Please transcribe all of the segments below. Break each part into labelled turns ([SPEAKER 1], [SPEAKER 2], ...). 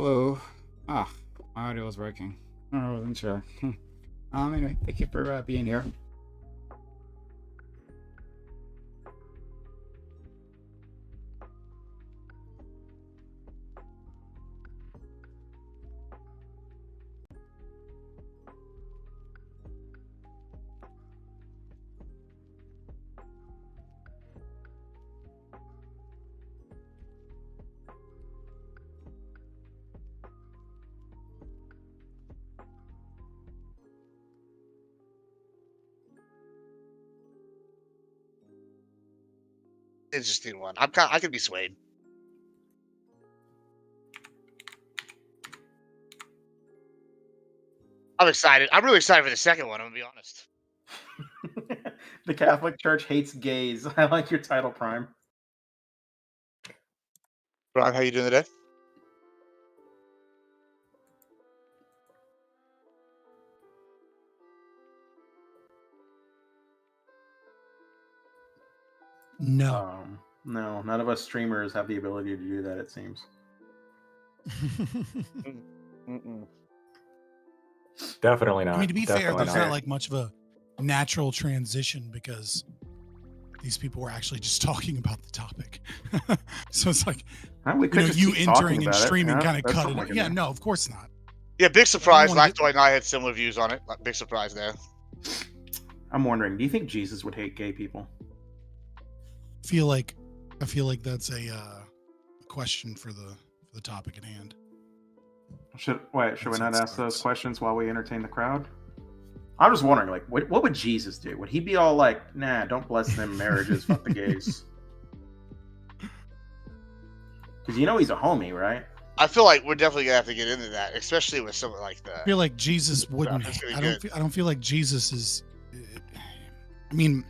[SPEAKER 1] Hello. Ah, my audio was working. I wasn't sure. Anyway, thank you for being here.
[SPEAKER 2] Interesting one. I could be swayed. I'm excited. I'm really excited for the second one. I'm gonna be honest.
[SPEAKER 3] The Catholic Church hates gays. I like your title, Prime.
[SPEAKER 2] Ron, how you doing today?
[SPEAKER 4] No.
[SPEAKER 3] No, none of us streamers have the ability to do that, it seems.
[SPEAKER 5] Definitely not.
[SPEAKER 4] I mean, to be fair, there's
[SPEAKER 3] Okay.
[SPEAKER 4] not like much of a natural transition because these people were actually just talking about the topic. So it's like,
[SPEAKER 3] We could just
[SPEAKER 4] you
[SPEAKER 3] keep talking
[SPEAKER 4] entering and
[SPEAKER 3] about it,
[SPEAKER 4] streaming
[SPEAKER 3] yeah,
[SPEAKER 4] kind of
[SPEAKER 3] that's
[SPEAKER 4] cut
[SPEAKER 3] something
[SPEAKER 4] it.
[SPEAKER 3] we can
[SPEAKER 4] Yeah,
[SPEAKER 3] do.
[SPEAKER 4] no, of course not.
[SPEAKER 2] Yeah, big surprise.
[SPEAKER 4] wanna
[SPEAKER 2] Lactoid and I had similar views on it. Big surprise there.
[SPEAKER 3] I'm wondering, do you think Jesus would hate gay people?
[SPEAKER 4] I feel like that's a question for the topic at hand.
[SPEAKER 3] Should we
[SPEAKER 4] That's
[SPEAKER 3] not
[SPEAKER 4] what
[SPEAKER 3] ask those
[SPEAKER 4] starts.
[SPEAKER 3] questions while we entertain the crowd? I'm just wondering, like, what would Jesus do? Would he be all like, nah, don't bless them marriages, fuck the gays? Because he's a homie, right?
[SPEAKER 2] I feel like we're definitely gonna have to get into that, especially with something like
[SPEAKER 4] I
[SPEAKER 2] that.
[SPEAKER 4] feel like Jesus wouldn't.
[SPEAKER 2] That's gonna be
[SPEAKER 4] I
[SPEAKER 2] good.
[SPEAKER 4] don't feel like Jesus is. I mean,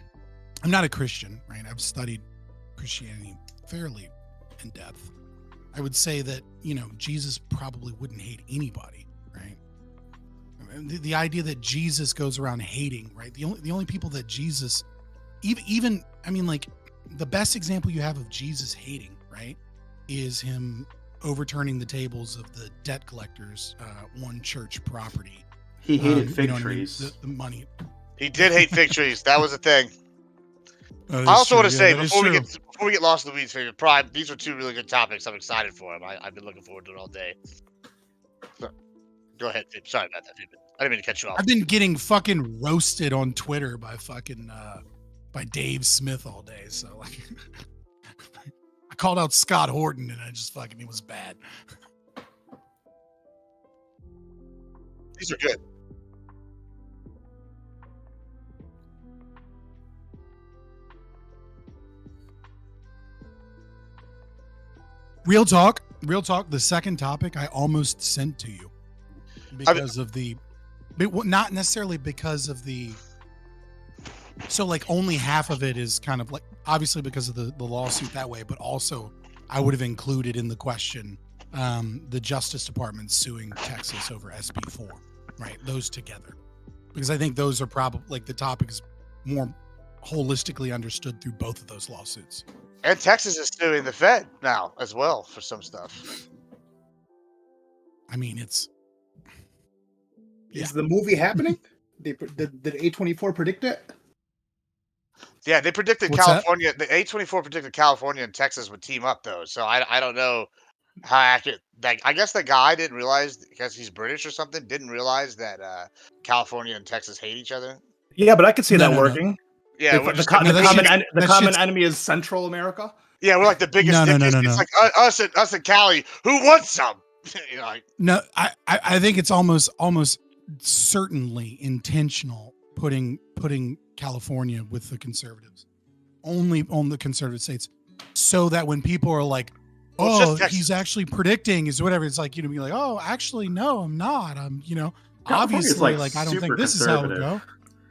[SPEAKER 4] I'm not a Christian, right? I've studied Christianity fairly in depth. I would say that Jesus probably wouldn't hate anybody, right? The idea that Jesus goes around hating, right? The only people that Jesus, even I mean, like the best example you have of Jesus hating, right, is him overturning the tables of the debt collectors, one church property.
[SPEAKER 3] He hated
[SPEAKER 4] You
[SPEAKER 3] fig
[SPEAKER 4] know what I mean?
[SPEAKER 3] trees.
[SPEAKER 4] The money.
[SPEAKER 2] He did hate fig trees. That was the thing.
[SPEAKER 4] That is
[SPEAKER 2] I also
[SPEAKER 4] true.
[SPEAKER 2] want to
[SPEAKER 4] Yeah,
[SPEAKER 2] say
[SPEAKER 4] that is
[SPEAKER 2] before we
[SPEAKER 4] true.
[SPEAKER 2] get lost in the weeds, favorite Prime. These are two really good topics. I'm excited for them. I've been looking forward to it all day. So, go ahead. Fabe. Sorry about that, Fabe. I didn't mean to cut you off.
[SPEAKER 4] I've been getting fucking roasted on Twitter by by Dave Smith all day. So like, I called out Scott Horton and it was bad.
[SPEAKER 2] These are good.
[SPEAKER 4] Real talk. The second topic I almost sent to you because of not necessarily because of the. So like only half of it is kind of like obviously because of the lawsuit that way, but also I would have included in the question the Justice Department suing Texas over SB4, right? Those together, because I think those are probably like the topic is more holistically understood through both of those lawsuits.
[SPEAKER 2] And Texas is suing the Fed now as well for some stuff.
[SPEAKER 4] I mean, it's.
[SPEAKER 6] Is the movie happening? Did A24 predict it?
[SPEAKER 2] Yeah, they predicted
[SPEAKER 4] What's that?
[SPEAKER 2] California. The A24 predicted California and Texas would team up though. So I don't know how accurate that. I guess the guy didn't realize because he's British or something. Didn't realize that California and Texas hate each other.
[SPEAKER 6] Yeah, but I could see
[SPEAKER 4] No,
[SPEAKER 6] that
[SPEAKER 4] no, no.
[SPEAKER 6] working.
[SPEAKER 2] Yeah,
[SPEAKER 6] The
[SPEAKER 4] that
[SPEAKER 6] common
[SPEAKER 4] shit's-
[SPEAKER 6] enemy is Central America.
[SPEAKER 2] yeah, we're like the biggest.
[SPEAKER 4] No.
[SPEAKER 2] It's like us in Cali. Who wants some? Like,
[SPEAKER 4] No, I think it's almost certainly intentional putting California with the conservatives, only on the conservative states, so that when people are like,
[SPEAKER 2] Well, it's
[SPEAKER 4] "Oh,
[SPEAKER 2] just
[SPEAKER 4] he's actually predicting," is whatever. It's like be like, "Oh, actually, no, I'm not. I'm
[SPEAKER 3] California's,
[SPEAKER 4] obviously like I don't think
[SPEAKER 3] super
[SPEAKER 4] this is how it
[SPEAKER 3] conservative.
[SPEAKER 4] go."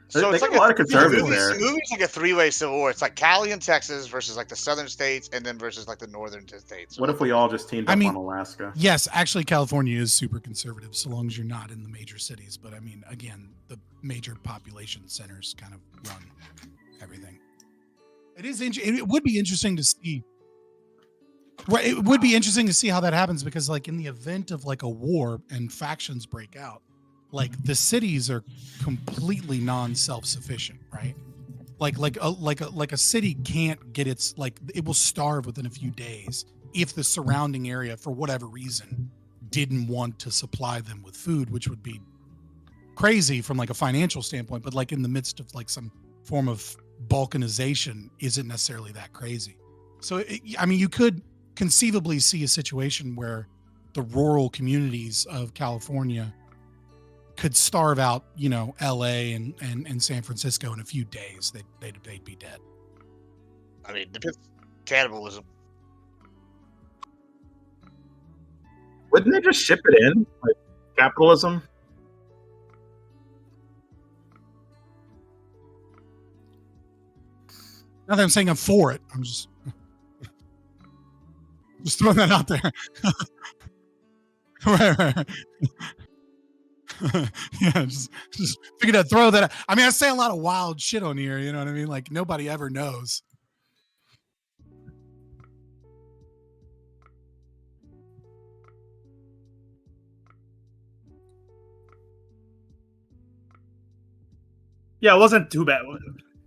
[SPEAKER 2] so
[SPEAKER 3] They
[SPEAKER 2] it's
[SPEAKER 3] got
[SPEAKER 2] like
[SPEAKER 3] a lot of conservatives
[SPEAKER 2] the
[SPEAKER 3] there.
[SPEAKER 2] movie's like a three-way civil war. It's like Cali and Texas versus like the southern states, and then versus like the northern states.
[SPEAKER 3] What if we all just teamed up on Alaska?
[SPEAKER 4] Yes, actually, California is super conservative, so long as you're not in the major cities. But I mean, again, the major population centers kind of run everything. It would be interesting to see. Well, it would be interesting to see how that happens because, like, in the event of like a war and factions break out, like the cities are completely non-self-sufficient, right? Like a city can't get its like it will starve within a few days if the surrounding area, for whatever reason, didn't want to supply them with food, which would be crazy from like a financial standpoint. But like in the midst of like some form of balkanization, isn't necessarily that crazy. So I mean, you could conceivably see a situation where the rural communities of California could starve out, you know, LA and San Francisco in a few days. They'd be dead.
[SPEAKER 2] I mean, depends. Cannibalism.
[SPEAKER 3] Wouldn't they just ship it in? Like capitalism?
[SPEAKER 4] Not that I'm saying I'm for it. I'm just throwing that out there. right. Yeah, just figured I'd throw that out. I mean, I say a lot of wild shit on here, you know what I mean? Like nobody ever knows.
[SPEAKER 5] Yeah, it wasn't too bad.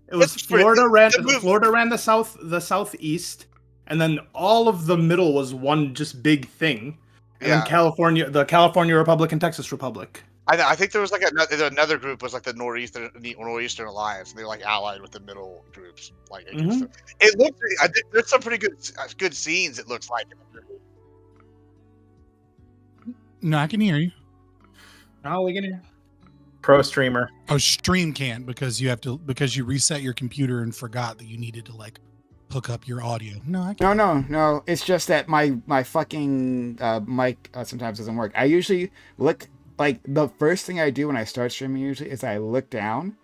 [SPEAKER 5] It was
[SPEAKER 2] It's pretty-
[SPEAKER 5] Florida ran
[SPEAKER 2] the move-
[SPEAKER 5] Florida ran the southeast, and then all of the middle was one just big thing. And
[SPEAKER 2] Yeah.
[SPEAKER 5] then California, the California Republic and Texas Republic.
[SPEAKER 2] I think there was like another group was like the Northeastern Alliance, and they're like allied with the middle groups. Like against them. It looks. I think there's some pretty good scenes. It looks like.
[SPEAKER 4] No, I can hear you.
[SPEAKER 5] Oh, we can hear.
[SPEAKER 3] Pro streamer.
[SPEAKER 4] Oh, stream can't because you reset your computer and forgot that you needed to like hook up your audio. No, I can't.
[SPEAKER 1] No. It's just that my fucking mic sometimes doesn't work. I usually look like the first thing I do when I start streaming usually is I look down,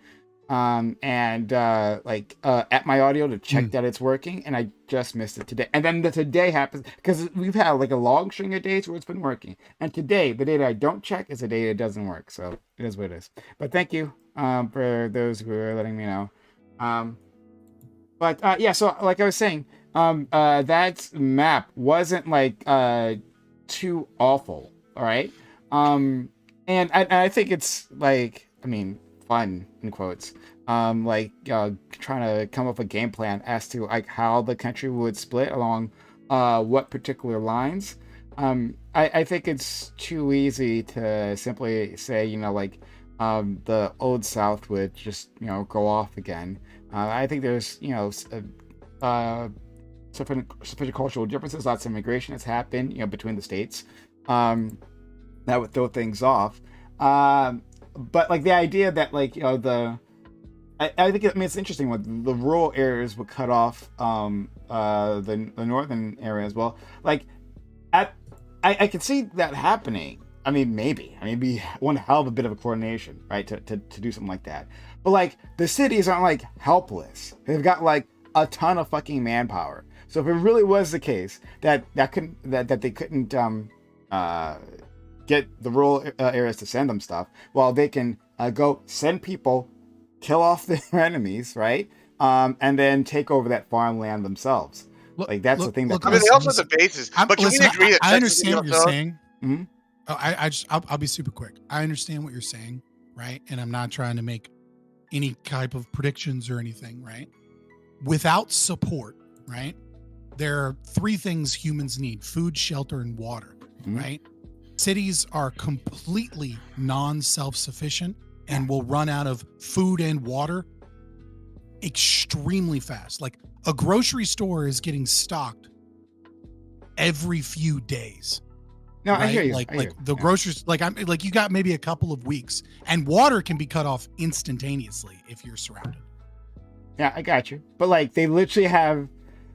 [SPEAKER 1] and at my audio to check that it's working, and I just missed it today. And then the today happens because we've had like a long string of days where it's been working, and today the day that I don't check is the day it doesn't work. So it is what it is. But thank you for those who are letting me know. Yeah, so like I was saying, that map wasn't like too awful, all right? And I think it's like, I mean, fun in quotes. Trying to come up with a game plan as to like how the country would split along what particular lines. I think it's too easy to simply say, you know, like the old South would just, you know, go off again. I think there's, you know, sufficient cultural differences, lots of immigration has happened, you know, between the states. That would throw things off. But like the idea that like, you know, I think it's interesting when the rural areas would cut off the northern area as well. Like I could see that happening. I mean, maybe. Be one hell of a bit of a coordination, right? To do something like that. But like the cities aren't like helpless. They've got like a ton of fucking manpower. So if it really was the case that they couldn't get the rural areas to send them stuff, well, they can go send people, kill off their enemies, right? And then take over that farmland themselves. Like that's the thing that.
[SPEAKER 2] I mean, they also have the bases. But can we agree that
[SPEAKER 4] I understand what you're saying.
[SPEAKER 1] Mm-hmm.
[SPEAKER 4] Oh, I'll be super quick. I understand what you're saying, right? And I'm not trying to make any type of predictions or anything, right? Without support, right? There are three things humans need: food, shelter, and water, right? Cities are completely non-self-sufficient and will run out of food and water extremely fast. Like a grocery store is getting stocked every few days.
[SPEAKER 1] No,
[SPEAKER 4] right?
[SPEAKER 1] I hear you.
[SPEAKER 4] The groceries, you got maybe a couple of weeks, and water can be cut off instantaneously if you're surrounded.
[SPEAKER 1] Yeah, I got you. But like they literally have,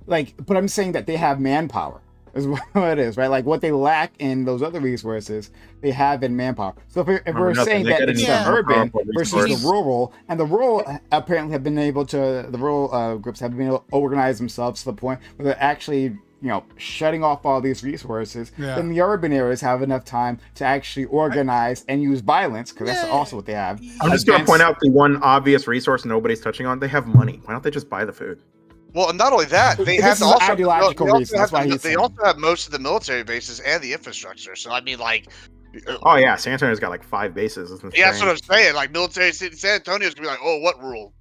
[SPEAKER 1] but I'm saying that they have manpower is what it is, right? Like what they lack in those other resources, they have in manpower. So if we're saying that it's the urban versus the rural, and the rural apparently have been able to, the rural groups have been able to organize themselves to the point where they're actually, you know, shutting off all these resources. Then the urban areas have enough time to actually organize and use violence, because that's also what they have.
[SPEAKER 3] I'm just going to point out the one obvious resource nobody's touching on. They have money. Why don't they just buy the food?
[SPEAKER 2] Well, and not only that, they
[SPEAKER 1] This
[SPEAKER 2] have
[SPEAKER 1] is
[SPEAKER 2] also
[SPEAKER 1] ideological reason. That's why he's
[SPEAKER 2] they
[SPEAKER 1] saying.
[SPEAKER 2] also have most of the military bases and the infrastructure. So I mean, like,
[SPEAKER 3] Oh yeah, San Antonio's got like 5 bases. It's
[SPEAKER 2] yeah, that's what
[SPEAKER 3] insane.
[SPEAKER 2] I'm saying. Like, military city San Antonio's gonna be like, oh, what rule?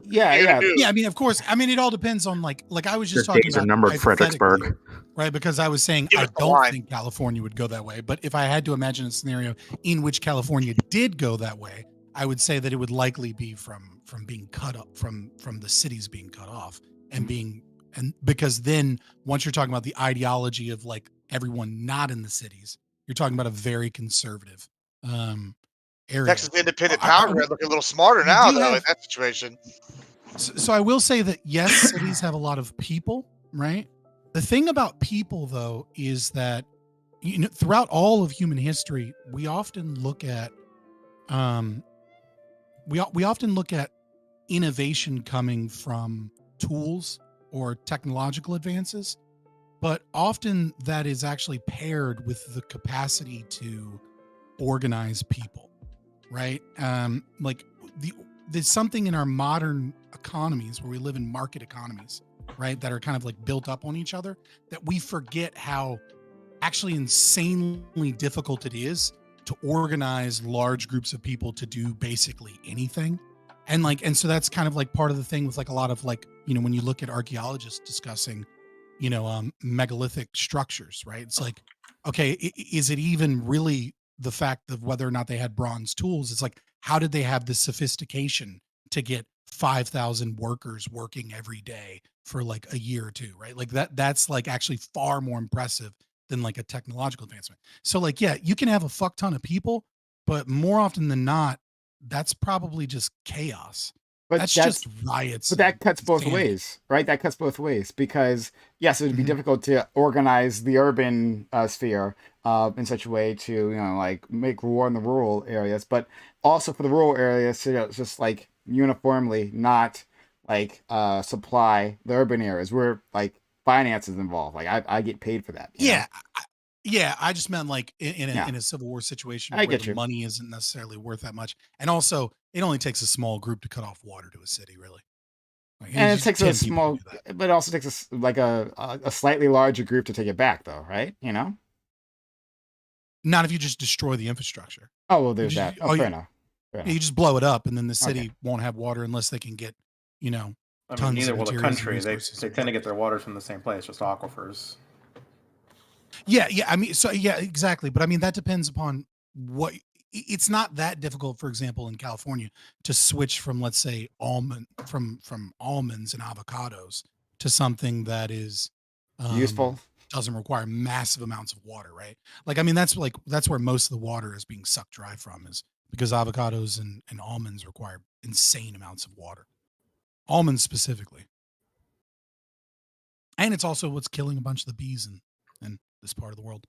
[SPEAKER 1] Yeah,
[SPEAKER 2] You're gonna
[SPEAKER 1] yeah.
[SPEAKER 2] do?
[SPEAKER 4] Yeah, I mean, of course. I mean, it all depends on like I was
[SPEAKER 3] Their
[SPEAKER 4] just talking
[SPEAKER 3] days are
[SPEAKER 4] about
[SPEAKER 3] numbered,
[SPEAKER 4] hypothetically,
[SPEAKER 3] Fredericksburg.
[SPEAKER 4] right? Because I was saying
[SPEAKER 2] Give
[SPEAKER 4] I
[SPEAKER 2] us the
[SPEAKER 4] don't
[SPEAKER 2] line.
[SPEAKER 4] think California would go that way, but if I had to imagine a scenario in which California did go that way, I would say that it would likely be from being cut up from the cities being cut off and being and because then once you're talking about the ideology of like everyone not in the cities, you're talking about a very conservative area.
[SPEAKER 2] Texas independent
[SPEAKER 4] I-
[SPEAKER 2] power
[SPEAKER 4] I-
[SPEAKER 2] grid look a little smarter
[SPEAKER 4] you
[SPEAKER 2] now,
[SPEAKER 4] do
[SPEAKER 2] though, in
[SPEAKER 4] have-
[SPEAKER 2] that situation.
[SPEAKER 4] So I will say that yes, cities have a lot of people, right? The thing about people though is that throughout all of human history, we often look at we often look at innovation coming from tools or technological advances, but often that is actually paired with the capacity to organize people, right? Like there's something in our modern economies where we live in market economies, right, that are kind of like built up on each other, that we forget how actually insanely difficult it is to organize large groups of people to do basically anything. And so that's kind of like part of the thing with like a lot of like, when you look at archaeologists discussing, megalithic structures, right? It's like, okay, is it even really the fact of whether or not they had bronze tools? It's like, how did they have the sophistication to get 5,000 workers working every day for like a year or two, right? Like that's like actually far more impressive than like a technological advancement. So like, yeah, you can have a fuck ton of people, but more often than not, that's probably just chaos.
[SPEAKER 1] But
[SPEAKER 4] That's just riots.
[SPEAKER 1] But that
[SPEAKER 4] and
[SPEAKER 1] cuts both
[SPEAKER 4] insanity.
[SPEAKER 1] ways, right? That cuts both ways because yes, it would be
[SPEAKER 4] Mhm.
[SPEAKER 1] difficult to organize the urban sphere in such a way to like make war in the rural areas, but also for the rural areas to just like uniformly not like supply the urban areas where like finances involved. Like I get paid for that. you know?
[SPEAKER 4] Yeah. Yeah, I just meant like in
[SPEAKER 1] Yeah.
[SPEAKER 4] a civil war situation
[SPEAKER 1] I
[SPEAKER 4] where
[SPEAKER 1] get
[SPEAKER 4] the
[SPEAKER 1] you.
[SPEAKER 4] money isn't necessarily worth that much, and also it only takes a small group to cut off water to a city, really. Like,
[SPEAKER 1] And it
[SPEAKER 4] just
[SPEAKER 1] takes
[SPEAKER 4] 10
[SPEAKER 1] a
[SPEAKER 4] people to
[SPEAKER 1] small,
[SPEAKER 4] do that.
[SPEAKER 1] but it also takes like a slightly larger group to take it back, though, right?
[SPEAKER 4] Not if you just destroy the infrastructure.
[SPEAKER 1] Oh well, there's
[SPEAKER 4] just-
[SPEAKER 1] that. Oh, fair enough. Fair enough.
[SPEAKER 4] You just blow it up, and then the city
[SPEAKER 1] Okay.
[SPEAKER 4] won't have water unless they can get,
[SPEAKER 3] I mean,
[SPEAKER 4] tons
[SPEAKER 3] neither
[SPEAKER 4] of
[SPEAKER 3] will the
[SPEAKER 4] materials and
[SPEAKER 3] country. They
[SPEAKER 4] resources.
[SPEAKER 3] tend to get their waters from the same place, just aquifers.
[SPEAKER 4] Yeah. I mean, so yeah, exactly. But I mean, that depends upon what. It's not that difficult, for example, in California, to switch from, let's say, from almonds and avocados to something that is
[SPEAKER 1] Useful.
[SPEAKER 4] doesn't require massive amounts of water, right? Like, I mean, that's where most of the water is being sucked dry from, is because avocados and almonds require insane amounts of water. Almonds specifically. And it's also what's killing a bunch of the bees in this part of the world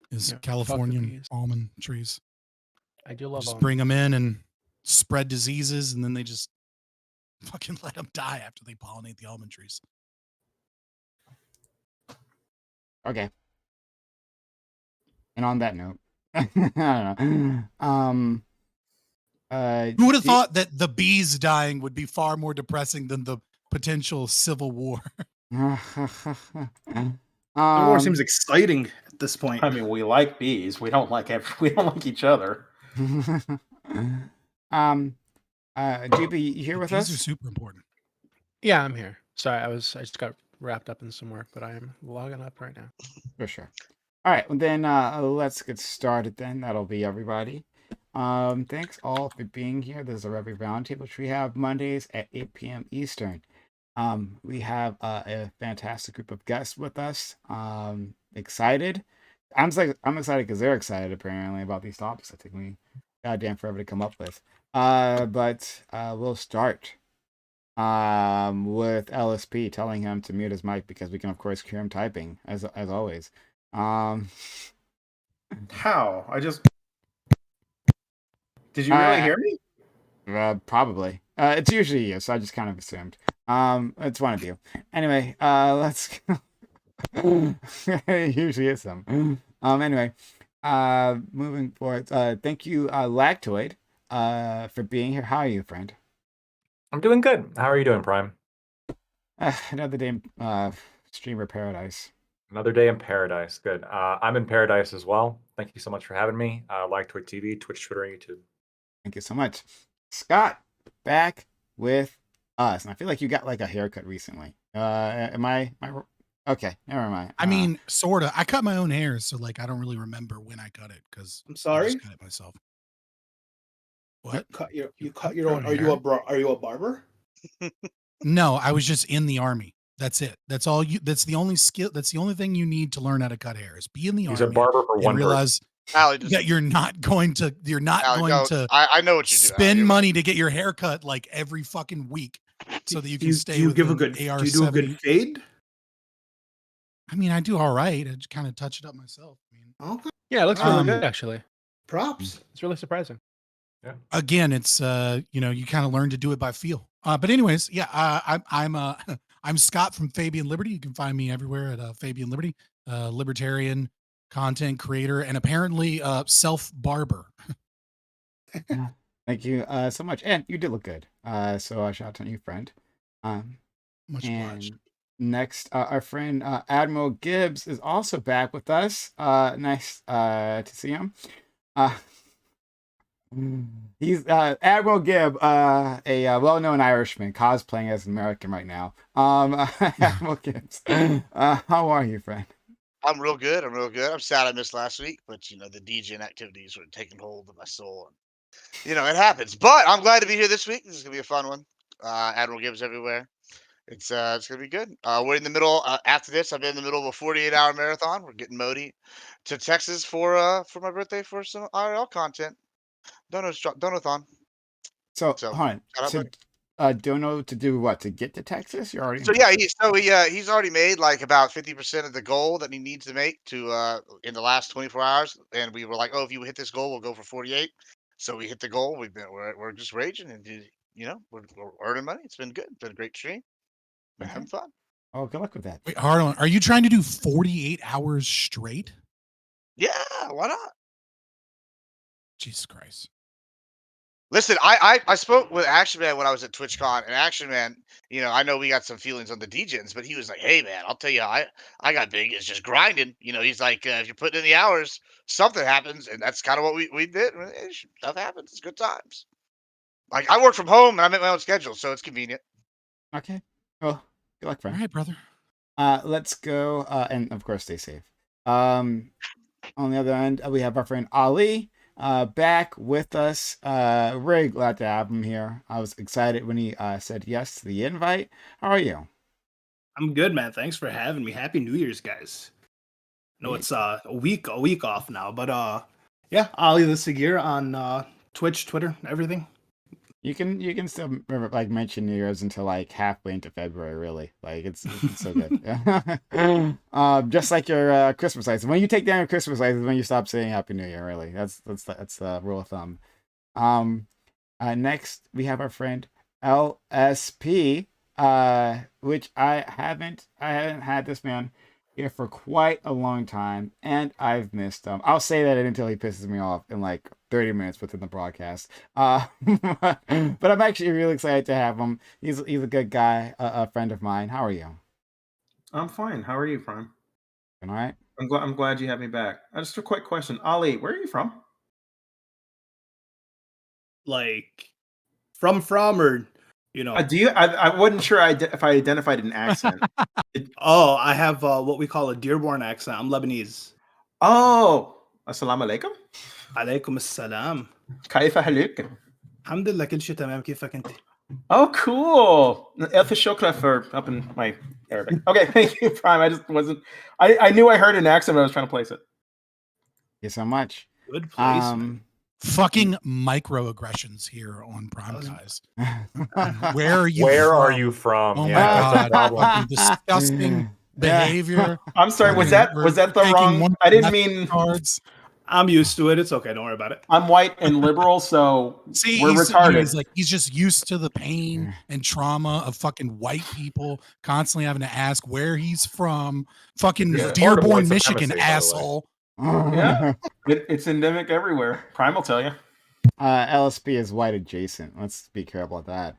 [SPEAKER 4] is
[SPEAKER 7] Yeah, fuck the
[SPEAKER 4] Californian
[SPEAKER 7] bees.
[SPEAKER 4] almond trees.
[SPEAKER 7] I do love
[SPEAKER 4] Just
[SPEAKER 7] almonds.
[SPEAKER 4] bring them in and spread diseases, and then they just fucking let them die after they pollinate the almond trees.
[SPEAKER 1] Okay. And on that note, I don't know.
[SPEAKER 4] Who would have
[SPEAKER 1] do-
[SPEAKER 4] thought that the bees dying would be far more depressing than the potential civil war?
[SPEAKER 6] The war seems exciting at this point.
[SPEAKER 3] I mean, we like bees. We don't like we don't like each other.
[SPEAKER 1] GB, you here with
[SPEAKER 4] Bees are
[SPEAKER 1] us?
[SPEAKER 4] super important.
[SPEAKER 7] Yeah, I'm here. Sorry, I just got wrapped up in some work, but I am logging up right now.
[SPEAKER 1] For sure. All right, well then let's get started then. That'll be everybody. Thanks all for being here. This is a Reverie Roundtable, which we have Mondays at 8 p.m. Eastern. We have a fantastic group of guests with us. Excited. I'm excited because they're excited apparently about these topics. I think we goddamn forever to come up with. But we'll start with LSP telling him to mute his mic because we can of course hear him typing as always.
[SPEAKER 3] How? Did you really hear me?
[SPEAKER 1] Probably. It's usually you, so I just kind of assumed. It's one of you. Anyway, let's go. It usually is them. Anyway, moving forward. Thank you, Lactoid, for being here. How are you, friend?
[SPEAKER 8] I'm doing good. How are you doing, Prime?
[SPEAKER 1] Another day, streamer paradise.
[SPEAKER 8] Another day in paradise. Good. I'm in paradise as well. Thank you so much for having me. Like Twitch TV, Twitch, Twitter, and YouTube.
[SPEAKER 1] Thank you so much, Scott. Back with us, and I feel like you got like a haircut recently. Am I okay? Never mind.
[SPEAKER 4] I mean, sorta. I cut my own hair, so like I don't really remember when I cut it because
[SPEAKER 6] I'm
[SPEAKER 4] I
[SPEAKER 6] sorry.
[SPEAKER 4] just cut it myself. What?
[SPEAKER 6] You cut your own. Are you a barber?
[SPEAKER 4] No, I was just in the army. That's it. That's all you. That's the only skill. That's the only thing you need to learn how to cut hair is be in the
[SPEAKER 8] He's
[SPEAKER 4] army
[SPEAKER 8] a barber for
[SPEAKER 4] and
[SPEAKER 8] one person.
[SPEAKER 4] realize
[SPEAKER 2] Allie, just,
[SPEAKER 4] that you're not going to. You're not
[SPEAKER 2] Allie,
[SPEAKER 4] going
[SPEAKER 2] no,
[SPEAKER 4] to
[SPEAKER 2] I know what you do.
[SPEAKER 4] spend
[SPEAKER 2] Allie,
[SPEAKER 4] money to get your hair cut like every fucking week, so that you can stay.
[SPEAKER 5] Do you give a
[SPEAKER 4] within
[SPEAKER 5] good?
[SPEAKER 4] AR
[SPEAKER 5] Do you do a good fade?
[SPEAKER 4] I mean, I do all right. I just kind of touch it up myself. I mean,
[SPEAKER 6] Okay.
[SPEAKER 7] Yeah, it looks really
[SPEAKER 4] Um,
[SPEAKER 7] good actually.
[SPEAKER 6] Props.
[SPEAKER 7] It's really surprising.
[SPEAKER 4] again, it's you kind of learn to do it by feel. But anyways, yeah, I'm Scott from Fabian Liberty. You can find me everywhere at Fabian Liberty, libertarian content creator, and apparently self barber.
[SPEAKER 1] thank you so much, and you did look good. So shout out to you, friend.
[SPEAKER 4] Much
[SPEAKER 1] And
[SPEAKER 4] obliged.
[SPEAKER 1] next, our friend Admiral Gibbs is also back with us. Nice to see him. He's Admiral Gibb, a well-known Irishman cosplaying as an American right now. Admiral Gibbs, how are you, friend?
[SPEAKER 2] I'm real good. I'm sad I missed last week, but the DJing activities were taking hold of my soul, and it happens. But I'm glad to be here this week. This is gonna be a fun one. Admiral Gibbs everywhere. It's gonna be good. We're in the middle. After this, I've been in the middle of a 48-hour marathon. We're getting Modi to Texas for my birthday for some IRL content. Donathon.
[SPEAKER 1] So,
[SPEAKER 2] So,
[SPEAKER 1] hold on.
[SPEAKER 2] shout out,
[SPEAKER 1] So,
[SPEAKER 2] buddy.
[SPEAKER 1] don't know to do what to get to Texas. You're already.
[SPEAKER 2] So yeah, he's already made like about 50% of the goal that he needs to make to in the last 24 hours, and we were like, oh, if you hit this goal, we'll go for 48. So we hit the goal. We're just raging, and we're earning money. It's been good. It's been a great stream. Been having fun.
[SPEAKER 1] Oh, good luck with that.
[SPEAKER 4] Wait, hold on. Are you trying to do 48 hours straight?
[SPEAKER 2] Yeah, why not?
[SPEAKER 4] Jesus Christ.
[SPEAKER 2] Listen, I spoke with Action Man when I was at TwitchCon, and Action Man, I know we got some feelings on the DJs, but he was like, "Hey man, I'll tell you, I got big. It's just grinding. He's like, if you're putting in the hours, something happens, and that's kind of what we did. Stuff happens. It's good times. Like I work from home and I make my own schedule, so it's convenient.
[SPEAKER 1] Okay. Well, good luck,
[SPEAKER 4] All
[SPEAKER 1] friend.
[SPEAKER 4] right, brother.
[SPEAKER 1] Let's go. And of course, stay safe. On the other end, we have our friend Ali. Back with us. Very glad to have him here. I was excited when he said yes to the invite. How are you?
[SPEAKER 5] I'm good, man. Thanks for having me. Happy New Year's, guys. No, it's a week off now, but yeah, Ali the Sagir on Twitch, Twitter, everything.
[SPEAKER 1] You can still like mention New Year's until like halfway into February, really. Like it's so good. Just like your Christmas lights. When you take down your Christmas lights is when you stop saying Happy New Year. Really, that's the rule of thumb. Next we have our friend LSP, which I haven't had this man here for quite a long time, and I've missed him. I'll say that until he pisses me off in like 30 minutes within the broadcast. But I'm actually really excited to have him. He's a good guy, a friend of mine. How are you?
[SPEAKER 3] I'm fine. How are you, Prime?
[SPEAKER 1] All right.
[SPEAKER 3] I'm glad you had me back. Just a quick question, Ali. Where are you from?
[SPEAKER 5] Like from or
[SPEAKER 3] Do you? I wasn't sure if I identified an accent.
[SPEAKER 5] Oh, I have what we call a Dearborn accent. I'm Lebanese.
[SPEAKER 3] Oh, assalamu alaikum.
[SPEAKER 5] عليكم السلام.
[SPEAKER 3] كيف حالك?
[SPEAKER 5] الحمد لله كل شيء تمام كيفك انت؟
[SPEAKER 3] Oh, cool. Elf shukra for up in my Arabic. Okay, thank you, Prime. I just wasn't. I knew I heard an accent, but I was trying to place it.
[SPEAKER 1] Thank you so much.
[SPEAKER 5] Good place.
[SPEAKER 4] Fucking microaggressions here on Prime Guys. Where are you?
[SPEAKER 8] Where
[SPEAKER 4] from?
[SPEAKER 8] are you from?
[SPEAKER 4] Oh
[SPEAKER 8] Yeah,
[SPEAKER 4] my
[SPEAKER 8] that's a
[SPEAKER 4] god!
[SPEAKER 8] problem.
[SPEAKER 4] Fucking disgusting behavior.
[SPEAKER 3] I'm sorry. Was that
[SPEAKER 4] We're
[SPEAKER 3] the
[SPEAKER 4] taking
[SPEAKER 3] wrong?
[SPEAKER 4] one
[SPEAKER 3] I didn't
[SPEAKER 4] message
[SPEAKER 3] mean.
[SPEAKER 4] cards.
[SPEAKER 5] I'm used to it. It's okay. Don't worry about it.
[SPEAKER 3] I'm white and liberal, so
[SPEAKER 4] See,
[SPEAKER 3] we're retarded.
[SPEAKER 4] He's just used to the pain and trauma of fucking white people constantly having to ask where he's from. Fucking
[SPEAKER 8] Yeah.
[SPEAKER 4] Dearborn,
[SPEAKER 8] Part of white
[SPEAKER 4] Michigan,
[SPEAKER 8] supremacy, by the way.
[SPEAKER 4] asshole.
[SPEAKER 3] Yeah, it's endemic everywhere. Prime will tell you.
[SPEAKER 1] LSP is white adjacent. Let's be careful with that.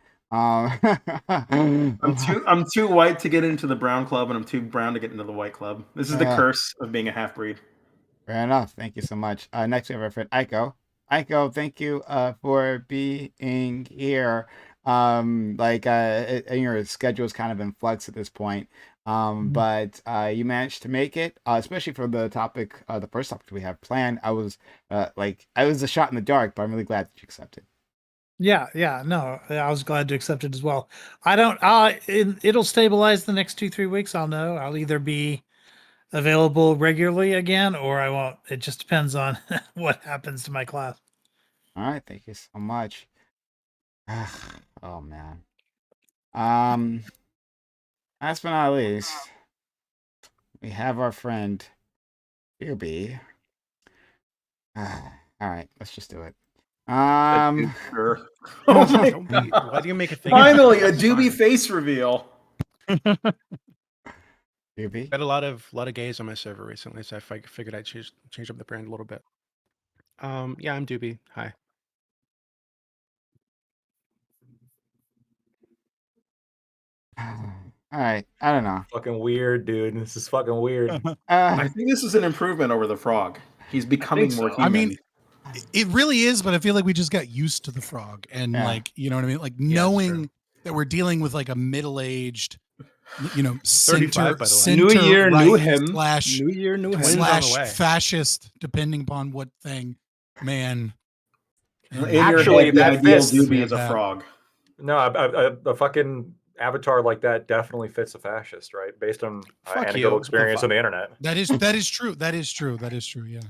[SPEAKER 3] I'm too white to get into the brown club, and I'm too brown to get into the white club. This is the curse of being a half breed.
[SPEAKER 1] Fair enough. Thank you so much. Next we have our friend Aiko. Aiko, thank you for being here. Your schedule is kind of in flux at this point. But you managed to make it, especially for the topic, the first topic we have planned. I was a shot in the dark, but I'm really glad that you accepted.
[SPEAKER 9] Yeah, no, I was glad to accept it as well. It'll stabilize the next 2-3 weeks. I'll know. I'll either be available regularly again or I won't. It just depends on what happens to my class.
[SPEAKER 1] All right, thank you so much. Oh man. Last but not least, we have our friend Doobie. All right, let's just do it.
[SPEAKER 3] Sure.
[SPEAKER 7] Oh my God. Why do you make a thing?
[SPEAKER 3] Finally, a Doobie face reveal.
[SPEAKER 1] Doobie?
[SPEAKER 7] Got a lot of gays on my server recently, so I figured I'd change up the brand a little bit. Yeah, I'm Doobie. Hi.
[SPEAKER 1] All right, I don't know.
[SPEAKER 8] Fucking weird, dude. This is fucking weird.
[SPEAKER 3] I think this is an improvement over the frog. He's becoming more human.
[SPEAKER 4] I mean, it really is, but I feel like we just got used to the frog, and like, you know what I mean, like knowing that we're dealing with like a middle-aged, you know,
[SPEAKER 7] 35, by the way.
[SPEAKER 4] center
[SPEAKER 5] New year,
[SPEAKER 4] right
[SPEAKER 5] new him.
[SPEAKER 4] slash
[SPEAKER 5] New year, new him.
[SPEAKER 7] Twins on the
[SPEAKER 4] slash
[SPEAKER 7] way.
[SPEAKER 4] fascist, depending upon what thing, man.
[SPEAKER 3] in your
[SPEAKER 8] Actually,
[SPEAKER 3] head, the
[SPEAKER 8] that
[SPEAKER 3] ideal
[SPEAKER 8] fits.
[SPEAKER 3] Doobie is a
[SPEAKER 4] Yeah.
[SPEAKER 3] frog.
[SPEAKER 8] No, a fucking avatar like that definitely fits a fascist, right? Based on
[SPEAKER 7] Fuck
[SPEAKER 8] anecdotal
[SPEAKER 7] you. What the
[SPEAKER 8] experience
[SPEAKER 7] fuck?
[SPEAKER 8] on the internet.
[SPEAKER 4] That is true. That is true. Yeah.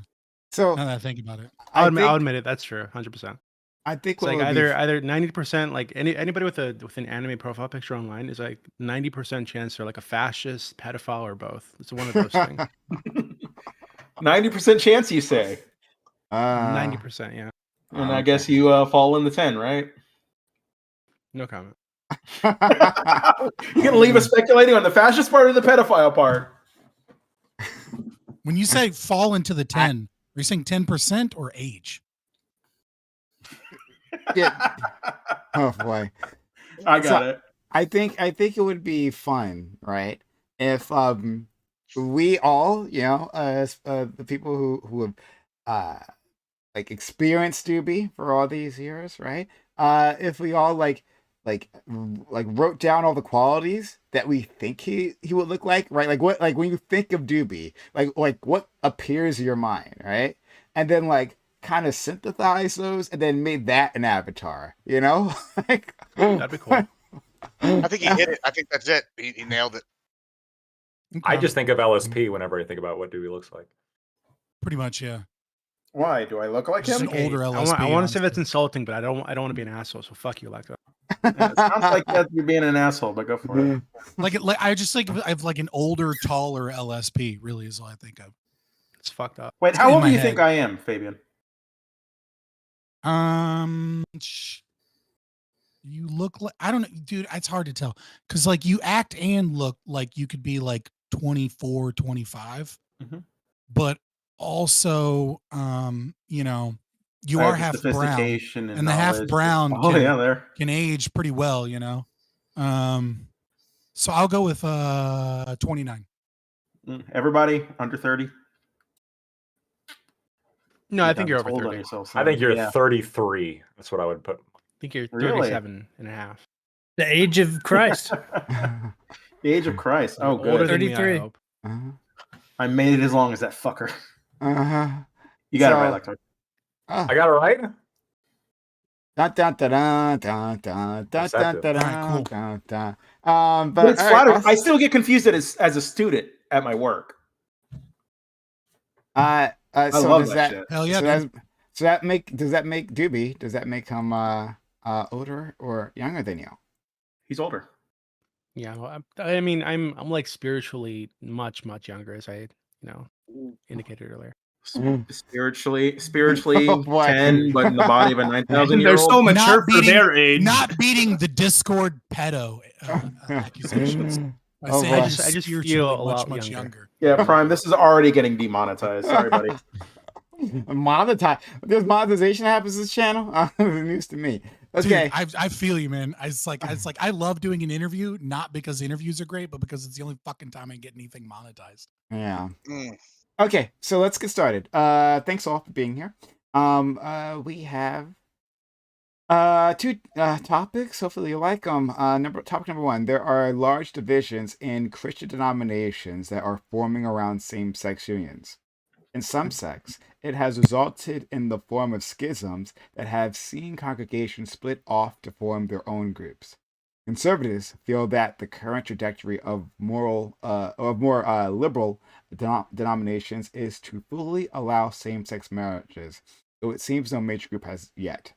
[SPEAKER 1] So
[SPEAKER 4] Now that I think about it,
[SPEAKER 7] I'll
[SPEAKER 1] think-
[SPEAKER 7] admit it. That's true. 100%.
[SPEAKER 1] I think
[SPEAKER 7] It's
[SPEAKER 1] what
[SPEAKER 7] like
[SPEAKER 1] would be
[SPEAKER 7] either 90%, like anybody with an anime profile picture online is like 90% chance they're like a fascist, pedophile, or both. It's one of those things.
[SPEAKER 3] 90% chance, you say,
[SPEAKER 7] 90%, yeah.
[SPEAKER 3] and I guess you fall in the 10, right?
[SPEAKER 7] No comment.
[SPEAKER 3] You're gonna leave us speculating on the fascist part or the pedophile part?
[SPEAKER 4] when you say fall into the 10, are you saying 10% or age?
[SPEAKER 1] Yeah. Oh boy.
[SPEAKER 3] I got
[SPEAKER 1] So-
[SPEAKER 3] it.
[SPEAKER 1] I think it would be fun, right? If we all, you know, the people who have like experienced Doobie for all these years, right? If we all like wrote down all the qualities that we think he would look like, right? Like when you think of Doobie, like what appears in your mind, right? And then like kind of synthesize those and then made that an avatar, you know? Like,
[SPEAKER 7] That'd be cool.
[SPEAKER 2] I think he hit it. I think that's it. He nailed it.
[SPEAKER 8] I just think of LSP whenever I think about what Dewey looks like.
[SPEAKER 4] Pretty much, yeah.
[SPEAKER 3] Why do I look like
[SPEAKER 4] Just
[SPEAKER 3] him?
[SPEAKER 4] an older LSP.
[SPEAKER 7] I want to say that's
[SPEAKER 4] honestly.
[SPEAKER 7] insulting, but I don't want to be an asshole. So fuck you, Lacto.
[SPEAKER 3] It sounds like that you're being an asshole, but go for it.
[SPEAKER 4] Like I just like I've like an older, taller LSP. Really is all I think of.
[SPEAKER 7] It's fucked up.
[SPEAKER 3] Wait, how
[SPEAKER 4] in
[SPEAKER 3] old do
[SPEAKER 4] my
[SPEAKER 3] you
[SPEAKER 4] head.
[SPEAKER 3] think I am, Fabian?
[SPEAKER 4] You look like, I don't know, dude. It's hard to tell because like you act and look like you could be like 24, 25,
[SPEAKER 3] Mhm.
[SPEAKER 4] but also, you know, you
[SPEAKER 3] I
[SPEAKER 4] are
[SPEAKER 3] have
[SPEAKER 4] half brown,
[SPEAKER 3] sophistication
[SPEAKER 4] and the half
[SPEAKER 3] knowledge.
[SPEAKER 4] brown
[SPEAKER 3] Oh
[SPEAKER 4] can,
[SPEAKER 3] yeah, there.
[SPEAKER 4] can age pretty well, you know. So I'll go with 29.
[SPEAKER 3] Everybody under 30.
[SPEAKER 7] No, I think you're
[SPEAKER 3] Sounds
[SPEAKER 7] over
[SPEAKER 3] old on
[SPEAKER 7] 30.
[SPEAKER 3] yourself,
[SPEAKER 8] I think
[SPEAKER 3] son.
[SPEAKER 8] you're
[SPEAKER 3] Yeah.
[SPEAKER 8] 33. That's what I would put.
[SPEAKER 7] I think you're
[SPEAKER 3] Really?
[SPEAKER 7] 37 and a half.
[SPEAKER 9] The age of Christ.
[SPEAKER 3] The age of Christ. Oh,
[SPEAKER 7] Older
[SPEAKER 3] good.
[SPEAKER 7] than me, I
[SPEAKER 9] 33.
[SPEAKER 7] hope.
[SPEAKER 3] I made it as long as that fucker.
[SPEAKER 1] Uh-huh.
[SPEAKER 3] You got
[SPEAKER 1] So-
[SPEAKER 3] it right, Lector.
[SPEAKER 8] I got it right.
[SPEAKER 1] Dun, dun, dun, dun, dun, dun, dun, dun, dun,
[SPEAKER 4] Alright, cool.
[SPEAKER 1] dun, dun.
[SPEAKER 3] But it's
[SPEAKER 1] all right,
[SPEAKER 3] flattering. I still get confused as a student at my work.
[SPEAKER 1] I
[SPEAKER 3] I
[SPEAKER 1] so
[SPEAKER 3] love
[SPEAKER 1] does
[SPEAKER 3] that
[SPEAKER 1] that,
[SPEAKER 3] shit.
[SPEAKER 4] Hell yeah,
[SPEAKER 1] so
[SPEAKER 4] dude.
[SPEAKER 1] does that make Doobie? Does that make him older or younger than you?
[SPEAKER 3] He's older.
[SPEAKER 7] Yeah, well, I mean, I'm like spiritually much younger, as I indicated earlier.
[SPEAKER 3] Spiritually
[SPEAKER 1] Oh, boy.
[SPEAKER 3] 10, but in the body of a 9,000 year
[SPEAKER 5] They're
[SPEAKER 3] old.
[SPEAKER 5] so mature
[SPEAKER 4] Not
[SPEAKER 5] for
[SPEAKER 4] beating-
[SPEAKER 5] their age.
[SPEAKER 4] Not beating the Discord pedo accusations. By
[SPEAKER 1] Oh,
[SPEAKER 4] saying
[SPEAKER 1] boy.
[SPEAKER 4] he's
[SPEAKER 7] I just
[SPEAKER 4] spiritually
[SPEAKER 7] feel a
[SPEAKER 4] much,
[SPEAKER 7] lot
[SPEAKER 4] much
[SPEAKER 7] younger.
[SPEAKER 3] Yeah, Prime, this is already getting demonetized. Sorry, buddy.
[SPEAKER 1] Monetize. There's monetization happens to this channel. It's news to me. Okay.
[SPEAKER 4] Dude, I feel you, man. I love doing an interview, not because interviews are great, but because it's the only fucking time I get anything monetized.
[SPEAKER 1] Yeah.
[SPEAKER 2] Mm.
[SPEAKER 1] Okay, so let's get started. Thanks all for being here. We have two topics. Hopefully you like them. Topic number one: there are large divisions in Christian denominations that are forming around same-sex unions. In some sects, it has resulted in the form of schisms that have seen congregations split off to form their own groups. Conservatives feel that the current trajectory of more liberal denominations is to fully allow same-sex marriages, though it seems no major group has yet.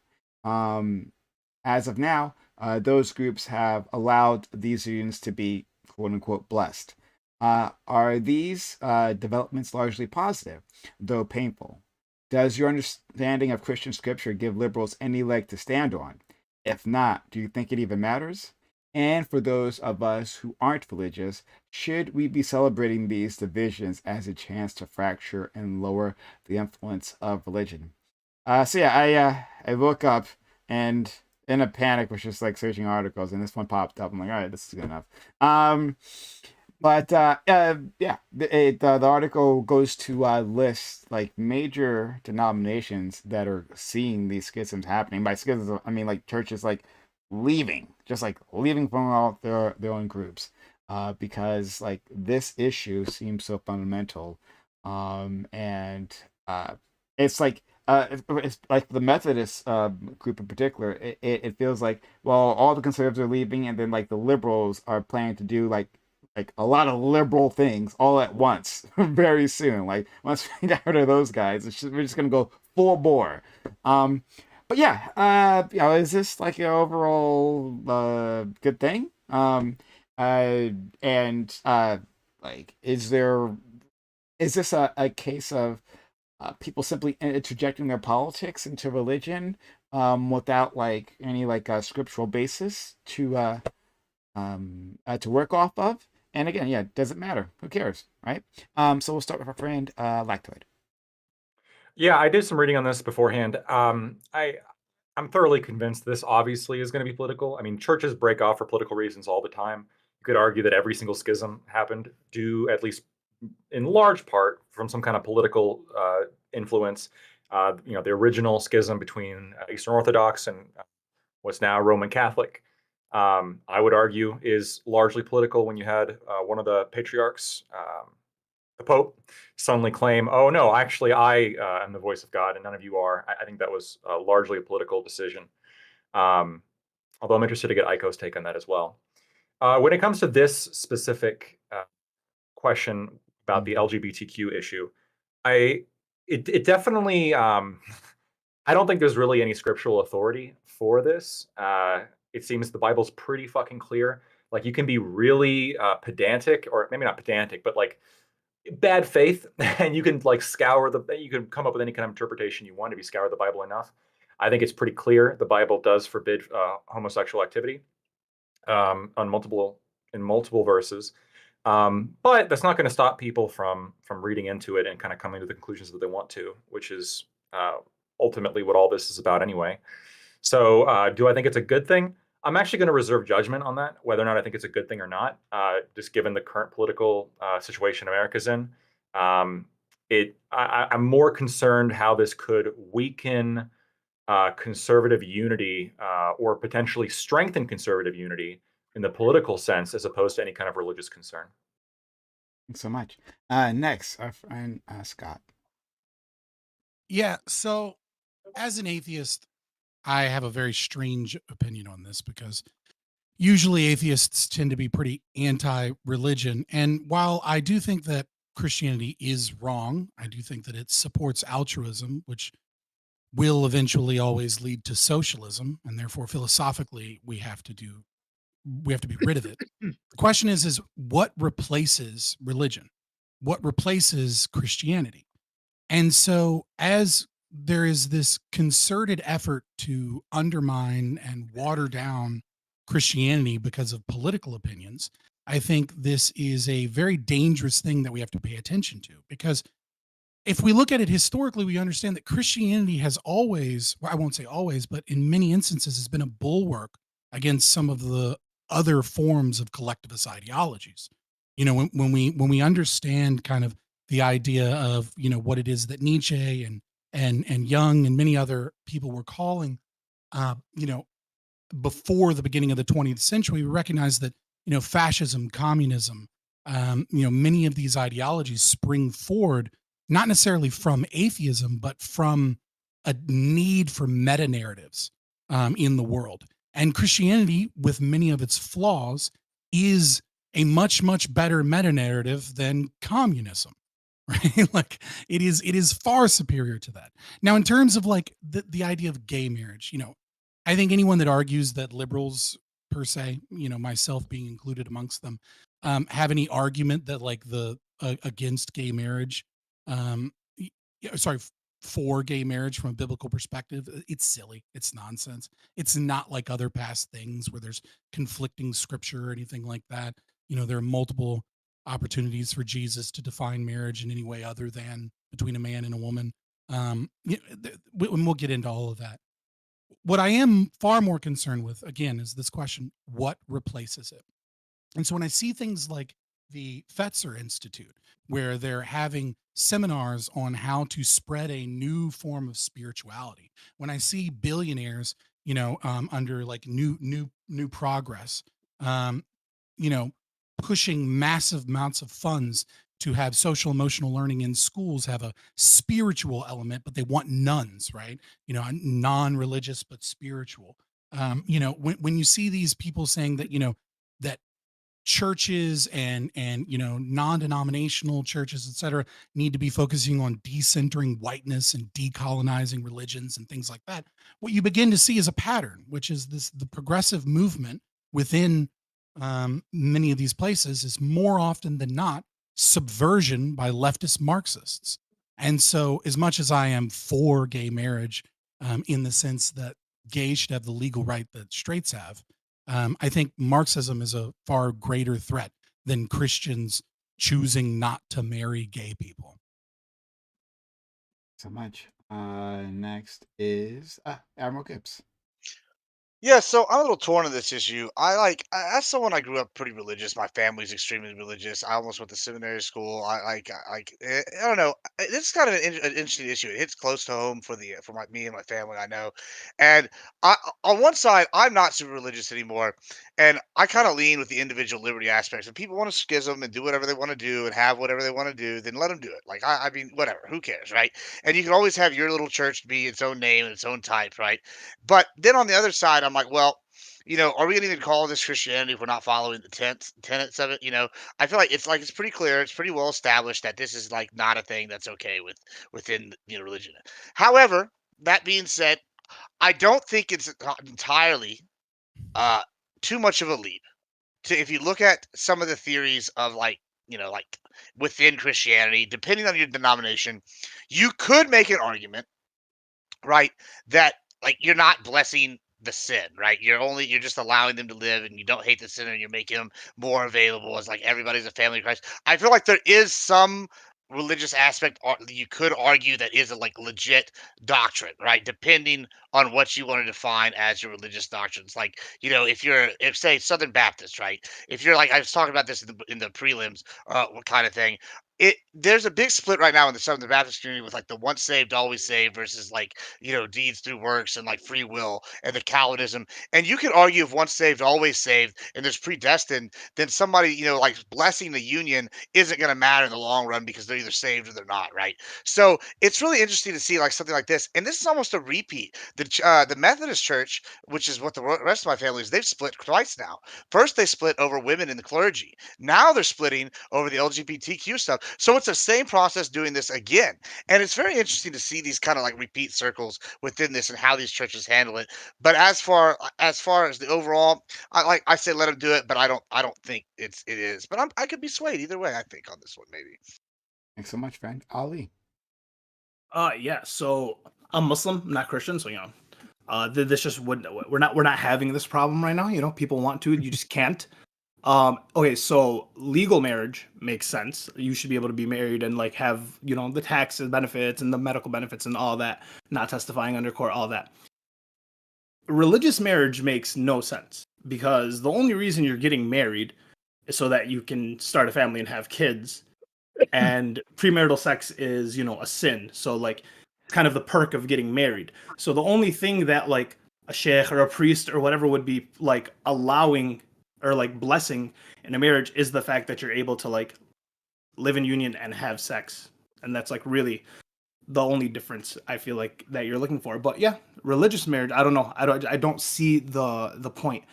[SPEAKER 1] As of now, those groups have allowed these unions to be "quote unquote" blessed. Are these developments largely positive, though painful? Does your understanding of Christian scripture give liberals any leg to stand on? If not, do you think it even matters? And for those of us who aren't religious, should we be celebrating these divisions as a chance to fracture and lower the influence of religion? I woke up and in a panic was just like searching articles, and this one popped up. I'm like, all right, this is good enough. The article goes to list like major denominations that are seeing these schisms happening. By schisms, I mean like churches like leaving from all their own groups, because like this issue seems so fundamental, and it's like it's like the Methodist group in particular. It feels like, well, all the conservatives are leaving, and then like the liberals are planning to do like a lot of liberal things all at once very soon. Like once we get rid of those guys, we're just gonna go full bore. But yeah, is this like an overall good thing? And like, is this a case of people simply interjecting their politics into religion without like any like scriptural basis to work off of? And again, yeah, does it matter? Who cares, right? So we'll start with our friend Lactoid.
[SPEAKER 8] Yeah, I did some reading on this beforehand. I'm thoroughly convinced this obviously is going to be political. I mean, churches break off for political reasons all the time. You could argue that every single schism happened due, at least in large part, from some kind of political influence. The original schism between Eastern Orthodox and what's now Roman Catholic, I would argue, is largely political. When you had one of the patriarchs, the Pope, suddenly claim, "Oh no, actually, I am the voice of God, and none of you are." I think that was largely a political decision. Although I'm interested to get Aiko's take on that as well. When it comes to this specific question about the LGBTQ issue, it definitely I don't think there's really any scriptural authority for this. It seems the Bible's pretty fucking clear. Like you can be really pedantic, or maybe not pedantic, but like bad faith, and you can like you can come up with any kind of interpretation you want if you scour the Bible enough. I think it's pretty clear the Bible does forbid homosexual activity in multiple verses. But that's not going to stop people from reading into it and kind of coming to the conclusions that they want to, which is ultimately what all this is about anyway. So do I think it's a good thing? I'm actually going to reserve judgment on that, whether or not I think it's a good thing or not, just given the current political situation America's in. I'm more concerned how this could weaken conservative unity or potentially strengthen conservative unity in the political sense, as opposed to any kind of religious concern.
[SPEAKER 1] Thanks so much. Next, our friend Scott.
[SPEAKER 4] Yeah, so as an atheist, I have a very strange opinion on this because usually atheists tend to be pretty anti-religion. And while I do think that Christianity is wrong, I do think that it supports altruism, which will eventually always lead to socialism, and therefore philosophically we have to be rid of it. The question is what replaces religion? What replaces Christianity? And so as there is this concerted effort to undermine and water down Christianity because of political opinions, I think this is a very dangerous thing that we have to pay attention to, because if we look at it historically, we understand that Christianity has always, well, I won't say always, but in many instances has been a bulwark against some of the other forms of collectivist ideologies. You know, when we understand kind of the idea of, you know, what it is that Nietzsche and Jung and many other people were calling, you know, before the beginning of the 20th century, we recognize that, you know, fascism, communism, you know, many of these ideologies spring forward not necessarily from atheism, but from a need for meta narratives in the world. And Christianity, with many of its flaws, is a much, much better meta narrative than communism. Right? Like it is far superior to that. Now, in terms of like the idea of gay marriage, you know, I think anyone that argues that liberals per se, you know, myself being included amongst them, have any argument that like the against gay marriage, um, sorry, for gay marriage from a biblical perspective, it's silly. It's nonsense. It's not like other past things where there's conflicting scripture or anything like that. You know, there are multiple opportunities for Jesus to define marriage in any way other than between a man and a woman. And we'll get into all of that. What I am far more concerned with, again, is this question: what replaces it? And so when I see things like the Fetzer Institute, where they're having seminars on how to spread a new form of spirituality, when I see billionaires, you know, under like new progress, um, you know, pushing massive amounts of funds to have social emotional learning in schools have a spiritual element, but they want nuns, right? You know, non-religious but spiritual. You know, when you see these people saying that, you know, that churches and you know, non-denominational churches, et cetera, need to be focusing on decentering whiteness and decolonizing religions and things like that, what you begin to see is a pattern, which is the progressive movement within many of these places is more often than not subversion by leftist Marxists. And so, as much as I am for gay marriage, in the sense that gays should have the legal right that straights have, I think Marxism is a far greater threat than Christians choosing not to marry gay people.
[SPEAKER 1] So much. Next is Admiral Gibbs.
[SPEAKER 2] Yeah, so I'm a little torn on this issue. As someone, I grew up pretty religious. My family's extremely religious. I almost went to seminary school. I don't know. It's kind of an interesting issue. It hits close to home for me and my family. I know, and on one side, I'm not super religious anymore, and I kind of lean with the individual liberty aspects. If people want to schism and do whatever they want to do and have whatever they want to do, then let them do it. Like I mean, whatever. Who cares, right? And you can always have your little church be its own name and its own type, right? But then on the other side, I'm like, well, are we gonna even call this Christianity if we're not following the tenets of it? I feel like it's pretty clear, it's pretty well established that this is like not a thing that's okay within religion. However, that being said, I don't think it's entirely uh too much of a leap. If you look at some of the theories of like within Christianity, depending on your denomination, you could make an argument, right, that like you're not blessing the sin, right? You're just allowing them to live, and you don't hate the sinner, and you're making them more available as like everybody's a family of Christ. I feel like there is some religious aspect you could argue that is a like legit doctrine, right? Depending on what you want to define as your religious doctrines. Like, if say Southern Baptist, right? If you're like, I was talking about this in the prelims, what kind of thing. There's a big split right now in the Southern Baptist community with like the once saved, always saved versus like deeds through works and like free will and the Calvinism. And you could argue if once saved, always saved, and there's predestined, then somebody, like blessing the union isn't going to matter in the long run because they're either saved or they're not, right? So it's really interesting to see like something like this. And this is almost a repeat. The Methodist Church, which is what the rest of my family is, they've split twice now. First, they split over women in the clergy. Now they're splitting over the LGBTQ stuff. So it's the same process doing this again. And it's very interesting to see these kind of like repeat circles within this and how these churches handle it. But as far as the overall, I say let them do it, but I don't think it is. But I could be swayed either way. I think on this one maybe.
[SPEAKER 1] Thanks so much, friend. Ali.
[SPEAKER 5] Yeah. So I'm Muslim, not Christian. So this just wouldn't. We're not having this problem right now. People want to, you just can't. Okay, so legal marriage makes sense. You should be able to be married and like have, you know, the tax benefits and the medical benefits and all that, not testifying under court, all that. Religious marriage makes no sense because the only reason you're getting married is so that you can start a family and have kids. And premarital sex is, you know, a sin. So like kind of the perk of getting married. So the only thing that like a sheikh or a priest or whatever would be like allowing or like blessing in a marriage is the fact that you're able to like live in union and have sex. And that's like really the only difference I feel like that you're looking for. But yeah, religious marriage, I don't know. I don't see the point.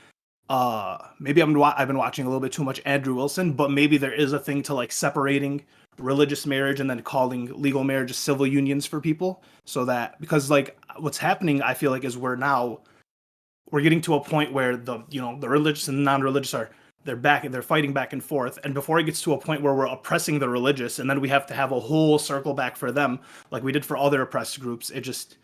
[SPEAKER 5] Maybe I've been watching a little bit too much Andrew Wilson, but maybe there is a thing to like separating religious marriage and then calling legal marriage civil unions for people, so that because like what's happening I feel like is we're getting to a point where the, you know, the religious and the non-religious are they're fighting back and forth, and before it gets to a point where we're oppressing the religious and then we have to have a whole circle back for them like we did for other oppressed groups, it just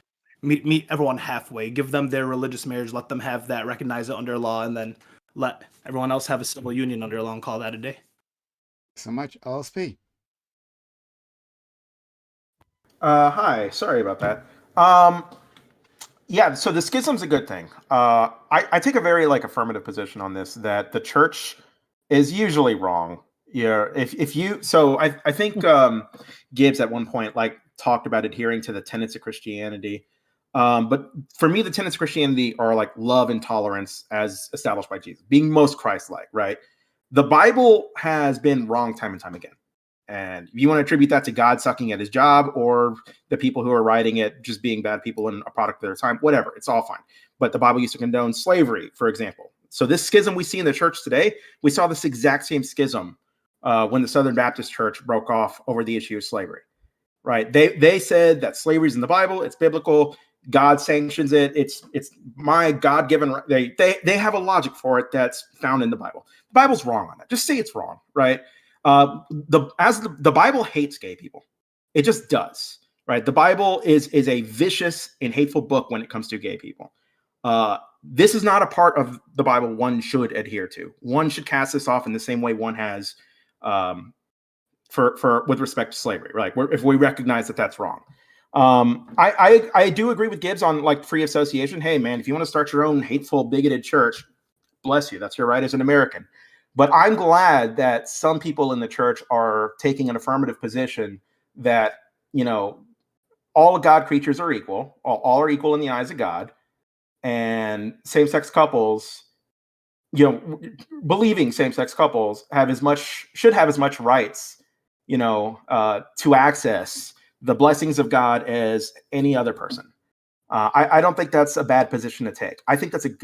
[SPEAKER 5] meet everyone halfway, give them their religious marriage, let them have that, recognize it under law, and then let everyone else have a civil union under law and call that a day.
[SPEAKER 1] So much LSP.
[SPEAKER 3] Hi, sorry about that. Yeah, so the schism's a good thing. I take a very like affirmative position on this, that the church is usually wrong. Yeah, if you so I think Gibbs at one point like talked about adhering to the tenets of Christianity. But for me, the tenets of Christianity are like love and tolerance as established by Jesus, being most Christ-like, right? The Bible has been wrong time and time again. And if you want to attribute that to God sucking at his job or the people who are writing it just being bad people and a product of their time, whatever, it's all fine. But the Bible used to condone slavery, for example. So this schism we see in the church today, we saw this exact same schism when the Southern Baptist Church broke off over the issue of slavery, right? They said that slavery is in the Bible, it's biblical, God sanctions it, it's my God-given. They have a logic for it that's found in the Bible. The Bible's wrong on that. Just say it's wrong, right? The Bible hates gay people. It just does, right? The Bible is a vicious and hateful book when it comes to gay people. This is not a part of the Bible one should adhere to. One should cast this off in the same way one has for with respect to slavery, right? If we recognize that that's wrong. I do agree with Gibbs on like free association. Hey man, if you want to start your own hateful, bigoted church, bless you. That's your right as an American. But I'm glad that some people in the church are taking an affirmative position that, you know, all God creatures are equal. All are equal in the eyes of God. And same-sex couples, you know, believing same-sex couples should have as much rights, you know, to access the blessings of God as any other person. I don't think that's a bad position to take. I think that's a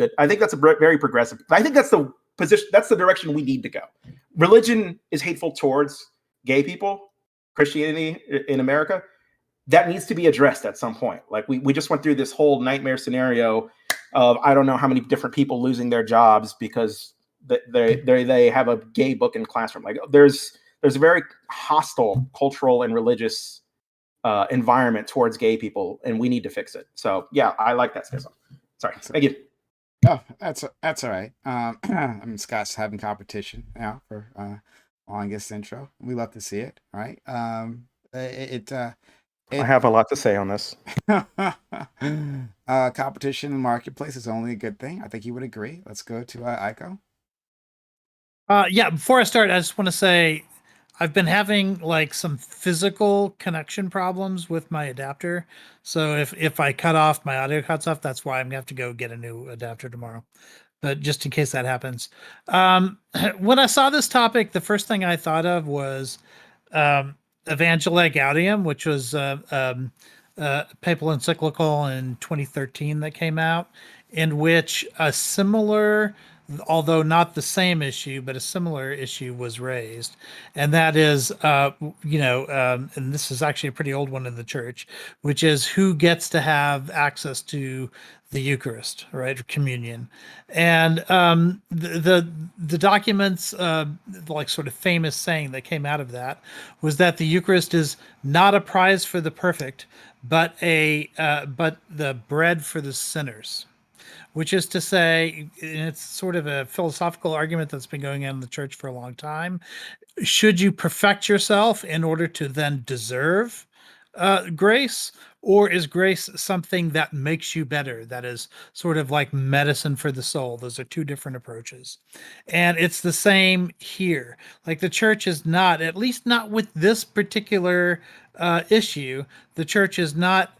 [SPEAKER 3] very progressive. I think that's the position. That's the direction we need to go. Religion is hateful towards gay people, Christianity in America. That needs to be addressed at some point. Like we just went through this whole nightmare scenario of I don't know how many different people losing their jobs because they have a gay book in classroom. Like there's a very hostile cultural and religious environment towards gay people, and we need to fix it. So yeah, I like that schism. Sorry, thank you.
[SPEAKER 1] Oh, that's all right. I mean, Scott's having competition now for longest intro. We love to see it. All right.
[SPEAKER 3] I have a lot to say on this.
[SPEAKER 1] Competition in the marketplace is only a good thing. I think you would agree. Let's go to Aiko.
[SPEAKER 9] Yeah, before I start, I just want to say I've been having like some physical connection problems with my adapter. So if I cut off, my audio cuts off, that's why I'm gonna have to go get a new adapter tomorrow. But just in case that happens. When I saw this topic, the first thing I thought of was Evangelii Gaudium, which was papal encyclical in 2013 that came out, in which a similar, although not the same issue, but a similar issue was raised. And that is, and this is actually a pretty old one in the church, which is who gets to have access to the Eucharist, right? Communion. And the documents, like sort of famous saying that came out of that was that the Eucharist is not a prize for the perfect, but the bread for the sinners. which is to say, and it's sort of a philosophical argument that's been going on in the church for a long time. Should you perfect yourself in order to then deserve grace, or is grace something that makes you better? That is sort of like medicine for the soul. Those are two different approaches. And it's the same here. Like the church is not, at least not with this particular issue, the church is not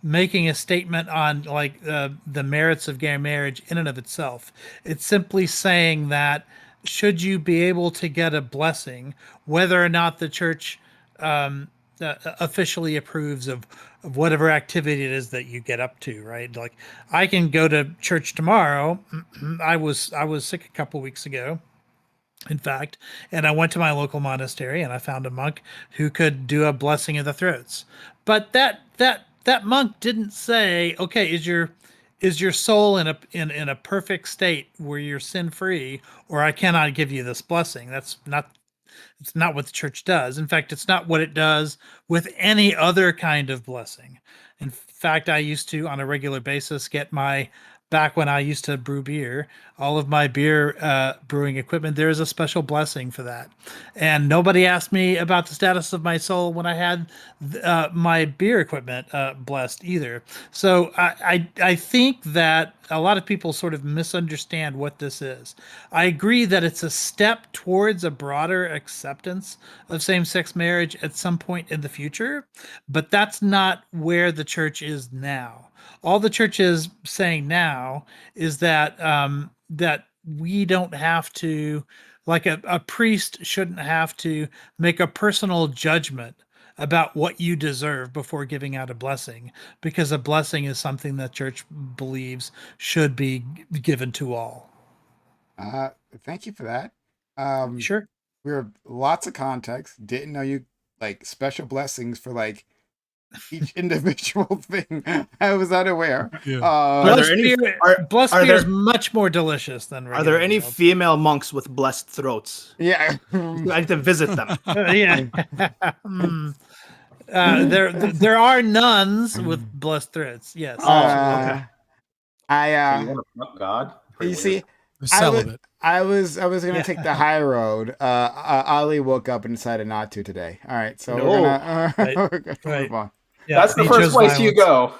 [SPEAKER 9] making a statement on like the merits of gay marriage in and of itself. It's simply saying that should you be able to get a blessing, whether or not the church officially approves of whatever activity it is that you get up to, right? Like I can go to church tomorrow. I was sick a couple weeks ago, in fact, and I went to my local monastery and I found a monk who could do a blessing of the throats. But that monk didn't say, okay, is your soul in a perfect state where you're sin free, or I cannot give you this blessing. It's not what the church does. In fact, it's not what it does with any other kind of blessing. In fact, I used to, on a regular basis, back when I used to brew beer, all of my beer brewing equipment, there is a special blessing for that. And nobody asked me about the status of my soul when I had my beer equipment blessed either. So I think that a lot of people sort of misunderstand what this is. I agree that it's a step towards a broader acceptance of same-sex marriage at some point in the future, but that's not where the church is now. All the church is saying now is that that we don't have to, like a priest shouldn't have to make a personal judgment about what you deserve before giving out a blessing, because a blessing is something that church believes should be given to all.
[SPEAKER 1] Thank you for that.
[SPEAKER 9] Sure.
[SPEAKER 1] We have lots of context. Didn't know you like special blessings for like each individual thing. I was unaware.
[SPEAKER 4] Yeah.
[SPEAKER 3] Are there any-
[SPEAKER 9] Blessed
[SPEAKER 3] are
[SPEAKER 9] beer is
[SPEAKER 3] there-
[SPEAKER 9] much more delicious than
[SPEAKER 5] Are there
[SPEAKER 9] regular
[SPEAKER 5] any
[SPEAKER 9] beer.
[SPEAKER 5] female monks with blessed throats?
[SPEAKER 1] Yeah.
[SPEAKER 5] I need to visit them.
[SPEAKER 9] Yeah. There are nuns with blessed throats. Yes.
[SPEAKER 5] Oh, okay.
[SPEAKER 3] So you want to fuck God? Pretty
[SPEAKER 1] You
[SPEAKER 3] weird.
[SPEAKER 1] see,
[SPEAKER 4] They're
[SPEAKER 1] I was
[SPEAKER 4] celibate.
[SPEAKER 1] I was gonna
[SPEAKER 9] Yeah.
[SPEAKER 1] take the high road. Ali woke up and decided not to today. All right, so
[SPEAKER 5] No.
[SPEAKER 1] we're gonna,
[SPEAKER 9] Right,
[SPEAKER 1] we're gonna
[SPEAKER 9] right.
[SPEAKER 1] move on.
[SPEAKER 9] Yeah,
[SPEAKER 3] That's the
[SPEAKER 9] he
[SPEAKER 3] first
[SPEAKER 9] chose
[SPEAKER 3] place you
[SPEAKER 9] violence.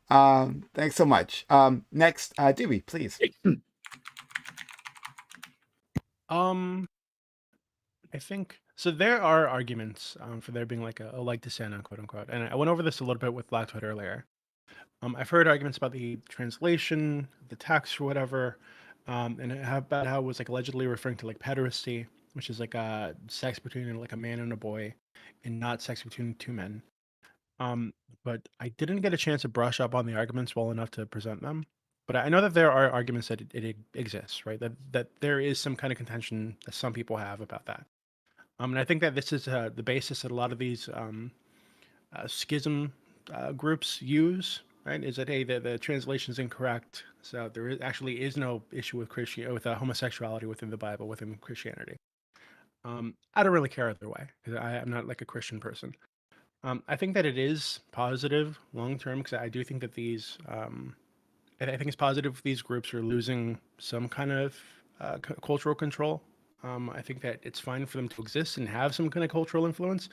[SPEAKER 3] go.
[SPEAKER 1] Thanks so much. Next, Dewey, please.
[SPEAKER 7] I think so. There are arguments for there being like a like to Santa, quote unquote, and I went over this a little bit with Blackfoot earlier. I've heard arguments about the translation, the text, or whatever, and about how it was like allegedly referring to like pederasty, which is like sex between like a man and a boy, and not sex between two men. But I didn't get a chance to brush up on the arguments well enough to present them. But I know that there are arguments that it exists, right? That there is some kind of contention that some people have about that. And I think that this is the basis that a lot of these schism groups use, right? Is that hey, the translation is incorrect, so there actually is no issue with homosexuality within the Bible, within Christianity. I don't really care either way because I'm not like a Christian person. I think that it is positive long term because I do think that these, I think it's positive these groups are losing some kind of cultural control. I think that it's fine for them to exist and have some kind of cultural influence,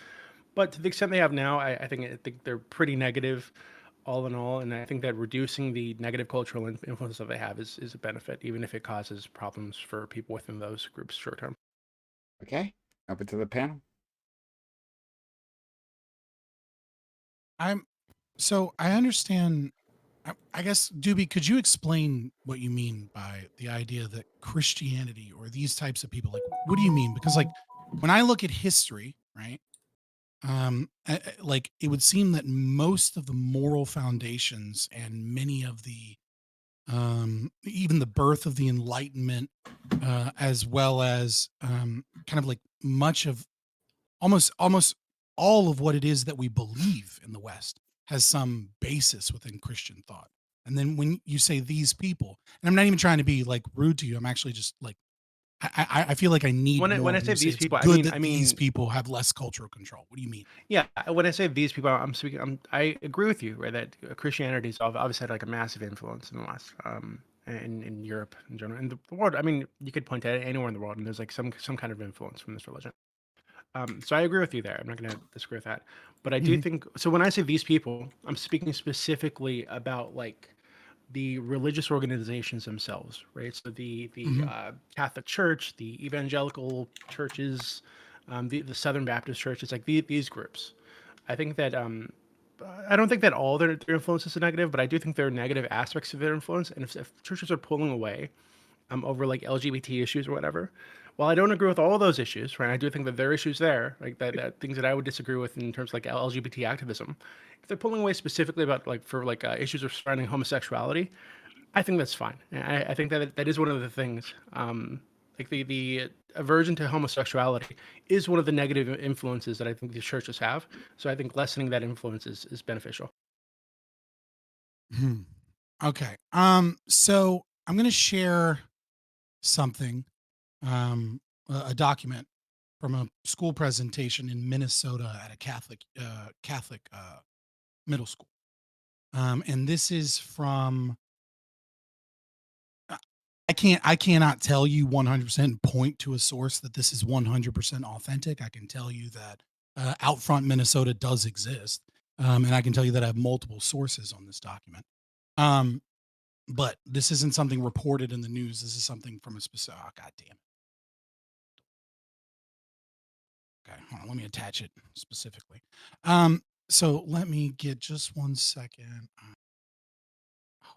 [SPEAKER 7] but to the extent they have now, I think they're pretty negative, all in all. And I think that reducing the negative cultural influence that they have is a benefit, even if it causes problems for people within those groups short term.
[SPEAKER 1] Okay, open to the panel.
[SPEAKER 4] So I understand. I guess, Doobie, could you explain what you mean by the idea that Christianity or these types of people, like, what do you mean? Because, like, when I look at history, right, like, it would seem that most of the moral foundations and many of the, even the birth of the Enlightenment, as well as kind of like much of almost all of what it is that we believe in the West has some basis within Christian thought. And then when you say these people, and I'm not even trying to be like rude to you, I'm actually just like I feel like I need
[SPEAKER 7] When I
[SPEAKER 4] more
[SPEAKER 7] when I
[SPEAKER 4] when
[SPEAKER 7] say
[SPEAKER 4] you say
[SPEAKER 7] these
[SPEAKER 4] it's
[SPEAKER 7] people,
[SPEAKER 4] good that
[SPEAKER 7] I
[SPEAKER 4] these
[SPEAKER 7] mean,
[SPEAKER 4] people have less cultural control. What do you mean?
[SPEAKER 7] yeah. When I say these people, I'm speaking. I agree with you, right? That Christianity's obviously had like a massive influence in the West, in Europe in general, in the world. I mean, you could point to anywhere in the world, and there's like some kind of influence from this religion. So I agree with you there. I'm not going to disagree with that. But I do
[SPEAKER 4] Mhm.
[SPEAKER 7] think so. When I say these people, I'm speaking specifically about like the religious organizations themselves, right? So the
[SPEAKER 4] Mhm.
[SPEAKER 7] Catholic Church, the evangelical churches, the Southern Baptist Church. It's like these groups. I think that I don't think that all their influences are negative, but I do think there are negative aspects of their influence. And if churches are pulling away over like LGBT issues or whatever. While I don't agree with all those issues, right? I do think that there are issues there, like that things that I would disagree with in terms of like LGBT activism. If they're pulling away specifically about like for like issues surrounding homosexuality, I think that's fine. I think that that is one of the things. Like the aversion to homosexuality is one of the negative influences that I think these churches have. So I think lessening that influence is beneficial.
[SPEAKER 4] Hmm. Okay. So I'm going to share something, a document from a school presentation in Minnesota at a Catholic middle school. And this is from I cannot tell you 100% point to a source that this is 100% authentic. I can tell you that Outfront Minnesota does exist, and I can tell you that I have multiple sources on this document. Um, but this isn't something reported in the news. This is something from a specific. Oh, God damn it. Okay, hold on, let me attach it specifically. So let me get just 1 second. Oh,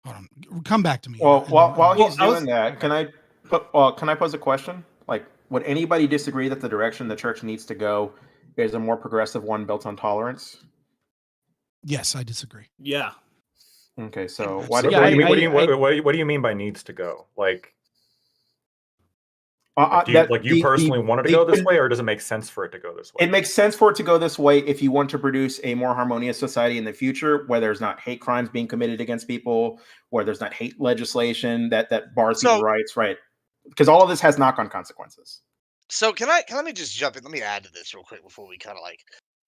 [SPEAKER 4] hold on, come back to me.
[SPEAKER 3] Well, while
[SPEAKER 5] Well,
[SPEAKER 3] he's
[SPEAKER 5] I
[SPEAKER 3] doing
[SPEAKER 5] was
[SPEAKER 3] that,
[SPEAKER 7] Okay.
[SPEAKER 3] can I pose a question? Like, would anybody disagree that the direction the church needs to go is a more progressive one built on tolerance?
[SPEAKER 4] Yes, I disagree.
[SPEAKER 5] yeah.
[SPEAKER 3] Okay, so
[SPEAKER 7] Yeah,
[SPEAKER 8] What do
[SPEAKER 4] Absolutely.
[SPEAKER 8] you mean?
[SPEAKER 7] I
[SPEAKER 8] What do you mean by needs to go? Do you
[SPEAKER 3] that
[SPEAKER 8] you personally want it to go this way, or does it make sense for it to go this way?
[SPEAKER 3] it makes sense for it to go this way if you want to produce a more harmonious society in the future where there's not hate crimes being committed against people, where there's not hate legislation that bars people's
[SPEAKER 2] So
[SPEAKER 3] rights, right? Because all of this has knock-on consequences.
[SPEAKER 2] so let me just jump in. Let me add to this real quick before we kind of like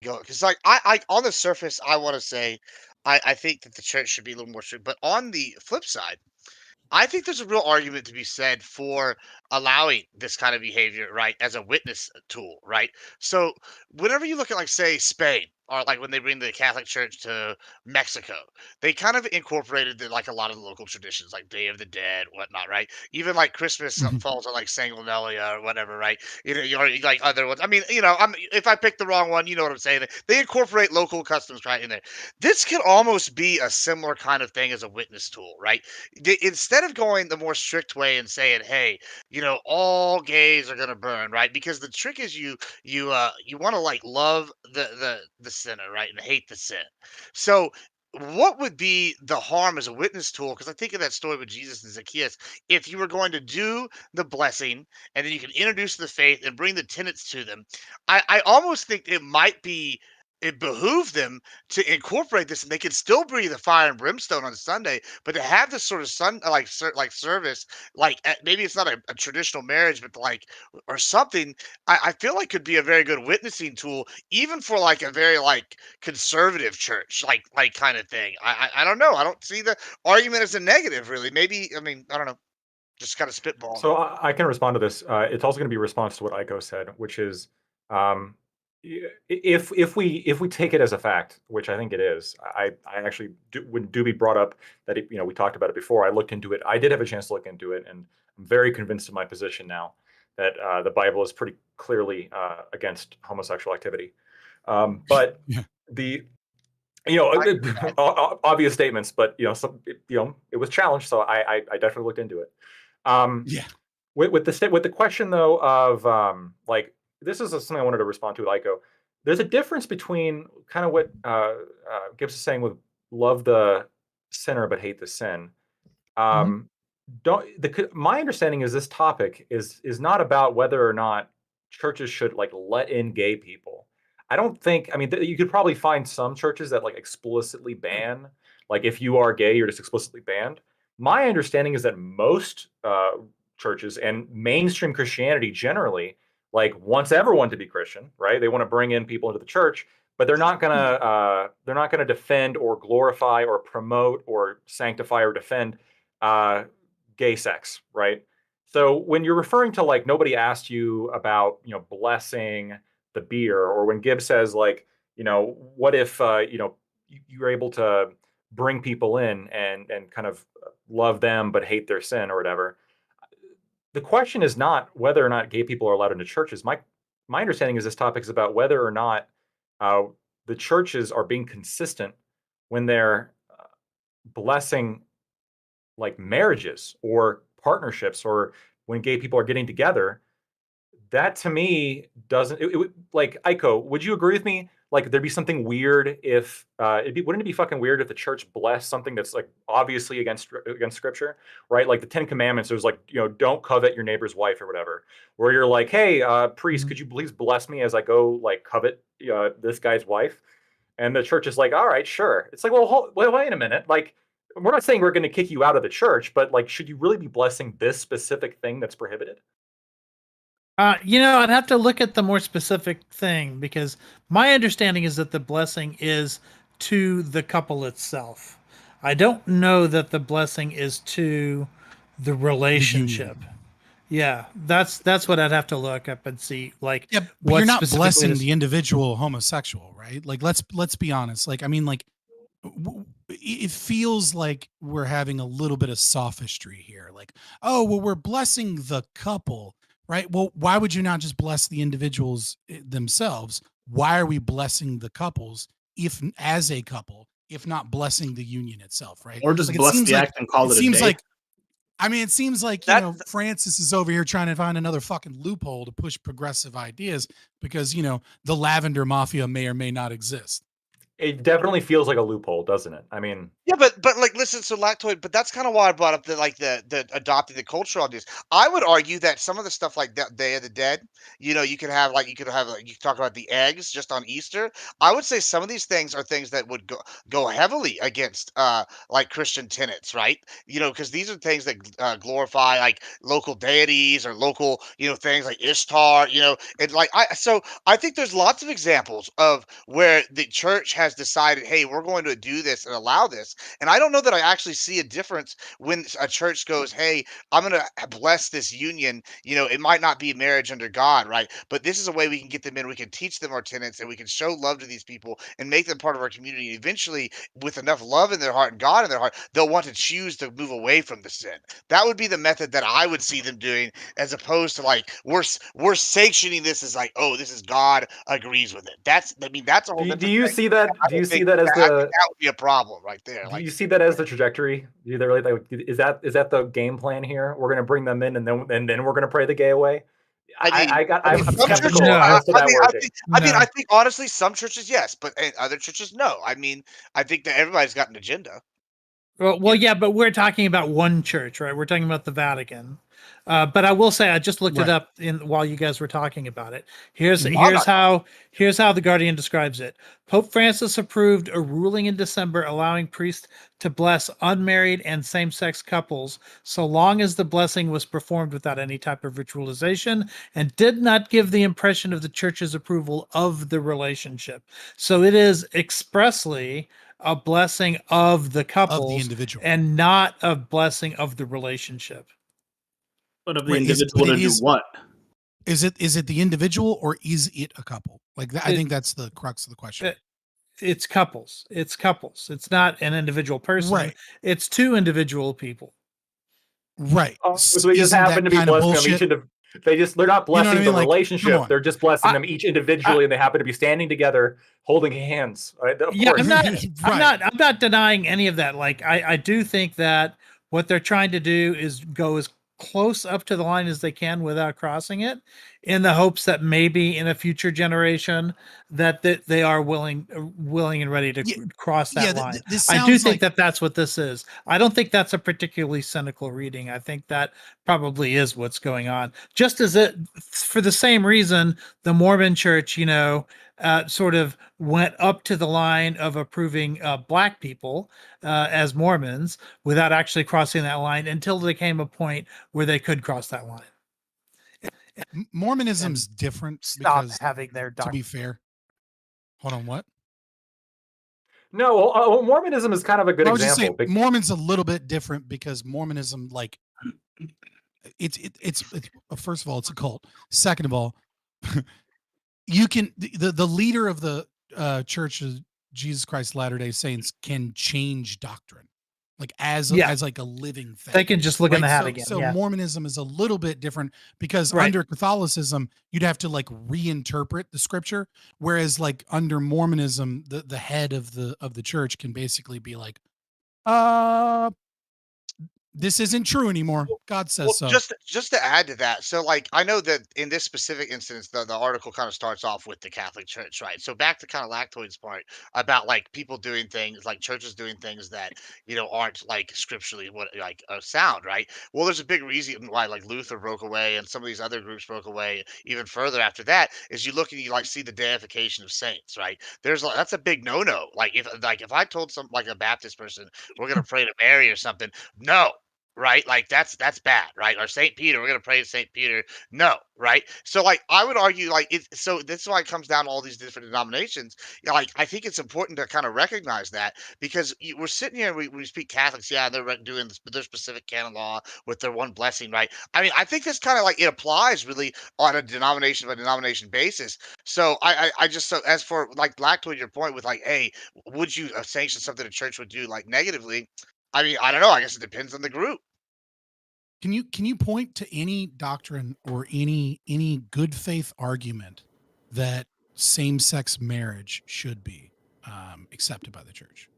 [SPEAKER 2] go because like I on the surface I want to say I think that the church should be a little more strict, but on the flip side, I think there's a real argument to be said for allowing this kind of behavior, right, as a witness tool, right? So whenever you look at, like, say, Spain, or like when they bring the Catholic Church to Mexico, they kind of incorporated like a lot of the local traditions, like Day of the Dead, whatnot, right? Even like Christmas
[SPEAKER 4] Mhm.
[SPEAKER 2] falls on like Sanguinalia or whatever, right? Or like other ones. I mean, if I pick the wrong one, you know what I'm saying. They incorporate local customs right in there. This could almost be a similar kind of thing as a witness tool, right? Instead of going the more strict way and saying, "Hey, all gays are gonna burn," right? Because the trick is you want to like love the sinner, right, and hate the sin. So, what would be the harm as a witness tool? Because I think of that story with Jesus and Zacchaeus. If you were going to do the blessing and then you can introduce the faith and bring the tenets to them, I almost think it behooved them to incorporate this, and they could still breathe the fire and brimstone on Sunday, but to have this sort of like service, like maybe it's not a traditional marriage, but like or something, I feel like could be a very good witnessing tool, even for like a very like conservative church, like kind of thing. I don't know. I don't see the argument as a negative, really. Maybe I mean I don't know. Just kind of spitballing.
[SPEAKER 8] So I can respond to this. It's also going to be a response to what Aiko said, which is um, if we take it as a fact, which I think it is. I actually when Doobie brought up that we talked about it before. I looked into it. I did have a chance to look into it, and I'm very convinced of my position now that the Bible is pretty clearly against homosexual activity. But
[SPEAKER 4] Yeah.
[SPEAKER 8] the
[SPEAKER 2] I,
[SPEAKER 8] obvious statements, but it was challenged, so I definitely looked into it. Um,
[SPEAKER 4] Yeah.
[SPEAKER 8] with the question though of like this is something I wanted to respond to, Aiko. There's a difference between kind of what Gibbs is saying with love the sinner but hate the sin.
[SPEAKER 4] Mhm.
[SPEAKER 8] Um, my understanding is this topic is not about whether or not churches should like let in gay people. I don't think. I mean, you could probably find some churches that like explicitly ban, like if you are gay, you're just explicitly banned. My understanding is that most churches and mainstream Christianity generally, like, wants everyone to be Christian, right? They want to bring in people into the church, but they're not gonna defend or glorify or promote or sanctify or defend gay sex, right? So when you're referring to, like, nobody asked you about, blessing the beer, or when Gibbs says, like, what if you're able to bring people in and kind of love them but hate their sin or whatever. The question is not whether or not gay people are allowed into churches. My understanding is this topic is about whether or not uh, the churches are being consistent when they're blessing, like, marriages or partnerships, or when gay people are getting together. That to me doesn't like, Aiko, would you agree with me? Like, there'd be something weird if wouldn't it be fucking weird if the church blessed something that's, like, obviously against scripture, right? Like the 10 Commandments, there's, like, don't covet your neighbor's wife or whatever. Where you're like, hey, priest, could you please bless me as I go, like, covet this guy's wife? And the church is like, all right, sure. It's like, well, wait a minute. Like, we're not saying we're going to kick you out of the church, but, like, should you really be blessing this specific thing that's prohibited?
[SPEAKER 9] I'd have to look at the more specific thing, because my understanding is that the blessing is to the couple itself. I don't know that the blessing is to the relationship. Yeah, that's what I'd have to look up and see. Like,
[SPEAKER 4] yeah, but you're not
[SPEAKER 9] specifically
[SPEAKER 4] blessing
[SPEAKER 9] is-
[SPEAKER 4] the individual homosexual, right? Like, let's be honest. Like, I mean, like, it feels like we're having a little bit of sophistry here. Like, oh, well, we're blessing the couple, right? Well, why would you not just bless the individuals themselves? Why are we blessing the couples if, as a couple, if not blessing the union itself, right?
[SPEAKER 5] Or just
[SPEAKER 4] Like,
[SPEAKER 5] bless the act and call it a day.
[SPEAKER 4] It seems like, Francis is over here trying to find another fucking loophole to push progressive ideas because, the lavender mafia may or may not exist.
[SPEAKER 8] It definitely feels like a loophole, doesn't it? I mean,
[SPEAKER 2] Yeah, but like, listen, so Lactoid, but that's kind of why I brought up the adopting the cultural ideas. I would argue that some of the stuff like Day of the Dead, you could have like you talk about the eggs just on Easter. I would say some of these things are things that would go heavily against like Christian tenets, right? Because these are things that glorify like local deities or local things like Ishtar, and like I think there's lots of examples of where the church has decided, hey, we're going to do this and allow this. And I don't know that I actually see a difference when a church goes, hey, I'm going to bless this union. It might not be marriage under God, right? But this is a way we can get them in. We can teach them our tenets and we can show love to these people and make them part of our community. Eventually, with enough love in their heart and God in their heart, they'll want to choose to move away from the sin. That would be the method that I would see them doing, as opposed to like, we're sanctioning this as like, oh, this is God agrees with it. That's a whole different
[SPEAKER 8] do you
[SPEAKER 2] thing.
[SPEAKER 8] see that? Do you see that as
[SPEAKER 2] I think
[SPEAKER 8] the?
[SPEAKER 2] that would be a problem right there.
[SPEAKER 8] Do
[SPEAKER 2] Like,
[SPEAKER 8] you see that as the trajectory? Do you really, like, is that the game plan here? We're going to bring them in, and then we're going to pray the gay away. I'm
[SPEAKER 2] some
[SPEAKER 8] skeptical
[SPEAKER 2] churches,
[SPEAKER 8] as to that working.
[SPEAKER 2] I think honestly, some churches yes, but other churches no. I mean, I think that everybody's got an agenda.
[SPEAKER 9] Well, yeah, but we're talking about one church, right? We're talking about the Vatican. But I will say, I just looked it up while you guys were talking about it. Here's how the Guardian describes it. Pope Francis approved a ruling in December allowing priests to bless unmarried and same-sex couples so long as the blessing was performed without any type of ritualization and did not give the impression of the church's approval of the relationship. So it is expressly a blessing of the couples,
[SPEAKER 4] of the individual,
[SPEAKER 9] and not a blessing of the relationship.
[SPEAKER 5] But of the individual to do what?
[SPEAKER 4] Is it the individual or is it a couple? Like I think that's the crux of the question.
[SPEAKER 9] It's couples. It's couples. It's not an individual person.
[SPEAKER 4] Right.
[SPEAKER 9] It's two individual people.
[SPEAKER 4] Right.
[SPEAKER 8] So they just happen to be blessing them each individual. They're not blessing the relationship. They're just blessing them each individually, and they happen to be standing together, holding hands. Right? Of course.
[SPEAKER 9] I'm not denying any of that. Like I do think that what they're trying to do is go as close up to the line as they can without crossing it, in the hopes that maybe in a future generation that they are willing and ready to cross that line. I do think that that's what this is. I don't think that's a particularly cynical reading. I think that probably is what's going on. Just as for the same reason, the Mormon Church, sort of went up to the line of approving black people as Mormons without actually crossing that line until there came a point where they could cross that line.
[SPEAKER 4] Mormonism's different
[SPEAKER 9] Stop
[SPEAKER 4] because,
[SPEAKER 9] having their
[SPEAKER 4] to
[SPEAKER 9] doctrine.
[SPEAKER 4] be fair, hold on, what?
[SPEAKER 8] No, well, Mormonism is kind of a good
[SPEAKER 4] I was just
[SPEAKER 8] example.
[SPEAKER 4] saying, Mormon's a little bit different because Mormonism, like, it's first of all, it's a cult. Second of all, you can the leader of the Church of Jesus Christ Latter-day Saints can change doctrine, like as like a living thing.
[SPEAKER 9] They can just look in the hat
[SPEAKER 4] so,
[SPEAKER 9] again.
[SPEAKER 4] So
[SPEAKER 9] yeah.
[SPEAKER 4] Mormonism is a little bit different because
[SPEAKER 9] Right.
[SPEAKER 4] under Catholicism, you'd have to like reinterpret the scripture, whereas like under Mormonism, the head of the church can basically be like, this isn't true anymore. God says so.
[SPEAKER 2] Just to add to that, so like I know that in this specific instance, the article kind of starts off with the Catholic Church, right? So back to kind of Lactoid's part about like people doing things, like churches doing things that aren't like scripturally sound, right? Well, there's a big reason why like Luther broke away and some of these other groups broke away even further after that. Is you look and you like see the deification of saints, right? That's a big no. Like if I told some like a Baptist person we're gonna pray to Mary or something, no. Right, like that's bad, right? Or Saint Peter, we're gonna pray to Saint Peter. No, right? So like I would argue like it. So this is why it comes down to all these different denominations. Like I think it's important to kind of recognize that because we're sitting here and we speak Catholics, yeah, they're doing their specific canon law with their one blessing, right? I mean, I think this kind of like it applies really on a denomination by denomination basis. So I just so as for like Lactoid, your point with like, hey, would you sanction something the church would do like negatively? I mean, I don't know. I guess it depends on the group.
[SPEAKER 4] Can you point to any doctrine or any good faith argument that same-sex marriage should be accepted by the church?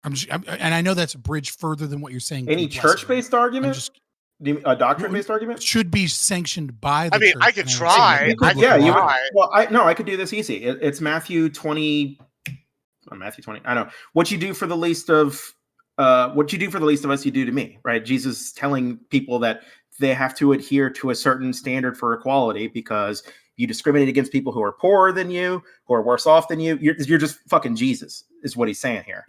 [SPEAKER 4] And I know that's a bridge further than what you're saying.
[SPEAKER 3] Any church-based argument? A doctrine-based argument
[SPEAKER 4] should be sanctioned by the
[SPEAKER 2] I mean,
[SPEAKER 4] church.
[SPEAKER 2] I could try.
[SPEAKER 3] I could do this easy. It's Matthew 20. Matthew 20. I don't know what you do for the least of. What you do for the least of us, you do to me, right? Jesus telling people that they have to adhere to a certain standard for equality because you discriminate against people who are poorer than you, who are worse off than you. You're just fucking Jesus, is what he's saying here.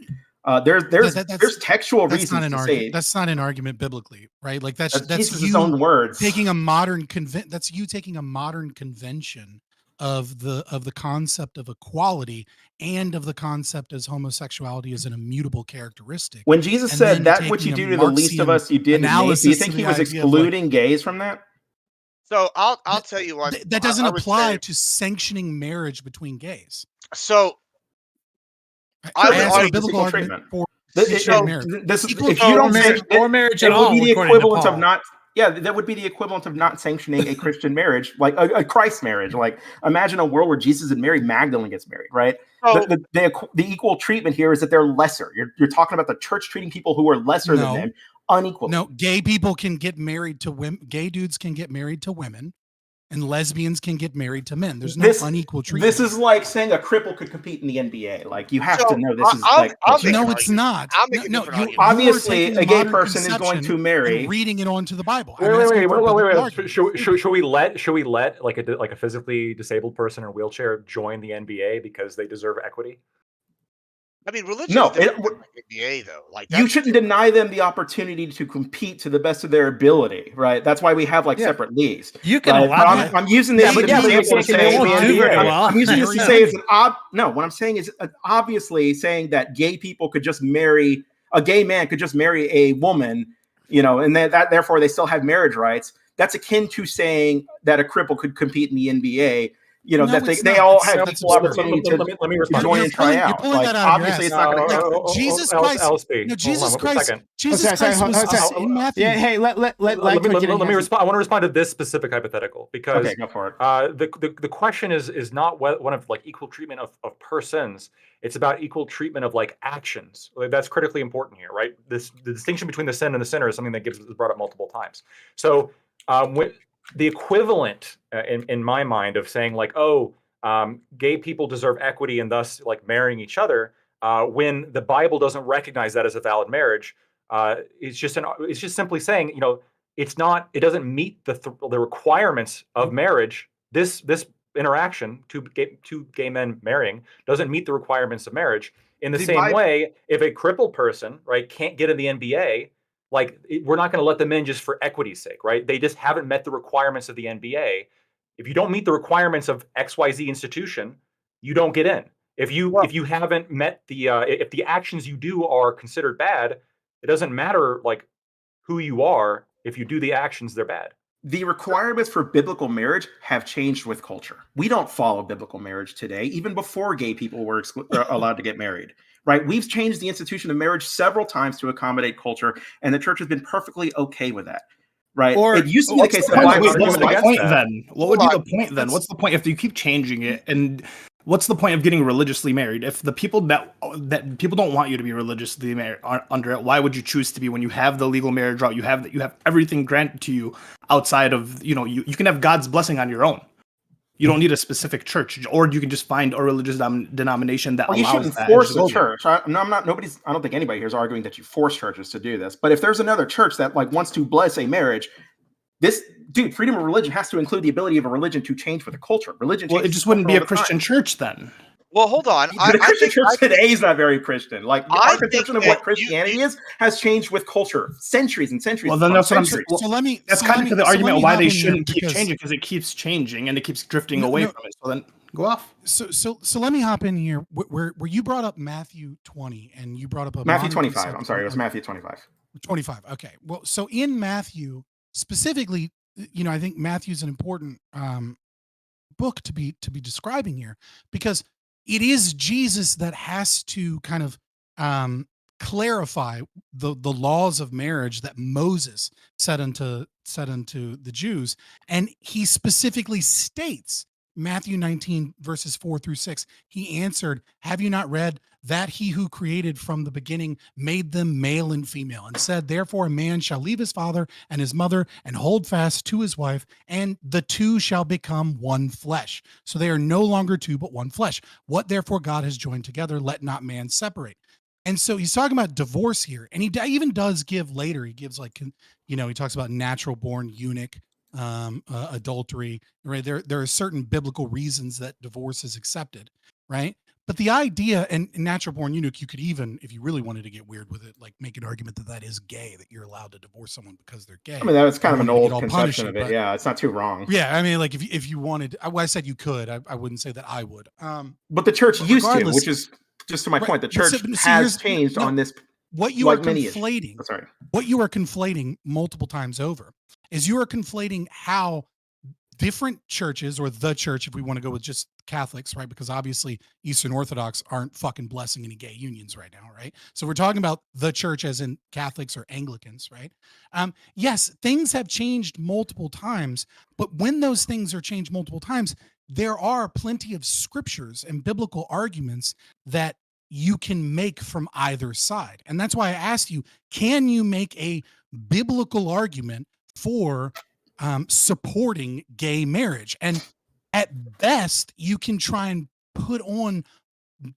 [SPEAKER 3] There's textual reasons to say
[SPEAKER 4] that's not an argument biblically, right? Like that's
[SPEAKER 3] Jesus'
[SPEAKER 4] you
[SPEAKER 3] own words.
[SPEAKER 4] Taking a modern that's you taking a modern convention of the concept of equality and of the concept as homosexuality is an immutable characteristic.
[SPEAKER 3] When Jesus said that what you do to the least of us, you did to me, do you think he was excluding gays from that?
[SPEAKER 2] So I'll tell you what.
[SPEAKER 4] That doesn't apply to sanctioning marriage between gays.
[SPEAKER 2] So
[SPEAKER 4] I would argue biblical argument for marriage.
[SPEAKER 3] If you don't say
[SPEAKER 9] or marriage at all,
[SPEAKER 3] would be the equivalent of not. Yeah, that would be the equivalent of not sanctioning a Christian marriage, like a Christ marriage. Like, imagine a world where Jesus and Mary Magdalene gets married, right?
[SPEAKER 2] Oh.
[SPEAKER 3] The equal treatment here is that they're lesser. You're talking about the church treating people who are lesser than them unequally.
[SPEAKER 4] No, gay people can get married to women. Gay dudes can get married to women, and lesbians can get married to men. There's no unequal treatment.
[SPEAKER 3] This is like saying a cripple could compete in the NBA. Like, you have to know this is
[SPEAKER 4] no, it's not.
[SPEAKER 2] No,
[SPEAKER 3] obviously, a gay person is going to marry.
[SPEAKER 4] Reading it onto the Bible.
[SPEAKER 8] Wait. Should we let like a physically disabled person in a wheelchair join the NBA because they deserve equity?
[SPEAKER 2] I mean, religion.
[SPEAKER 3] No,
[SPEAKER 2] NBA though. Like
[SPEAKER 3] you shouldn't deny them the opportunity to compete to the best of their ability, right? That's why we have separate leagues.
[SPEAKER 9] You can allow that.
[SPEAKER 3] I'm using this as an example to say. I'm using this to say it's an no. What I'm saying is obviously saying that gay people could just marry a gay man could just marry a woman, and that therefore they still have marriage rights. That's akin to saying that a cripple could compete in the NBA. That they all have equal opportunity to join and try out. Like, obviously, it's not going to happen.
[SPEAKER 4] Jesus Christ. Jesus Christ. Jesus Christ was in Matthew.
[SPEAKER 1] Yeah, hey, let me
[SPEAKER 8] respond. I want to respond to this specific hypothetical because
[SPEAKER 3] go for it.
[SPEAKER 8] The question is not one of like equal treatment of persons. It's about equal treatment of like actions. That's critically important here, right? The distinction between the sin and the sinner is something that Gibbs has brought up multiple times. So the equivalent in my mind of saying like, gay people deserve equity and thus like marrying each other, when the Bible doesn't recognize that as a valid marriage, it's just simply saying, it doesn't meet the requirements of marriage. This interaction, two gay men marrying, doesn't meet the requirements of marriage. In the
[SPEAKER 3] The
[SPEAKER 8] same
[SPEAKER 3] Bible-
[SPEAKER 8] way, if a crippled person, right, can't get in the NBA, like we're not going to let them in just for equity's sake, right? They just haven't met the requirements of the NBA. If you don't meet the requirements of XYZ institution, you don't get in. If you haven't met the if the actions you do are considered bad, it doesn't matter like who you are. If you do the actions, they're bad.
[SPEAKER 3] The requirements for biblical marriage have changed with culture. We don't follow biblical marriage today, even before gay people were allowed to get married, right? We've changed the institution of marriage several times to accommodate culture, and the church has been perfectly okay with that, right?
[SPEAKER 5] Or
[SPEAKER 3] it used to be the case that
[SPEAKER 8] why-
[SPEAKER 3] black
[SPEAKER 8] what's
[SPEAKER 3] people
[SPEAKER 5] what's
[SPEAKER 8] the
[SPEAKER 5] the
[SPEAKER 3] like
[SPEAKER 8] against
[SPEAKER 5] point
[SPEAKER 8] that?
[SPEAKER 5] then? What would be the point then? What's the point if you keep changing it? And what's the point of getting religiously married if the people that people don't want you to be religiously married under it? Why would you choose to be when you have the legal marriage route? You have everything granted to you outside of you can have God's blessing on your own. You don't need a specific church, or you can just find a religious denomination that
[SPEAKER 3] Well, you
[SPEAKER 5] allows
[SPEAKER 3] shouldn't
[SPEAKER 5] that.
[SPEAKER 3] force a church. I don't think anybody here is arguing that you force churches to do this. But if there's another church that like wants to bless a marriage, freedom of religion has to include the ability of a religion to change with a culture. Religion.
[SPEAKER 5] Well, it
[SPEAKER 3] changes
[SPEAKER 5] just wouldn't be a
[SPEAKER 3] all the time.
[SPEAKER 5] Christian church then.
[SPEAKER 2] Well, hold on.
[SPEAKER 3] The Christian church today is not very Christian. Like
[SPEAKER 2] I
[SPEAKER 3] our conception
[SPEAKER 2] think
[SPEAKER 3] of what
[SPEAKER 2] that
[SPEAKER 3] Christianity is has changed with culture, centuries and centuries.
[SPEAKER 5] Well, then
[SPEAKER 3] upon
[SPEAKER 5] that's what I'm saying.
[SPEAKER 3] centuries.
[SPEAKER 5] Well,
[SPEAKER 4] So let me.
[SPEAKER 5] That's
[SPEAKER 4] so
[SPEAKER 5] kind
[SPEAKER 4] let
[SPEAKER 5] of
[SPEAKER 4] me-
[SPEAKER 5] the
[SPEAKER 4] so let
[SPEAKER 5] argument
[SPEAKER 4] me
[SPEAKER 5] why
[SPEAKER 4] hop
[SPEAKER 5] they
[SPEAKER 4] in here
[SPEAKER 5] shouldn't keep
[SPEAKER 4] because-
[SPEAKER 5] changing, because it keeps changing and it keeps drifting
[SPEAKER 4] No,
[SPEAKER 5] away
[SPEAKER 4] no.
[SPEAKER 5] from it. So then go off.
[SPEAKER 4] So let me hop in here where you brought up Matthew 20 and you brought up a
[SPEAKER 3] Matthew
[SPEAKER 4] modern
[SPEAKER 3] 25.
[SPEAKER 4] conception
[SPEAKER 3] I'm sorry, it was
[SPEAKER 4] of-
[SPEAKER 3] Matthew 25.
[SPEAKER 4] 25. Okay. Well, so in Matthew specifically, I think Matthew's an important book to be describing here because it is Jesus that has to kind of clarify the laws of marriage that Moses said unto the Jews, and he specifically states Matthew 19 verses 4-6. He answered, "Have you not read that he who created from the beginning made them male and female, and said, therefore a man shall leave his father and his mother and hold fast to his wife, and the two shall become one flesh. So they are no longer two, but one flesh. What therefore God has joined together, let not man separate." And so he's talking about divorce here. And he even does give later, he gives he talks about natural born eunuch, adultery, right? There are certain biblical reasons that divorce is accepted, right? But the idea, and natural born eunuch, you could even, if you really wanted to get weird with it, like make an argument that is gay, that you're allowed to divorce someone because they're gay.
[SPEAKER 3] I mean, that was kind of an
[SPEAKER 4] wanted to
[SPEAKER 3] old
[SPEAKER 4] get all
[SPEAKER 3] conception
[SPEAKER 4] punishy,
[SPEAKER 3] of it.
[SPEAKER 4] but-
[SPEAKER 3] Yeah, it's not too wrong.
[SPEAKER 4] Yeah, I mean, like if you wanted, I said you could, I wouldn't say that I would.
[SPEAKER 3] But the church
[SPEAKER 4] But
[SPEAKER 3] used to,
[SPEAKER 4] regardless-
[SPEAKER 3] which is just to my
[SPEAKER 4] Right,
[SPEAKER 3] point. The
[SPEAKER 4] but so-
[SPEAKER 3] church
[SPEAKER 4] but see,
[SPEAKER 3] has
[SPEAKER 4] here's-
[SPEAKER 3] changed
[SPEAKER 4] no,
[SPEAKER 3] on this.
[SPEAKER 4] what you
[SPEAKER 3] like
[SPEAKER 4] are
[SPEAKER 3] many issues.
[SPEAKER 4] conflating,
[SPEAKER 3] Oh, sorry.
[SPEAKER 4] what you are conflating multiple times over is you are conflating how different churches, or the church, if we want to go with just Catholics, right? Because obviously Eastern Orthodox aren't fucking blessing any gay unions right now, right? So we're talking about the church as in Catholics or Anglicans, right? Yes, things have changed multiple times, but when those things are changed multiple times, there are plenty of scriptures and biblical arguments that you can make from either side. And that's why I asked you, can you make a biblical argument for supporting gay marriage? And at best, you can try and put on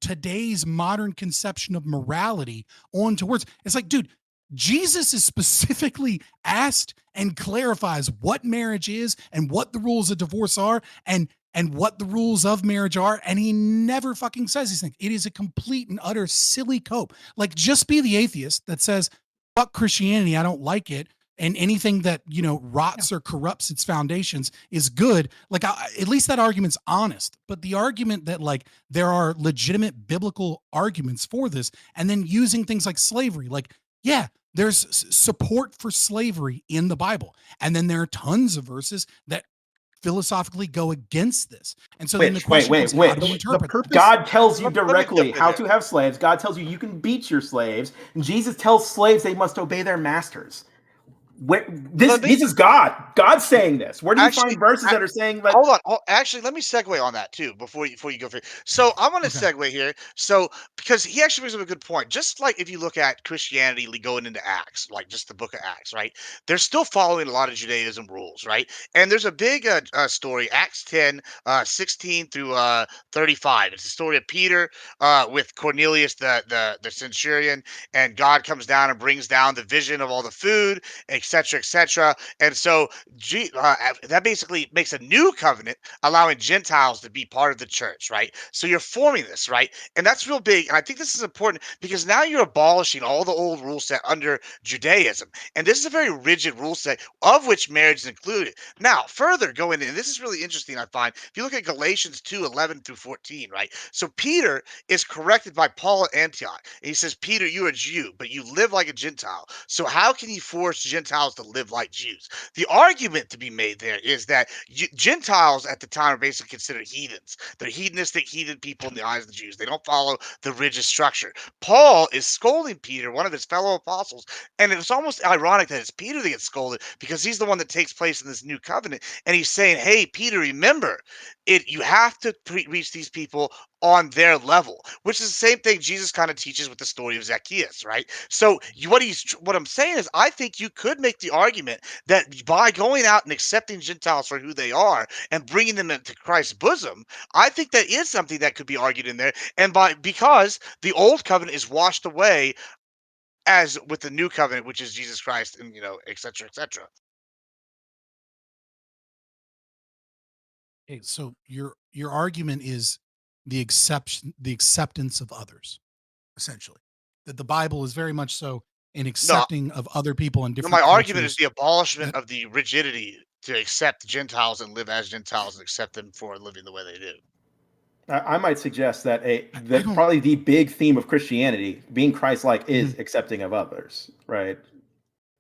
[SPEAKER 4] today's modern conception of morality onto words. It's like, dude, Jesus is specifically asked and clarifies what marriage is and what the rules of divorce are and what the rules of marriage are, and he never fucking says these things. It is a complete and utter silly cope. Like, just be the atheist that says, fuck Christianity, I don't like it, and anything that rots or corrupts its foundations is good. Like, at least that argument's honest. But the argument that like there are legitimate biblical arguments for this, and then using things like slavery, like, yeah, there's support for slavery in the Bible, and then there are tons of verses that philosophically go against this. And so then the question is, how do you interpret that?
[SPEAKER 3] God tells you
[SPEAKER 2] Let me
[SPEAKER 3] directly
[SPEAKER 2] jump in
[SPEAKER 3] how
[SPEAKER 2] there.
[SPEAKER 3] to have slaves. God tells you can beat your slaves. And Jesus tells slaves they must obey their masters. This is God. God's saying this. Where do you find verses that are saying like?
[SPEAKER 2] Hold on. Actually, let me segue on that too before you go through. So I'm going to segue here. So because he actually brings up a good point. Just like if you look at Christianity going into Acts, like just the Book of Acts, right? They're still following a lot of Judaism rules, right? And there's a big story, Acts 10, 16 through 35. It's the story of Peter with Cornelius, the centurion, and God comes down and brings down the vision of all the food, cetera, et cetera. And so that basically makes a new covenant allowing Gentiles to be part of the church, right? So you're forming this, right? And that's real big. And I think this is important because now you're abolishing all the old rule set under Judaism. And this is a very rigid rule set, of which marriage is included. Now, further going in, this is really interesting, I find. If you look at Galatians 2:11 through 14, right? So Peter is corrected by Paul at Antioch. And he says, Peter, you're a Jew, but you live like a Gentile. So how can you force Gentiles to live like Jews? The argument to be made there is that Gentiles at the time are basically considered heathens. They're hedonistic, heathen people in the eyes of the Jews. They don't follow the rigid structure. Paul is scolding Peter, one of his fellow apostles, and it's almost ironic that it's Peter that gets scolded because he's the one that takes place in this new covenant. And he's saying, hey, Peter, remember, you have to reach these people on their level, which is the same thing Jesus kind of teaches with the story of Zacchaeus, right? So what I'm saying is, I think you could make the argument that by going out and accepting Gentiles for who they are and bringing them into Christ's bosom, I think that is something that could be argued in there. And because the old covenant is washed away as with the new covenant, which is Jesus Christ, and et cetera, et cetera.
[SPEAKER 4] Okay, so your argument is the acceptance of others, essentially. That the Bible is very much so an accepting of other people in different
[SPEAKER 2] my argument is
[SPEAKER 4] cultures.
[SPEAKER 2] the abolishment of the rigidity to accept Gentiles and live as Gentiles and accept them for living the way they do.
[SPEAKER 3] I might suggest that
[SPEAKER 4] don't-
[SPEAKER 3] probably the big theme of Christianity, being Christ-like, is accepting of others, right?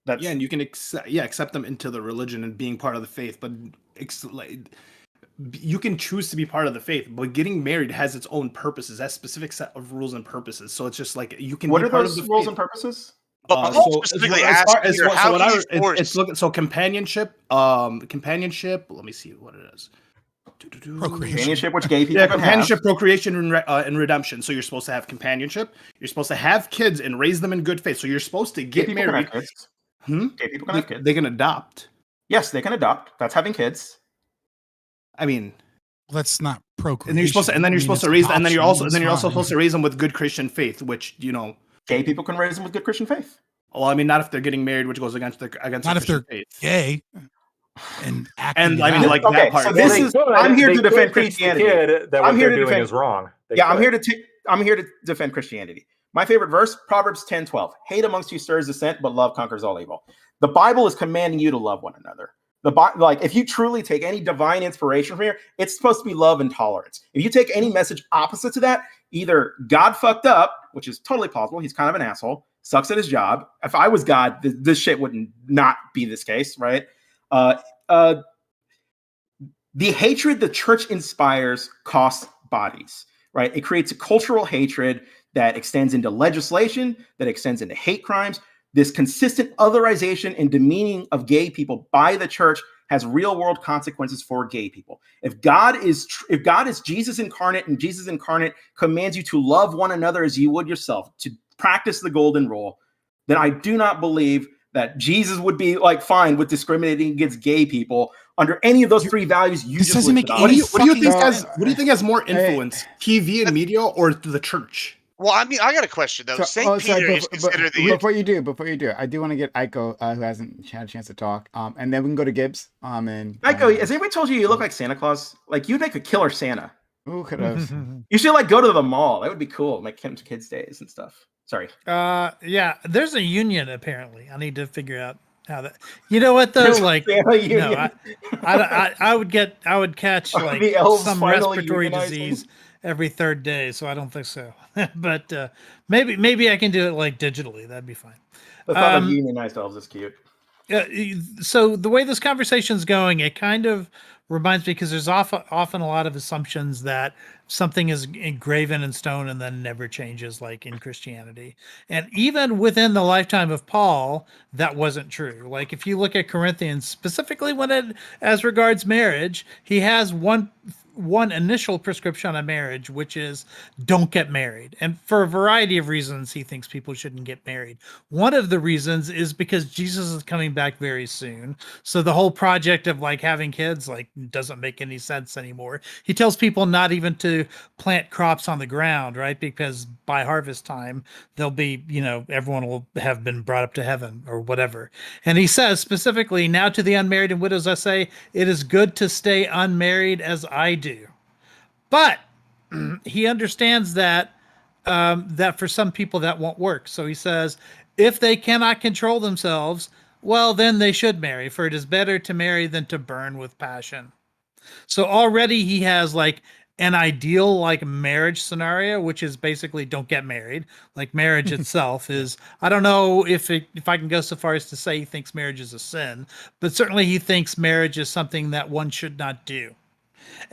[SPEAKER 3] That's
[SPEAKER 5] Yeah, and you can accept them into the religion and being part of the faith, but you can choose to be part of the faith, but getting married has its own purposes, has specific set of rules and purposes. So it's just like you can.
[SPEAKER 3] What
[SPEAKER 5] be
[SPEAKER 3] are
[SPEAKER 5] part
[SPEAKER 3] those
[SPEAKER 5] of the
[SPEAKER 3] rules
[SPEAKER 5] faith.
[SPEAKER 3] and purposes?
[SPEAKER 2] But Paul specifically asked Peter, how can you force?
[SPEAKER 5] It's looking so companionship. Companionship. Let me see what it is.
[SPEAKER 4] Procreation.
[SPEAKER 3] Which gay people
[SPEAKER 5] Yeah,
[SPEAKER 3] can
[SPEAKER 5] companionship,
[SPEAKER 3] have.
[SPEAKER 5] procreation, and redemption. So you're supposed to have companionship. You're supposed to have kids and raise them in good faith. So you're supposed to
[SPEAKER 3] Gay
[SPEAKER 5] get
[SPEAKER 3] people can
[SPEAKER 5] married.
[SPEAKER 3] have kids. Gay people can
[SPEAKER 5] They,
[SPEAKER 3] have kids.
[SPEAKER 5] they can adopt.
[SPEAKER 3] Yes, they can adopt. That's having kids.
[SPEAKER 5] I mean,
[SPEAKER 4] That's not procreation.
[SPEAKER 5] and then you're supposed to, and then you're
[SPEAKER 4] I mean,
[SPEAKER 5] supposed to
[SPEAKER 4] it's
[SPEAKER 5] raise, and then you're also,
[SPEAKER 4] adoption,
[SPEAKER 5] and then you're also
[SPEAKER 4] it's
[SPEAKER 5] supposed to raise them with good Christian faith, which
[SPEAKER 3] Gay people can raise them with good Christian faith.
[SPEAKER 5] Well, I mean, not if they're getting married, which goes against
[SPEAKER 4] Not
[SPEAKER 5] their
[SPEAKER 4] if
[SPEAKER 5] Christian
[SPEAKER 4] they're
[SPEAKER 5] faith.
[SPEAKER 4] gay and acting.
[SPEAKER 5] And
[SPEAKER 4] it
[SPEAKER 5] I mean,
[SPEAKER 4] out.
[SPEAKER 5] like
[SPEAKER 3] Okay,
[SPEAKER 5] that part.
[SPEAKER 3] so this is. I'm here to defend
[SPEAKER 8] teach the
[SPEAKER 3] Christianity.
[SPEAKER 8] kid that what
[SPEAKER 3] I'm here
[SPEAKER 8] they're
[SPEAKER 3] to
[SPEAKER 8] doing
[SPEAKER 3] defend-
[SPEAKER 8] is wrong.
[SPEAKER 3] I'm here to defend Christianity. My favorite verse, Proverbs 10:12. Hate amongst you stirs dissent, but love conquers all evil. The Bible is commanding you to love one another. Like, if you truly take any divine inspiration from here, it's supposed to be love and tolerance. If you take any message opposite to that, either God fucked up, which is totally possible. He's kind of an asshole, sucks at his job. If I was God, this shit would not be this case, right? The hatred the church inspires costs bodies, right? It creates a cultural hatred that extends into legislation, that extends into hate crimes. This consistent otherization and demeaning of gay people by the church has real world consequences for gay people. If God is Jesus incarnate, and Jesus incarnate commands you to love one another as you would yourself, to practice the golden rule, then I do not believe that Jesus would be fine with discriminating against gay people under any of those three values you
[SPEAKER 4] This
[SPEAKER 3] just
[SPEAKER 4] doesn't make
[SPEAKER 3] listed
[SPEAKER 5] What
[SPEAKER 3] out.
[SPEAKER 5] do you think
[SPEAKER 1] fucking-
[SPEAKER 5] what do you think has more influence, TV and media, or the church?
[SPEAKER 2] Well, I mean, I got a question though. Saint Peter is considered the.
[SPEAKER 1] Before you do, I do want to get Aiko, who hasn't had a chance to talk, and then we can go to Gibbs. And
[SPEAKER 3] Aiko, has anybody told you look like Santa Claus? Like, you'd make a killer Santa.
[SPEAKER 1] who could have?
[SPEAKER 3] You should go to the mall. That would be cool. Make kids' days and stuff. Sorry.
[SPEAKER 9] Yeah, there's a union apparently. I need to figure out how that. You know what though?
[SPEAKER 3] There's a
[SPEAKER 9] Like,
[SPEAKER 3] Santa
[SPEAKER 9] you know,
[SPEAKER 3] union.
[SPEAKER 9] I would catch
[SPEAKER 3] Are
[SPEAKER 9] like
[SPEAKER 3] the elves
[SPEAKER 9] some
[SPEAKER 3] finally
[SPEAKER 9] respiratory
[SPEAKER 3] unionizing?
[SPEAKER 9] disease every third day, so I don't think so. But maybe I can do it like digitally. That'd be fine.
[SPEAKER 3] The thought of unionized elves is cute.
[SPEAKER 9] So the way this conversation's going, it kind of reminds me, because there's often a lot of assumptions that something is engraven in stone and then never changes, like in Christianity. And even within the lifetime of Paul, that wasn't true. Like if you look at Corinthians, specifically as regards marriage, he has one one initial prescription on marriage, which is don't get married. And for a variety of reasons, he thinks people shouldn't get married. One of the reasons is because Jesus is coming back very soon. So the whole project of like having kids like doesn't make any sense anymore. He tells people not even to plant crops on the ground, right? Because by harvest time, they'll be, everyone will have been brought up to heaven or whatever. And he says specifically, now to the unmarried and widows, I say, it is good to stay unmarried as I do. But he understands that that for some people that won't work. So he says, if they cannot control themselves, well, then they should marry, for it is better to marry than to burn with passion. So already he has like an ideal like marriage scenario, which is basically don't get married. Like marriage itself is, I don't know if I can go so far as to say he thinks marriage is a sin, but certainly he thinks marriage is something that one should not do.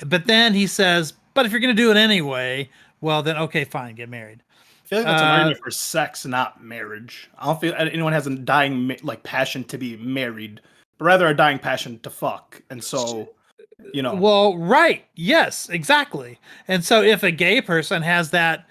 [SPEAKER 9] But then he says, but if you're going to do it anyway, well, then, okay, fine, get married.
[SPEAKER 5] I feel like that's an argument for sex, not marriage. I don't feel anyone has a dying passion to be married, but rather a dying passion to fuck. And so,
[SPEAKER 9] Well, right. Yes, exactly. And so if a gay person has that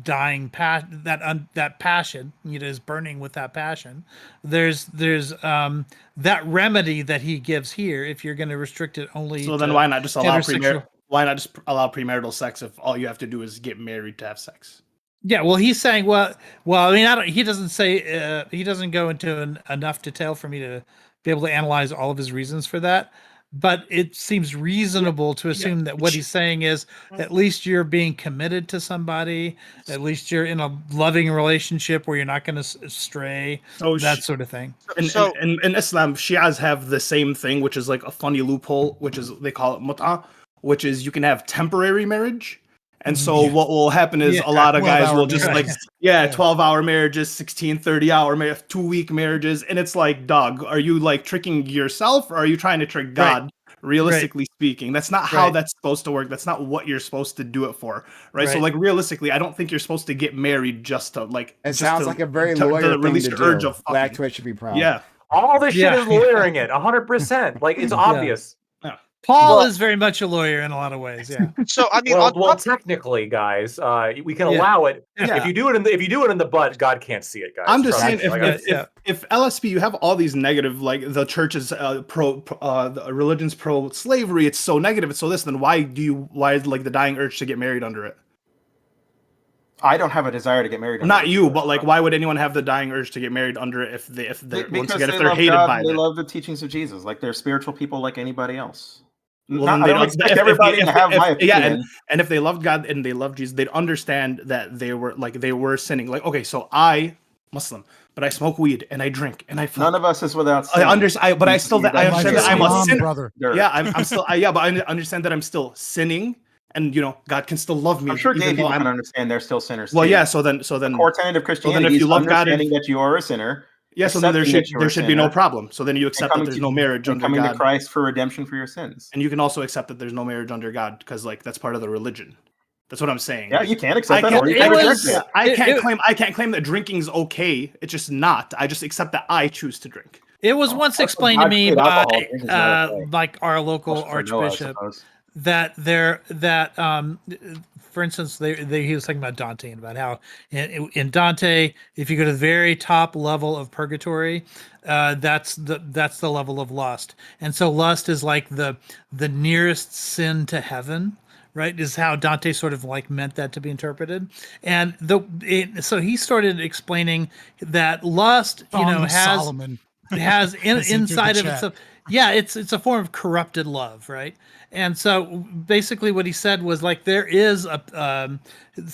[SPEAKER 9] dying passion, that passion, is burning with that passion, there's that remedy that he gives here if you're going to restrict it only.
[SPEAKER 5] So then why not just allow premarital sex if all you have to do is get married to have sex?
[SPEAKER 9] Yeah, well, he's saying, well, I mean, he doesn't say, he doesn't go into enough detail for me to be able to analyze all of his reasons for that. But it seems reasonable to assume that what he's saying is at least you're being committed to somebody, at least you're in a loving relationship where you're not going to stray, that sort of thing.
[SPEAKER 5] And in Islam, Shias have the same thing, which is like a funny loophole, which is they call it mut'ah, which is you can have temporary marriage. And so what will happen is a lot of guys will just 12-hour marriages, 16, 30-hour 2-week marriages. And it's like, dog, are you like tricking yourself or are you trying to trick God? Right. Realistically speaking, that's not how that's supposed to work. That's not what you're supposed to do it for. Right. So like realistically, I don't think you're supposed to get married just to like,
[SPEAKER 1] it sounds like a very lawyer thing to do. Black Twitch should be proud.
[SPEAKER 5] Yeah.
[SPEAKER 8] All this shit is lawyering it 100%. Like it's obvious.
[SPEAKER 9] Paul is very much a lawyer in a lot of ways. Yeah.
[SPEAKER 2] So I mean,
[SPEAKER 8] well, technically, guys, we can allow it. Yeah. If you do it in the butt, God can't see it, guys.
[SPEAKER 5] I'm just saying, if LSP, you have all these negative, like the church's the religion's pro slavery, it's so negative, it's so this. Then why is like the dying urge to get married under it?
[SPEAKER 3] I don't have a desire to get married.
[SPEAKER 5] Not you, but like, why would anyone have the dying urge to get married under it if they're hated by it?
[SPEAKER 3] They love the teachings of Jesus, like they're spiritual people like anybody else.
[SPEAKER 5] Well, I don't expect everybody to have my opinion. And if they loved God and they loved Jesus, they'd understand that they were sinning. Like, okay, so I, Muslim, but I smoke weed and I drink and I fuck.
[SPEAKER 3] None of us is without sin.
[SPEAKER 5] I understand, but I understand that I'm a sinner,
[SPEAKER 4] brother.
[SPEAKER 5] Yeah, I'm still, but I understand that I'm still sinning, and God can still love me.
[SPEAKER 3] I'm sure gay people can understand they're still sinners.
[SPEAKER 5] Well, yeah. So then,
[SPEAKER 3] the core tenet of Christianity is understanding that you are a sinner.
[SPEAKER 5] Yeah, so then there should be no problem. So then you accept that there's no marriage under God.
[SPEAKER 3] Coming to Christ for redemption for your sins.
[SPEAKER 5] And you can also accept that there's no marriage under God because like that's part of the religion. That's what I'm saying.
[SPEAKER 3] Yeah, you can accept that or you can reject it.
[SPEAKER 5] I can't claim that drinking's okay. It's just not. I just accept that I choose to drink.
[SPEAKER 9] It was once explained to me by like our local archbishop that for instance, he was talking about Dante and about how in Dante, if you go to the very top level of purgatory, that's the level of lust, and so lust is like the nearest sin to heaven, right? Is how Dante sort of like meant that to be interpreted, and so he started explaining that lust, has inside of itself. Yeah, it's a form of corrupted love, right? And so basically what he said was like there is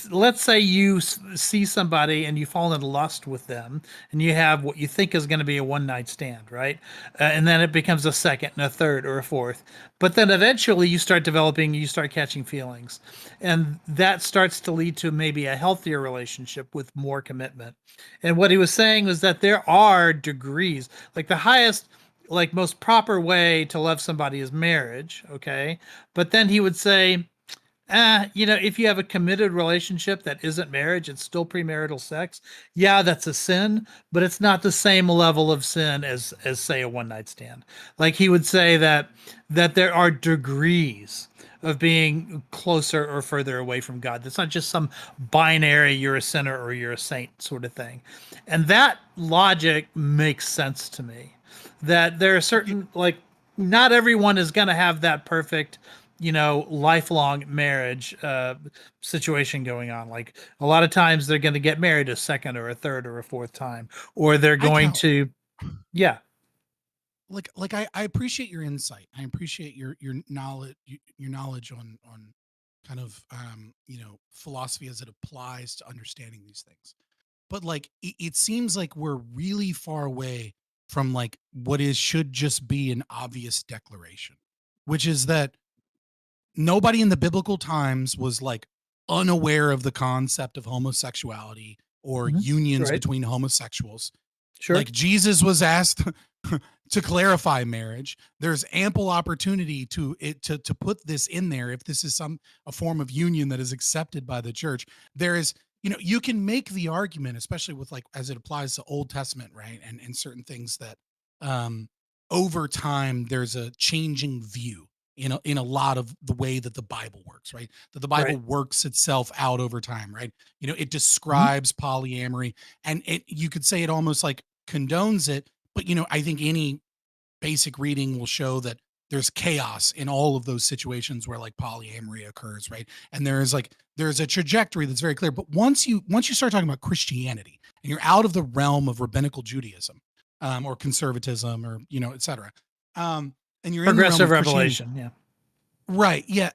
[SPEAKER 9] let's say you see somebody and you fall in lust with them and you have what you think is going to be a one-night stand, right? And then it becomes a second and a third or a fourth. But then eventually you start catching feelings. And that starts to lead to maybe a healthier relationship with more commitment. And what he was saying was that there are degrees, like the highest, like most proper way to love somebody is marriage, okay? But then he would say If you have a committed relationship that isn't marriage, it's still premarital sex. Yeah, that's a sin, but it's not the same level of sin as say a one night stand. Like he would say that there are degrees of being closer or further away from God. That's not just some binary you're a sinner or you're a saint sort of thing. And that logic makes sense to me. That there are certain like not everyone is going to have that perfect lifelong marriage situation going on. Like a lot of times they're going to get married a second or a third or a fourth time, or they're going to, yeah.
[SPEAKER 4] Like I appreciate your insight. I appreciate your knowledge on kind of philosophy as it applies to understanding these things. But like it seems like we're really far away from like what is should just be an obvious declaration, which is that nobody in the biblical times was like unaware of the concept of homosexuality or unions
[SPEAKER 9] Right.
[SPEAKER 4] between homosexuals.
[SPEAKER 9] Sure.
[SPEAKER 4] Like Jesus was asked to clarify marriage. There's ample opportunity to put this in there if this is a form of union that is accepted by the church. There is, you can make the argument, especially with like as it applies to Old Testament, right? And certain things that over time there's a changing view in a lot of the way that the Bible works, right? That the Bible
[SPEAKER 9] Right.
[SPEAKER 4] works itself out over time, right? It describes polyamory, and you could say it almost like condones it, but I think any basic reading will show that there's chaos in all of those situations where like polyamory occurs, right? And there's a trajectory that's very clear. But once you start talking about Christianity and you're out of the realm of rabbinical Judaism, or conservatism, or et cetera, and you're in the realm
[SPEAKER 9] Progressive
[SPEAKER 4] of Christianity,
[SPEAKER 9] revelation. Yeah.
[SPEAKER 4] right? Yeah,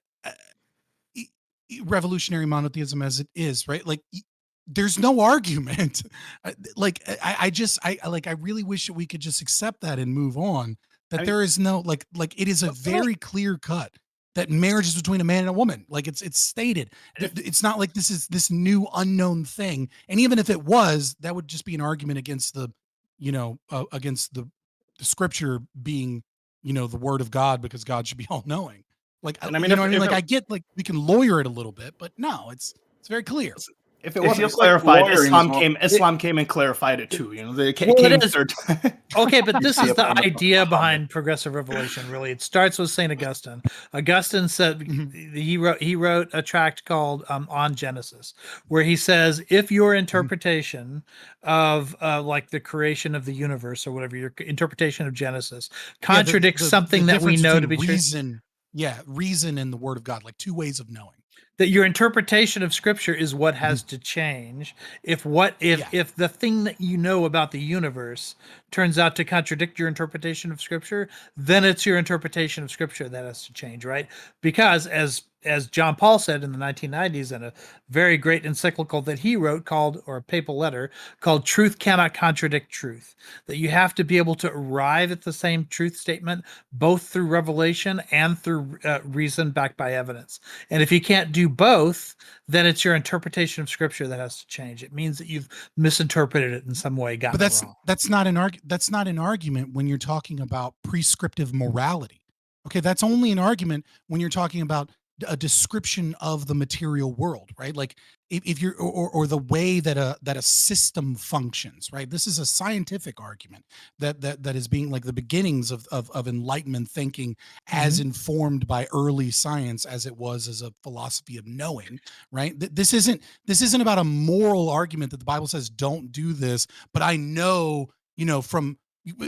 [SPEAKER 4] revolutionary monotheism as it is, right? Like there's no argument. I really wish that we could just accept that and move on. That there is no like it is a very clear cut that marriage is between a man and a woman. Like it's stated. It's not like this is this new unknown thing. And even if it was, that would just be an argument against the scripture being the word of God, because God should be all knowing. Like,
[SPEAKER 5] And I mean,
[SPEAKER 4] you know what I
[SPEAKER 5] if
[SPEAKER 4] mean? Like
[SPEAKER 5] it-
[SPEAKER 4] I get like we can lawyer it a little bit, but no, it's very clear.
[SPEAKER 5] If it
[SPEAKER 3] It
[SPEAKER 5] wasn't
[SPEAKER 3] feels like
[SPEAKER 5] clarified,
[SPEAKER 3] lawyering as well.
[SPEAKER 5] Islam came and clarified it too. They
[SPEAKER 9] Well,
[SPEAKER 5] came
[SPEAKER 9] it is.
[SPEAKER 5] third time.
[SPEAKER 9] Okay, but this
[SPEAKER 3] see
[SPEAKER 9] is
[SPEAKER 3] a
[SPEAKER 9] the
[SPEAKER 3] point of
[SPEAKER 9] idea
[SPEAKER 3] Muhammad.
[SPEAKER 9] behind progressive revelation. Really, it starts with Saint Augustine. Augustine said he wrote a tract called "On Genesis," where he says, if your interpretation of like the creation of the universe or whatever, your interpretation of Genesis contradicts something that we
[SPEAKER 4] difference
[SPEAKER 9] know to be
[SPEAKER 4] between
[SPEAKER 9] true,
[SPEAKER 4] reason, reason and the word of God, like two ways of knowing.
[SPEAKER 9] that your interpretation of scripture is what has to change. If the thing that you know about the universe turns out to contradict your interpretation of scripture, then it's your interpretation of scripture that has to change, right? Because as John Paul said in the 1990s in a very great encyclical that he wrote or a papal letter called "Truth Cannot Contradict Truth," that you have to be able to arrive at the same truth statement both through revelation and through reason backed by evidence. And if you can't do both, then it's your interpretation of scripture that has to change. It means that you've misinterpreted it in some way, gotten
[SPEAKER 4] But
[SPEAKER 9] it wrong.
[SPEAKER 4] that's not an argument when you're talking about prescriptive morality. Okay, that's only an argument when you're talking about a description of the material world, right? Like if you're or the way that a system functions, right? This is a scientific argument that is being like the beginnings of enlightenment thinking as informed by early science as it was as a philosophy of knowing, right? This isn't about a moral argument that the Bible says don't do this, but I know, from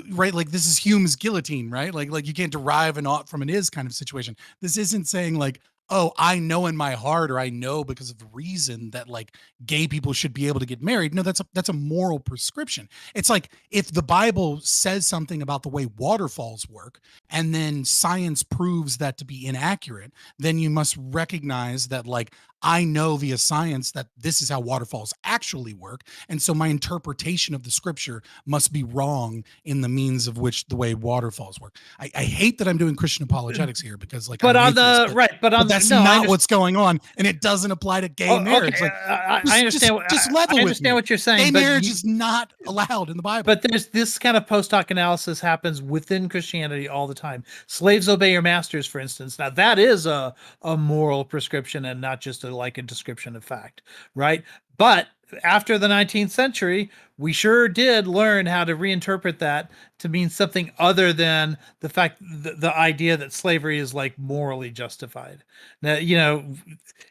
[SPEAKER 4] right, like this is Hume's guillotine, right? Like you can't derive an ought from an is kind of situation. This isn't saying like, oh, I know in my heart, or I know because of reason that like gay people should be able to get married. No, that's a moral prescription. It's like if the Bible says something about the way waterfalls work and then science proves that to be inaccurate, then you must recognize that like I know via science that this is how waterfalls actually work. And so my interpretation of the scripture must be wrong in the means of which the way waterfalls work. I hate that I'm doing Christian apologetics here because like
[SPEAKER 9] But
[SPEAKER 4] I'm an
[SPEAKER 9] on
[SPEAKER 4] atheist,
[SPEAKER 9] the right, but on
[SPEAKER 4] that's
[SPEAKER 9] no,
[SPEAKER 4] not what's going on. And it doesn't apply to gay marriage.
[SPEAKER 9] Okay,
[SPEAKER 4] Like
[SPEAKER 9] I understand.
[SPEAKER 4] just level
[SPEAKER 9] I
[SPEAKER 4] with
[SPEAKER 9] understand
[SPEAKER 4] me.
[SPEAKER 9] what you're saying.
[SPEAKER 4] Gay
[SPEAKER 9] but
[SPEAKER 4] marriage is not allowed in the Bible.
[SPEAKER 9] But there's this kind of post hoc analysis happens within Christianity all the time. Slaves obey your masters, for instance. Now that is a moral prescription and not just a like a description of fact, right? But after the 19th century, we sure did learn how to reinterpret that to mean something other than the fact, the idea that slavery is like morally justified. Now,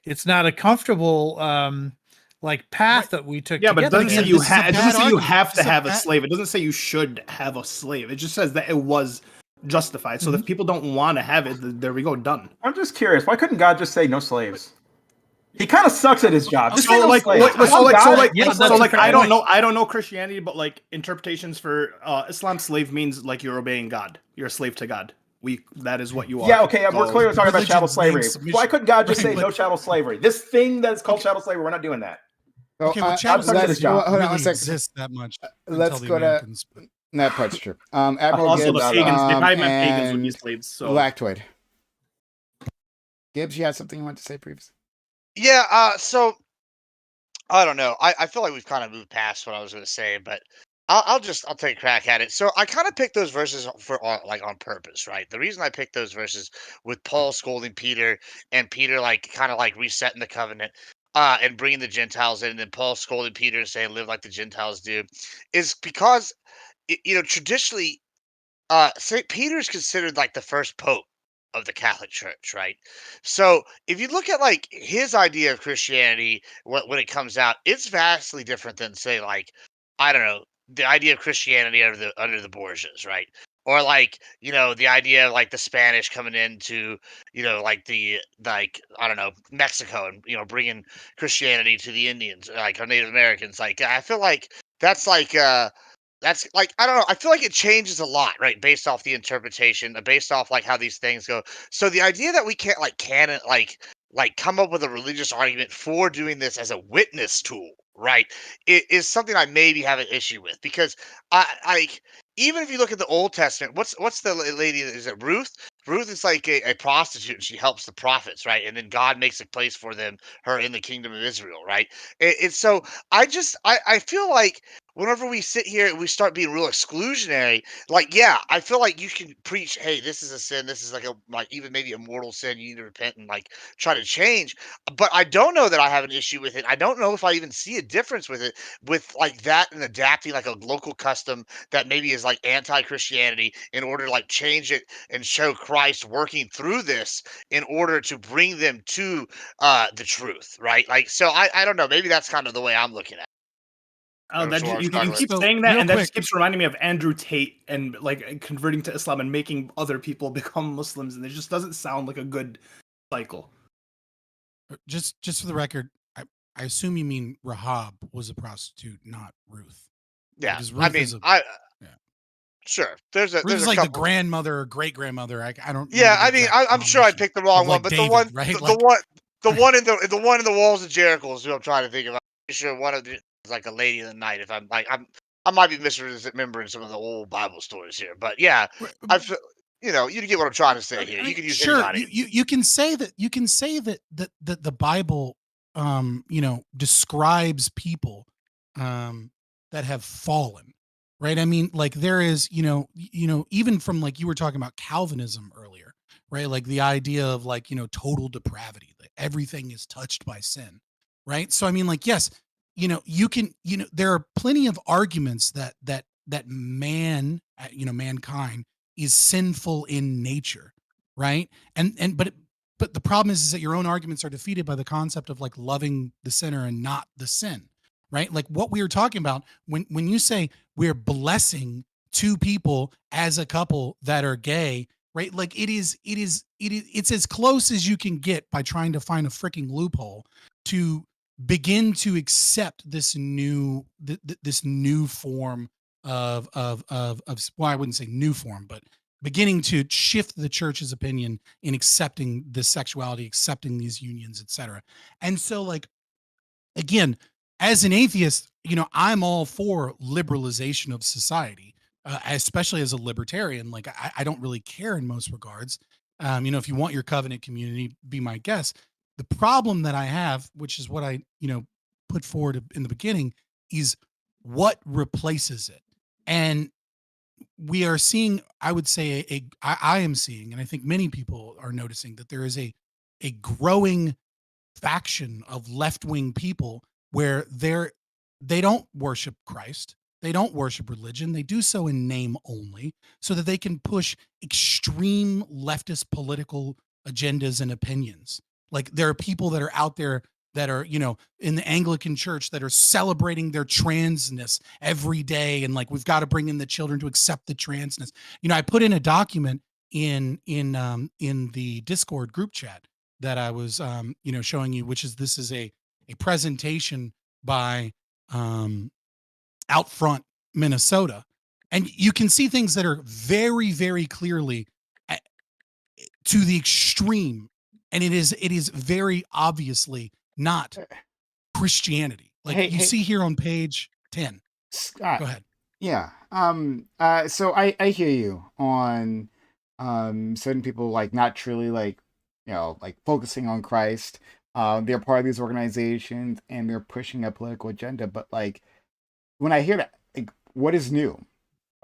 [SPEAKER 9] it's not a comfortable like path that we took.
[SPEAKER 3] Yeah, but it doesn't say you have. It doesn't say you have to have a
[SPEAKER 4] bad-
[SPEAKER 3] slave. It doesn't say you should have a slave. It just says that it was justified. So if people don't want to have it, there we go, done.
[SPEAKER 10] I'm just curious. Why couldn't God just say no slaves? He kind of sucks at his job. Just say
[SPEAKER 3] So
[SPEAKER 10] no
[SPEAKER 3] like,
[SPEAKER 10] slaves.
[SPEAKER 3] I don't know Christianity, but like interpretations for Islam, slave means like you're obeying God. You're a slave to God. That is what you are.
[SPEAKER 10] Yeah, okay, we're clearly talking about chattel
[SPEAKER 4] religion's
[SPEAKER 10] slavery.
[SPEAKER 4] named submission.
[SPEAKER 10] Why couldn't God just
[SPEAKER 4] Right,
[SPEAKER 10] say
[SPEAKER 4] but-
[SPEAKER 10] no chattel slavery? This thing that's called chattel slavery, we're not doing that.
[SPEAKER 1] So,
[SPEAKER 4] Okay, well,
[SPEAKER 1] uh,
[SPEAKER 4] chattel
[SPEAKER 10] let's-
[SPEAKER 4] slavery
[SPEAKER 10] hold
[SPEAKER 1] on one
[SPEAKER 4] really
[SPEAKER 1] second.
[SPEAKER 4] exists that much.
[SPEAKER 1] Let's
[SPEAKER 4] until the
[SPEAKER 1] go to-
[SPEAKER 4] Americans-
[SPEAKER 1] That part's true. Admiral
[SPEAKER 3] Also,
[SPEAKER 1] Gibbs
[SPEAKER 3] the pagans, they probably meant
[SPEAKER 1] and
[SPEAKER 3] pagans would be slaves. So
[SPEAKER 1] Lactoid. Gibbs, you had something you wanted to say previously?
[SPEAKER 2] Yeah, so I don't know. I feel like we've kind of moved past what I was going to say, but I'll take a crack at it. So I kind of picked those verses on purpose, right? The reason I picked those verses with Paul scolding Peter and Peter like kind of like resetting the covenant and bringing the Gentiles in, and then Paul scolding Peter and saying live like the Gentiles do, is because traditionally St. Peter is considered like the first pope of the Catholic Church, right? So if you look at like his idea of Christianity when it comes out, it's vastly different than say like I don't know the idea of Christianity under the Borgias, right? Or like the idea of like the Spanish coming into like I don't know Mexico and bringing Christianity to the Indians like or Native Americans. Like I feel like that's like that's like I don't know. I feel like it changes a lot, right? Based off the interpretation, based off like how these things go. So the idea that we can't like canon like come up with a religious argument for doing this as a witness tool, right? Is something I maybe have an issue with because I like even if you look at the Old Testament, what's the lady? Is it Ruth? Ruth is like a prostitute and she helps the prophets, right? And then God makes a place for her in the kingdom of Israel, right? It's so I feel like whenever we sit here and we start being real exclusionary, like, yeah, I feel like you can preach, hey, this is a sin. This is like even maybe a mortal sin. You need to repent and like try to change. But I don't know that I have an issue with it. I don't know if I even see a difference with it, with like that and adapting like a local custom that maybe is like anti-Christianity in order to like change it and show Christ working through this in order to bring them to the truth, right? Like, so I don't know. Maybe that's kind of the way I'm looking at it.
[SPEAKER 3] Oh,
[SPEAKER 2] That's what I was
[SPEAKER 3] you
[SPEAKER 2] talking
[SPEAKER 3] keep
[SPEAKER 4] about.
[SPEAKER 3] saying that,
[SPEAKER 4] Real
[SPEAKER 3] and that
[SPEAKER 4] quick.
[SPEAKER 3] just keeps reminding me of Andrew Tate and like converting to Islam and making other people become Muslims, and it just doesn't sound like a good cycle.
[SPEAKER 4] Just for the record, I assume you mean Rahab was a prostitute, not Ruth.
[SPEAKER 2] Yeah,
[SPEAKER 4] Because
[SPEAKER 2] I
[SPEAKER 4] Ruth
[SPEAKER 2] mean,
[SPEAKER 4] is
[SPEAKER 2] sure. There's a
[SPEAKER 4] Ruth is like the
[SPEAKER 2] couple.
[SPEAKER 4] grandmother or great grandmother. I don't.
[SPEAKER 2] Yeah,
[SPEAKER 4] remember
[SPEAKER 2] I
[SPEAKER 4] the
[SPEAKER 2] mean,
[SPEAKER 4] exact
[SPEAKER 2] I'm sure I
[SPEAKER 4] denomination
[SPEAKER 2] picked the wrong
[SPEAKER 4] of,
[SPEAKER 2] one,
[SPEAKER 4] like,
[SPEAKER 2] but
[SPEAKER 4] David,
[SPEAKER 2] the one,
[SPEAKER 4] right?
[SPEAKER 2] the one in the walls of Jericho is who I'm trying to think of. I'm pretty sure one of the is like a lady of the night. If I'm like, I might be misremembering some of the old Bible stories here, but yeah, I feel, you get what I'm trying to say here. You can use
[SPEAKER 4] sure,
[SPEAKER 2] anybody.
[SPEAKER 4] you can say that the Bible describes people that have fallen, right? I mean, like there is even from like you were talking about Calvinism earlier, right? Like the idea of like total depravity, like everything is touched by sin, right? So I mean, like yes, you can there are plenty of arguments that mankind is sinful in nature, right? But the problem is that your own arguments are defeated by the concept of like loving the sinner and not the sin, right? Like what we were talking about when you say we're blessing two people as a couple that are gay, right? Like it's as close as you can get by trying to find a freaking loophole to begin to accept this new this new form of well, I wouldn't say new form, but beginning to shift the church's opinion in accepting this sexuality, accepting these unions, etc. And so, like, again, as an atheist, I'm all for liberalization of society, especially as a libertarian. Like, I don't really care in most regards. If you want your covenant community, be my guest. The problem that I have, which is what I, put forward in the beginning, is what replaces it. And we are seeing, I would say, I am seeing, and I think many people are noticing, that there is a growing faction of left-wing people where they don't worship Christ, they don't worship religion, they do so in name only, so that they can push extreme leftist political agendas and opinions. Like, there are people that are out there that are, in the Anglican church, that are celebrating their transness every day, and like, we've got to bring in the children to accept the transness. I put in a document in the Discord group chat that I was showing you, which is, this is a presentation by Out Front Minnesota, and you can see things that are very, very clearly to the extreme, and it is very obviously not Christianity. Like,
[SPEAKER 1] Hey,
[SPEAKER 4] you see here on page 10.
[SPEAKER 1] Scott.
[SPEAKER 4] Go ahead.
[SPEAKER 1] Yeah. So I hear you on certain people, like, not truly, like, like, focusing on Christ. They're part of these organizations and they're pushing a political agenda. But, like, when I hear that, like, what is new?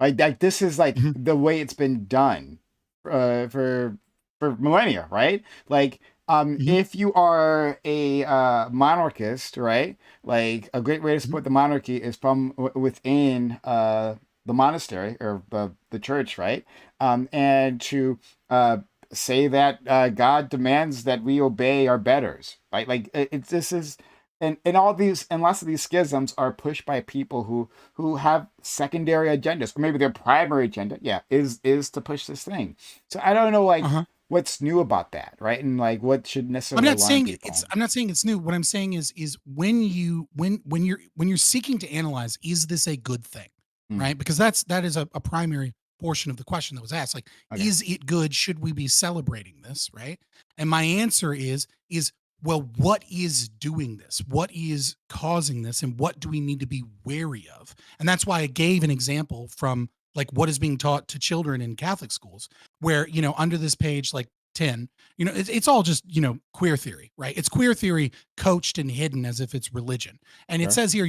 [SPEAKER 1] Like this is like the way it's been done for millennia, right? Like, if you are a monarchist, right? Like, a great way to support the monarchy is from within the monastery or the church, right? And to say that God demands that we obey our betters, right? Like, this is, and lots of these schisms are pushed by people who have secondary agendas, or maybe their primary agenda, is to push this thing. So I don't know, like, what's new about that, right? And like, what should necessarily
[SPEAKER 4] I'm not saying
[SPEAKER 1] people?
[SPEAKER 4] I'm not saying it's new. What I'm saying is when you're seeking to analyze, is this a good thing, right? Because that is a primary portion of the question that was asked. Like, is it good? Should we be celebrating this, right? And my answer is well, what is doing this? What is causing this? And what do we need to be wary of? And that's why I gave an example from, like, what is being taught to children in Catholic schools, where, under this page, like 10, it's all just, queer theory, right? It's queer theory coached and hidden as if it's religion. And it says here,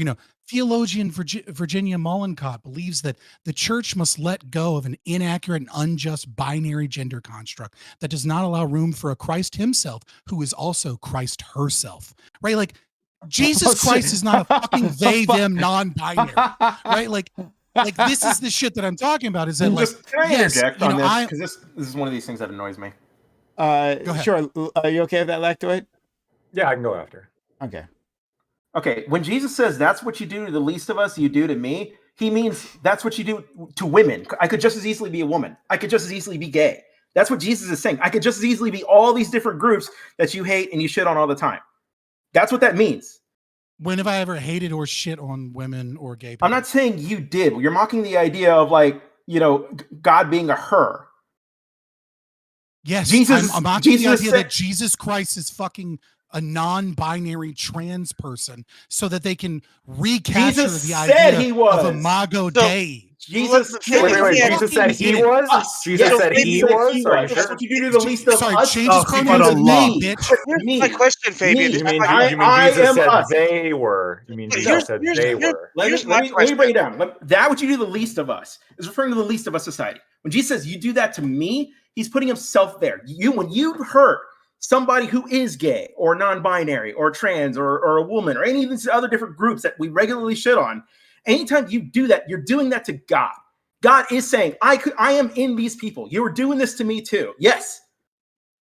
[SPEAKER 4] theologian Virginia Mollenkott believes that the church must let go of an inaccurate and unjust binary gender construct that does not allow room for a Christ himself, who is also Christ herself, right? Like, Jesus Christ is not a fucking they, them, non-binary, right? Like, this is the shit that I'm talking about. Is that, like,
[SPEAKER 3] can I interject on this? Because this is one of these things that annoys me.
[SPEAKER 1] Go ahead. Sure. Are you okay with that, Lactoid?
[SPEAKER 8] Yeah, I can go after.
[SPEAKER 3] Okay. When Jesus says that's what you do to the least of us, you do to me, he means that's what you do to women. I could just as easily be a woman. I could just as easily be gay. That's what Jesus is saying. I could just as easily be all these different groups that you hate and you shit on all the time. That's what that means.
[SPEAKER 4] When have I ever hated or shit on women or gay people?
[SPEAKER 3] I'm not saying you did. You're mocking the idea of, like, God being a her.
[SPEAKER 4] Yes, I'm mocking the idea that Jesus Christ is fucking a non-binary trans person, so that they can recapture the idea of Imago Dei.
[SPEAKER 3] Jesus
[SPEAKER 8] wait. Jesus said he was? Jesus said he was?
[SPEAKER 3] That's what you do to the least of us.
[SPEAKER 4] Sorry, change his pronouns to me, bitch.
[SPEAKER 2] Here's my question, Fabian.
[SPEAKER 8] You mean Jesus said they were? You mean Jesus said they were?
[SPEAKER 3] Let me break it down. That what you do to the least of us is referring to the least of us society. When Jesus says you do that to me, he's putting himself there. When you hurt somebody who is gay or non-binary or trans or a woman or any of these other different groups that we regularly shit on, anytime you do that, you're doing that to God. God is saying, I am in these people. You were doing this to me too. Yes.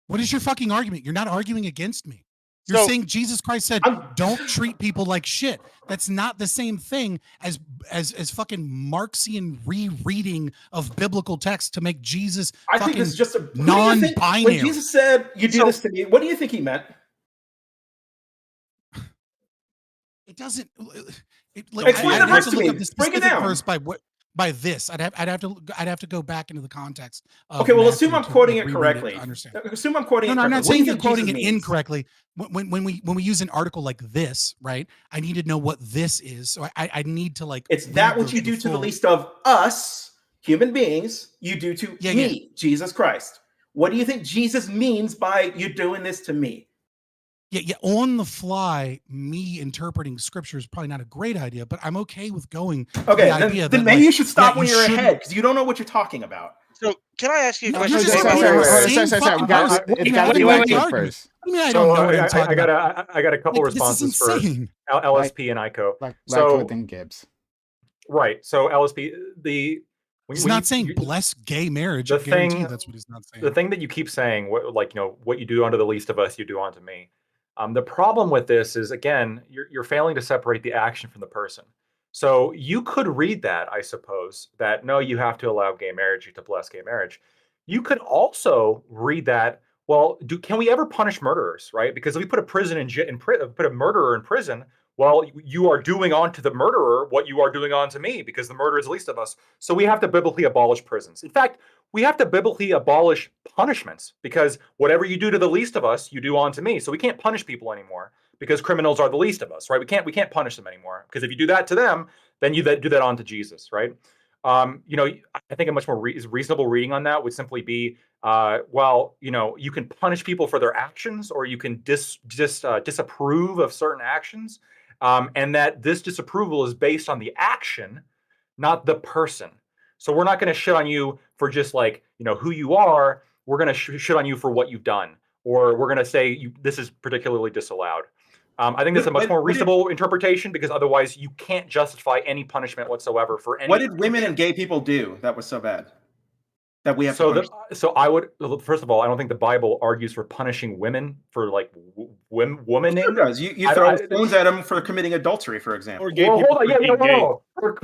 [SPEAKER 4] What is your fucking argument? You're not arguing against me. You're saying Jesus Christ said, don't treat people like shit. That's not the same thing as fucking Marxian rereading of biblical text to make Jesus
[SPEAKER 3] I think it's just a
[SPEAKER 4] non-binary.
[SPEAKER 3] When Jesus said, you do this to me, what do you think he meant?
[SPEAKER 4] It doesn't.
[SPEAKER 3] Explain the verse to me. Break it down.
[SPEAKER 4] Verse by this? I'd have to go back into the context. Of
[SPEAKER 3] Okay, well,
[SPEAKER 4] Matthew
[SPEAKER 3] assume I'm
[SPEAKER 4] to,
[SPEAKER 3] quoting
[SPEAKER 4] like,
[SPEAKER 3] it
[SPEAKER 4] reread
[SPEAKER 3] correctly.
[SPEAKER 4] to understand.
[SPEAKER 3] Assume I'm quoting
[SPEAKER 4] No,
[SPEAKER 3] it
[SPEAKER 4] no, I'm
[SPEAKER 3] correctly.
[SPEAKER 4] not
[SPEAKER 3] What do
[SPEAKER 4] saying
[SPEAKER 3] you
[SPEAKER 4] you're
[SPEAKER 3] think
[SPEAKER 4] quoting
[SPEAKER 3] Jesus
[SPEAKER 4] it
[SPEAKER 3] means?
[SPEAKER 4] incorrectly. When we use an article like this, right? I need to know what this is. So I need to, like,
[SPEAKER 3] It's
[SPEAKER 4] read
[SPEAKER 3] that which you do to the
[SPEAKER 4] full-
[SPEAKER 3] least of us, human beings, you do to
[SPEAKER 4] Yeah,
[SPEAKER 3] me, Jesus Christ. What do you think Jesus means by you doing this to me?
[SPEAKER 4] Yeah. On the fly, me interpreting scripture is probably not a great idea, but I'm okay with going to
[SPEAKER 3] Okay,
[SPEAKER 4] the idea
[SPEAKER 3] then
[SPEAKER 4] that,
[SPEAKER 3] maybe
[SPEAKER 4] like,
[SPEAKER 3] you should stop
[SPEAKER 4] yeah,
[SPEAKER 3] when
[SPEAKER 4] you
[SPEAKER 3] you're
[SPEAKER 4] shouldn't-
[SPEAKER 3] ahead because you don't know what you're talking about.
[SPEAKER 2] So can I ask you a
[SPEAKER 4] No,
[SPEAKER 2] question?
[SPEAKER 4] you're just
[SPEAKER 1] sorry,
[SPEAKER 4] repeating
[SPEAKER 1] sorry,
[SPEAKER 4] the
[SPEAKER 1] sorry,
[SPEAKER 4] same
[SPEAKER 1] sorry,
[SPEAKER 4] fucking
[SPEAKER 1] we got-
[SPEAKER 4] verse.
[SPEAKER 1] it's
[SPEAKER 4] I mean,
[SPEAKER 1] gotta
[SPEAKER 4] what
[SPEAKER 1] be
[SPEAKER 4] do you mean
[SPEAKER 1] logic
[SPEAKER 4] argument?
[SPEAKER 1] first.
[SPEAKER 4] I mean, I
[SPEAKER 8] So
[SPEAKER 4] don't know what I'm talking about.
[SPEAKER 8] I got a couple
[SPEAKER 4] Like, this is
[SPEAKER 8] responses for
[SPEAKER 4] insane.
[SPEAKER 8] LSP and ICO.
[SPEAKER 1] Like
[SPEAKER 8] So
[SPEAKER 1] within Gibbs.
[SPEAKER 8] right. So LSP,
[SPEAKER 4] He's not saying bless gay marriage. I guarantee that's what he's not saying.
[SPEAKER 8] The thing that you keep saying, what you do unto the least of us, you do unto me. The problem with this is, again, you're failing to separate the action from the person. So you could read that, I suppose, that no, you have to allow gay marriage, you have to bless gay marriage. You could also read that, well, can we ever punish murderers, right? Because if we put put a murderer in prison, well, you are doing onto the murderer what you are doing onto me, because the murderer is the least of us. So we have to biblically abolish prisons. In fact, we have to biblically abolish punishments, because whatever you do to the least of us, you do onto me. So we can't punish people anymore because criminals are the least of us, right? We can't punish them anymore, because if you do that to them, then you do that onto Jesus, right? I think a much more reasonable reading on that would simply be, you can punish people for their actions, or you can disapprove of certain actions, and that this disapproval is based on the action, not the person. So we're not going to shit on you for just who you are. We're going to shit on you for what you've done, or we're going to say this is particularly disallowed. I think that's a much more reasonable interpretation, because otherwise you can't justify any punishment whatsoever for any.
[SPEAKER 3] What did women and gay people do that was so bad that we have to punish?
[SPEAKER 8] So I would, first of all, I don't think the Bible argues for punishing women for womaning.
[SPEAKER 3] Sure does. You throw stones at them for committing adultery, for example.
[SPEAKER 5] Or gay people for being gay.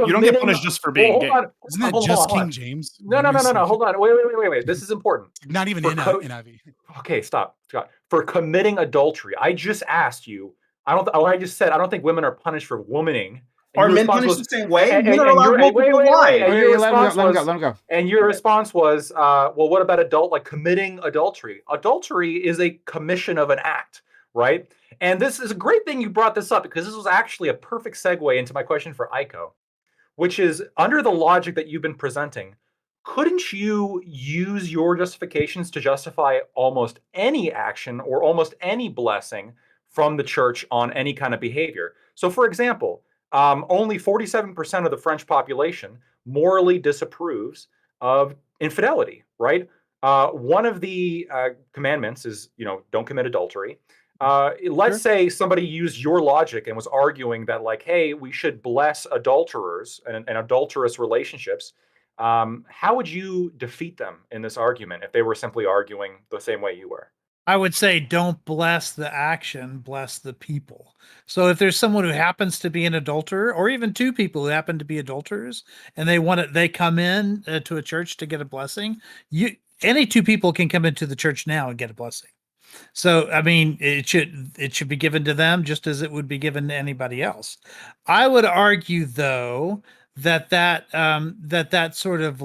[SPEAKER 5] You don't get punished just for being gay.
[SPEAKER 4] Isn't that just King James?
[SPEAKER 8] No. Hold on. Wait. This is important.
[SPEAKER 4] Not even NIV.
[SPEAKER 8] Okay, stop. For committing adultery, I just asked you. I just said I don't think women are punished for womaning.
[SPEAKER 3] Are men punished the same way?
[SPEAKER 8] And
[SPEAKER 3] Men are allowed multiple wives.
[SPEAKER 1] Let him go.
[SPEAKER 8] And your response was, well, what about committing adultery? Adultery is a commission of an act, right? And this is a great thing you brought this up, because this was actually a perfect segue into my question for Aiko, which is, under the logic that you've been presenting, couldn't you use your justifications to justify almost any action or almost any blessing from the church on any kind of behavior? So, for example, only 47% of the French population morally disapproves of infidelity, right? One of the commandments is, don't commit adultery. Let's say somebody used your logic and was arguing that, hey, we should bless adulterers and adulterous relationships. How would you defeat them in this argument if they were simply arguing the same way you were?
[SPEAKER 9] I would say don't bless the action, bless the people. So if there's someone who happens to be an adulterer, or even two people who happen to be adulterers, and they come in to a church to get a blessing, any two people can come into the church now and get a blessing. So, I mean, it should be given to them just as it would be given to anybody else. I would argue, though, that sort of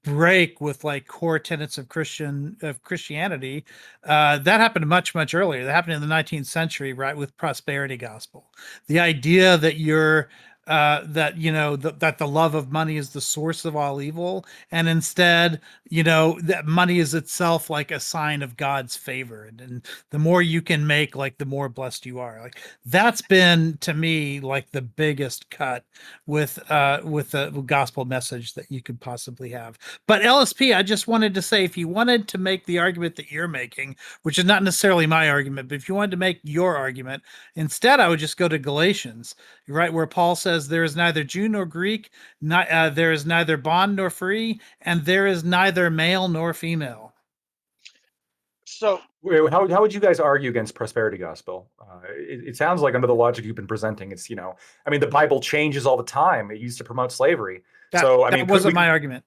[SPEAKER 9] break with core tenets of Christianity, that happened much earlier. That happened in the 19th century, right, with prosperity gospel. The idea that that the love of money is the source of all evil, and instead, that money is itself like a sign of God's favor, and the more you can make, the more blessed you are. That's been, to me, the biggest cut with the gospel message that you could possibly have. But LSP, I just wanted to say, if you wanted to make the argument that you're making, which is not necessarily my argument, but if you wanted to make your argument, instead I would just go to Galatians, right, where Paul says there is neither Jew nor Greek, there is neither bond nor free, and there is neither male nor female.
[SPEAKER 2] So
[SPEAKER 8] how would you guys argue against prosperity gospel? It sounds like, under the logic you've been presenting, it's, the Bible changes all the time. It used to promote slavery.
[SPEAKER 9] That wasn't my argument.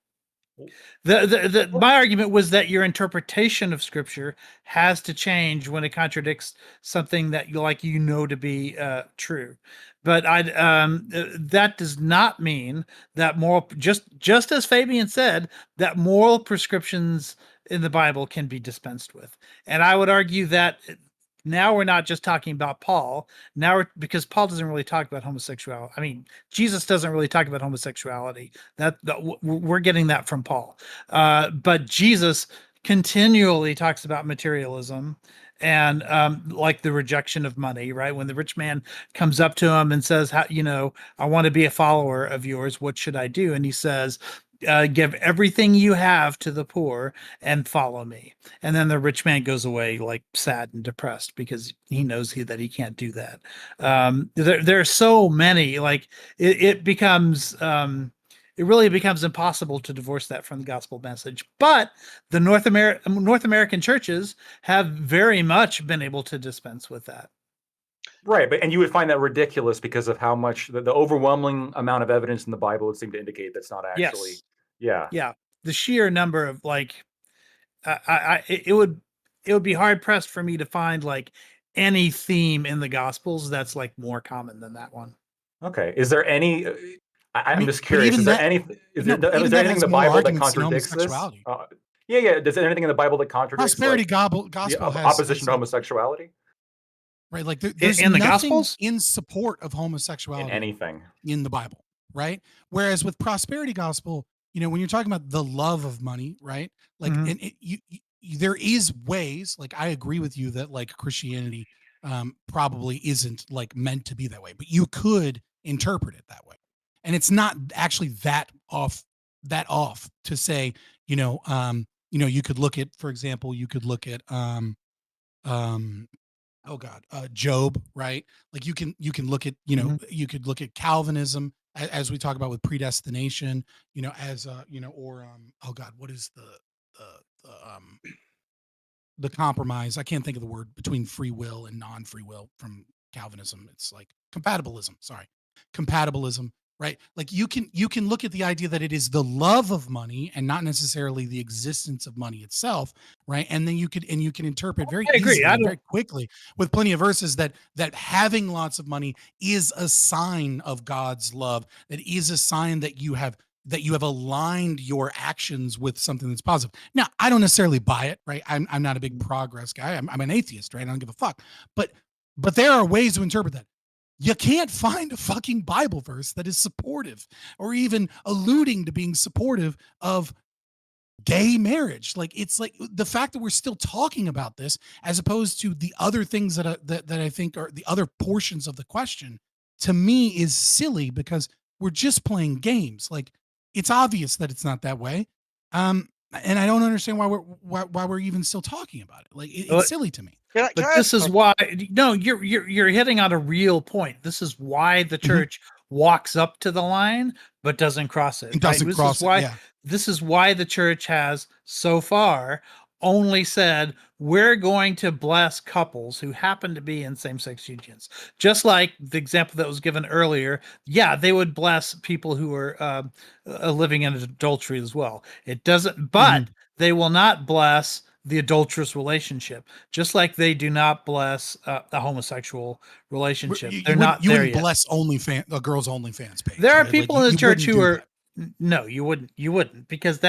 [SPEAKER 9] My argument was that your interpretation of scripture has to change when it contradicts something that you know to be true. But that does not mean that just as Fabian said, that moral prescriptions in the Bible can be dispensed with. And I would argue that now we're not just talking about Paul. Now because Paul doesn't really talk about homosexuality. I mean, Jesus doesn't really talk about homosexuality. We're getting that from Paul. But Jesus continually talks about materialism and like the rejection of money, right? When the rich man comes up to him and says, I want to be a follower of yours. What should I do? And he says, give everything you have to the poor and follow me. And then the rich man goes away like sad and depressed because he knows that he can't do that. There are so many, like it becomes it really becomes impossible to divorce that from the gospel message. But the North American churches have very much been able to dispense with that.
[SPEAKER 8] Right, and you would find that ridiculous because of how much the overwhelming amount of evidence in the Bible would seem to indicate that's not actually.
[SPEAKER 9] Yes. Yeah. The sheer number of it would be hard pressed for me to find like any theme in the Gospels that's like more common than that one.
[SPEAKER 8] Okay, is there any? I'm just curious. Is there anything in the Bible that contradicts this? Yeah. Does anything in the Bible that contradicts
[SPEAKER 4] prosperity gospel
[SPEAKER 8] opposition to homosexuality?
[SPEAKER 4] Right, like there's
[SPEAKER 9] in the
[SPEAKER 4] nothing
[SPEAKER 9] Gospels
[SPEAKER 4] in support of homosexuality
[SPEAKER 8] in anything
[SPEAKER 4] in the Bible, right? Whereas with prosperity gospel, when you're talking about the love of money, right? Like, and there is ways. Like, I agree with you that like Christianity probably isn't like meant to be that way, but you could interpret it that way, and it's not actually that off to say, you could look at, for example, Job, right? Like you can look at, you could look at Calvinism as we talk about with predestination, as or what is the compromise? I can't think of the word between free will and non-free will from Calvinism. It's like compatibilism. Sorry. Compatibilism, right? Like you can look at the idea that it is the love of money and not necessarily the existence of money itself, right? And then you can interpret very easily and very quickly with plenty of verses that having lots of money is a sign of God's love. That is a sign that you have aligned your actions with something that's positive. Now, I don't necessarily buy it, right? I'm not a big progress guy. I'm an atheist, right? I don't give a fuck. But there are ways to interpret that. You can't find a fucking Bible verse that is supportive or even alluding to being supportive of gay marriage. Like, it's like the fact that we're still talking about this as opposed to the other things that I think are the other portions of the question, to me is silly because we're just playing games. Like, it's obvious that it's not that way. And I don't understand why we're even still talking about it. Like, it's silly to me.
[SPEAKER 9] But this is why you're hitting on a real point. This is why the church walks up to the line but doesn't cross it. This is why the church has so far only said we're going to bless couples who happen to be in same-sex unions. Just like the example that was given earlier, they would bless people who are living in adultery as well. It doesn't, but they will not bless the adulterous relationship, just like they do not bless a homosexual relationship. They're not there yet.
[SPEAKER 4] You wouldn't bless a girl's OnlyFans page.
[SPEAKER 9] There are people in the church who are. No, you wouldn't, because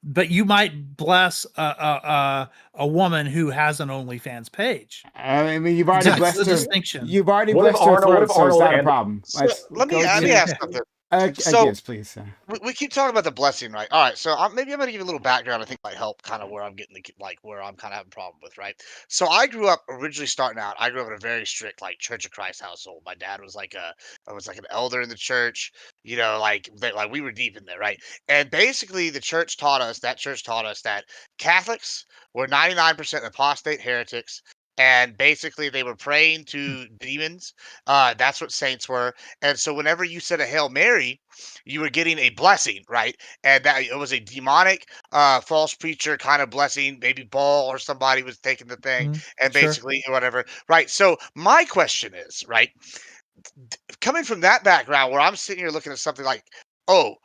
[SPEAKER 9] but you might bless a woman who has an OnlyFans page.
[SPEAKER 1] I mean, you've already blessed her.
[SPEAKER 9] Distinction.
[SPEAKER 1] You've already blessed her throat, so it's not a problem.
[SPEAKER 2] Let me ask something.
[SPEAKER 1] Yes, please.
[SPEAKER 2] We keep talking about the blessing, right? All right, so maybe I'm gonna give you a little background. I think might help kind of where I'm getting where I'm kind of having a problem with, right? So I grew up originally starting out. I grew up in a very strict Church of Christ household. My dad was like an elder in the church. We were deep in there, right? And basically, the church taught us that Catholics were 99% apostate heretics. And basically, they were praying to demons. That's what saints were. And so, whenever you said a Hail Mary, you were getting a blessing, right? And that it was a demonic, false preacher kind of blessing. Maybe Baal or somebody was taking the thing, and basically whatever, right? So, my question is, right, coming from that background, where I'm sitting here looking at something like, oh,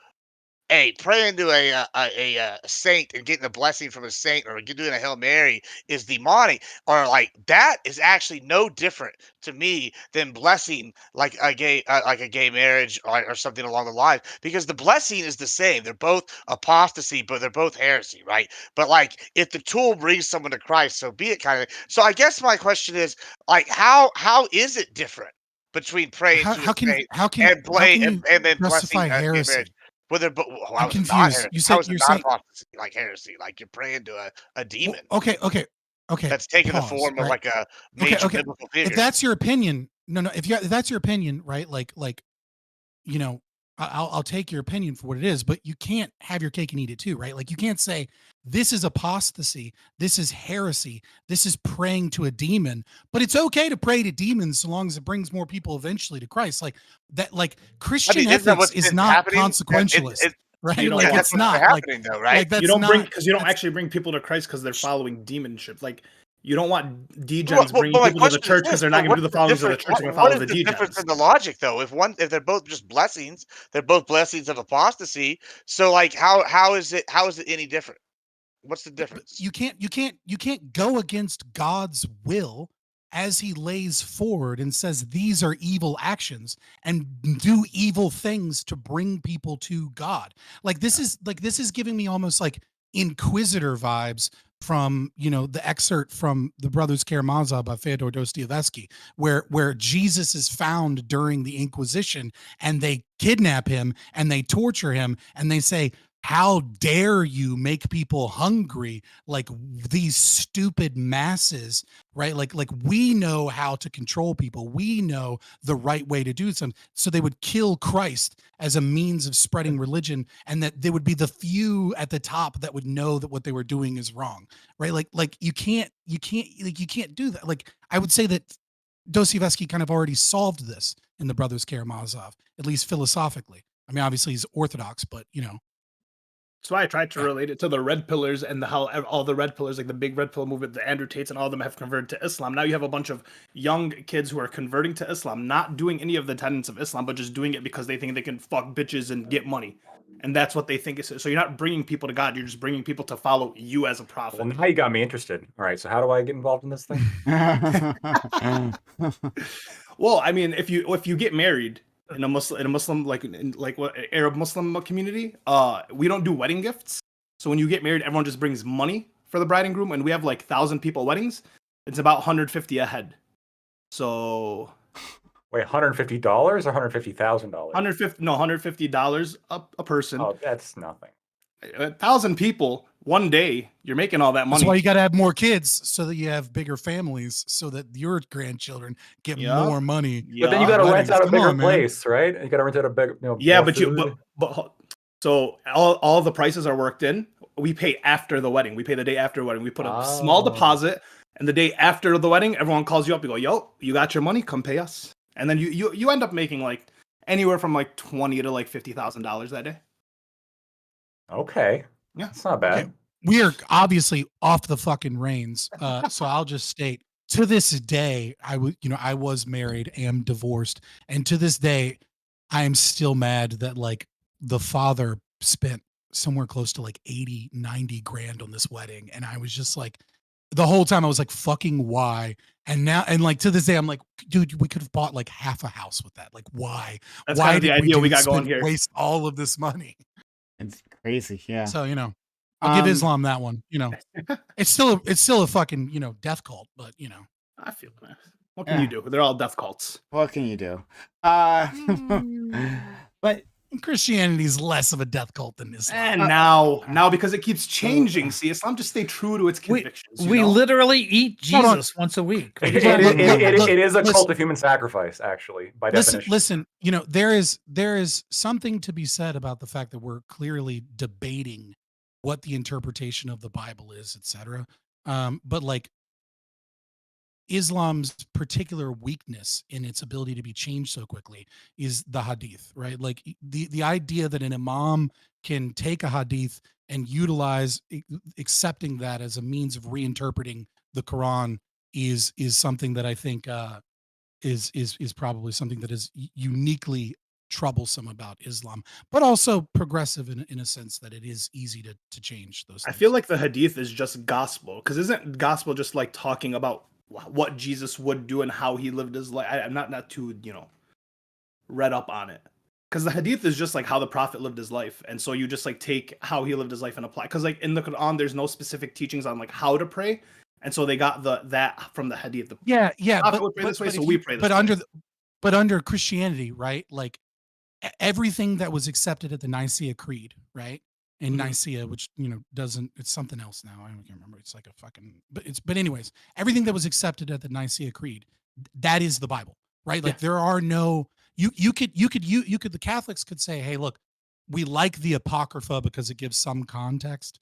[SPEAKER 2] hey, praying to a saint and getting a blessing from a saint or doing a Hail Mary is demonic, or like that is actually no different to me than blessing like a gay marriage or something along the line, because the blessing is the same. They're both apostasy, but they're both heresy, right? But like if the tool brings someone to Christ, so be it, kind of. So I guess my question is like how is it different between praying
[SPEAKER 4] How
[SPEAKER 2] to a
[SPEAKER 4] how can
[SPEAKER 2] saint
[SPEAKER 4] how can
[SPEAKER 2] and
[SPEAKER 4] how
[SPEAKER 2] play
[SPEAKER 4] can you
[SPEAKER 2] and then blessing
[SPEAKER 4] justify
[SPEAKER 2] gay marriage?
[SPEAKER 4] heresy?
[SPEAKER 2] Well, they're well,
[SPEAKER 4] I'm
[SPEAKER 2] how is it not
[SPEAKER 4] confused.
[SPEAKER 2] heresy? How is it
[SPEAKER 4] You're
[SPEAKER 2] not
[SPEAKER 4] saying
[SPEAKER 2] apostasy, like heresy? Like you're praying to a
[SPEAKER 4] well,
[SPEAKER 2] demon
[SPEAKER 4] okay.
[SPEAKER 2] that's taking the
[SPEAKER 4] Pause.
[SPEAKER 2] form of
[SPEAKER 4] Right.
[SPEAKER 2] like a
[SPEAKER 4] Okay,
[SPEAKER 2] major
[SPEAKER 4] okay.
[SPEAKER 2] biblical
[SPEAKER 4] If
[SPEAKER 2] figure.
[SPEAKER 4] that's your opinion, no. If that's your opinion, right? You know, I'll take your opinion for what it is, but you can't have your cake and eat it too, right? Like you can't say this is apostasy, this is heresy, this is praying to a demon, but it's okay to pray to demons so long as it brings more people eventually to Christ. Like that, like
[SPEAKER 2] I
[SPEAKER 4] Christian
[SPEAKER 2] mean, isn't that
[SPEAKER 4] ethics
[SPEAKER 2] what's
[SPEAKER 4] is
[SPEAKER 2] been
[SPEAKER 4] not
[SPEAKER 2] happening?
[SPEAKER 4] consequentialist,
[SPEAKER 2] It
[SPEAKER 5] You
[SPEAKER 4] right?
[SPEAKER 5] don't
[SPEAKER 2] yeah,
[SPEAKER 4] Like
[SPEAKER 5] want
[SPEAKER 2] that's
[SPEAKER 4] it's
[SPEAKER 2] what's been
[SPEAKER 4] not like
[SPEAKER 2] happening though, right?
[SPEAKER 5] you
[SPEAKER 4] that's
[SPEAKER 5] don't bring
[SPEAKER 4] not
[SPEAKER 5] because you don't
[SPEAKER 4] that's
[SPEAKER 5] actually bring people to Christ because they're following demonship. Like you don't want
[SPEAKER 2] Well,
[SPEAKER 5] degens
[SPEAKER 2] well,
[SPEAKER 5] bringing
[SPEAKER 2] but my
[SPEAKER 5] people to the
[SPEAKER 2] question is
[SPEAKER 5] church because
[SPEAKER 2] this:
[SPEAKER 5] they're not
[SPEAKER 2] so
[SPEAKER 5] going to do
[SPEAKER 2] what's
[SPEAKER 5] the
[SPEAKER 2] the
[SPEAKER 5] followings of the
[SPEAKER 2] difference?
[SPEAKER 5] church. They're going to
[SPEAKER 2] What
[SPEAKER 5] follow
[SPEAKER 2] is
[SPEAKER 5] the
[SPEAKER 2] the difference
[SPEAKER 5] degens.
[SPEAKER 2] in the logic though? If they're both just blessings, they're both blessings of apostasy. So like, how is it any different? What's the
[SPEAKER 4] but
[SPEAKER 2] difference?
[SPEAKER 4] you can't go against God's will as he lays forward and says these are evil actions and do evil things to bring people to God. This is giving me almost like inquisitor vibes from the excerpt from the Brothers Karamazov by Fyodor Dostoevsky, where Jesus is found during the Inquisition and they kidnap him and they torture him and they say, how dare you make people hungry like these stupid masses, right? Like we know how to control people, we know the right way to do something, so they would kill Christ as a means of spreading religion, and that there would be the few at the top that would know that what they were doing is wrong, right? Like you can't do that. Like I would say that Dostoevsky kind of already solved this in the Brothers Karamazov, at least philosophically. I mean, obviously he's orthodox, but
[SPEAKER 5] That's why I tried to
[SPEAKER 4] yeah.
[SPEAKER 5] relate it to the red pillars and how all the red pillars, like the big red pill movement, the Andrew Tates and all of them have converted to Islam. Now you have a bunch of young kids who are converting to Islam, not doing any of the tenets of Islam, but just doing it because they think they can fuck bitches and get money. And that's what they think is. So you're not bringing people to God. You're just bringing people to follow you as a prophet.
[SPEAKER 8] Well, now you got me interested. All right, so how do I get involved in this thing?
[SPEAKER 5] Well, I mean, if you get married in a Muslim like like what Arab Muslim community, we don't do wedding gifts. So when you get married, everyone just brings money for the bride and groom, and we have like 1,000 people weddings. It's about 150 a head. So
[SPEAKER 8] Wait, $150 or $150,000?
[SPEAKER 5] $150 a person.
[SPEAKER 8] Oh, that's nothing.
[SPEAKER 5] 1,000 people one day. You're making all that money.
[SPEAKER 4] That's why you got to have more kids so that you have bigger families, so that your grandchildren get
[SPEAKER 5] Yup.
[SPEAKER 4] more money.
[SPEAKER 8] But then you got to rent
[SPEAKER 4] Weddings.
[SPEAKER 8] out a
[SPEAKER 4] Come
[SPEAKER 8] bigger
[SPEAKER 4] on, man.
[SPEAKER 8] place, right? You got to rent out a big,
[SPEAKER 5] Yeah,
[SPEAKER 8] more
[SPEAKER 5] but
[SPEAKER 8] food.
[SPEAKER 5] so all the prices are worked in. We pay after the wedding. We pay the day after the wedding. We put a small
[SPEAKER 8] Oh.
[SPEAKER 5] deposit, and the day after the wedding, everyone calls you up. You go, yo, you got your money? Come pay us. And then you end up making like anywhere from like $20,000 to like $50,000 that day.
[SPEAKER 8] Okay.
[SPEAKER 5] Yeah.
[SPEAKER 8] It's not bad.
[SPEAKER 4] Okay. We are obviously off the fucking reins. So I'll just state, to this day, I was married, am divorced, and to this day, I am still mad that like the father spent somewhere close to like 80, 90 grand on this wedding. And I was just like, the whole time I was like, fucking why? And now, and like to this day, I'm like, dude, we could have bought like half a house with that. Like, why?
[SPEAKER 5] That's
[SPEAKER 4] Why
[SPEAKER 5] kind of the idea we got going here.
[SPEAKER 4] waste all of this money?
[SPEAKER 1] It's crazy, yeah.
[SPEAKER 4] So I'll give
[SPEAKER 1] Um,
[SPEAKER 4] Islam that one. It's still a fucking death cult, but
[SPEAKER 5] I feel that. What can you do? They're all death cults.
[SPEAKER 1] What can you do? But
[SPEAKER 4] Christianity's less of a death cult than Islam.
[SPEAKER 5] And now because it keeps changing, see, Islam just stay true to its convictions.
[SPEAKER 9] We literally eat
[SPEAKER 4] Hold on.
[SPEAKER 9] Jesus once a week.
[SPEAKER 8] It
[SPEAKER 4] Look,
[SPEAKER 8] is a
[SPEAKER 4] listen.
[SPEAKER 8] cult of human sacrifice, actually, by definition.
[SPEAKER 4] Listen. There is something to be said about the fact that we're clearly debating what the interpretation of the Bible is, etc. But like Islam's particular weakness in its ability to be changed so quickly is the hadith, right? Like the idea that an imam can take a hadith and utilize accepting that as a means of reinterpreting the Quran is something that I think is probably something that is uniquely troublesome about Islam, but also progressive in a sense that it is easy to change those
[SPEAKER 5] I
[SPEAKER 4] things.
[SPEAKER 5] feel like the hadith is just gospel, because isn't gospel just like talking about what Jesus would do and how he lived his life? I'm not too read up on it, because the hadith is just like how the prophet lived his life, and so you just like take how he lived his life and apply. Because like in the Quran, there's no specific teachings on like how to pray, and so they got that from the hadith. The prophet would pray this way, so we pray this way.
[SPEAKER 4] But under Christianity, right? Like everything that was accepted at the Nicaea Creed, right? In Nicaea, which it's something else now. I can't remember. It's like a fucking, but anyways, everything that was accepted at the Nicaea Creed, that is the Bible, right? Like there are no the Catholics could say, hey, look, we like the Apocrypha because it gives some context,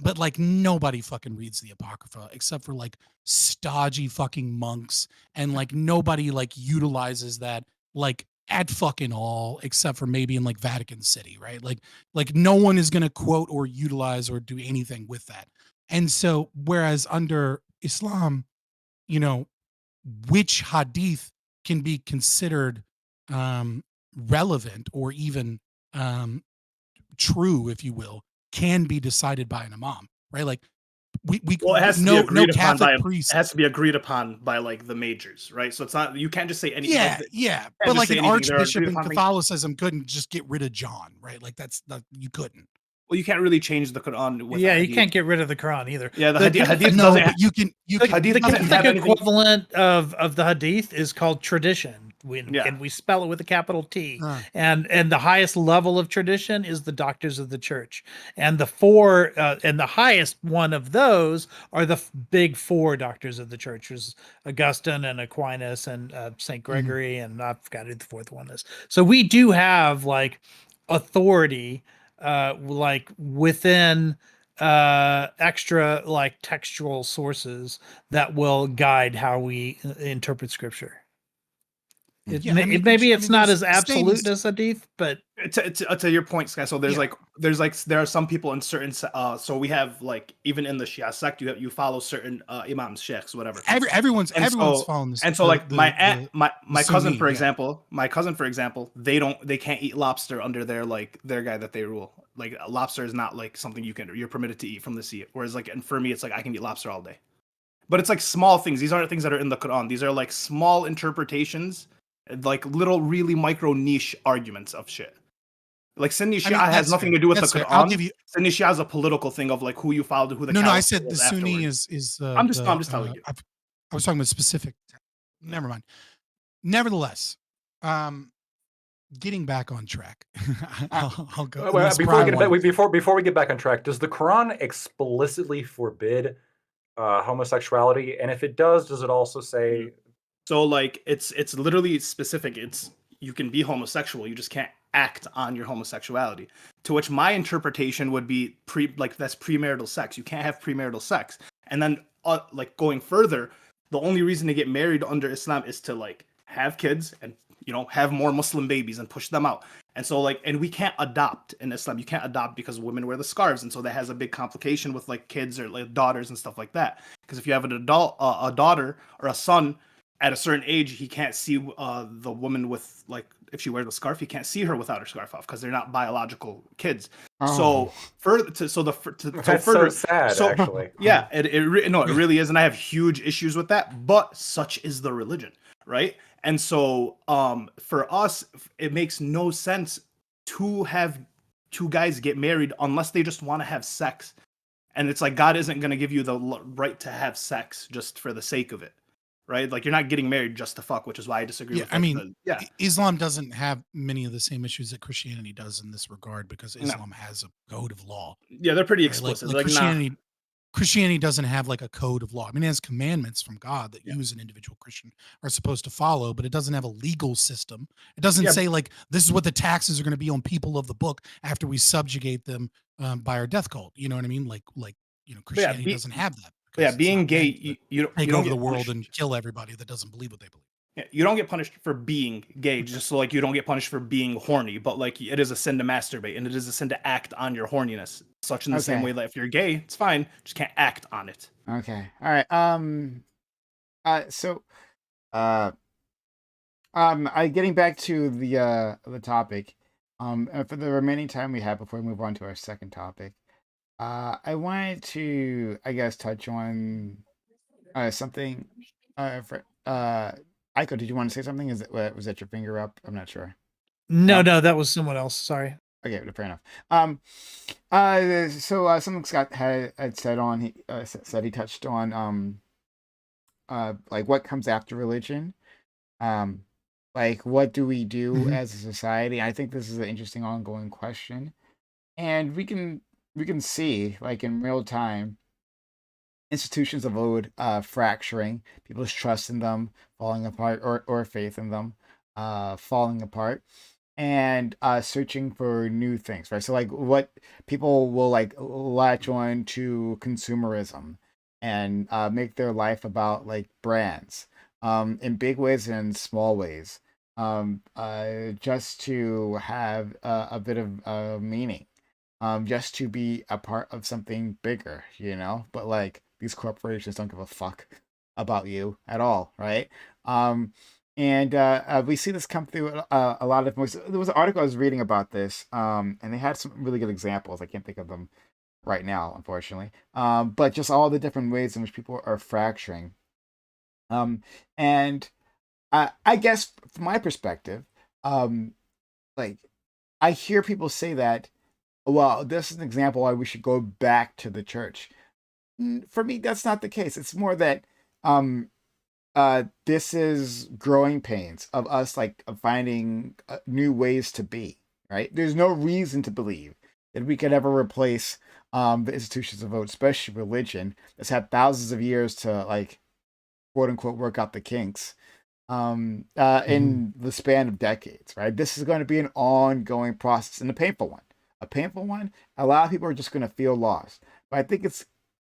[SPEAKER 4] but like nobody fucking reads the Apocrypha except for like stodgy fucking monks, and like nobody like utilizes that like at fucking all, except for maybe in like Vatican City, right? Like no one is going to quote or utilize or do anything with that. And so whereas under Islam, which hadith can be considered relevant or even true, if you will, can be decided by an imam, right? Like it has to be agreed upon
[SPEAKER 5] by priest. It has to be agreed upon by like the majors, right? So it's not, you can't just say anything.
[SPEAKER 4] But like an archbishop in Catholicism couldn't just get rid of John, right? Like you couldn't.
[SPEAKER 5] Well, you can't really change the Quran.
[SPEAKER 9] You can't get rid of the Quran either.
[SPEAKER 5] Yeah, the hadith
[SPEAKER 4] no,
[SPEAKER 5] doesn't.
[SPEAKER 4] But you can.
[SPEAKER 9] The Catholic equivalent of the hadith is called tradition. And we spell it with a capital T. And the highest level of tradition is the doctors of the church. And the highest one of those are the big four doctors of the church, which is Augustine and Aquinas and St. Gregory, and I forgot who the fourth one is. So we do have like authority like within extra like textual sources that will guide how we interpret scripture. Maybe it's not as absolute as hadith, but
[SPEAKER 5] to your point, Sky. So there are some people in certain so we have like even in the Shia sect you follow certain imams, sheikhs, whatever.
[SPEAKER 4] Everyone's following this.
[SPEAKER 5] And so like my cousin, for example, they can't eat lobster under their guy that they rule. Like lobster is not like something you're permitted to eat from the sea. Whereas like, and for me, it's like I can eat lobster all day. But it's like small things. These aren't things that are in the Quran. These are like small interpretations, like little really micro niche arguments of shit. Like Sunni Shia has nothing to do with the Quran. Sunni Shia is a political thing of like who you follow, who the
[SPEAKER 4] no. I said the Sunni is.
[SPEAKER 5] I'm just telling you.
[SPEAKER 4] I was talking about specific. Never mind. Nevertheless, getting back on track. I'll go.
[SPEAKER 8] Before we get back on track, does the Quran explicitly forbid homosexuality? And if it does it also say?
[SPEAKER 5] So like it's literally specific. You can be homosexual, you just can't act on your homosexuality. To which my interpretation would be that's premarital sex. You can't have premarital sex. And then like going further, the only reason to get married under Islam is to like have kids and have more Muslim babies and push them out. And so like, and we can't adopt in Islam. You can't adopt because women wear the scarves, and so that has a big complication with like kids or like daughters and stuff like that. Because if you have a daughter or a son at a certain age, he can't see the woman with like, if she wears a scarf, he can't see her without her scarf off because they're not biological kids. So
[SPEAKER 8] That's so sad, actually.
[SPEAKER 5] Yeah, it really is, and I have huge issues with that. But such is the religion, right? And so for us, it makes no sense to have two guys get married unless they just want to have sex. And it's like God isn't going to give you the right to have sex just for the sake of it, right? Like you're not getting married just to fuck, which is why I disagree with that.
[SPEAKER 4] Islam doesn't have many of the same issues that Christianity does in this regard because Islam has a code of law.
[SPEAKER 5] Yeah, they're pretty explicit.
[SPEAKER 4] Like Christianity doesn't have like a code of law. I mean, it has commandments from God that you as an individual Christian are supposed to follow, but it doesn't have a legal system. It doesn't say like, this is what the taxes are going to be on people of the book after we subjugate them by our death cult. You know what I mean? Like Christianity doesn't have that.
[SPEAKER 5] Being gay, you don't
[SPEAKER 4] take over the world and kill everybody that doesn't believe what they believe.
[SPEAKER 5] Yeah, you don't get punished for being gay, just so like you don't get punished for being horny, but like it is a sin to masturbate, and it is a sin to act on your horniness. Such in the same way that if you're gay, it's fine, just can't act on it.
[SPEAKER 1] Okay. All right. Getting back to the topic, and for the remaining time we have before we move on to our second topic, I wanted to, I guess, touch on something. Aiko, did you want to say something? Was that your finger up? I'm not sure.
[SPEAKER 9] No,
[SPEAKER 1] No?
[SPEAKER 9] no, that was someone else. Sorry.
[SPEAKER 1] Okay, fair enough. Something Scott had said on said he touched on like what comes after religion, um like what do we do
[SPEAKER 9] Mhm.
[SPEAKER 1] as a society. I think this is an interesting ongoing question, and we can see like in real time institutions of old fracturing, people's trust in them falling apart, or faith in them falling apart, and searching for new things, right? So like what people will like latch on to consumerism and make their life about like brands, in big ways and in small ways, just to have a bit of meaning, just to be a part of something bigger, but like these corporations don't give a fuck about you at all, right? And we see this come through a lot of movies. There was an article I was reading about this, and they had some really good examples. I can't think of them right now, unfortunately. But just all the different ways in which people are fracturing. And I guess from my perspective, like I hear people say that, well, this is an example why we should go back to the church. For me, that's not the case. It's more that um, this is growing pains of us like finding new ways to be, right? There's no reason to believe that we could ever replace the institutions of vote, especially religion, that's had thousands of years to like quote unquote work out the kinks in the span of decades, right? This is going to be an ongoing process, and a painful one. A painful one. A lot of people are just going to feel lost, but I think it's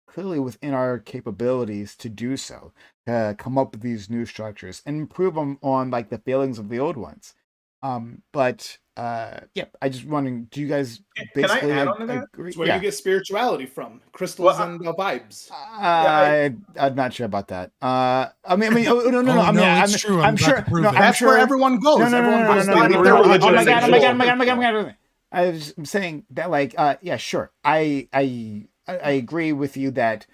[SPEAKER 1] clearly within our capabilities to do so, to come up with these new structures and improve on like the failings of the old ones. But yeah, I just wondering, do you guys
[SPEAKER 3] Can I
[SPEAKER 1] basically
[SPEAKER 3] add on to that?
[SPEAKER 1] agree?
[SPEAKER 5] It's where
[SPEAKER 1] Yeah.
[SPEAKER 5] you get spirituality from, crystals
[SPEAKER 3] Well,
[SPEAKER 5] and vibes.
[SPEAKER 1] I'm not sure about that. I mean, oh, no, no, no.
[SPEAKER 4] Oh,
[SPEAKER 1] I mean,
[SPEAKER 4] no, it's true. I'm
[SPEAKER 1] I'm
[SPEAKER 4] about
[SPEAKER 1] sure.
[SPEAKER 4] to prove
[SPEAKER 1] No,
[SPEAKER 4] it.
[SPEAKER 1] I'm
[SPEAKER 5] That's
[SPEAKER 1] sure.
[SPEAKER 5] where everyone goes.
[SPEAKER 1] No, no, no,
[SPEAKER 5] Everyone
[SPEAKER 1] no,
[SPEAKER 5] goes
[SPEAKER 1] no,
[SPEAKER 5] to
[SPEAKER 1] no,
[SPEAKER 5] the
[SPEAKER 1] no,
[SPEAKER 5] their
[SPEAKER 1] no.
[SPEAKER 5] religion
[SPEAKER 1] Oh my
[SPEAKER 5] and
[SPEAKER 1] god!
[SPEAKER 5] they
[SPEAKER 1] Oh my god!
[SPEAKER 5] go.
[SPEAKER 1] Oh my god! Oh my god! Oh my god! I was saying that, like, yeah, sure. I agree with you that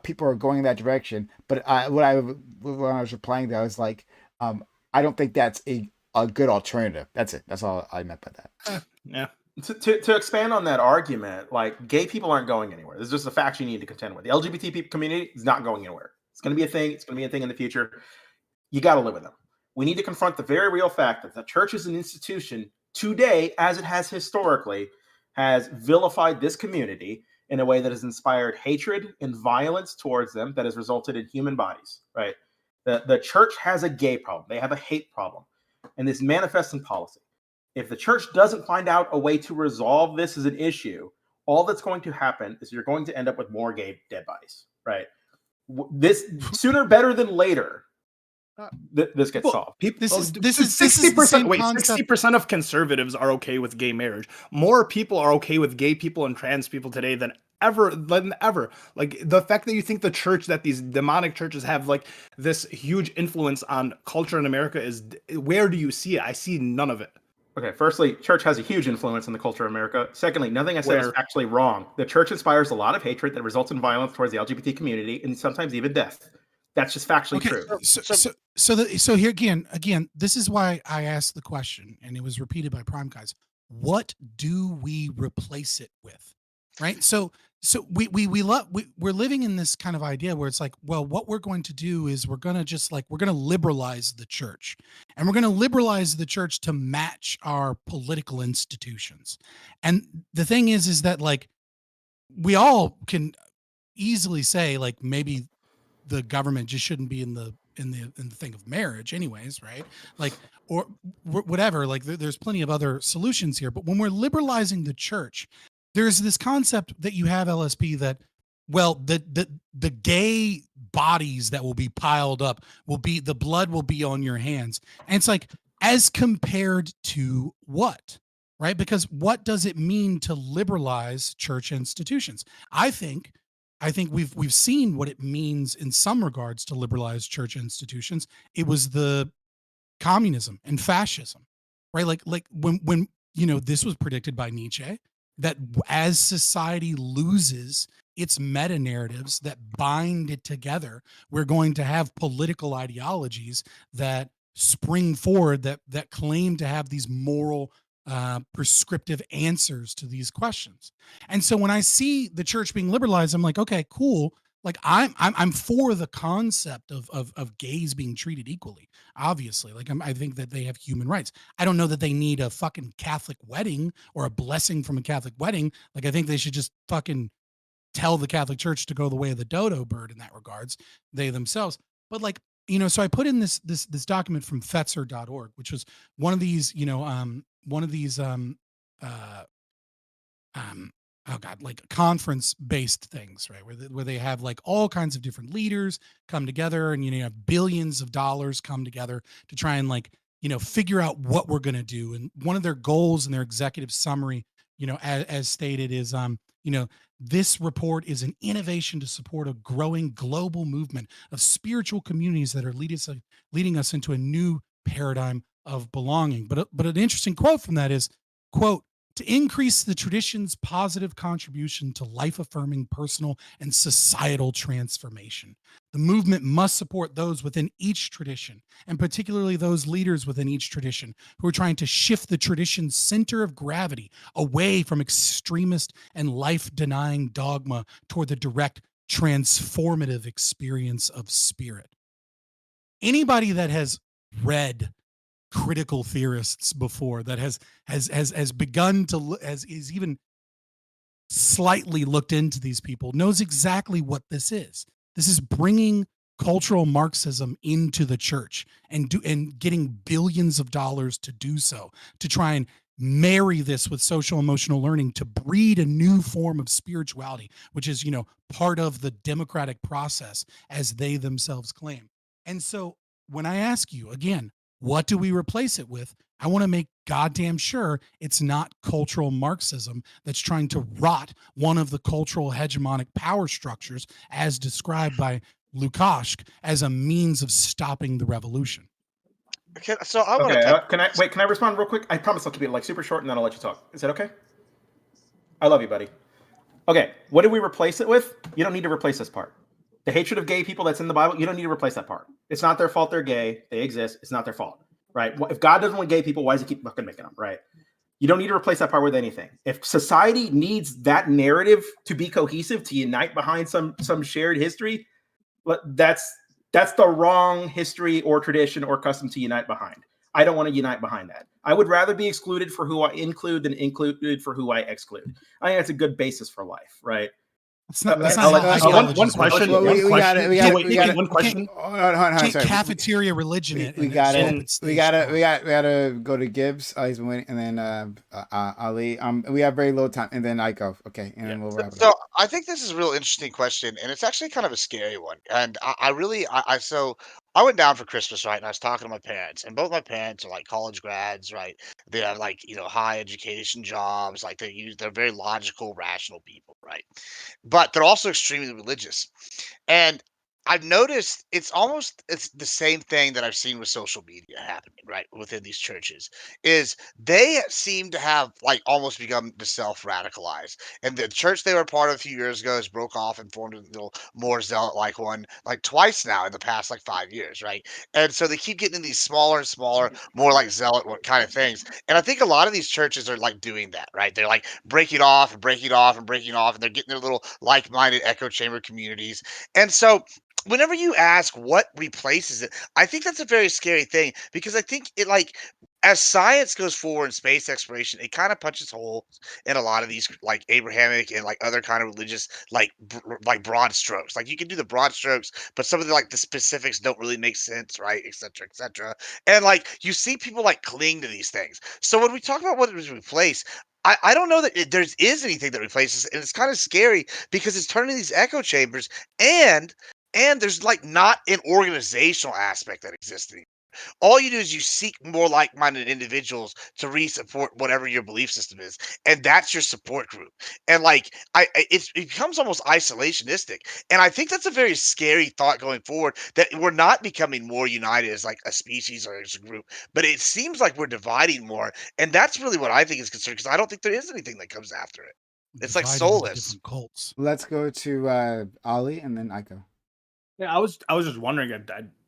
[SPEAKER 1] people are going in that direction, but when I was replying, that I was like, I don't think that's a good alternative. That's it. That's all I meant by that.
[SPEAKER 5] Yeah.
[SPEAKER 3] To expand on that argument, like gay people aren't going anywhere. This is just a fact you need to contend with. The LGBT people community is not going anywhere. It's going to be a thing. It's going to be a thing in the future. You got to live with them. We need to confront the very real fact that the church is an institution today, as it has historically, has vilified this community in a way that has inspired hatred and violence towards them that has resulted in human bodies, right? The church has a gay problem. They have a hate problem. And this manifests in policy. If the church doesn't find out a way to resolve this as an issue, all that's going to happen is you're going to end up with more gay dead bodies, right? This sooner better than later, this gets solved.
[SPEAKER 4] This is the
[SPEAKER 5] 60%.
[SPEAKER 4] same
[SPEAKER 5] Wait,
[SPEAKER 4] concept.
[SPEAKER 5] 60% of conservatives are okay with gay marriage. More people are okay with gay people and trans people today than ever. Like the fact that you think the church, that these demonic churches have like this huge influence on culture in America is, where do you see it? I see none of it.
[SPEAKER 3] Okay, firstly, church has a huge influence in the culture of America. Secondly, nothing I said is
[SPEAKER 5] Where?
[SPEAKER 3] actually wrong. The church inspires a lot of hatred that results in violence towards the LGBT community and sometimes even death. That's just factually
[SPEAKER 4] Okay,
[SPEAKER 3] true.
[SPEAKER 4] so here again, this is why I asked the question, and it was repeated by Prime Guys. What do we replace it with? Right? So we're living in this kind of idea where it's like, well, what we're going to do is we're going to liberalize the church, and we're going to liberalize the church to match our political institutions. And the thing is that like we all can easily say like maybe the government just shouldn't be in the thing of marriage anyways, right? Like, or whatever, like there's plenty of other solutions here. But when we're liberalizing the church, there's this concept that you have, LSP, that, well, the gay bodies that will be piled up the blood will be on your hands. And it's like, as compared to what? Right? Because what does it mean to liberalize church institutions? I think we've seen what it means in some regards to liberalize church institutions. It was the communism and fascism, right? Like when this was predicted by Nietzsche, that as society loses its meta narratives that bind it together, we're going to have political ideologies that spring forward that claim to have these moral prescriptive answers to these questions. And so when I see the church being liberalized, I'm like, okay, cool. Like I'm for the concept of gays being treated equally. Obviously, like I think that they have human rights. I don't know that they need a fucking Catholic wedding or a blessing from a Catholic wedding. Like I think they should just fucking tell the Catholic Church to go the way of the dodo bird in that regards, they themselves. But like, so I put in this document from Fetzer.org, which was one of these, oh god, like conference based things, right, where they have like all kinds of different leaders come together, and you have billions of dollars come together to try and like figure out what we're going to do. And one of their goals in their executive summary, as stated, is this report is an innovation to support a growing global movement of spiritual communities that are leading us into a new paradigm of belonging. But an interesting quote from that is, quote, to increase the tradition's positive contribution to life-affirming personal and societal transformation. The movement must support those within each tradition, and particularly those leaders within each tradition who are trying to shift the tradition's center of gravity away from extremist and life-denying dogma toward the direct transformative experience of spirit. Anybody that has read critical theorists before, that has begun to has even slightly looked into these people, knows exactly what this is. This is bringing cultural Marxism into the church and getting billions of dollars to do so, to try and marry this with social emotional learning to breed a new form of spirituality, which is part of the democratic process, as they themselves claim. And so when I ask you again, what do we replace it with? I want to make goddamn sure it's not cultural Marxism that's trying to rot one of the cultural hegemonic power structures as described by Lukács as a means of stopping the revolution.
[SPEAKER 2] Okay, so I want
[SPEAKER 3] Okay,
[SPEAKER 2] to.
[SPEAKER 3] can I respond real quick? I promise I'll keep it like super short, and then I'll let you talk. Is that okay? I love you, buddy. Okay, what do we replace it with? You don't need to replace this part. The hatred of gay people that's in the Bible, you don't need to replace that part. It's not their fault they're gay. They exist. It's not their fault, right? If God doesn't want gay people, why does he keep fucking making them, right? You don't need to replace that part with anything. If society needs that narrative to be cohesive, to unite behind some shared history, that's the wrong history or tradition or custom to unite behind. I don't want to unite behind that. I would rather be excluded for who I include than included for who I exclude. I think that's a good basis for life, right?
[SPEAKER 4] One question.
[SPEAKER 1] One question.
[SPEAKER 4] Cafeteria religion.
[SPEAKER 1] We gotta go to Gibbs. He's been waiting, and then Ali. We have very little time, and then I go. Okay, and then we'll wrap it up.
[SPEAKER 2] So I think this is a real interesting question, and it's actually kind of a scary one. And I went down for Christmas, right? And I was talking to my parents, and both my parents are like college grads, right? They have like high education jobs, like they're very logical, rational people, right? But they're also extremely religious. And I've noticed it's the same thing that I've seen with social media happening, right, within these churches, is they seem to have like almost become to self-radicalize. And the church they were part of a few years ago has broke off and formed a little more zealot-like one, like twice now in the past like 5 years, right? And so they keep getting these smaller and smaller, more like zealot kind of things. And I think a lot of these churches are like doing that, right? They're like breaking off and breaking off and breaking off, and they're getting their little like-minded echo chamber communities. And so whenever you ask what replaces it, I think that's a very scary thing, because I think it like as science goes forward in space exploration, it kind of punches holes in a lot of these like Abrahamic and like other kind of religious like broad strokes. Like you can do the broad strokes, but some of the specifics don't really make sense, right? Et cetera, et cetera. And like you see people like cling to these things. So when we talk about what it was replaced, I don't know that there is anything that replaces it, and it's kind of scary because it's turning these echo chambers, and there's like not an organizational aspect that exists anymore. All you do is you seek more like-minded individuals to re-support whatever your belief system is, and that's your support group. And like, it becomes almost isolationistic, and I think that's a very scary thought going forward. That we're not becoming more united as like a species or as a group, but it seems like we're dividing more, and that's really what I think is concerning because I don't think there is anything that comes after it. It's like
[SPEAKER 4] Divided into
[SPEAKER 2] soulless.
[SPEAKER 4] different cults.
[SPEAKER 1] Let's go to Ali and then Aiko.
[SPEAKER 5] Yeah, I was just wondering.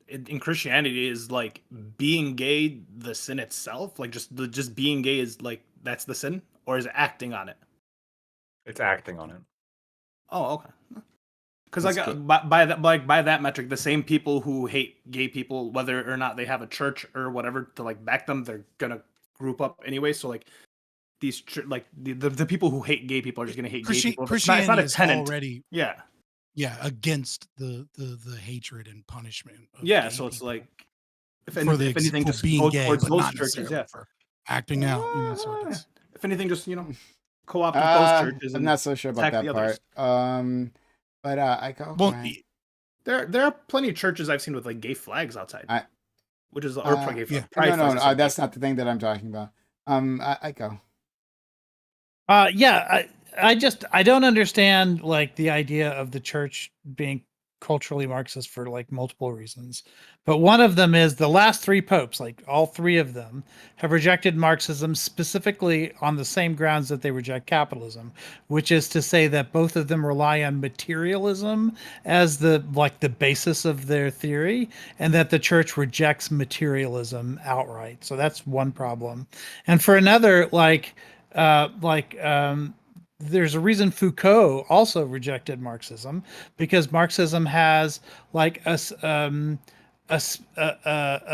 [SPEAKER 5] In Christianity, is like being gay the sin itself? Like just being gay is like that's the sin, or is it acting on it?
[SPEAKER 8] It's acting on it.
[SPEAKER 5] Oh, okay. Because
[SPEAKER 1] That's
[SPEAKER 5] like
[SPEAKER 1] good.
[SPEAKER 5] by that metric, the same people who hate gay people, whether or not they have a church or whatever to like back them, they're gonna group up anyway. So like these like the people who hate gay people are just gonna hate gay people. It's not
[SPEAKER 4] Christianity
[SPEAKER 5] a
[SPEAKER 4] is
[SPEAKER 5] tenant.
[SPEAKER 4] already
[SPEAKER 5] Yeah.
[SPEAKER 4] against the hatred and punishment. Of
[SPEAKER 5] Yeah.
[SPEAKER 4] gay
[SPEAKER 5] So it's
[SPEAKER 4] people
[SPEAKER 5] like if
[SPEAKER 4] for
[SPEAKER 5] anything,
[SPEAKER 4] for
[SPEAKER 5] just
[SPEAKER 4] being
[SPEAKER 5] go
[SPEAKER 4] gay,
[SPEAKER 5] towards
[SPEAKER 4] but
[SPEAKER 5] those
[SPEAKER 4] not
[SPEAKER 5] churches.
[SPEAKER 4] necessarily
[SPEAKER 5] Yeah.
[SPEAKER 4] for acting out. So it's
[SPEAKER 5] If anything, just co-opt with those churches.
[SPEAKER 1] I'm
[SPEAKER 5] And
[SPEAKER 1] not so sure about
[SPEAKER 5] attack
[SPEAKER 1] that
[SPEAKER 5] the others.
[SPEAKER 1] part. But Aiko,
[SPEAKER 4] well,
[SPEAKER 1] go ahead.
[SPEAKER 5] There are plenty of churches I've seen with like gay flags outside, which is or gay
[SPEAKER 4] yeah.
[SPEAKER 5] pride
[SPEAKER 1] no,
[SPEAKER 5] flags.
[SPEAKER 1] that's not the thing that I'm talking about. Aiko.
[SPEAKER 9] Yeah, I don't understand like the idea of the church being culturally Marxist for like multiple reasons. But one of them is the last three popes, like all three of them, have rejected Marxism specifically on the same grounds that they reject capitalism, which is to say that both of them rely on materialism as the basis of their theory, and that the church rejects materialism outright. So that's one problem. And for another, there's a reason Foucault also rejected Marxism, because Marxism has like a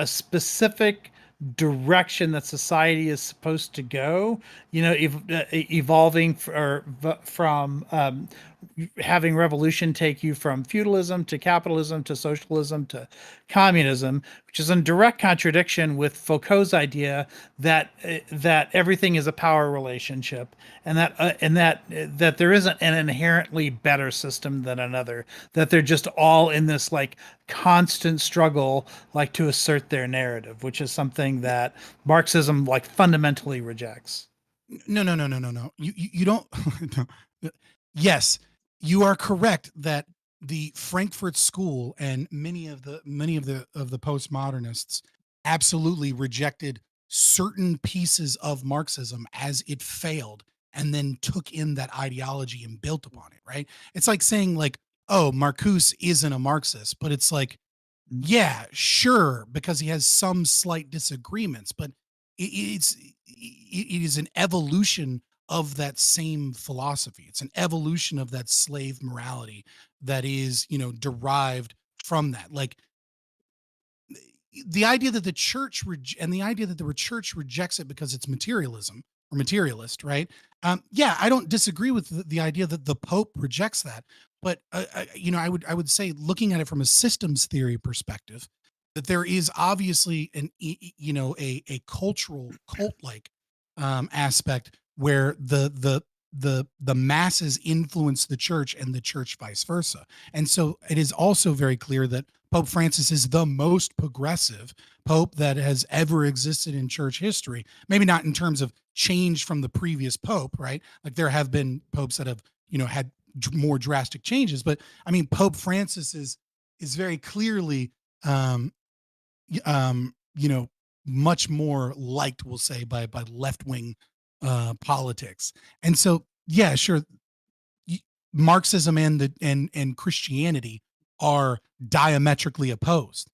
[SPEAKER 9] specific direction that society is supposed to go, evolving from having revolution take you from feudalism to capitalism to socialism to communism, which is in direct contradiction with Foucault's idea that everything is a power relationship, and that there isn't an inherently better system than another, that they're just all in this like constant struggle like to assert their narrative, which is something that Marxism like fundamentally rejects.
[SPEAKER 4] No. You don't. No. Yes, you are correct that the Frankfurt School and many of the postmodernists absolutely rejected certain pieces of Marxism as it failed, and then took in that ideology and built upon it. Right? It's like saying like, oh, Marcuse isn't a Marxist, but it's like, yeah, sure, because he has some slight disagreements, but it is an evolution of that same philosophy. It's an evolution of that slave morality that is, derived from that. Like the idea that the church and the idea that the church rejects it because it's materialism or materialist, right? Yeah, I don't disagree with the idea that the Pope rejects that, but I would say, looking at it from a systems theory perspective, that there is obviously a cultural cult like aspect where the masses influence the church and the church vice versa. And so it is also very clear that Pope Francis is the most progressive pope that has ever existed in church history. Maybe not in terms of change from the previous pope, right? Like there have been popes that have, had more drastic changes, but I mean, Pope Francis is very clearly, much more liked, we'll say, by left-wing politics. And so, yeah, sure, Marxism and Christianity are diametrically opposed.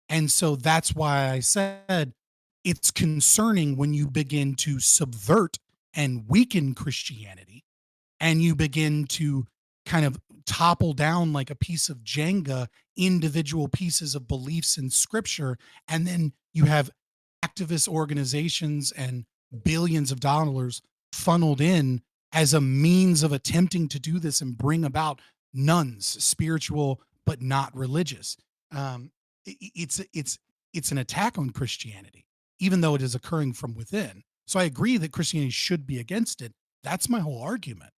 [SPEAKER 4] And so that's why I said it's concerning when you begin to subvert and weaken Christianity, and you begin to kind of topple down like a piece of Jenga individual pieces of beliefs in scripture, and then you have activist organizations and billions of dollars funneled in as a means of attempting to do this and bring about nuns, spiritual but not religious. It's an attack on Christianity, even though it is occurring from within. So I agree that Christianity should be against it. That's my whole argument.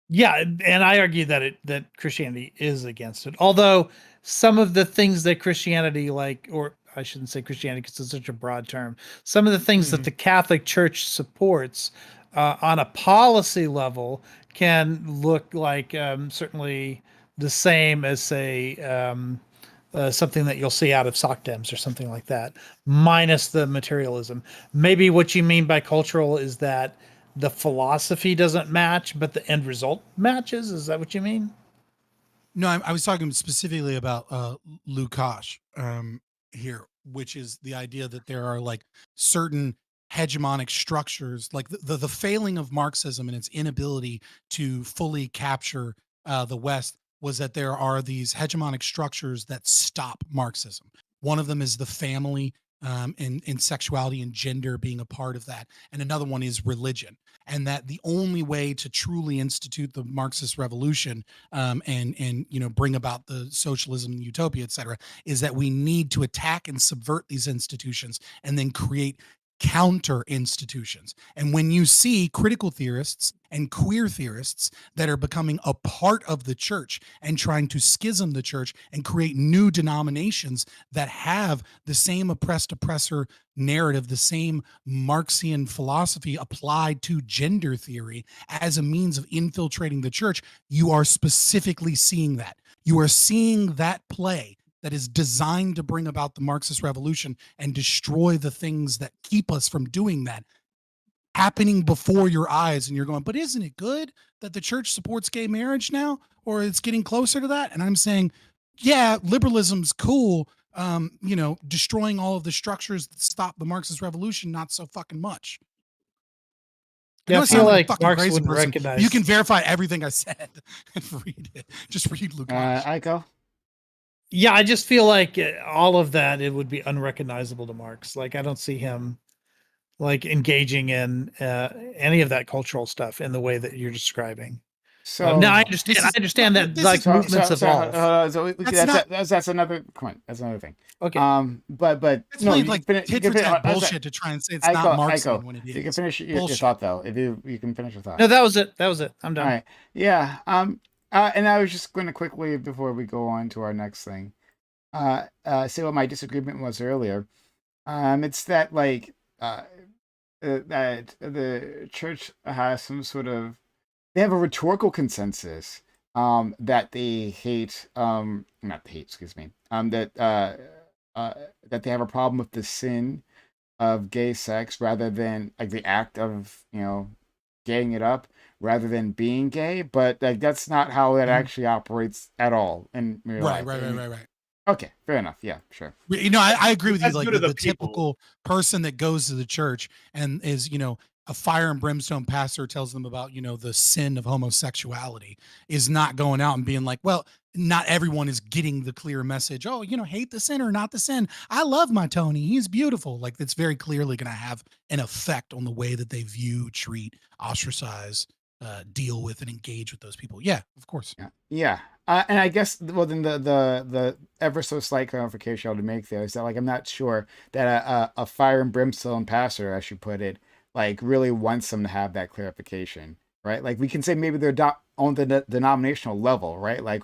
[SPEAKER 9] Yeah, and I argue that Christianity is against it. Although some of the things that Christianity I shouldn't say Christianity because it's such a broad term. Some of the things that the Catholic Church supports on a policy level can look like certainly the same as, say, something that you'll see out of SOCDEMs or something like that, minus the materialism. Maybe what you mean by cultural is that the philosophy doesn't match, but the end result matches. Is that what you mean?
[SPEAKER 4] No, I was talking specifically about Lukács here, which is the idea that there are like certain hegemonic structures, like the failing of Marxism and its inability to fully capture the West was that there are these hegemonic structures that stop Marxism. One of them is the family, and sexuality and gender being a part of that, and another one is religion. And that the only way to truly institute the Marxist revolution, and bring about the socialism and utopia, et cetera, is that we need to attack and subvert these institutions and then create counter institutions. And when you see critical theorists and queer theorists that are becoming a part of the church and trying to schism the church and create new denominations that have the same oppressed oppressor narrative, the same Marxian philosophy applied to gender theory as a means of infiltrating the church, you are specifically seeing that. You are seeing that play that is designed to bring about the Marxist revolution and destroy the things that keep us from doing that happening before your eyes. And you're going, but isn't it good that the church supports gay marriage now, or it's getting closer to that? And I'm saying, yeah, liberalism's cool. Destroying all of the structures that stop the Marxist revolution, not so fucking much.
[SPEAKER 9] Yeah, I feel like Marx
[SPEAKER 4] crazy
[SPEAKER 9] wouldn't
[SPEAKER 4] person.
[SPEAKER 9] recognize.
[SPEAKER 4] You can verify everything I said and read it. Just read Lukács.
[SPEAKER 1] Aiko?
[SPEAKER 9] Yeah, I just feel like all of that, it would be unrecognizable to Marx. Like, I don't see him like engaging in any of that cultural stuff in the way that you're describing.
[SPEAKER 1] So
[SPEAKER 9] now I understand that like movements evolve.
[SPEAKER 1] That's another point. That's another thing.
[SPEAKER 9] Okay.
[SPEAKER 1] But
[SPEAKER 4] It's
[SPEAKER 1] no,
[SPEAKER 4] really
[SPEAKER 1] you
[SPEAKER 4] like
[SPEAKER 1] can
[SPEAKER 4] tit for tat bullshit to try and say it's not Marxian when it is.
[SPEAKER 1] You can finish your thought though. If you can finish your thought.
[SPEAKER 9] No, that was it. I'm done.
[SPEAKER 1] All right. Yeah. And I was just going to quickly, before we go on to our next thing, say what my disagreement was earlier. It's that like that the church has some sort of, they have a rhetorical consensus that they hate, that they have a problem with the sin of gay sex rather than like the act of gaying it up rather than being gay, but like that's not how it actually operates at all in real life.
[SPEAKER 4] Right.
[SPEAKER 1] Okay, fair enough. Yeah, sure.
[SPEAKER 4] I agree with you. Like
[SPEAKER 5] good to
[SPEAKER 4] the
[SPEAKER 5] the people.
[SPEAKER 4] typical person that goes to the church and is, a fire and brimstone pastor tells them about, the sin of homosexuality is not going out and being like, well, not everyone is getting the clear message. Oh, hate the sinner, not the sin. I love my Tony. He's beautiful. Like that's very clearly going to have an effect on the way that they view, treat, ostracize, deal with, and engage with those people. Yeah, of course.
[SPEAKER 1] Yeah. And I guess, well, then the ever so slight clarification I would make there is that, like, I'm not sure that a fire and brimstone pastor, as you put it, like, really wants them to have that clarification, right? Like, we can say maybe they're on the denominational level, right? Like,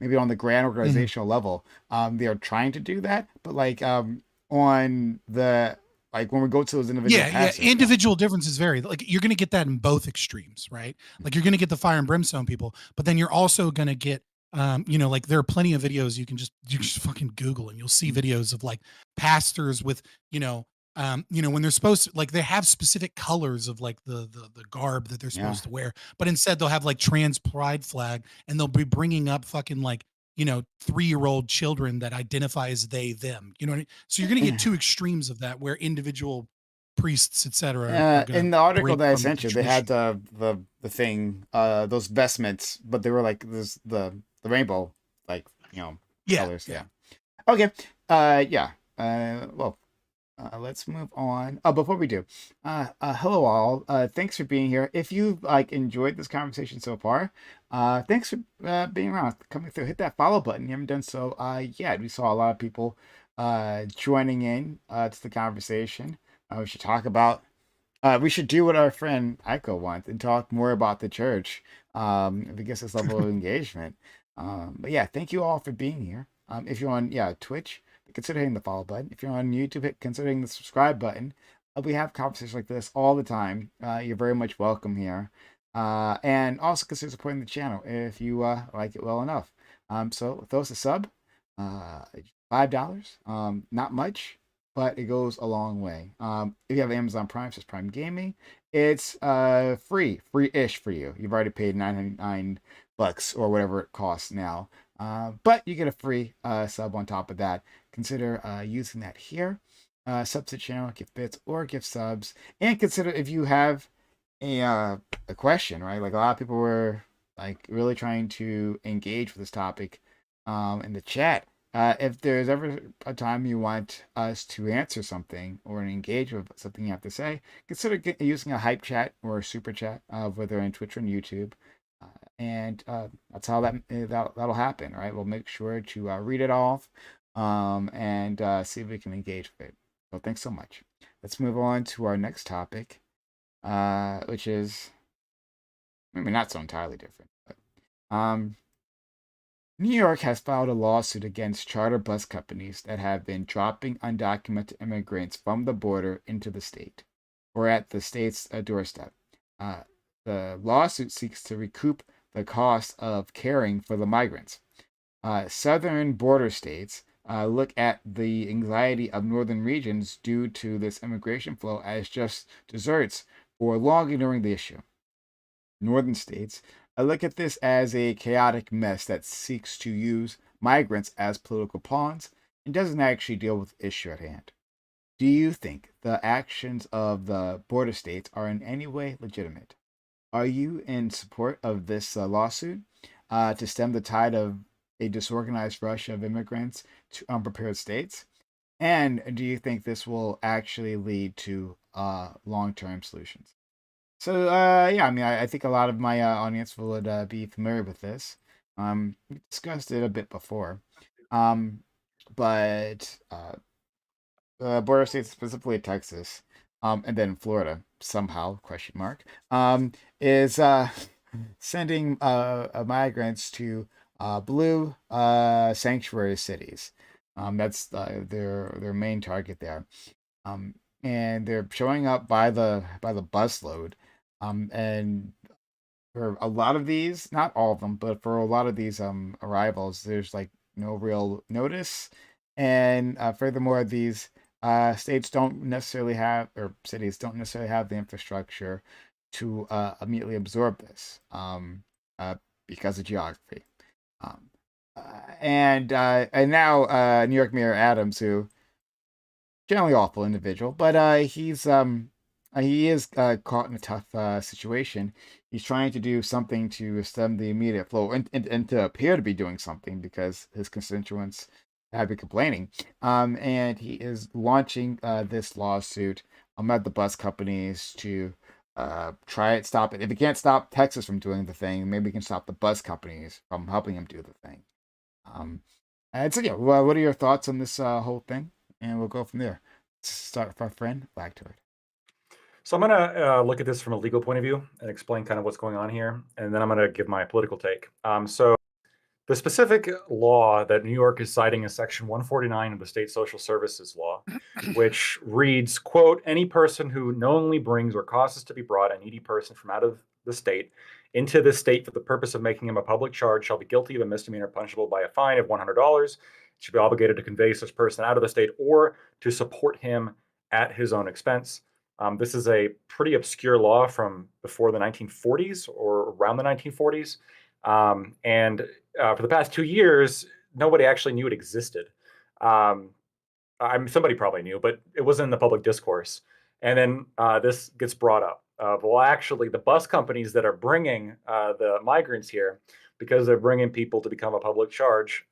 [SPEAKER 1] maybe on the grand organizational level, they are trying to do that, but like, on the, like when we go to those individual pastors,
[SPEAKER 4] individual differences vary. Like you're going to get that in both extremes, right? Like you're going to get the fire and brimstone people, but then you're also going to get, like there are plenty of videos you just fucking Google and you'll see videos of like pastors with, when they're supposed to, like they have specific colors of like the garb that they're supposed to wear, but instead they'll have like trans pride flag and they'll be bringing up fucking like 3-year-old children that identify as they, them, what I mean? So you're going to get two extremes of that where individual priests, etc.
[SPEAKER 1] In the article that I sent you, they had the thing, those vestments, but they were like this, the rainbow, like, colors. Yeah. Okay. Let's move on. Oh, before we do, hello all. Thanks for being here. If you like enjoyed this conversation so far, thanks for being around, coming through. Hit that follow button. You haven't done so yet. We saw a lot of people joining in to the conversation. We should talk about. We should do what our friend Aiko wants and talk more about the church. If it gets this level of engagement. But yeah, thank you all for being here. If you're on Twitch, consider hitting the follow button. If you're on YouTube, consider hitting the subscribe button. We have conversations like this all the time. You're very much welcome here. And also consider supporting the channel if you like it well enough. So throw us a sub, $5. Not much, but it goes a long way. If you have Amazon Prime, says Prime Gaming, it's free-ish for you. You've already paid $9.99 or whatever it costs now. But you get a free sub on top of that. Consider using that here. Sub to the channel, give bits or give subs, and consider if you have a question, right? Like a lot of people were like really trying to engage with this topic in the chat. If there's ever a time you want us to answer something or engage with something you have to say, consider using a hype chat or a super chat, whether on Twitch or on YouTube. And that's how that'll happen, right? We'll make sure to read it off and see if we can engage with it. So thanks so much. Let's move on to our next topic, which is maybe not so entirely different. But, New York has filed a lawsuit against charter bus companies that have been dropping undocumented immigrants from the border into the state or at the state's doorstep. The lawsuit seeks to recoup the cost of caring for the migrants. Southern border states look at the anxiety of northern regions due to this immigration flow as just desserts for long ignoring the issue. Northern states look at this as a chaotic mess that seeks to use migrants as political pawns and doesn't actually deal with the issue at hand. Do you think the actions of the border states are in any way legitimate? Are you in support of this lawsuit to stem the tide of a disorganized rush of immigrants to unprepared states? And do you think this will actually lead to long-term solutions? So, yeah, I mean, I think a lot of my audience would be familiar with this. We discussed it a bit before. But border states, specifically Texas, and then Florida, somehow, question mark, is sending migrants to blue sanctuary cities. That's their main target there. And they're showing up by the busload. And for a lot of these, not all of them, but for a lot of these arrivals, there's like no real notice. And furthermore, these states don't necessarily have, or cities don't necessarily have the infrastructure to immediately absorb this because of geography. And now New York Mayor Adams, who generally awful individual, but he is caught in a tough situation. He's trying to do something to stem the immediate flow and to appear to be doing something because his constituents have been complaining. And he is launching this lawsuit at the bus companies to try it, stop it. If he can't stop Texas from doing the thing, maybe he can stop the bus companies from helping him do the thing. And so, yeah, well, what are your thoughts on this whole thing? And we'll go from there. Let's start with our friend, Blacktoid.
[SPEAKER 8] So I'm going to look at this from a legal point of view and explain kind of what's going on here. And then I'm going to give my political take. So the specific law that New York is citing is Section 149 of the State Social Services Law, which reads, quote, any person who knowingly brings or causes to be brought a needy person from out of the state into this state for the purpose of making him a public charge shall be guilty of a misdemeanor punishable by a fine of $100. Should be obligated to convey such person out of the state or to support him at his own expense. This is a pretty obscure law from before the 1940s or around the 1940s. And for the past 2 years, nobody actually knew it existed. Somebody probably knew, but it wasn't in the public discourse. And then this gets brought up. Well, actually, the bus companies that are bringing the migrants here, because they're bringing people to become a public charge,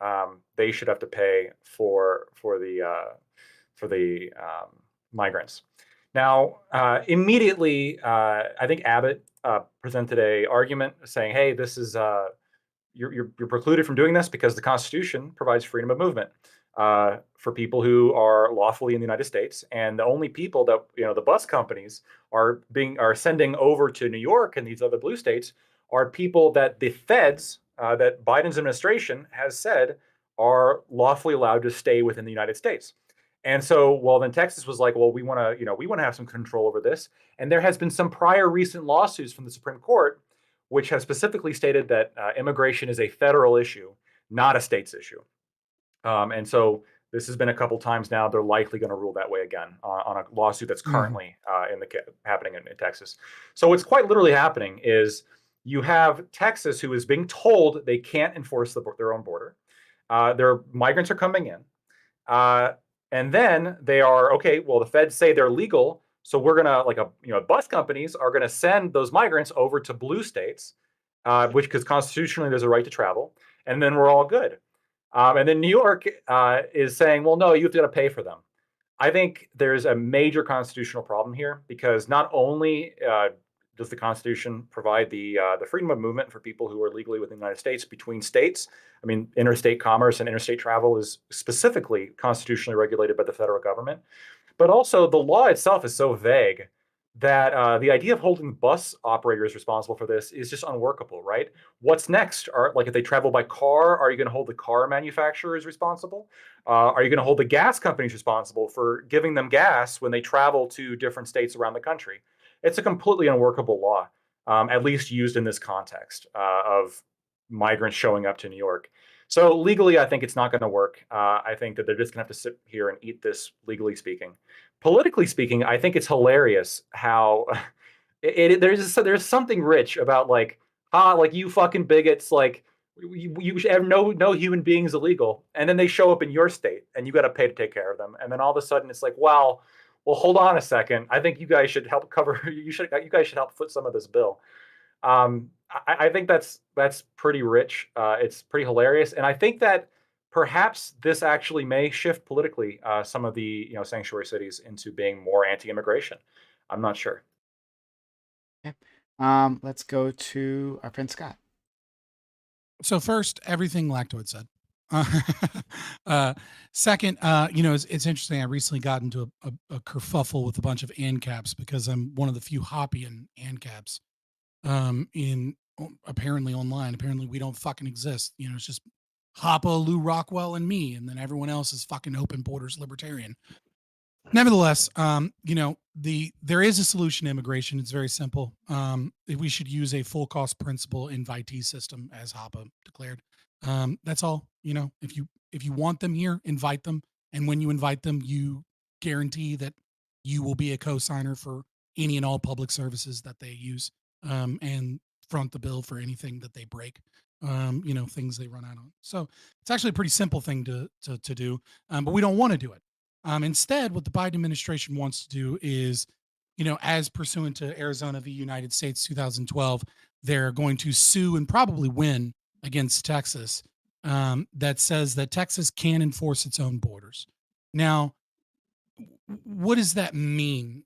[SPEAKER 8] they should have to pay for the migrants. Now, immediately, I think Abbott presented an argument saying, "Hey, this is you're precluded from doing this because the Constitution provides freedom of movement for people who are lawfully in the United States, and the only people that the bus companies are sending over to New York and these other blue states are people that the feds that Biden's administration has said are lawfully allowed to stay within the United States. And so, well, then Texas was like, well, we want to have some control over this. And there has been some prior recent lawsuits from the Supreme Court, which have specifically stated that immigration is a federal issue, not a state's issue. And so this has been a couple times now. They're likely going to rule that way again on a lawsuit that's currently happening in Texas. So what's quite literally happening is you have Texas, who is being told they can't enforce their own border. Their migrants are coming in. And then they are, okay, well, the feds say they're legal. So we're going to, bus companies are going to send those migrants over to blue states, because constitutionally there's a right to travel. And then we're all good. And then New York is saying, well, no, you have to pay for them. I think there's a major constitutional problem here, because not only does the Constitution provide the freedom of movement for people who are legally within the United States between states. I mean, interstate commerce and interstate travel is specifically constitutionally regulated by the federal government. But also the law itself is so vague that the idea of holding bus operators responsible for this is just unworkable, right? What's next? If they travel by car, are you going to hold the car manufacturers responsible? Are you going to hold the gas companies responsible for giving them gas when they travel to different states around the country? It's a completely unworkable law, at least used in this context of migrants showing up to New York. So legally, I think it's not going to work. I think that they're just going to have to sit here and eat this, legally speaking. Politically speaking, I think it's hilarious how there's something rich about you fucking bigots, you should have no human beings illegal, and then they show up in your state and you got to pay to take care of them, and then all of a sudden it's like, wow, well, hold on a second, I think you guys should help cover. You guys should help foot some of this bill. I think that's pretty rich. It's pretty hilarious, and I think that perhaps this actually may shift politically some of the sanctuary cities into being more anti-immigration. I'm not sure.
[SPEAKER 1] Okay. Let's go to our friend Scott.
[SPEAKER 4] So first, everything Lactoid said. Second, it's interesting. I recently got into a kerfuffle with a bunch of ANCAPs because I'm one of the few Hoppian ANCAPs apparently online. Apparently we don't fucking exist. It's just Hoppa, Lou Rockwell, and me, and then everyone else is fucking open borders libertarian. Nevertheless, there is a solution to immigration. It's very simple. We should use a full cost principal invitee system, as Hoppa declared. That's all. If you want them here, invite them, and when you invite them, you guarantee that you will be a co-signer for any and all public services that they use, and front the bill for anything that they break. Things they run out on. So it's actually a pretty simple thing to do, but we don't want to do it. Instead, what the Biden administration wants to do is, as pursuant to Arizona v. United States 2012, they're going to sue and probably win against Texas, that says that Texas can enforce its own borders. Now, what does that mean?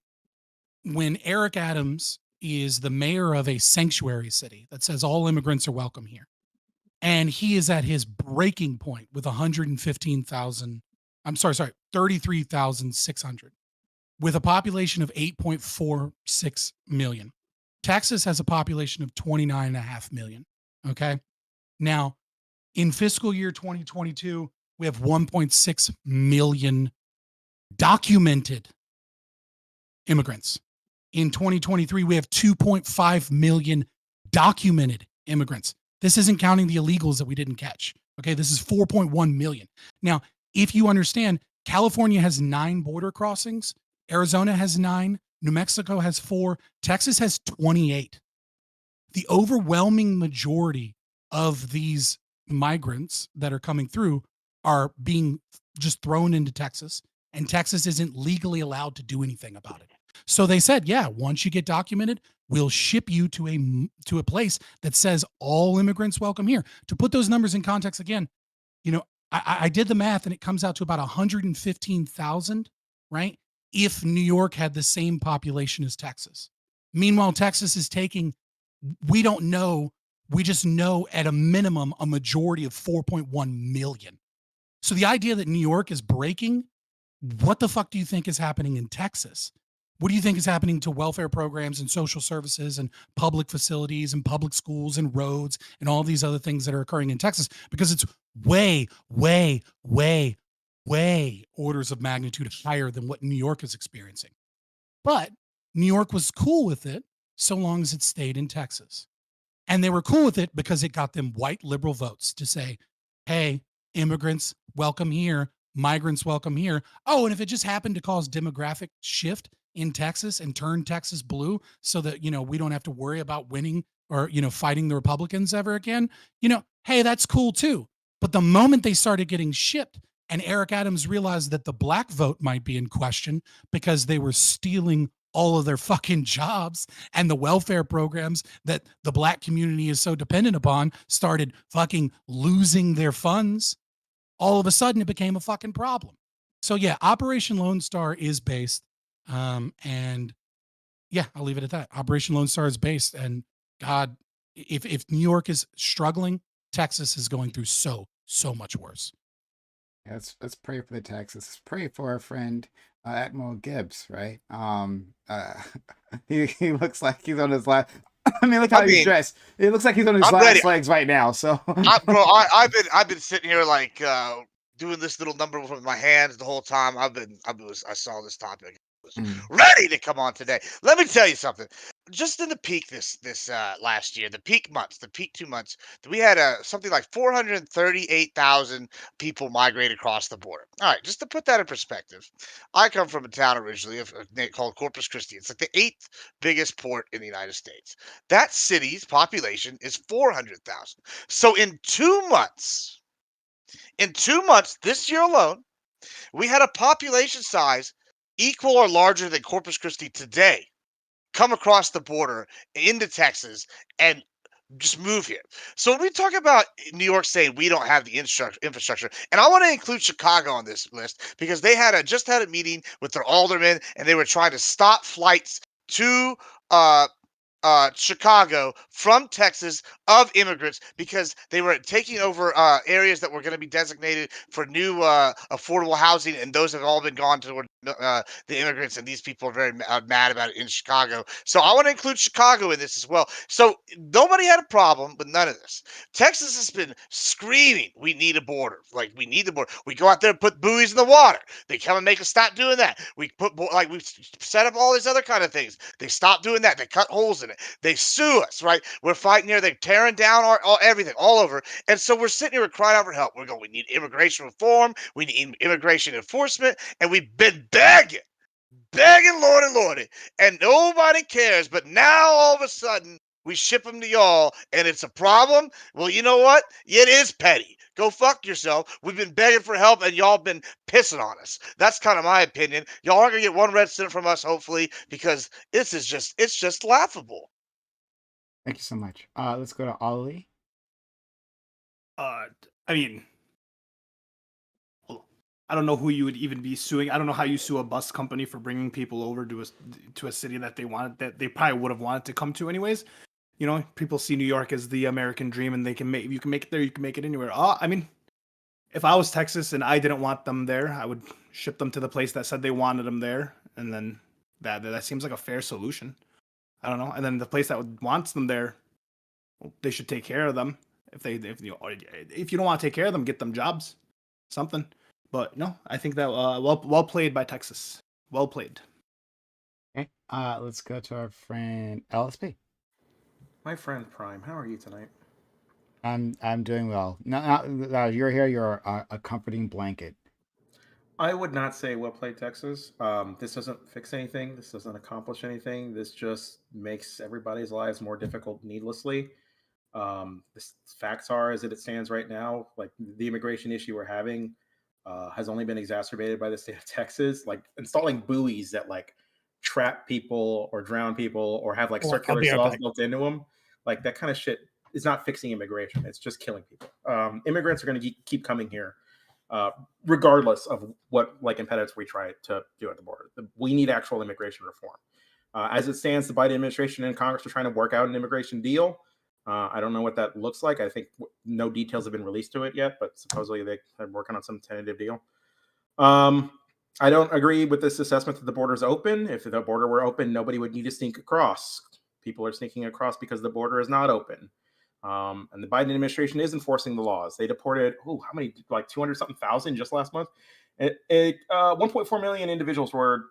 [SPEAKER 4] When Eric Adams is the mayor of a sanctuary city that says all immigrants are welcome here, and he is at his breaking point with 33,600, with a population of 8.46 million. Texas has a population of 29.5 million. Okay. Now, in fiscal year 2022, we have 1.6 million documented immigrants. In 2023, we have 2.5 million documented immigrants. This isn't counting the illegals that we didn't catch. Okay, this is 4.1 million. Now, if you understand, California has 9 border crossings, Arizona has 9, New Mexico has 4, Texas has 28. The overwhelming majority of these migrants that are coming through are being just thrown into Texas, and Texas isn't legally allowed to do anything about it. So they said, yeah, once you get documented, we'll ship you to a place that says all immigrants welcome here. To put those numbers in context again, I did the math and it comes out to about 115,000, right? If New York had the same population as Texas. Meanwhile, Texas is taking, we don't know, we just know at a minimum a majority of 4.1 million. So the idea that New York is breaking, what the fuck do you think is happening in Texas? What do you think is happening to welfare programs and social services and public facilities and public schools and roads and all these other things that are occurring in Texas? Because it's way, way, way, way orders of magnitude higher than what New York is experiencing. But New York was cool with it so long as it stayed in Texas. And they were cool with it because it got them white liberal votes to say, hey, immigrants, welcome here. Migrants, welcome here. Oh, and if it just happened to cause demographic shift in Texas and turn Texas blue so that, we don't have to worry about winning or, fighting the Republicans ever again, hey, that's cool too. But the moment they started getting shipped and Eric Adams realized that the black vote might be in question because they were stealing all of their fucking jobs and the welfare programs that the black community is so dependent upon started fucking losing their funds, all of a sudden it became a fucking problem. So yeah, Operation Lone Star is based. And yeah, I'll leave it at that. Operation Lone Star is based, and God, if New York is struggling, Texas is going through so much worse.
[SPEAKER 1] Yeah, let's pray for the Texas. Let's pray for our friend Admiral Gibbs, right? He looks like he's on his last. I mean, look how he's dressed. It looks like he's on his last legs right now. So,
[SPEAKER 2] bro, I've been sitting here like doing this little number with my hands the whole time. I saw this topic. Ready to come on today. Let me tell you something. Just in the peak this last year, the peak months, the peak 2 months, we had something like 438,000 people migrate across the border. All right, just to put that in perspective, I come from a town originally called Corpus Christi. It's like the 8th biggest port in the United States. That city's population is 400,000. So in 2 months, this year alone, we had a population size equal or larger than Corpus Christi today come across the border into Texas and just move here. So when we talk about New York saying we don't have the infrastructure, and I want to include Chicago on this list because they just had a meeting with their aldermen and they were trying to stop flights to Chicago from Texas of immigrants because they were taking over areas that were going to be designated for new affordable housing, and those have all been gone toward the immigrants, and these people are very mad about it in Chicago. So I want to include Chicago in this as well. So nobody had a problem with none of this. Texas has been screaming, we need a border. Like, we need the border. We go out there and put buoys in the water. They come and make us stop doing that. We set up all these other kind of things. They stop doing that. They cut holes in it. They sue us, right? We're fighting here. They're tearing down everything all over. And so we're sitting here, we're crying out for help. We're going, we need immigration reform. We need immigration enforcement. And we've been begging, Lord and Lordy. And nobody cares. But now all of a sudden, we ship them to y'all, and it's a problem. Well, you know what? It is petty. Go fuck yourself. We've been begging for help, and y'all been pissing on us. That's kind of my opinion. Y'all aren't gonna get one red cent from us, hopefully, because it's just laughable.
[SPEAKER 1] thank you so much. Let's go to Ollie.
[SPEAKER 5] I mean, I don't know who you would even be suing. I don't know how you sue a bus company for bringing people over to a city that they probably would have wanted to come to anyways. People see New York as the American dream, and you can make it there, you can make it anywhere. I mean, if I was Texas and I didn't want them there, I would ship them to the place that said they wanted them there, and then that seems like a fair solution. I don't know. And then the place that wants them there, well, they should take care of them. If you don't want to take care of them, get them jobs, something. But no, I think that well played by Texas. Well played.
[SPEAKER 1] Okay. Let's go to our friend LSP.
[SPEAKER 3] My friend Prime, how are you tonight?
[SPEAKER 1] I'm doing well. No, you're here. You're a comforting blanket.
[SPEAKER 3] I would not say well played, Texas. This doesn't fix anything. This doesn't accomplish anything. This just makes everybody's lives more difficult needlessly. The facts are, as it stands right now, like the immigration issue we're having has only been exacerbated by the state of Texas. Like installing buoys that like trap people or drown people or have like circular saws built into them, like that kind of shit is not fixing immigration. It's just killing people. Immigrants are going to keep coming here. Regardless of what like impediments we try to do at the border. We need actual immigration reform. As it stands, the Biden administration and Congress are trying to work out an immigration deal. I don't know what that looks like. I think no details have been released to it yet, but supposedly they're working on some tentative deal. I don't agree with this assessment that the border is open. If the border were open, nobody would need to sneak across. People are sneaking across because the border is not open. And the Biden administration is enforcing the laws. They deported, how many, like 200 something thousand just last month? 1.4 million individuals were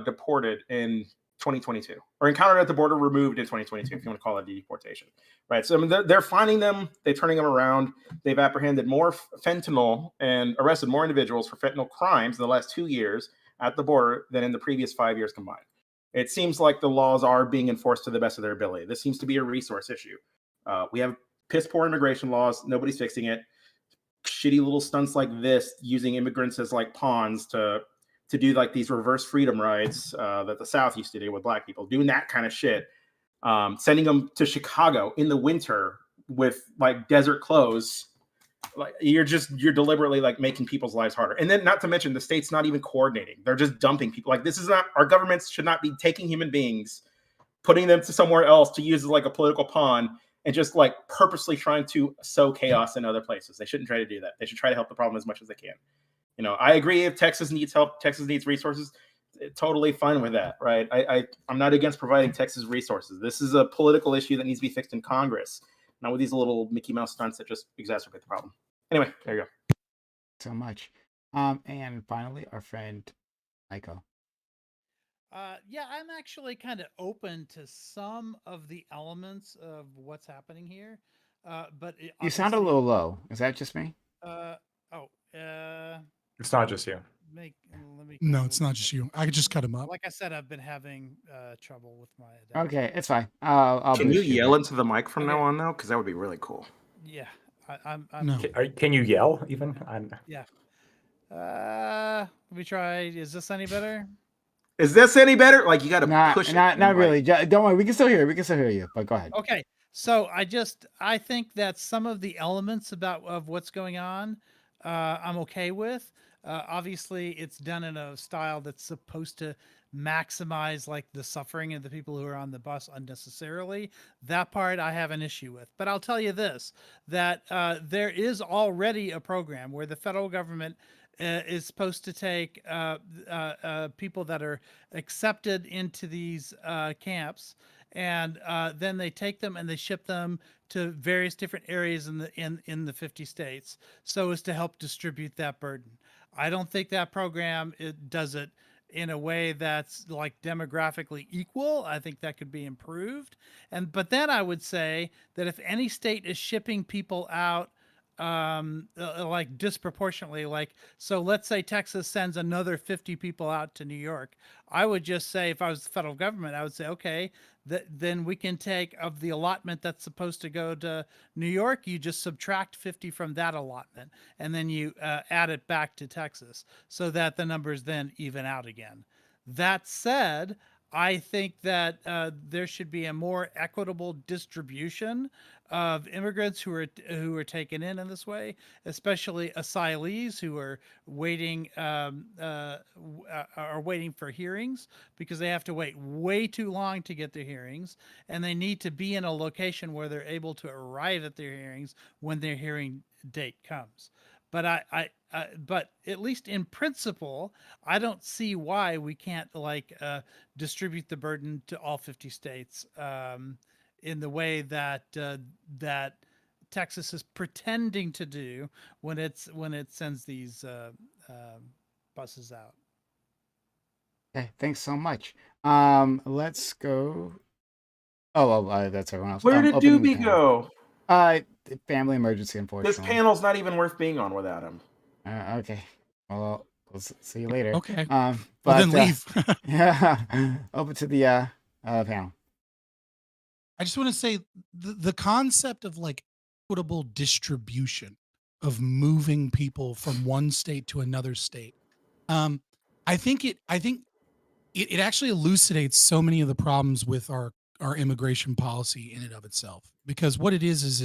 [SPEAKER 3] deported in 2022, or encountered at the border, removed in 2022, if you want to call it deportation, right? So I mean, they're finding them, they're turning them around. They've apprehended more fentanyl and arrested more individuals for fentanyl crimes in the last 2 years at the border than in the previous 5 years combined. It seems like the laws are being enforced to the best of their ability. This seems to be a resource issue. We have piss poor immigration laws. Nobody's fixing it. Shitty little stunts like this, using immigrants as like pawns to do like these reverse freedom rides that the South used to do with black people, doing that kind of shit, sending them to Chicago in the winter with like desert clothes. Like you're deliberately like making people's lives harder. And then not to mention the state's not even coordinating. They're just dumping people. Like this is not, our governments should not be taking human beings, putting them to somewhere else to use as like a political pawn, and just like purposely trying to sow chaos in other places. They shouldn't try to do that. They should try to help the problem as much as they can. You know, I agree if Texas needs help, Texas needs resources, totally fine with that, right? I'm not against providing Texas resources. This is a political issue that needs to be fixed in Congress, not with these little Mickey Mouse stunts that just exacerbate the problem. Anyway, there you go.
[SPEAKER 1] So much. And finally, our friend Michael.
[SPEAKER 9] Yeah, I'm actually kind of open to some of the elements of what's happening here. But
[SPEAKER 1] You sound a little low. Is that just me?
[SPEAKER 8] It's not just you.
[SPEAKER 4] No, it's not just you. I could just cut him up.
[SPEAKER 9] Like I said, I've been having trouble with my adapter.
[SPEAKER 1] Okay, it's fine. I'll
[SPEAKER 3] Can you
[SPEAKER 1] boost
[SPEAKER 3] yell into the mic from now on, though? Because that would be really cool.
[SPEAKER 9] Yeah, I'm
[SPEAKER 4] No.
[SPEAKER 8] Can you yell even?
[SPEAKER 9] Yeah. Let me try. Is this any better?
[SPEAKER 3] Is this any better? Like you got to push it.
[SPEAKER 1] Not really. Don't worry. We can still hear you. We can still hear you. But go ahead.
[SPEAKER 9] Okay. So I think that some of the elements of what's going on, I'm okay with. Obviously, it's done in a style that's supposed to maximize like the suffering of the people who are on the bus unnecessarily. That part I have an issue with. But I'll tell you this, that there is already a program where the federal government is supposed to take people that are accepted into these camps, and then they take them and they ship them to various different areas in the 50 states so as to help distribute that burden. I don't think that program does it in a way that's like demographically equal. I think that could be improved. But then I would say that if any state is shipping people out like disproportionately, like, so let's say Texas sends another 50 people out to New York, I would just say, if I was the federal government, I would say, okay, then we can take of the allotment that's supposed to go to New York, you just subtract 50 from that allotment, and then you add it back to Texas so that the numbers then even out again. That said, I think that there should be a more equitable distribution of immigrants who are taken in this way, especially asylees who are waiting for hearings, because they have to wait way too long to get their hearings, and they need to be in a location where they're able to arrive at their hearings when their hearing date comes. But but at least in principle, I don't see why we can't distribute the burden to all 50 states in the way that that Texas is pretending to do when it sends these buses out.
[SPEAKER 1] Okay, thanks so much. Let's go. That's everyone else.
[SPEAKER 3] Where did Doobie go?
[SPEAKER 1] Family emergency, unfortunately.
[SPEAKER 3] This panel's not even worth being on without him.
[SPEAKER 1] Okay. Well, we'll see you later.
[SPEAKER 4] Okay.
[SPEAKER 1] But
[SPEAKER 4] Well, then leave.
[SPEAKER 1] yeah. Open to the panel.
[SPEAKER 4] I just want to say the concept of like equitable distribution of moving people from one state to another state. I think it actually elucidates so many of the problems with our immigration policy in and of itself, because what it is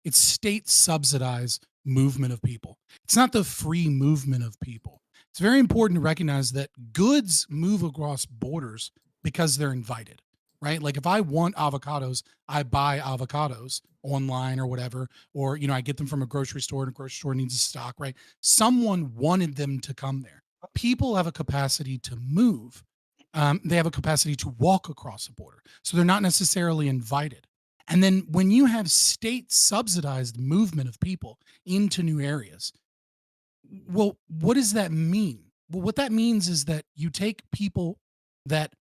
[SPEAKER 4] it's state subsidized movement of people. It's not the free movement of people. It's very important to recognize that goods move across borders because they're invited, right? Like if I want avocados, I buy avocados online or whatever, or I get them from a grocery store and a grocery store needs a stock, right? Someone wanted them to come there. people have a capacity to move. They have a capacity to walk across a border. So they're not necessarily invited. And then when you have state subsidized movement of people into new areas, well, what does that mean? Well, what that means is that you take people that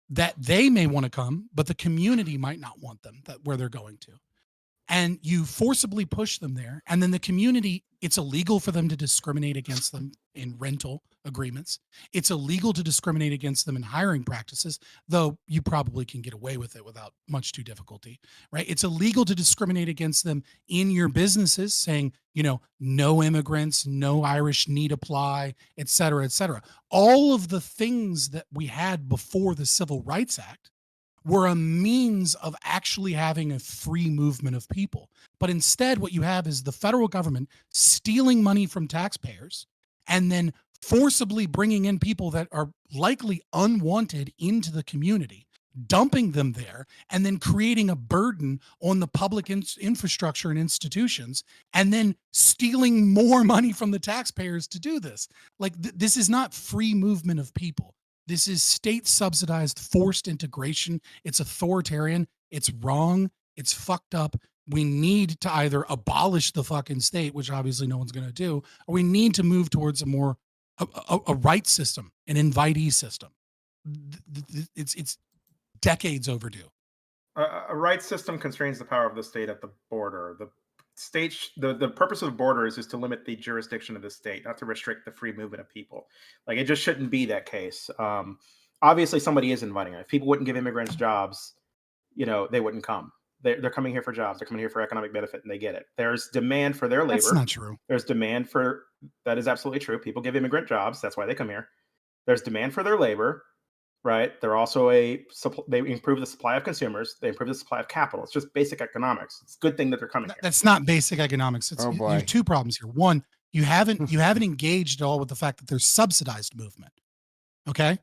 [SPEAKER 4] they may want to come, but the community might not want them where they're going to. And you forcibly push them there. And then the community, it's illegal for them to discriminate against them in rental agreements. It's illegal to discriminate against them in hiring practices, though you probably can get away with it without much too difficulty, right? It's illegal to discriminate against them in your businesses, saying, no immigrants, no Irish need apply, et cetera, et cetera. All of the things that we had before the Civil Rights Act were a means of actually having a free movement of people. But instead, what you have is the federal government stealing money from taxpayers and then forcibly bringing in people that are likely unwanted into the community, dumping them there, and then creating a burden on the public infrastructure and institutions, and then stealing more money from the taxpayers to do this. Like, this is not free movement of people. This is state subsidized forced integration. It's authoritarian. It's wrong. It's fucked up. We need to either abolish the fucking state, which obviously no one's going to do, or we need to move towards a right system, an invitee system. It's decades overdue.
[SPEAKER 3] A right system constrains the power of the state at the border. The purpose of the border is to limit the jurisdiction of the state, not to restrict the free movement of people. Like, it just shouldn't be that case. Obviously, somebody is inviting it. If people wouldn't give immigrants jobs, they wouldn't come. They're coming here for jobs. They're coming here for economic benefit, and they get it. There's demand for their labor.
[SPEAKER 4] That's not true.
[SPEAKER 3] There's demand for that is absolutely true. People give immigrant jobs. That's why they come here. There's demand for their labor. Right. They're also they improve the supply of consumers. They improve the supply of capital. It's just basic economics. It's a good thing that they're coming here.
[SPEAKER 4] That's not basic economics. You have two problems here. One, you haven't engaged at all with the fact that there's subsidized movement. Okay.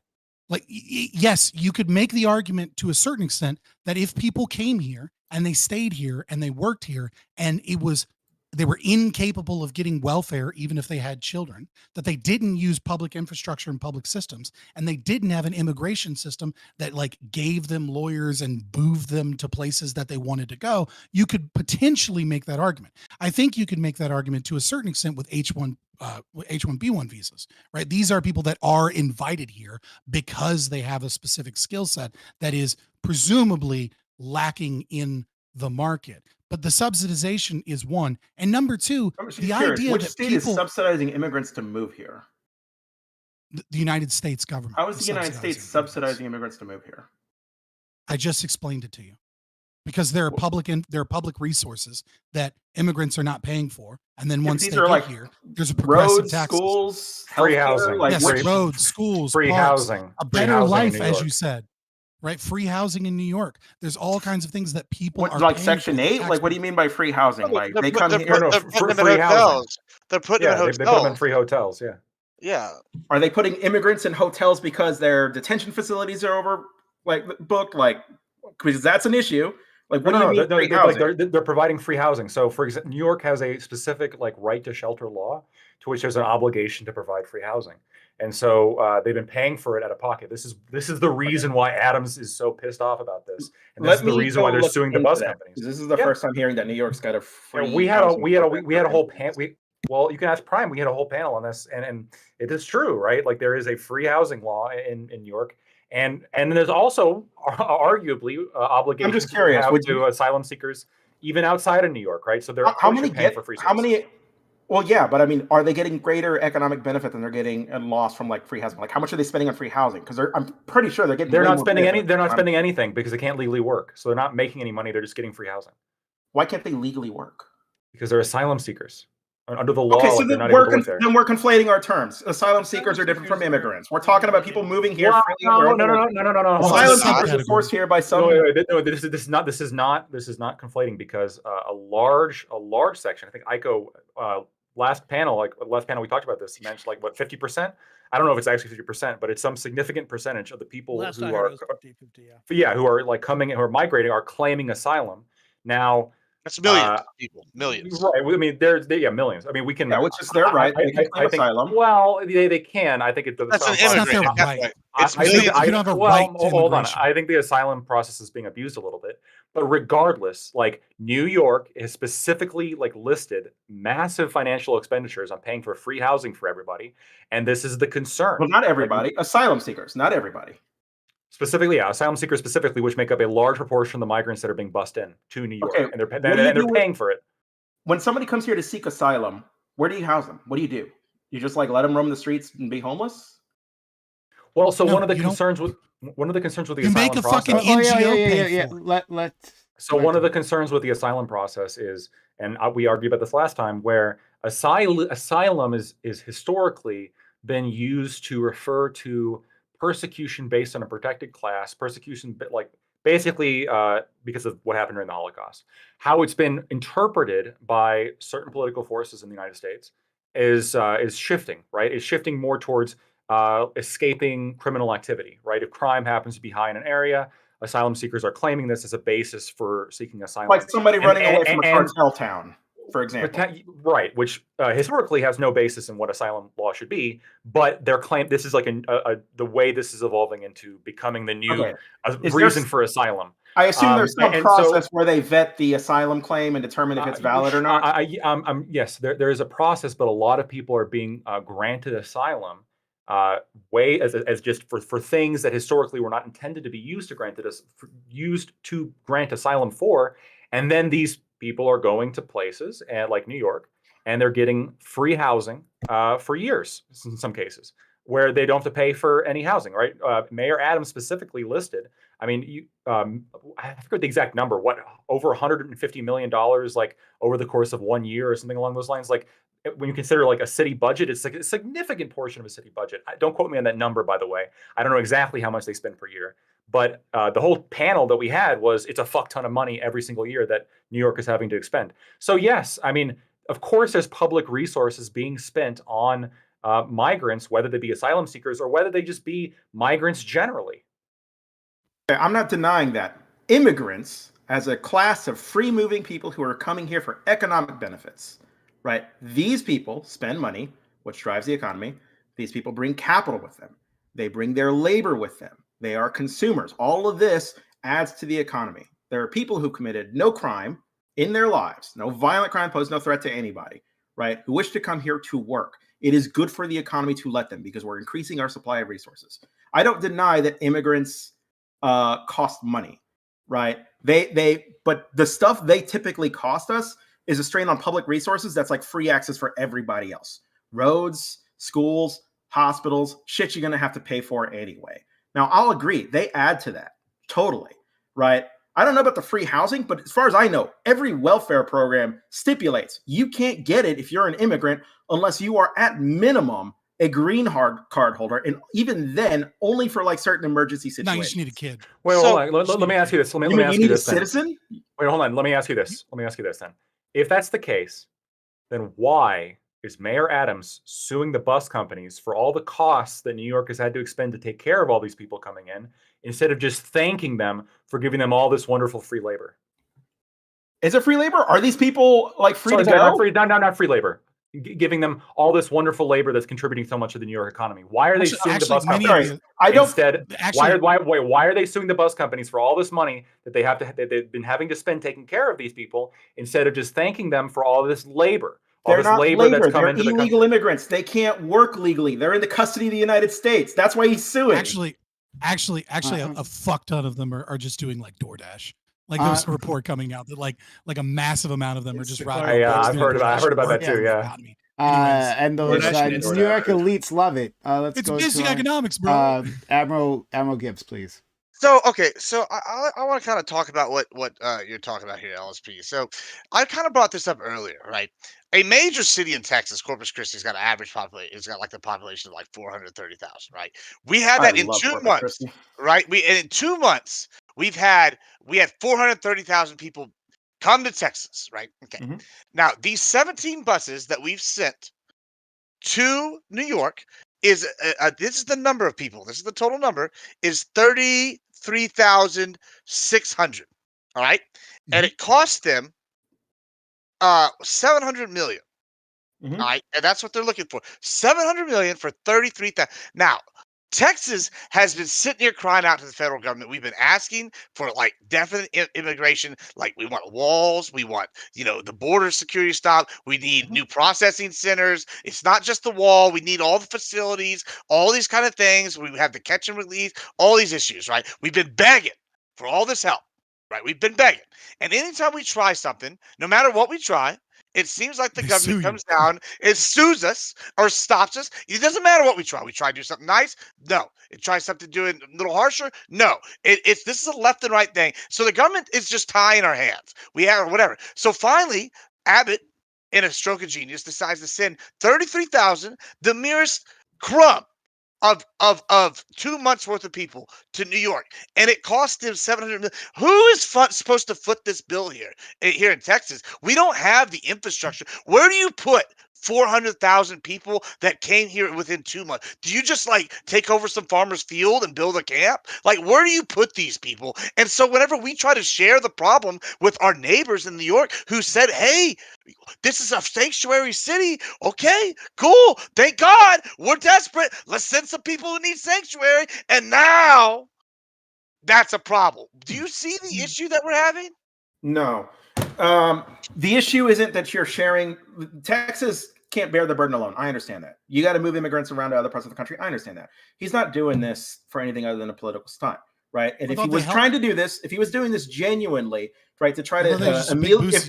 [SPEAKER 4] Like, yes, you could make the argument to a certain extent that if people came here and they stayed here and they worked here and they were incapable of getting welfare, even if they had children, that they didn't use public infrastructure and public systems, and they didn't have an immigration system that gave them lawyers and moved them to places that they wanted to go, you could potentially make that argument. I think you could make that argument to a certain extent with H1B1 visas, right? These are people that are invited here because they have a specific skill set that is presumably lacking in the market. But the subsidization is one. And number two, the idea
[SPEAKER 3] which
[SPEAKER 4] that
[SPEAKER 3] state
[SPEAKER 4] people
[SPEAKER 3] is subsidizing immigrants to move here?
[SPEAKER 4] The United States government.
[SPEAKER 3] How is the United States subsidizing immigrants to move here?
[SPEAKER 4] I just explained it to you. Because there are public resources that immigrants are not paying for, and then once they get here, there's a progressive tax
[SPEAKER 3] schools,
[SPEAKER 8] free housing,
[SPEAKER 4] roads, schools,
[SPEAKER 8] free
[SPEAKER 4] parks,
[SPEAKER 8] housing,
[SPEAKER 4] a better life, as you said. Right, free housing in New York. There's all kinds of things that people are
[SPEAKER 3] like Section 8. Like, what do you mean by free housing? Like, they come here.
[SPEAKER 2] They're putting them in hotels. They're putting them in hotels.
[SPEAKER 8] They put them in free hotels. Yeah.
[SPEAKER 2] Yeah.
[SPEAKER 3] Are they putting immigrants in hotels because their detention facilities are booked? Because that's an issue. Like, what do you mean?
[SPEAKER 8] They're providing free housing. So, for example, New York has a specific right to shelter law, to which there's an obligation to provide free housing. And so they've been paying for it out of pocket. This is the reason why Adams is so pissed off about this, and this is the reason why they're suing the bus companies.
[SPEAKER 3] This is the first time hearing that New York's got a free.
[SPEAKER 8] We had a whole panel. Well, you can ask Prime. We had a whole panel on this, and it is true, right? Like, there is a free housing law in New York, and there's also arguably obligations.
[SPEAKER 3] I'm just curious
[SPEAKER 8] to asylum seekers even outside of New York, right? So they're paying for free services.
[SPEAKER 3] How many? Well, yeah, but I mean, are they getting greater economic benefit than they're getting in loss from free housing? Like, how much are they spending on free housing? Because I'm pretty sure they're getting.
[SPEAKER 8] They're not spending any. They're not spending anything because they can't legally work. So they're not making any money. They're just getting free housing.
[SPEAKER 3] Why can't they legally work?
[SPEAKER 8] Because they're asylum seekers under the law.
[SPEAKER 3] Okay, so then we're conflating our terms. Asylum seekers are different from immigrants. We're talking about people moving here.
[SPEAKER 8] No.
[SPEAKER 3] Asylum seekers are forced here by some.
[SPEAKER 8] No, this is not conflating, because a large section. I think ICO. Last panel we talked about this. He mentioned 50%. I don't know if it's actually 50%, but it's some significant percentage of the people who are
[SPEAKER 9] 50, yeah.
[SPEAKER 8] who are coming, who are migrating, are claiming asylum. Now,
[SPEAKER 2] That's millions of people. Millions.
[SPEAKER 8] Right. I mean, there's millions. I mean, we can.
[SPEAKER 3] Yeah, which is their right. They can claim
[SPEAKER 8] I think.
[SPEAKER 3] asylum.
[SPEAKER 8] Well, they can. I think the
[SPEAKER 2] That's an
[SPEAKER 8] asylum
[SPEAKER 4] It's not
[SPEAKER 8] process.
[SPEAKER 4] their
[SPEAKER 2] immigrant.
[SPEAKER 4] right.
[SPEAKER 2] Right.
[SPEAKER 8] I
[SPEAKER 2] It's
[SPEAKER 8] think
[SPEAKER 2] millions.
[SPEAKER 4] You don't have a
[SPEAKER 8] well,
[SPEAKER 4] right to
[SPEAKER 8] hold on.
[SPEAKER 4] immigration.
[SPEAKER 8] I think the asylum process is being abused a little bit. But regardless, like New York has specifically like listed massive financial expenditures on paying for free housing for everybody, and this is the concern.
[SPEAKER 3] Well, not
[SPEAKER 8] Like,
[SPEAKER 3] everybody. Asylum seekers, not everybody.
[SPEAKER 8] specifically, asylum seekers specifically, which make up a large proportion of the migrants that are being bussed in to New York,
[SPEAKER 3] Okay,
[SPEAKER 8] and they're
[SPEAKER 3] what do you do with-
[SPEAKER 8] paying for it.
[SPEAKER 3] When somebody comes here to seek asylum, where do you house them? What do? You just like let them roam the streets and be homeless?
[SPEAKER 8] Well, so
[SPEAKER 4] No,
[SPEAKER 8] one of the
[SPEAKER 4] you don't-
[SPEAKER 8] concerns with the
[SPEAKER 4] You make
[SPEAKER 8] asylum
[SPEAKER 4] a
[SPEAKER 8] process.
[SPEAKER 4] fucking NGO pay for it.
[SPEAKER 1] Let's.
[SPEAKER 8] So one of the concerns with the asylum process is, and we argued about this last time, where asylum is historically been used to refer to persecution based on a protected class, persecution like basically because of what happened during the Holocaust. How it's been interpreted by certain political forces in the United States is shifting, right? It's shifting more towards escaping criminal activity, right? If crime happens to be high in an area, asylum seekers are claiming this as a basis for seeking asylum.
[SPEAKER 3] Like somebody running away from a cartel town, for example.
[SPEAKER 8] Right, which historically has no basis in what asylum law should be, but their claim this is like the way this is evolving into becoming the new reason for asylum.
[SPEAKER 3] I assume there's some process where they vet the asylum claim and determine if it's valid or not.
[SPEAKER 8] Yes, there is a process, but a lot of people are being granted asylum as just for things that historically were not intended to be used to grant asylum for, and then these people are going to places like New York, and they're getting free housing for years in some cases, where they don't have to pay for any housing. Right? Mayor Adams specifically listed. I mean, I forget the exact number. What, over $150 million, like over the course of 1 year or something along those lines. Like when you consider like a city budget, it's like a significant portion of a city budget. Don't quote me on that number, by the way. I don't know exactly how much they spend per year. But the whole panel that we had was it's a fuck ton of money every single year that New York is having to expend. So yes, I mean, of course, there's public resources being spent on migrants, whether they be asylum seekers or whether they just be migrants generally.
[SPEAKER 3] I'm not denying that. Immigrants, as a class of free-moving people who are coming here for economic benefits, right? These people spend money, which drives the economy. These people bring capital with them. They bring their labor with them. They are consumers. All of this adds to the economy. There are people who committed no crime in their lives, no violent crime, pose no threat to anybody, right? Who wish to come here to work. It is good for the economy to let them because we're increasing our supply of resources. I don't deny that immigrants cost money, right? But the stuff they typically cost us is a strain on public resources that's like free access for everybody else. Roads, schools, hospitals, shit you're going to have to pay for anyway. Now, I'll agree. They add to that. Totally. Right? I don't know about the free housing, but as far as I know, every welfare program stipulates you can't get it if you're an immigrant unless you are at minimum a green card holder. And even then, only for like certain emergency situations.
[SPEAKER 4] No, you just need a kid.
[SPEAKER 8] Wait, hold on. Let me ask you this. Let me ask you this.
[SPEAKER 3] A citizen?
[SPEAKER 8] Wait, hold on. Let me ask you this. Then. If that's the case, then why is Mayor Adams suing the bus companies for all the costs that New York has had to expend to take care of all these people coming in, instead of just thanking them for giving them all this wonderful free labor?
[SPEAKER 3] Is it free labor? Are these people like free to go?
[SPEAKER 8] Not free labor. Giving them all this wonderful labor that's contributing so much to the New York economy. Why are they suing the bus companies? Why are they suing the bus companies for all this money that they've been having to spend taking care of these people, instead of just thanking them for all this labor?
[SPEAKER 3] They're not labor. They're illegal immigrants. They can't work legally. They're in the custody of the United States. That's why he's suing.
[SPEAKER 4] Actually, a fuck ton of them are just doing like DoorDash. Like there was a report coming out that like a massive amount of them are just riding.
[SPEAKER 8] Yeah, I've heard about that too. Yeah.
[SPEAKER 1] And those New York elites love it. Let's
[SPEAKER 4] it's
[SPEAKER 1] go
[SPEAKER 4] basic
[SPEAKER 1] to
[SPEAKER 4] economics, bro.
[SPEAKER 1] Admiral Gibbs, please.
[SPEAKER 2] So I want to kind of talk about what you're talking about here, LSP. So I kind of brought this up earlier, right? A major city in Texas, Corpus Christi's got an average population. It's got like the population of like 430,000, right? We had that in 2 months, right? In 2 months we had 430,000 people come to Texas, right? Okay. Mm-hmm. Now these 17 buses that we've sent to New York is this is the number of people. This is the total number is 33,600. All right, and it cost them $700 million.
[SPEAKER 3] Mhm.
[SPEAKER 2] All right, and that's what they're looking for. $700 million for 33,000. Now, Texas has been sitting here crying out to the federal government. We've been asking for like definite immigration. Like we want walls, we want the border security stop. We need new processing centers. It's not just the wall. We need all the facilities, all these kind of things. We have the catch and release, all these issues. Right? We've been begging for all this help. Right? We've been begging, and anytime we try something, no matter what we try, it seems like the
[SPEAKER 4] They sue
[SPEAKER 2] government
[SPEAKER 4] you.
[SPEAKER 2] comes down, it sues us or stops us. It doesn't matter what we try. We try to do something nice. No. It tries something to do it a little harsher. No. It's this is a left and right thing. So the government is just tying our hands. We have whatever. So finally, Abbott, in a stroke of genius, decides to send 33,000, the merest crumb of 2 months worth of people to New York, and it cost him 700 million. Who is supposed to foot this bill here in Texas? We don't have the infrastructure. Where do you put 400,000 people that came here within 2 months? Do you just like take over some farmer's field and build a camp? Like, where do you put these people? And so whenever we try to share the problem with our neighbors in New York who said, hey, this is a sanctuary city. Okay, cool. Thank God. We're desperate. Let's send some people who need sanctuary. And now that's a problem. Do you see the issue that we're having?
[SPEAKER 3] No. The issue isn't that you're sharing. Texas can't bear the burden alone. I understand that. You got to move immigrants around to other parts of the country. I understand that. He's not doing this for anything other than a political stunt, right? And if he was trying to do this, if he was doing this genuinely, right, to try to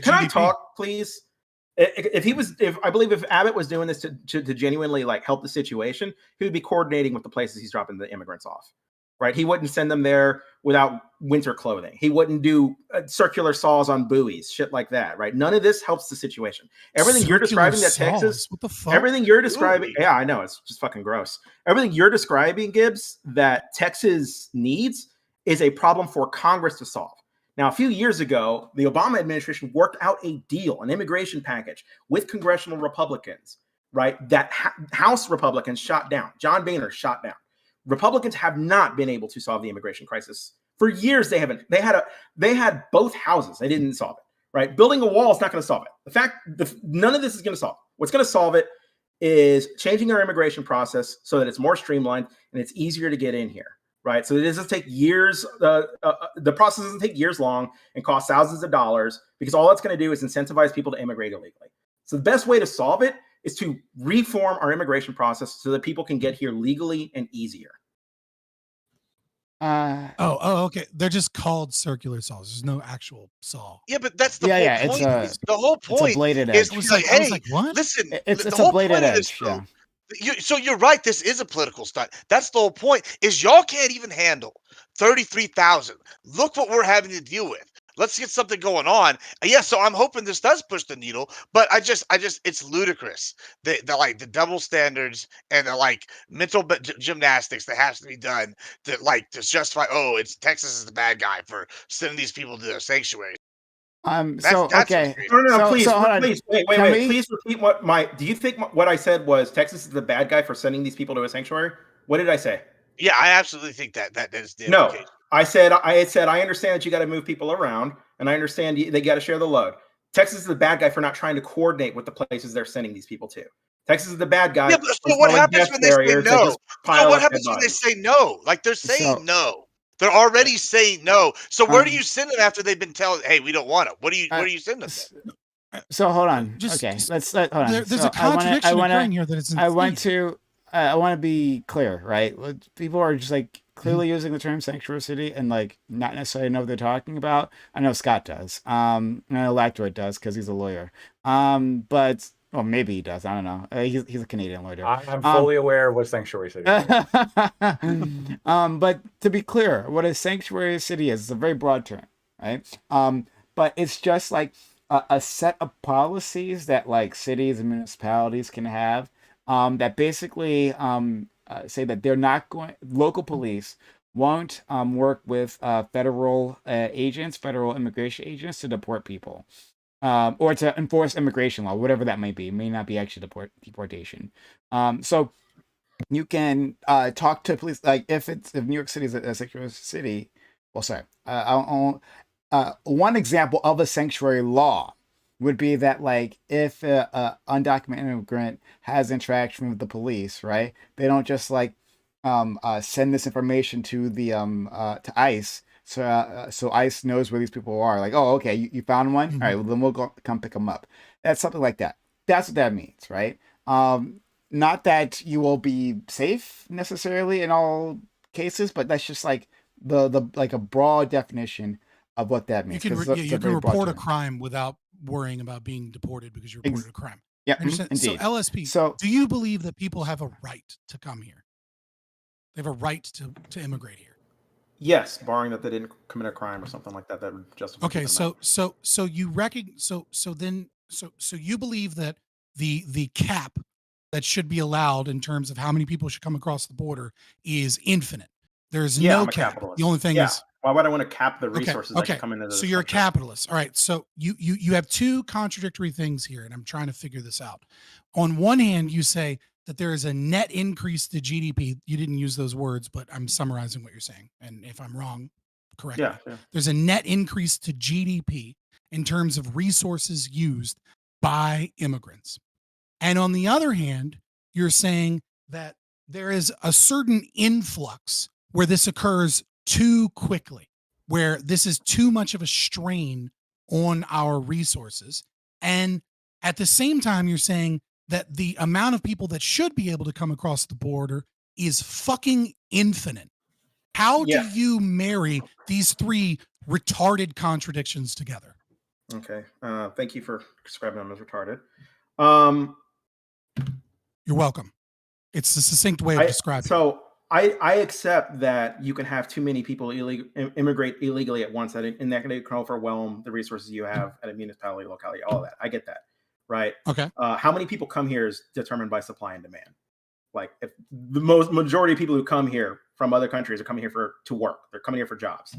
[SPEAKER 3] can I talk, please? If I believe if Abbott was doing this to genuinely like help the situation, he would be coordinating with the places he's dropping the immigrants off. Right, he wouldn't send them there without winter clothing. He wouldn't do circular saws on buoys, shit like that. Right, none of this helps the situation. Everything you're describing that Texas,
[SPEAKER 4] what the fuck?
[SPEAKER 3] Everything you're describing, yeah, I know it's just fucking gross. Everything you're describing, Gibbs, that Texas needs is a problem for Congress to solve. Now, a few years ago, the Obama administration worked out a deal, an immigration package with congressional Republicans, right? That House Republicans shot down. John Boehner shot down. Republicans have not been able to solve the immigration crisis for years. They haven't. They had both houses. They didn't solve it. Right? Building a wall is not going to solve it. None of this is going to solve it. What's going to solve it is changing our immigration process so that it's more streamlined and it's easier to get in here. Right? So it doesn't take years. The process doesn't take years long and cost thousands of dollars because all it's going to do is incentivize people to immigrate illegally. So the best way to solve it is to reform our immigration process so that people can get here legally and easier.
[SPEAKER 4] Okay. They're just called circular saws. There's no actual saw.
[SPEAKER 2] Yeah, but that's the whole point. The whole point
[SPEAKER 1] it's a bladed edge.
[SPEAKER 2] is like, hey,
[SPEAKER 4] what?
[SPEAKER 2] Listen,
[SPEAKER 1] it's
[SPEAKER 2] the
[SPEAKER 1] a
[SPEAKER 2] whole
[SPEAKER 1] bladed
[SPEAKER 2] point of
[SPEAKER 1] edge.
[SPEAKER 2] this, so you're right. This is a political stunt. That's the whole point. Is y'all can't even handle 33,000. Look what we're having to deal with. Let's get something going on. Yeah, so I'm hoping this does push the needle, but I just it's ludicrous. The double standards and the like mental gymnastics that has to be done to justify, oh, it's Texas is the bad guy for sending these people to their sanctuary.
[SPEAKER 1] Okay.
[SPEAKER 3] No, please, wait. Please repeat do you think what I said was Texas is the bad guy for sending these people to a sanctuary? What did I say?
[SPEAKER 2] Yeah, I absolutely think that is the
[SPEAKER 3] no.
[SPEAKER 2] implication.
[SPEAKER 3] I said I understand that you got to move people around, and I understand they got to share the load. Texas is the bad guy for not trying to coordinate with the places they're sending these people to. Texas is the bad guy.
[SPEAKER 2] Yeah, but so what happens when they say no? So what happens when they say no? Like they're saying no. They're already saying no. So where do you send them after they've been telling, hey, we don't want them? Where do you send them then?
[SPEAKER 1] So hold on. Let's hold on.
[SPEAKER 4] There's a contradiction occurring here that it's
[SPEAKER 1] I want to be clear, right? People are just like clearly using the term sanctuary city and like not necessarily know what they're talking about. I know Scott does. I know Lactoid does because he's a lawyer. But well, maybe he does. I don't know. He's a Canadian lawyer.
[SPEAKER 8] I'm fully aware of what sanctuary city is.
[SPEAKER 1] But to be clear, what a sanctuary city is, it's a very broad term, right? But it's just like a set of policies that like cities and municipalities can have that basically say that they're not going. Local police won't work with federal agents, federal immigration agents to deport people. Or to enforce immigration law, whatever that may be. It may not be actually deportation. So you can talk to police, like if New York City is a sanctuary city. Well, sorry. One example of a sanctuary law would be that like if a undocumented immigrant has interaction with the police, right? They don't just like send this information to the to ICE, so ICE knows where these people are. Like, oh, okay, you found one. All right, well, then we'll go come pick them up. That's something like that. That's what that means, right? Not that you will be safe necessarily in all cases, but that's just like the like a broad definition of what that means.
[SPEAKER 4] You can
[SPEAKER 1] 'cause it's
[SPEAKER 4] you can
[SPEAKER 1] very broad
[SPEAKER 4] report a
[SPEAKER 1] term.
[SPEAKER 4] crime without worrying about being deported because you reported a crime.
[SPEAKER 1] Yeah,
[SPEAKER 4] I understand.
[SPEAKER 1] indeed.
[SPEAKER 4] So LSP,
[SPEAKER 1] So
[SPEAKER 4] do you believe that people have a right to come here? They have a right to immigrate here.
[SPEAKER 3] Yes, barring that they didn't commit a crime or something like that that would justify.
[SPEAKER 4] Okay,
[SPEAKER 3] keeping them
[SPEAKER 4] so you so you believe that the cap that should be allowed in terms of how many people should come across the border is infinite. There's
[SPEAKER 3] Yeah,
[SPEAKER 4] no
[SPEAKER 3] I'm a
[SPEAKER 4] cap.
[SPEAKER 3] capitalist.
[SPEAKER 4] The only thing
[SPEAKER 3] Yeah.
[SPEAKER 4] is
[SPEAKER 3] Why would I want to cap the resources that
[SPEAKER 4] okay.
[SPEAKER 3] can come into this
[SPEAKER 4] So you're a
[SPEAKER 3] country?
[SPEAKER 4] capitalist. All right. So you have two contradictory things here, and I'm trying to figure this out. On one hand, you say that there is a net increase to GDP. You didn't use those words, but I'm summarizing what you're saying. And if I'm wrong, correct me.
[SPEAKER 3] Yeah.
[SPEAKER 4] There's a net increase to GDP in terms of resources used by immigrants. And on the other hand, you're saying that there is a certain influx where this occurs too quickly, where this is too much of a strain on our resources. And at the same time, you're saying that the amount of people that should be able to come across the border is fucking infinite. How
[SPEAKER 3] Yeah.
[SPEAKER 4] do you marry these three retarded contradictions together?
[SPEAKER 3] Okay. Thank you for describing them as retarded.
[SPEAKER 4] You're welcome. It's a succinct way of describing it.
[SPEAKER 3] So I accept that you can have too many people immigrate illegally at once, and that can overwhelm the resources you have at a municipality, locality, all of that. I get that, right?
[SPEAKER 4] Okay.
[SPEAKER 3] How many people come here is determined by supply and demand. Like, if the majority of people who come here from other countries are coming here to work, they're coming here for jobs,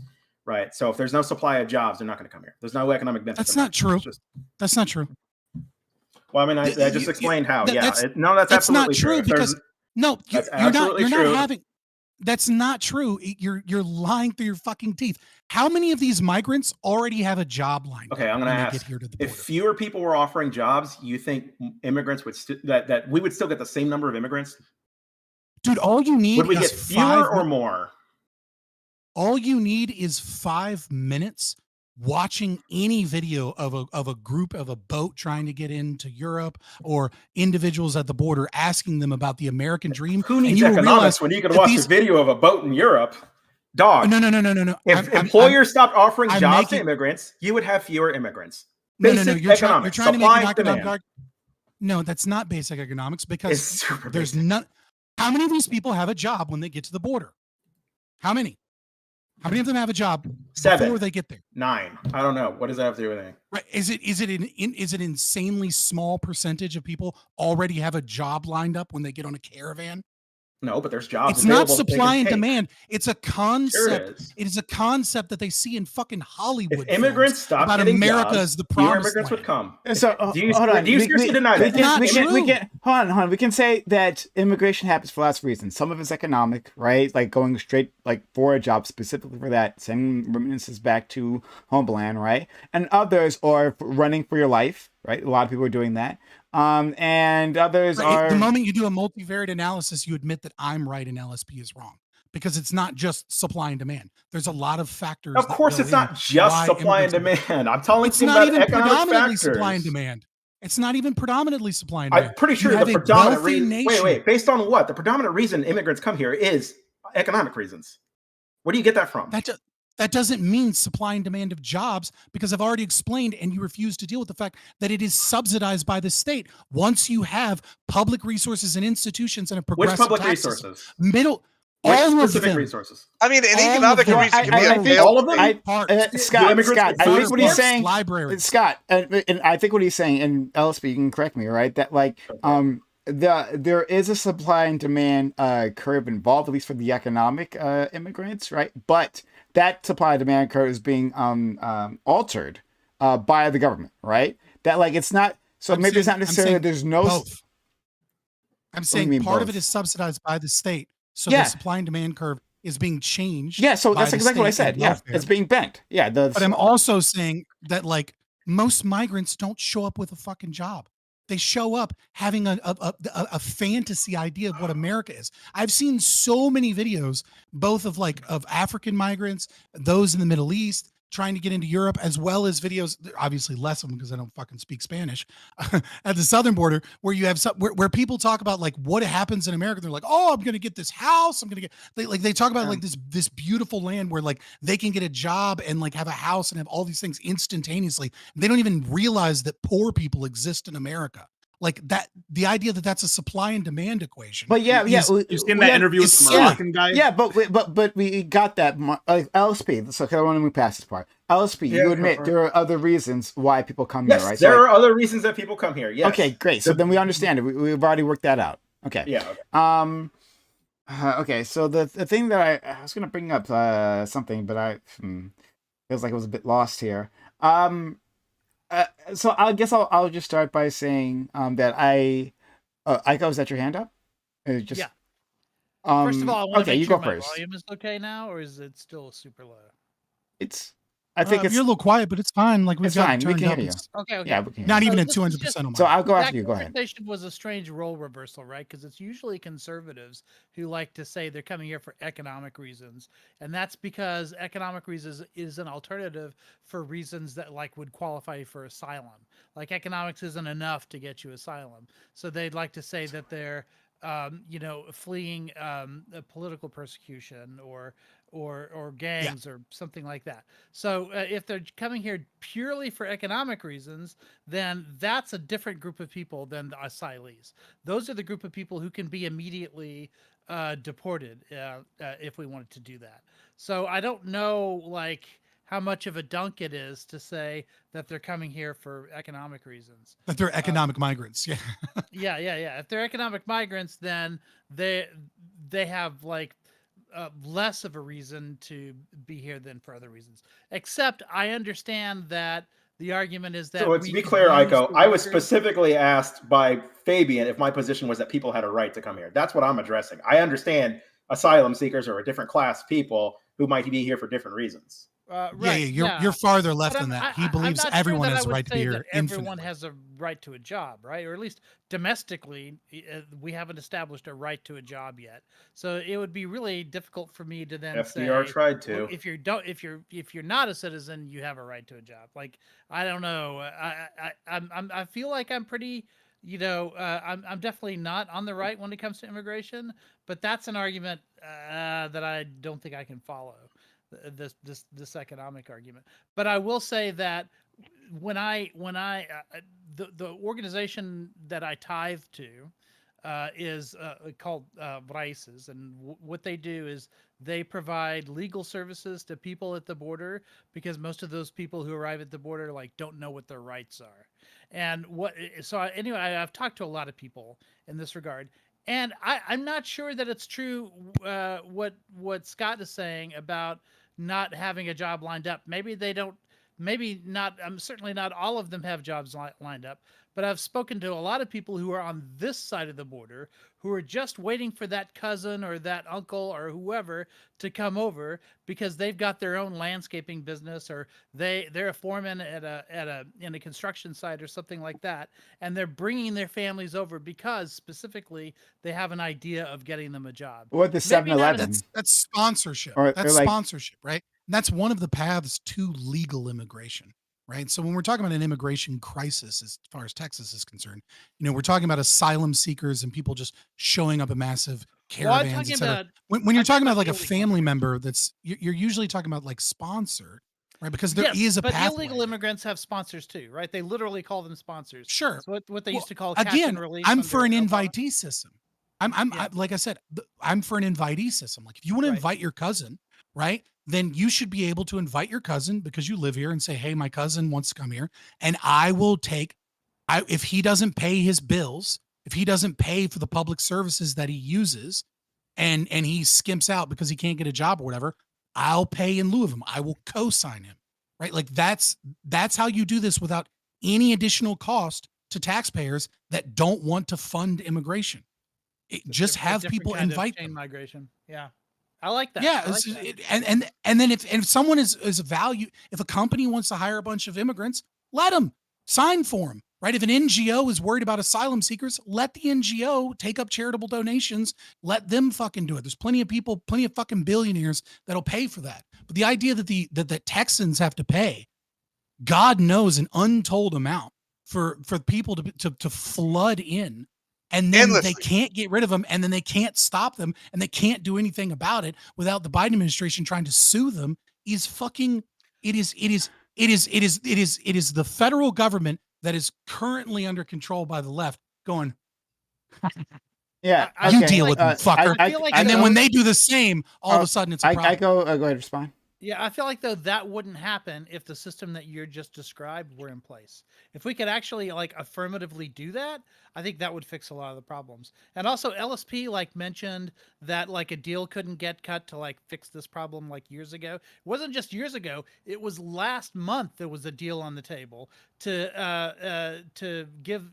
[SPEAKER 3] right? So if there's no supply of jobs, they're not going to come here. There's no economic benefit.
[SPEAKER 4] That's not true. That's not true.
[SPEAKER 3] Well, I mean, I just explained how. That's
[SPEAKER 4] that's
[SPEAKER 3] absolutely
[SPEAKER 4] not true because no, you're not having. That's not true. You're lying through your fucking teeth. How many of these migrants already have a job lined up?
[SPEAKER 3] Okay, I'm going to ask.
[SPEAKER 4] Get here to the border?
[SPEAKER 3] If fewer people were offering jobs, you think immigrants would that we would still get the same number of immigrants?
[SPEAKER 4] Dude, all you need
[SPEAKER 3] would we
[SPEAKER 4] is
[SPEAKER 3] get fewer or more?
[SPEAKER 4] All you need is 5 minutes watching any video of a group of a boat trying to get into Europe or individuals at the border asking them about the American dream.
[SPEAKER 3] Who needs economics when you can watch a video of a boat in Europe? Dog.
[SPEAKER 4] No.
[SPEAKER 3] If employers stopped offering jobs to immigrants, you would have fewer immigrants. Basic economics.
[SPEAKER 4] You're trying
[SPEAKER 3] supply
[SPEAKER 4] to make
[SPEAKER 3] and
[SPEAKER 4] an
[SPEAKER 3] demand.
[SPEAKER 4] No, that's not basic economics because
[SPEAKER 3] It's super
[SPEAKER 4] there's
[SPEAKER 3] basic.
[SPEAKER 4] none. How many of these people have a job when they get to the border? How many? How many of them have a job
[SPEAKER 3] 7
[SPEAKER 4] before they get there?
[SPEAKER 3] 9. I don't know. What does that have to do with anything?
[SPEAKER 4] Right? Is it insanely small percentage of people already have a job lined up when they get on a caravan?
[SPEAKER 3] No, but there's jobs.
[SPEAKER 4] It's not
[SPEAKER 3] available that they
[SPEAKER 4] supply
[SPEAKER 3] can
[SPEAKER 4] and
[SPEAKER 3] take.
[SPEAKER 4] demand. It's a concept.
[SPEAKER 3] Sure it is.
[SPEAKER 4] It is a concept that they see in fucking Hollywood.
[SPEAKER 3] If immigrants
[SPEAKER 4] films
[SPEAKER 3] stopped
[SPEAKER 4] about
[SPEAKER 3] getting
[SPEAKER 4] America
[SPEAKER 3] jobs,
[SPEAKER 4] as the
[SPEAKER 3] fewer
[SPEAKER 4] promised
[SPEAKER 3] immigrants
[SPEAKER 4] land.
[SPEAKER 3] would come.
[SPEAKER 1] So
[SPEAKER 3] Do you
[SPEAKER 1] hold on.
[SPEAKER 3] do you seriously deny that?
[SPEAKER 4] That's not true.
[SPEAKER 1] Hold on. We can say that immigration happens for lots of reasons. Some of it's economic, right? Like going straight like for a job specifically for that, sending remittances back to homeland, right? And others are running for your life, right? A lot of people are doing that. And others are.
[SPEAKER 4] The moment you do a multivariate analysis, you admit that I'm right and LSP is wrong. Because it's not just supply and demand. There's a lot of factors.
[SPEAKER 3] Of course, it's not just supply and demand. I'm telling
[SPEAKER 4] it's
[SPEAKER 3] you
[SPEAKER 4] not
[SPEAKER 3] about
[SPEAKER 4] even
[SPEAKER 3] economic
[SPEAKER 4] predominantly
[SPEAKER 3] factors.
[SPEAKER 4] supply and demand. It's not even predominantly supply and demand.
[SPEAKER 3] I'm pretty sure
[SPEAKER 4] You
[SPEAKER 3] the
[SPEAKER 4] have a
[SPEAKER 3] predominant
[SPEAKER 4] wealthy
[SPEAKER 3] reason.
[SPEAKER 4] nation.
[SPEAKER 3] Wait. Based on what? The predominant reason immigrants come here is economic reasons. Where do you get that from?
[SPEAKER 4] That doesn't mean supply and demand of jobs, because I've already explained and you refuse to deal with the fact that it is subsidized by the state. Once you have public resources and institutions and a progressive
[SPEAKER 3] Which public
[SPEAKER 4] tax system,
[SPEAKER 3] resources?
[SPEAKER 4] all of
[SPEAKER 3] specific
[SPEAKER 4] them.
[SPEAKER 3] resources?
[SPEAKER 2] I mean, an
[SPEAKER 4] All
[SPEAKER 2] economic
[SPEAKER 4] of them.
[SPEAKER 2] reason can be
[SPEAKER 1] I
[SPEAKER 2] a
[SPEAKER 1] think
[SPEAKER 2] failed
[SPEAKER 3] all of them?
[SPEAKER 2] state.
[SPEAKER 1] Scott,
[SPEAKER 3] immigrants
[SPEAKER 1] I
[SPEAKER 3] get
[SPEAKER 1] think what he's
[SPEAKER 3] food
[SPEAKER 1] saying,
[SPEAKER 4] libraries.
[SPEAKER 1] Scott, and I think what he's saying, and LSP, you can correct me, right? That like, there is a supply and demand curve involved, at least for the economic immigrants, right? But that supply and demand curve is being altered by the government, right? That like it's not. So maybe it's not necessarily there's no.
[SPEAKER 4] Both. I'm saying
[SPEAKER 1] mean
[SPEAKER 4] part of
[SPEAKER 1] both?
[SPEAKER 4] it is subsidized by the state, so
[SPEAKER 1] Yeah.
[SPEAKER 4] the supply and demand curve is being changed.
[SPEAKER 1] Yeah, so
[SPEAKER 4] by
[SPEAKER 1] that's
[SPEAKER 4] the
[SPEAKER 1] exactly what I
[SPEAKER 4] state
[SPEAKER 1] said.
[SPEAKER 4] and
[SPEAKER 1] Yeah,
[SPEAKER 4] welfare.
[SPEAKER 1] it's being bent. Yeah,
[SPEAKER 4] But I'm also saying that like most migrants don't show up with a fucking job. They show up having a fantasy idea of what America is. I've seen so many videos, both of African migrants, those in the Middle East trying to get into Europe, as well as videos, obviously less of them because I don't fucking speak Spanish, at the southern border, where you have where people talk about like what happens in America. They're like, oh, I'm gonna get this house. I'm gonna get they talk about like this beautiful land where like they can get a job and like have a house and have all these things instantaneously. They don't even realize that poor people exist in America. Like that, the idea that that's a supply and demand equation.
[SPEAKER 1] But yeah,
[SPEAKER 5] You've seen that interview with the Moroccan guy?
[SPEAKER 1] Yeah, but we got that. LSP. So I want to move past this part. LSP, you admit there are other reasons why people come here, right?
[SPEAKER 3] There are other reasons that people come here. Yes.
[SPEAKER 1] Okay, great. So then we understand it. We've already worked that out. Okay.
[SPEAKER 3] Yeah. Okay.
[SPEAKER 1] Okay. So the thing that I was gonna bring up something, but I feels like it was a bit lost here. So I guess I'll just start by saying that Ike, was that your hand up? Just,
[SPEAKER 9] yeah. First of all, I want to make sure
[SPEAKER 1] my
[SPEAKER 9] first. Volume is okay now, or is it still super low?
[SPEAKER 1] I think
[SPEAKER 4] you're a little quiet, but it's fine. Like we've got
[SPEAKER 1] fine. We can hear you.
[SPEAKER 9] Okay.
[SPEAKER 1] Yeah, we can
[SPEAKER 4] not
[SPEAKER 1] hear
[SPEAKER 4] even
[SPEAKER 1] you.
[SPEAKER 4] at 200%.
[SPEAKER 1] So I'll go after you. Go ahead.
[SPEAKER 9] That was a strange role reversal, right? Because it's usually conservatives who like to say they're coming here for economic reasons, and that's because economic reasons is an alternative for reasons that like would qualify for asylum. Like economics isn't enough to get you asylum, so they'd like to say that they're fleeing political persecution or gangs or something like that. So if they're coming here purely for economic reasons, then that's a different group of people than the asylees. Those are the group of people who can be immediately deported if we wanted to do that. So I don't know like how much of a dunk it is to say that they're coming here for economic reasons.
[SPEAKER 4] That they're economic migrants. Yeah.
[SPEAKER 9] Yeah. If they're economic migrants, then they have like less of a reason to be here than for other reasons. Except I understand that the argument is that.
[SPEAKER 3] So to be clear, Aiko, I was specifically asked by Fabian if my position was that people had a right to come here. That's what I'm addressing. I understand asylum seekers are a different class of people who might be here for different reasons.
[SPEAKER 9] Right.
[SPEAKER 4] You're farther left than that. He believes everyone has a right to be here.
[SPEAKER 9] Everyone has a right to a job, right? Or at least domestically, we haven't established a right to a job yet. So it would be really difficult for me to then
[SPEAKER 3] FDR
[SPEAKER 9] say,
[SPEAKER 3] tried to.
[SPEAKER 9] If you're not a citizen, you have a right to a job. Like I don't know. I feel like I'm pretty. I'm definitely not on the right when it comes to immigration, but that's an argument that I don't think I can follow. This economic argument, but I will say that when I the organization that I tithe to is called Raíces, and what they do is they provide legal services to people at the border because most of those people who arrive at the border like don't know what their rights are, and anyway, I've talked to a lot of people in this regard. And I'm not sure that it's true what Scott is saying about not having a job lined up. Maybe they don't. Maybe not. Certainly not all of them have jobs lined up. But I've spoken to a lot of people who are on this side of the border who are just waiting for that cousin or that uncle or whoever to come over because they've got their own landscaping business or they're a foreman in a construction site or something like that, and they're bringing their families over because specifically they have an idea of getting them a job.
[SPEAKER 1] Or the 7-Eleven.
[SPEAKER 4] That's sponsorship. That's sponsorship, right? And that's one of the paths to legal immigration. Right. So when we're talking about an immigration crisis, as far as Texas is concerned, we're talking about asylum seekers and people just showing up in massive caravans, et cetera. When you're talking about like a family member, you're usually talking about like sponsor, right? Because there is a pathway.
[SPEAKER 9] But illegal immigrants have sponsors too, right? They literally call them sponsors.
[SPEAKER 4] Sure.
[SPEAKER 9] So what they used to call
[SPEAKER 4] again, I'm for an invitee system. Like I said, I'm for an invitee system. Like if you want to invite your cousin, right? Then you should be able to invite your cousin because you live here and say, hey, my cousin wants to come here. And I will if he doesn't pay his bills, if he doesn't pay for the public services that he uses and he skimps out because he can't get a job or whatever, I'll pay in lieu of him. I will co-sign him, right? Like that's how you do this without any additional cost to taxpayers that don't want to fund immigration. Just have people invite them.
[SPEAKER 9] Migration. Yeah. I like that.
[SPEAKER 4] Yeah,
[SPEAKER 9] like that.
[SPEAKER 4] And then if someone is a value, if a company wants to hire a bunch of immigrants, let them sign for them, right? If an NGO is worried about asylum seekers, let the NGO take up charitable donations. Let them fucking do it. There's plenty of people, plenty of fucking billionaires that'll pay for that. But the idea that the Texans have to pay, God knows, an untold amount for people to flood in, and then
[SPEAKER 2] Endlessly.
[SPEAKER 4] they can't get rid of them, and then they can't stop them, and they can't do anything about it without the Biden administration trying to sue them, is fucking it is the federal government that is currently under control by the left going,
[SPEAKER 1] Yeah,
[SPEAKER 4] you
[SPEAKER 1] okay.
[SPEAKER 4] deal with them, fucker.
[SPEAKER 9] I feel like
[SPEAKER 4] And then
[SPEAKER 9] those-
[SPEAKER 4] when they do the same, all of a sudden it's a problem.
[SPEAKER 1] I go ahead, respond.
[SPEAKER 9] Yeah, I feel like though that wouldn't happen if the system that you're just described were in place. If we could actually like affirmatively do that, I think that would fix a lot of the problems. And also LSP like mentioned that like a deal couldn't get cut to like fix this problem like years ago. It wasn't just years ago, it was last month there was a deal on the table to give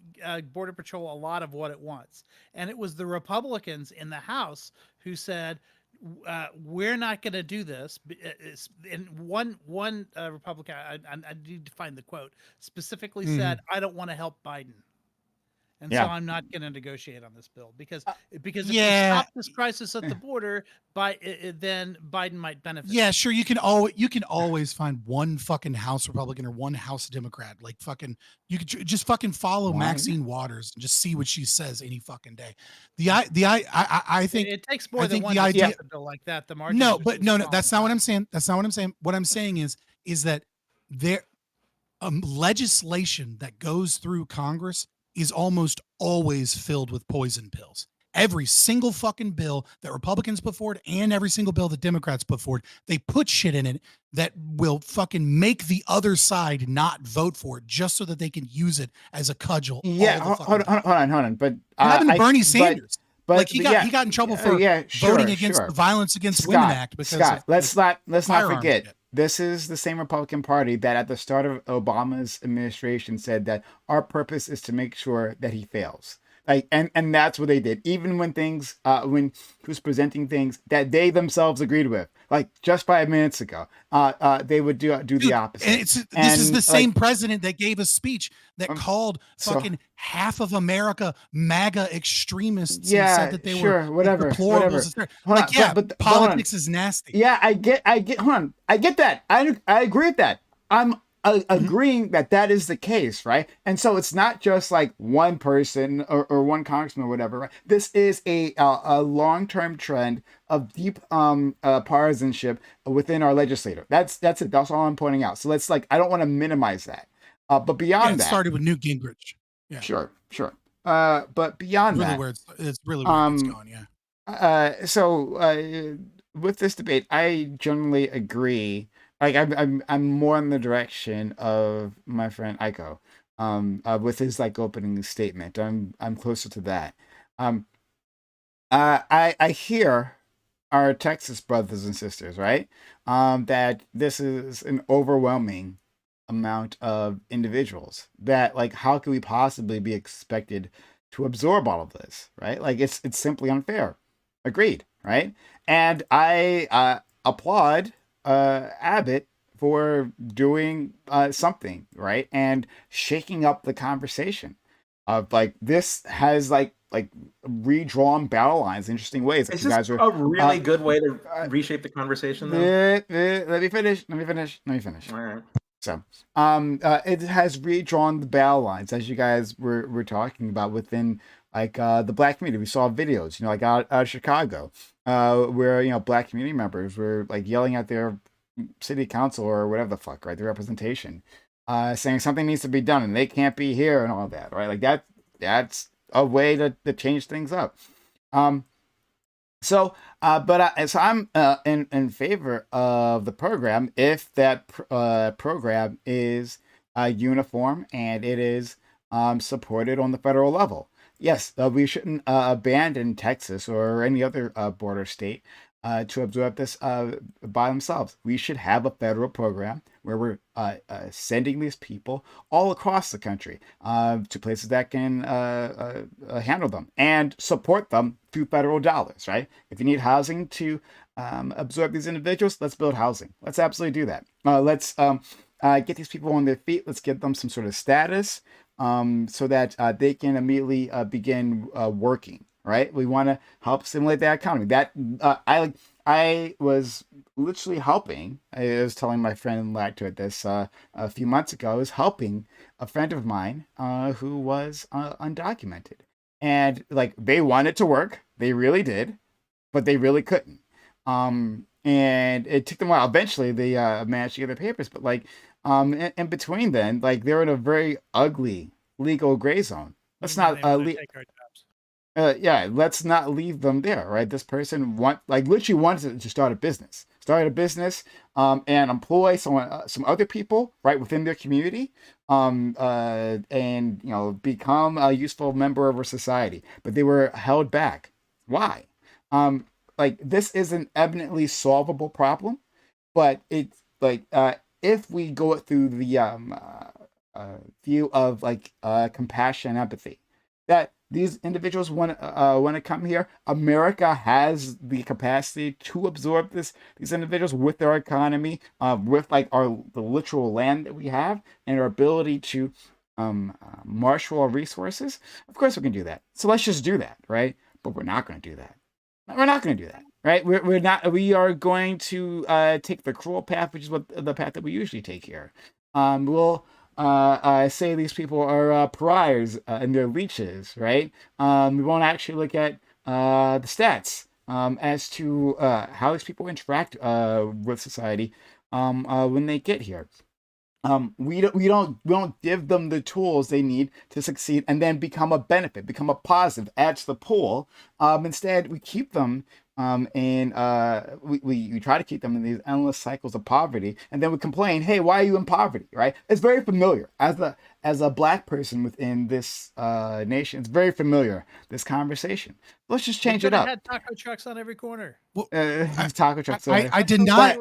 [SPEAKER 9] Border Patrol a lot of what it wants. And it was the Republicans in the House who said, we're not going to do this. And one Republican, I need to find the quote, specifically said, "I don't want to help Biden, and so I'm not going to negotiate on this bill because if we stop this crisis at the border, then Biden might benefit."
[SPEAKER 4] Yeah, sure. You can always find one fucking House Republican or one House Democrat. Like fucking, you could just fucking follow Maxine Waters and just see what she says any fucking day. I think
[SPEAKER 9] it takes more than one
[SPEAKER 4] idea
[SPEAKER 9] bill like that. The
[SPEAKER 4] margin. No, but no, that's not what I'm saying. That's not what I'm saying. What I'm saying is that there legislation that goes through Congress is almost always filled with poison pills. Every single fucking bill that Republicans put forward and every single bill that Democrats put forward, they put shit in it that will fucking make the other side not vote for it just so that they can use it as a cudgel.
[SPEAKER 1] Yeah, hold on. But
[SPEAKER 4] what happened to Bernie Sanders?
[SPEAKER 1] But
[SPEAKER 4] like he got in trouble for voting against the Violence Against Women Act. Because
[SPEAKER 1] Scott, let's not forget. This is the same Republican Party that at the start of Obama's administration said that our purpose is to make sure that he fails. Like, and that's what they did. Even when things, when he was presenting things that they themselves agreed with, like just 5 minutes ago, they would do the opposite.
[SPEAKER 4] And this is the same president that gave a speech that called fucking half of America MAGA extremists.
[SPEAKER 1] Yeah,
[SPEAKER 4] and said that they were deplorables.
[SPEAKER 1] Whatever.
[SPEAKER 4] But politics is nasty.
[SPEAKER 1] Yeah, I get. Hold on, I get that. I agree with that. I'm agreeing that is the case, right? And so it's not just like one person or one congressman or whatever, right? This is a long-term trend of deep partisanship within our legislature. That's it. That's all I'm pointing out. So let's I don't want to minimize that. But beyond that,
[SPEAKER 4] it started with Newt Gingrich. Yeah.
[SPEAKER 1] Sure. But beyond
[SPEAKER 4] really
[SPEAKER 1] that,
[SPEAKER 4] it's really where it's going. Yeah.
[SPEAKER 1] So with this debate, I generally agree. Like I'm more in the direction of my friend Aiko, with his opening statement. I'm closer to that. I hear our Texas brothers and sisters, right? That this is an overwhelming amount of individuals. That how could we possibly be expected to absorb all of this, right? It's simply unfair. Agreed, right? And I applaud Abbott for doing something, right, and shaking up the conversation of this has redrawn battle lines in interesting ways.
[SPEAKER 3] Is this a really good way to reshape the conversation, though?
[SPEAKER 1] Let me finish.
[SPEAKER 3] All right.
[SPEAKER 1] So, it has redrawn the battle lines, as you guys were talking about within the Black community. We saw videos, out of Chicago, where Black community members were yelling at their city council or whatever the fuck, right, the representation, saying something needs to be done and they can't be here and all that, right? That's a way to change things up. So I'm in favor of the program if that program is uniform and it is supported on the federal level. Yes, we shouldn't abandon Texas or any other border state to absorb this by themselves. We should have a federal program where we're sending these people all across the country to places that can handle them and support them through federal dollars, right? If you need housing to absorb these individuals, let's build housing. Let's absolutely do that. Let's get these people on their feet. Let's give them some sort of status, so that they can immediately begin working. Right? We want to help stimulate that economy. That I was literally helping. I was telling my friend Lactoid this a few months ago. I was helping a friend of mine who was undocumented, and like they wanted to work, they really did, but they really couldn't. And it took them a while. Eventually, they managed to get their papers, but like, in between then, like they're in a very ugly legal gray zone. Let's not
[SPEAKER 9] Take our jobs.
[SPEAKER 1] yeah, let's not leave them there, right? This person literally wanted to start a business, and employ some other people, right, within their community, and become a useful member of our society. But they were held back. Why? Like this is an eminently solvable problem, but it's like if we go through the view of like compassion and empathy, that these individuals want to come here. America has the capacity to absorb these individuals with our economy, with like the literal land that we have, and our ability to marshal our resources. Of course, we can do that. So let's just do that, right? But we're not going to do that. We're not going to do that, right? We're not. We are going to take the cruel path, which is the path that we usually take here. We'll say these people are pariahs and they're leeches, right? We won't actually look at the stats as to how these people interact with society when they get here. We don't give them the tools they need to succeed and then become a benefit, become a positive, add to the pool. Instead, we keep them and we try to keep them in these endless cycles of poverty, and then we complain, hey, why are you in poverty, right? It's very familiar. As a black person within this nation, it's very familiar, this conversation. Let's just change it up.
[SPEAKER 9] Had taco trucks on every corner.
[SPEAKER 4] Well,
[SPEAKER 1] Taco trucks.
[SPEAKER 4] I did not.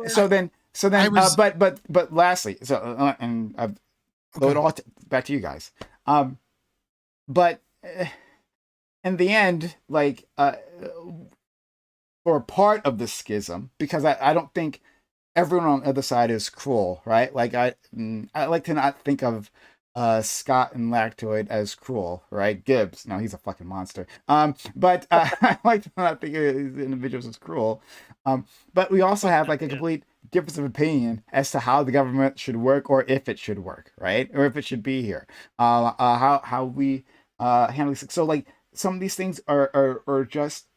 [SPEAKER 1] But lastly, and I've throw it all back to you guys. But in the end, like for part of the schism, because I don't think everyone on the other side is cruel, right? Like I like to not think of Scott and Lactoid as cruel, right? Gibbs, no, he's a fucking monster. But I like to not think of these individuals as cruel. But we also have like a complete difference of opinion as to how the government should work, or if it should work, right? Or if it should be here. How we handle these. So like some of these things are just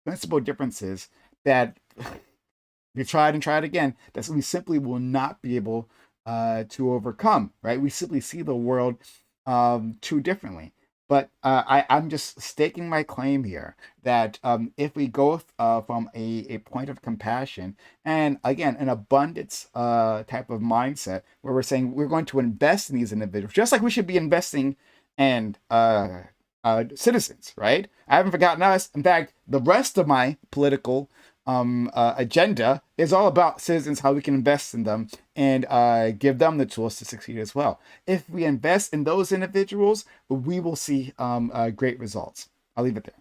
[SPEAKER 1] principal differences that we've tried and tried again, that we simply will not be able to overcome, right? We simply see the world too differently. But I'm just staking my claim here that if we go from a point of compassion and, again, an abundance type of mindset, where we're saying we're going to invest in these individuals, just like we should be investing in citizens, right? I haven't forgotten us. In fact, the rest of my political agenda is all about citizens, how we can invest in them and give them the tools to succeed as well. If we invest in those individuals, we will see great results. I'll leave it there.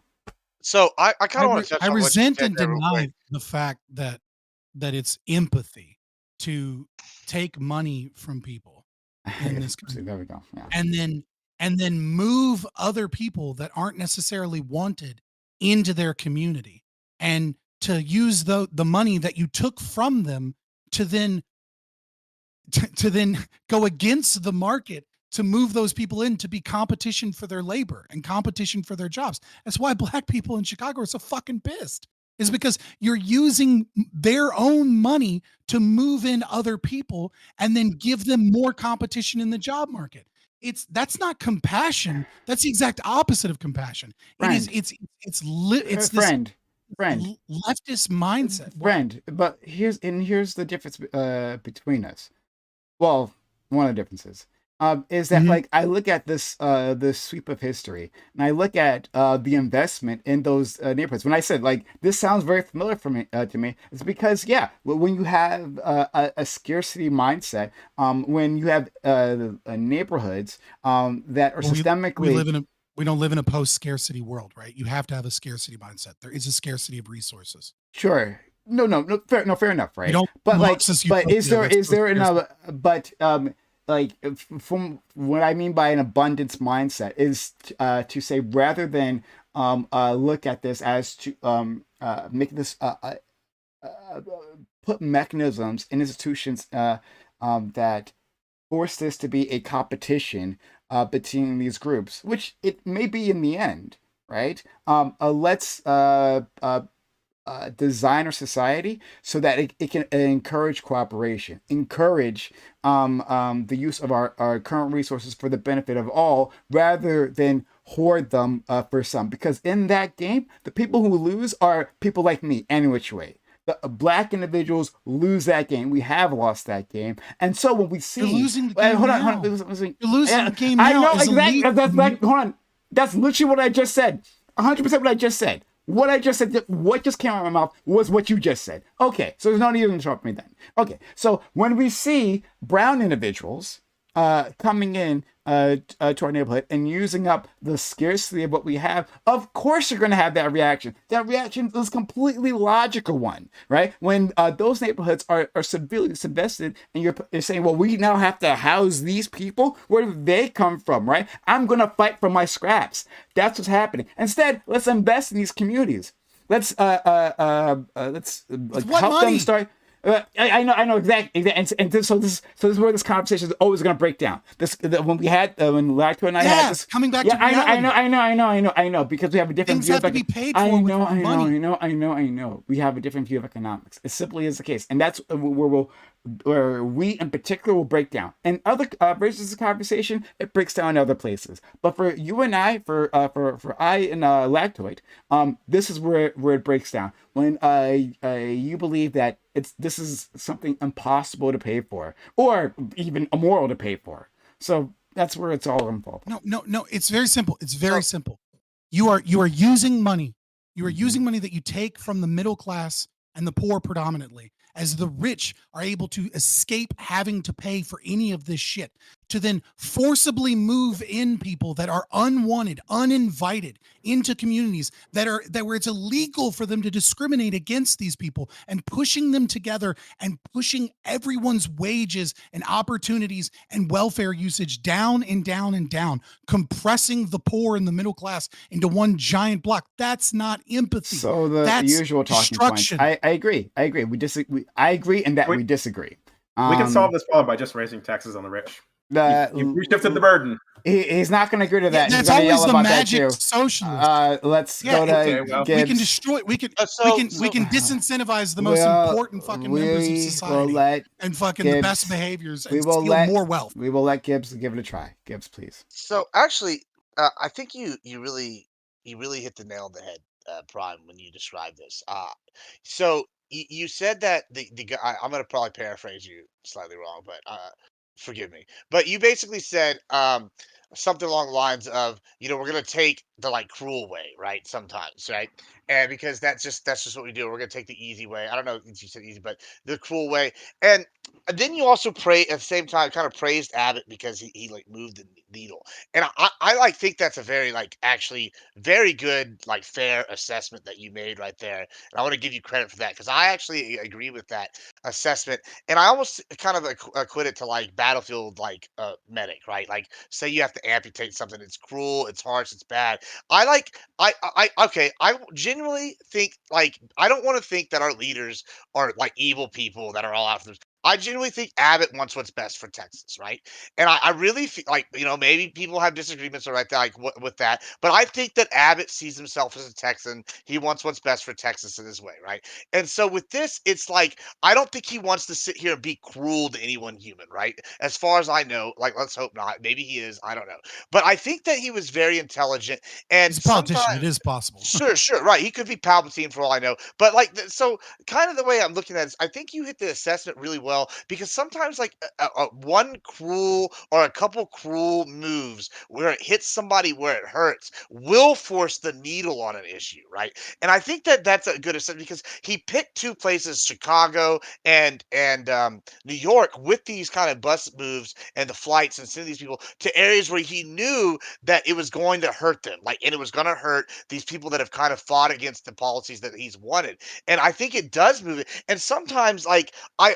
[SPEAKER 2] So I kind of want to touch on what you
[SPEAKER 4] resent
[SPEAKER 2] said
[SPEAKER 4] and
[SPEAKER 2] there real
[SPEAKER 4] deny
[SPEAKER 2] quick.
[SPEAKER 4] the fact that it's empathy to take money from people in this country.
[SPEAKER 1] There we go. Yeah.
[SPEAKER 4] and then move other people that aren't necessarily wanted into their community, and to use the money that you took from them to then go against the market to move those people in to be competition for their labor and competition for their jobs. That's why black people in Chicago are so fucking pissed, is because you're using their own money to move in other people and then give them more competition in the job market. That's not compassion. That's the exact opposite of compassion.
[SPEAKER 1] Friend.
[SPEAKER 4] It's this
[SPEAKER 1] friend.
[SPEAKER 4] leftist mindset.
[SPEAKER 1] Friend, but here's the difference between us. Well, one of the differences is that like I look at this sweep of history, and I look at the investment in those neighborhoods. When I said like this sounds very familiar to me, it's because when you have a scarcity mindset, when you have neighborhoods that are systemically.
[SPEAKER 4] We don't live in a post-scarcity world, right? You have to have a scarcity mindset. There is a scarcity of resources.
[SPEAKER 1] Sure. fair enough,
[SPEAKER 4] You
[SPEAKER 1] right?
[SPEAKER 4] don't
[SPEAKER 1] But like,
[SPEAKER 4] Marxist
[SPEAKER 1] but is
[SPEAKER 4] utopia,
[SPEAKER 1] there
[SPEAKER 4] that's so
[SPEAKER 1] another? But like from what I mean by an abundance mindset is to say rather than look at this as to make this put mechanisms in institutions that force this to be a competition between these groups, which it may be in the end, right? Let's design our society so that it can encourage cooperation, encourage the use of our current resources for the benefit of all, rather than hoard them for some. Because in that game, the people who lose are people like me, any which way. The black individuals lose that game. We have lost that game, and so when we see,
[SPEAKER 4] You're losing the game
[SPEAKER 1] hold on,
[SPEAKER 4] now.
[SPEAKER 1] listen.
[SPEAKER 4] You're losing the game
[SPEAKER 1] I
[SPEAKER 4] now
[SPEAKER 1] know
[SPEAKER 4] as a
[SPEAKER 1] exactly.
[SPEAKER 4] lead-
[SPEAKER 1] That's like, hold on. That's literally what I just said. 100% what I just said. What I just said, what just came out of my mouth was what you just said. Okay, so there's no need to interrupt me then. Okay, so when we see brown individuals coming in to our neighborhood and using up the scarcity of what we have, of course you're going to have that reaction. That reaction is a completely logical one, right? When those neighborhoods are severely subvested and you're saying, well, we now have to house these people. Where do they come from, right? I'm going to fight for my scraps. That's what's happening. Instead, let's invest in these communities. Let's
[SPEAKER 4] what
[SPEAKER 1] help
[SPEAKER 4] money?
[SPEAKER 1] them start. I know exactly, and so this is where this conversation is always going to break down. When Lacto and I had this,
[SPEAKER 4] coming back to reality.
[SPEAKER 1] I know, because we have a different
[SPEAKER 4] Things
[SPEAKER 1] view
[SPEAKER 4] have
[SPEAKER 1] of
[SPEAKER 4] to be paid for
[SPEAKER 1] I
[SPEAKER 4] with
[SPEAKER 1] know.
[SPEAKER 4] money.
[SPEAKER 1] We have a different view of economics. It simply is the case, and that's where we in particular will break down. And other versions of the conversation, it breaks down in other places. But for you and I, for I and Lactoid, this is where it breaks down. When you believe that this is something impossible to pay for, or even immoral to pay for. So that's where it's all involved.
[SPEAKER 4] No. It's very simple. It's very simple. You are using money. You are using money that you take from the middle class and the poor predominantly, as the rich are able to escape having to pay for any of this shit, to then forcibly move in people that are unwanted, uninvited into communities that where it's illegal for them to discriminate against these people, and pushing them together and pushing everyone's wages and opportunities and welfare usage down and down and down, compressing the poor and the middle class into one giant block. That's not empathy.
[SPEAKER 1] So
[SPEAKER 4] That's
[SPEAKER 1] usual talking points.
[SPEAKER 4] destruction.
[SPEAKER 1] I agree. We disagree. I agree in that we disagree.
[SPEAKER 3] We can solve this problem by just raising taxes on the rich. You've shifted the burden.
[SPEAKER 1] He's not going to agree to that.
[SPEAKER 4] Yeah,
[SPEAKER 1] He's
[SPEAKER 4] that's
[SPEAKER 1] going to
[SPEAKER 4] always
[SPEAKER 1] yell
[SPEAKER 4] the
[SPEAKER 1] about that
[SPEAKER 4] magic
[SPEAKER 1] too.
[SPEAKER 4] socialist.
[SPEAKER 1] Let's
[SPEAKER 4] Yeah,
[SPEAKER 1] go to
[SPEAKER 3] okay, well,
[SPEAKER 1] Gibbs.
[SPEAKER 4] we can destroy. We can disincentivize the most important fucking members of society and fucking the best behaviors and steal more wealth.
[SPEAKER 1] We will let Gibbs give it a try. Gibbs, please.
[SPEAKER 2] So actually, I think you really hit the nail on the head, Prime, when you described this. So you said that the guy. I'm gonna probably paraphrase you slightly wrong, but forgive me. But you basically said something along the lines of, we're gonna take the like cruel way, right? Sometimes, right? And because that's just what we do. We're gonna take the easy way. I don't know if you said easy, but the cruel way. And then you also pray at the same time, kind of praised Abbott because he like moved the needle. And I like think that's a very like actually very good like fair assessment that you made right there. And I want to give you credit for that because I actually agree with that assessment. And I almost kind of equate it to like battlefield like medic, right? Like say you have to amputate something, it's cruel, it's harsh, it's bad. I like okay, I genuinely think like I don't want to think that our leaders are like evil people that are all out for this. I genuinely think Abbott wants what's best for Texas, right? And I really feel like, maybe people have disagreements or with that, but I think that Abbott sees himself as a Texan. He wants what's best for Texas in his way, right? And so with this, it's like I don't think he wants to sit here and be cruel to anyone human, right? As far as I know, like let's hope not. Maybe he is. I don't know. But I think that he was very intelligent and
[SPEAKER 4] He's a politician.
[SPEAKER 2] sometimes
[SPEAKER 4] It is possible.
[SPEAKER 2] Sure, right. He could be Palpatine for all I know. But like, so kind of the way I'm looking at it is, I think you hit the assessment really well well, because sometimes like one cruel or a couple cruel moves where it hits somebody where it hurts will force the needle on an issue, right? And I think that that's a good assessment because he picked two places, Chicago and New York, with these kind of bus moves and the flights and sending these people to areas where he knew that it was going to hurt them, like, and it was going to hurt these people that have kind of fought against the policies that he's wanted. And I think it does move it. And sometimes, like, I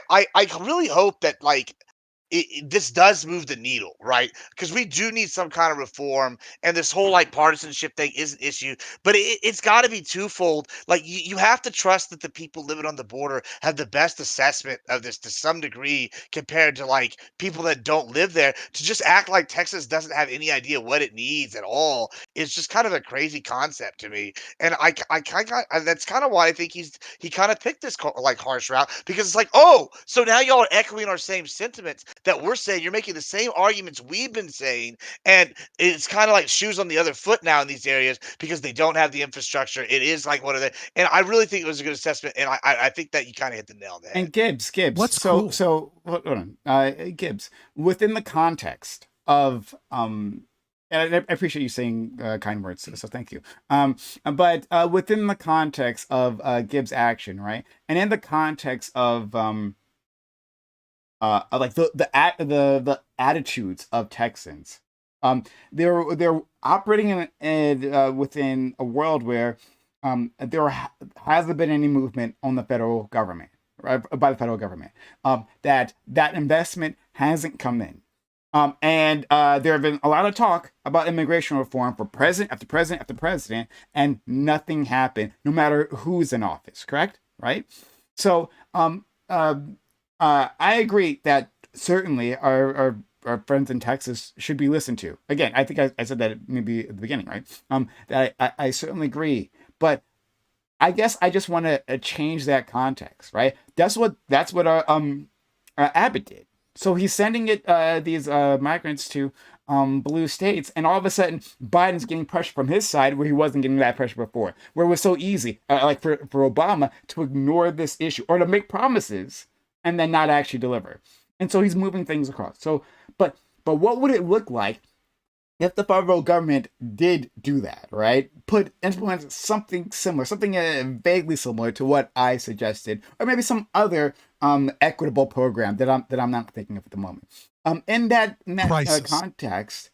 [SPEAKER 2] really hope that like this does move the needle, right? Because we do need some kind of reform, and this whole like partisanship thing is an issue, but it's got to be twofold. Like you have to trust that the people living on the border have the best assessment of this to some degree compared to like people that don't live there. To just act like Texas doesn't have any idea what it needs at all is just kind of a crazy concept to me. And I kind of that's kind of why I think he kind of picked this like harsh route because it's like, oh, so now y'all are echoing our same sentiments that we're saying. You're making the same arguments we've been saying, and it's kind of like shoes on the other foot now in these areas because they don't have the infrastructure. It is like what are they? And I really think it was a good assessment, and I think that you kind of hit the nail on the head.
[SPEAKER 1] And Gibbs.
[SPEAKER 4] What's
[SPEAKER 1] so
[SPEAKER 4] cruel?
[SPEAKER 1] so hold on. Gibbs, within the context of and I appreciate you saying kind words, so thank you. But within the context of Gibbs' action, right, and in the context of like the attitudes of Texans, they're operating in within a world where there hasn't been any movement on the federal government, right, by the federal government. That investment hasn't come in. And there have been a lot of talk about immigration reform for president after president after president, and nothing happened, no matter who's in office. Correct? Right? So I agree that certainly our friends in Texas should be listened to. Again, I think I said that maybe at the beginning, right? That I certainly agree, but I guess I just want to change that context, right? That's what Abbott did. So he's sending these migrants to blue states, and all of a sudden Biden's getting pressure from his side where he wasn't getting that pressure before, where it was so easy, like for Obama to ignore this issue or to make promises and then not actually deliver. And so he's moving things across. So, but what would it look like if the federal government did do that, right? Implement something similar, something vaguely similar to what I suggested, or maybe some other equitable program that I'm not thinking of at the moment. In that context,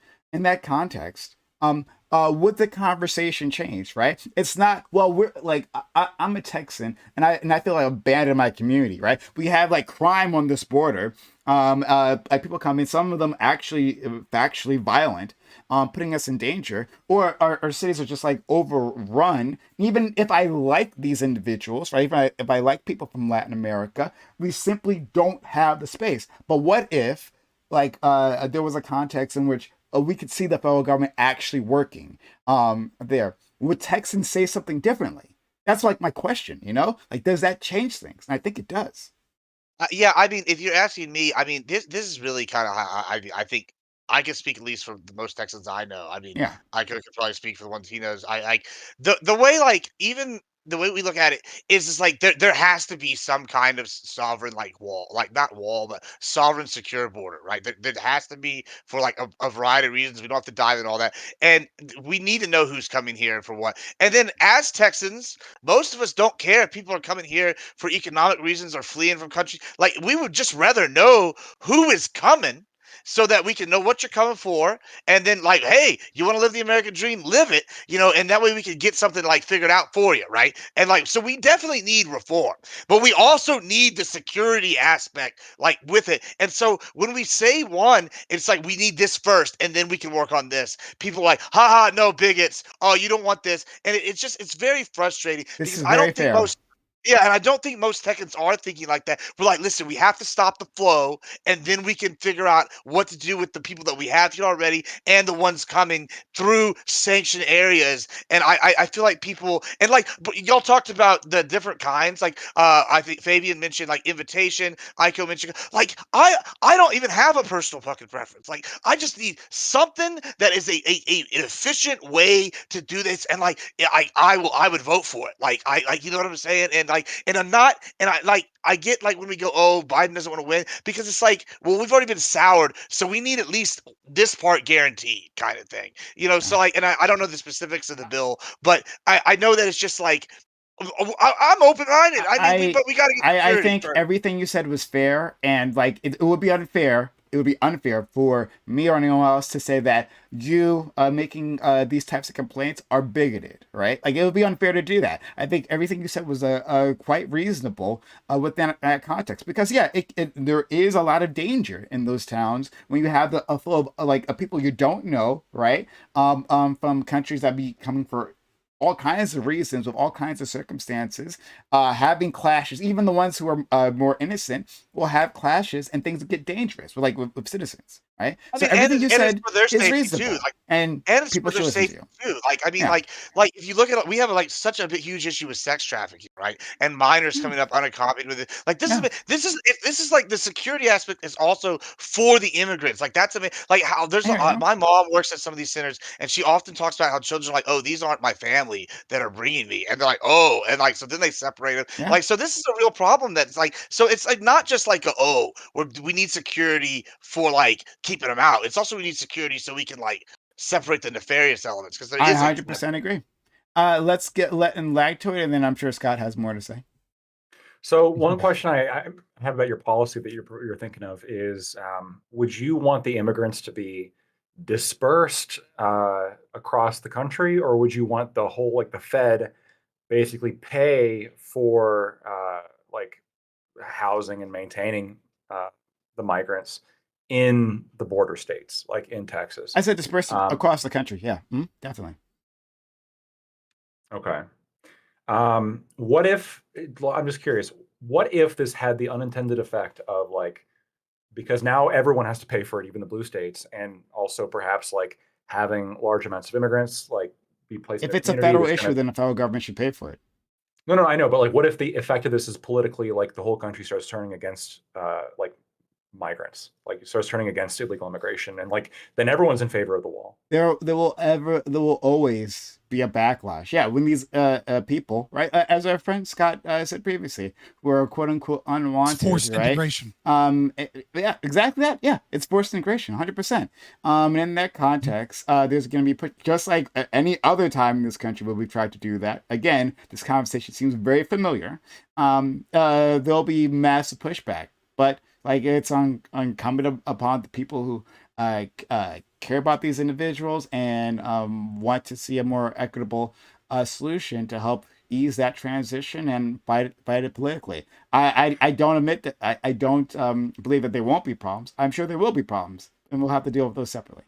[SPEAKER 1] would the conversation change, right? It's not, well, we're like, I'm a Texan and I feel like abandoned in my community, right? We have like crime on this border. Like people come in, some of them actually factually violent, putting us in danger, or our cities are just like overrun. Even if I like these individuals, right? If I like people from Latin America, we simply don't have the space. But what if like there was a context in which we could see the federal government actually working there? Would Texans say something differently? That's like my question, like, does that change things? And I think it does.
[SPEAKER 2] Yeah, I mean, if you're asking me, I mean, this is really kind of how I think I can speak at least for the most Texans I know. I mean,
[SPEAKER 1] Yeah.
[SPEAKER 2] I could probably speak for the ones he knows. I like the way like even the way we look at it is just like there has to be some kind of sovereign like wall, like not wall, but sovereign secure border, right? There has to be for like a variety of reasons. We don't have to dive in all that, and we need to know who's coming here and for what. And then as Texans, most of us don't care if people are coming here for economic reasons or fleeing from countries. Like we would just rather know who is coming so that we can know what you're coming for. And then like, hey, you want to live the American dream, live it, and that way we can get something like figured out for you, right? And like, so we definitely need reform, but we also need the security aspect like with it. And so when we say one, it's like we need this first and then we can work on this. People are like, haha, no bigots. Oh, you don't want this. And it's very frustrating
[SPEAKER 1] This
[SPEAKER 2] because
[SPEAKER 1] is
[SPEAKER 2] I
[SPEAKER 1] very
[SPEAKER 2] don't think
[SPEAKER 1] fair.
[SPEAKER 2] most yeah, and I don't think most Texans are thinking like that. We're like, listen, we have to stop the flow, and then we can figure out what to do with the people that we have here already and the ones coming through sanctioned areas. And I feel like people and like but y'all talked about the different kinds. Like I think Fabian mentioned like invitation, Aiko mentioned like I don't even have a personal fucking preference. Like I just need something that is an efficient way to do this. And like I would vote for it. Like I you know what I'm saying? And like, and I'm not, and I get like when we go, oh, Biden doesn't want to win because it's like, well, we've already been soured, so we need at least this part guaranteed, kind of thing, you know. So like, and I don't know the specifics of the bill, but I know that it's just like, I'm open minded. I mean, but we got to get
[SPEAKER 1] I
[SPEAKER 2] security
[SPEAKER 1] think
[SPEAKER 2] first.
[SPEAKER 1] everything you said was fair, and like it would be unfair. It would be unfair for me or anyone else to say that you making these types of complaints are bigoted, right? Like it would be unfair to do that. I think everything you said was quite reasonable within that context, because yeah, there is a lot of danger in those towns when you have a flow of like people you don't know, right? From countries that be coming for all kinds of reasons, with all kinds of circumstances, having clashes. Even the ones who are more innocent will have clashes, and things get dangerous with citizens, right?
[SPEAKER 2] I
[SPEAKER 1] So
[SPEAKER 2] mean,
[SPEAKER 1] everything you said
[SPEAKER 2] for their
[SPEAKER 1] is
[SPEAKER 2] safety
[SPEAKER 1] reasonable,
[SPEAKER 2] too. Like,
[SPEAKER 1] and
[SPEAKER 2] and it's
[SPEAKER 1] people
[SPEAKER 2] for their
[SPEAKER 1] should listen to
[SPEAKER 2] safety
[SPEAKER 1] you.
[SPEAKER 2] too. Like, I mean,
[SPEAKER 1] Yeah.
[SPEAKER 2] like if you look at it, we have like such a huge issue with sex trafficking, right? And minors coming up unaccompanied with it. Like
[SPEAKER 1] Yeah.
[SPEAKER 2] this is like the security aspect is also for the immigrants. Like that's like how there's
[SPEAKER 1] I hear you.
[SPEAKER 2] my mom works at some of these centers, and she often talks about how children are like, oh, these aren't my family that are bringing me, and they're like, oh, and like so then they separate them.
[SPEAKER 1] Yeah.
[SPEAKER 2] Like so this is a real problem that's like so it's like not just like we need security for like keeping them out. It's also we need security so we can like separate the nefarious elements because there
[SPEAKER 1] I
[SPEAKER 2] is a
[SPEAKER 1] 100% agree. Let's get let and lag to it, and then I'm sure Scott has more to say.
[SPEAKER 8] So one question I have about your policy that you're thinking of is, would you want the immigrants to be dispersed across the country, or would you want the whole like the Fed basically pay for like housing and maintaining the migrants in the border states, like in Texas?
[SPEAKER 1] I said disperse across the country. Yeah, definitely.
[SPEAKER 8] Okay. What if, I'm just curious, what if this had the unintended effect of like, because now everyone has to pay for it, even the blue states, and also perhaps like having large amounts of immigrants like be placed in
[SPEAKER 1] If
[SPEAKER 8] a
[SPEAKER 1] it's a
[SPEAKER 8] community
[SPEAKER 1] federal
[SPEAKER 8] that's
[SPEAKER 1] issue,
[SPEAKER 8] gonna,
[SPEAKER 1] then the federal government should pay for it.
[SPEAKER 8] no, I know, but like, what if the effect of this is politically, like the whole country starts turning against like migrants, like it starts turning against illegal immigration, and like then everyone's in favor of the wall.
[SPEAKER 1] There will always be a backlash. Yeah, when these people, right, as our friend Scott said previously, were quote unquote unwanted,
[SPEAKER 4] It's forced
[SPEAKER 1] right?
[SPEAKER 4] integration.
[SPEAKER 1] Yeah, exactly that. Yeah, it's forced integration, 100%. And in that context, there's going to be just like any other time in this country where we've tried to do that. Again, this conversation seems very familiar. There'll be massive pushback, but like it's incumbent upon the people who care about these individuals and want to see a more equitable solution to help ease that transition and fight it politically. I don't admit that I don't believe that there won't be problems. I'm sure there will be problems, and we'll have to deal with those separately.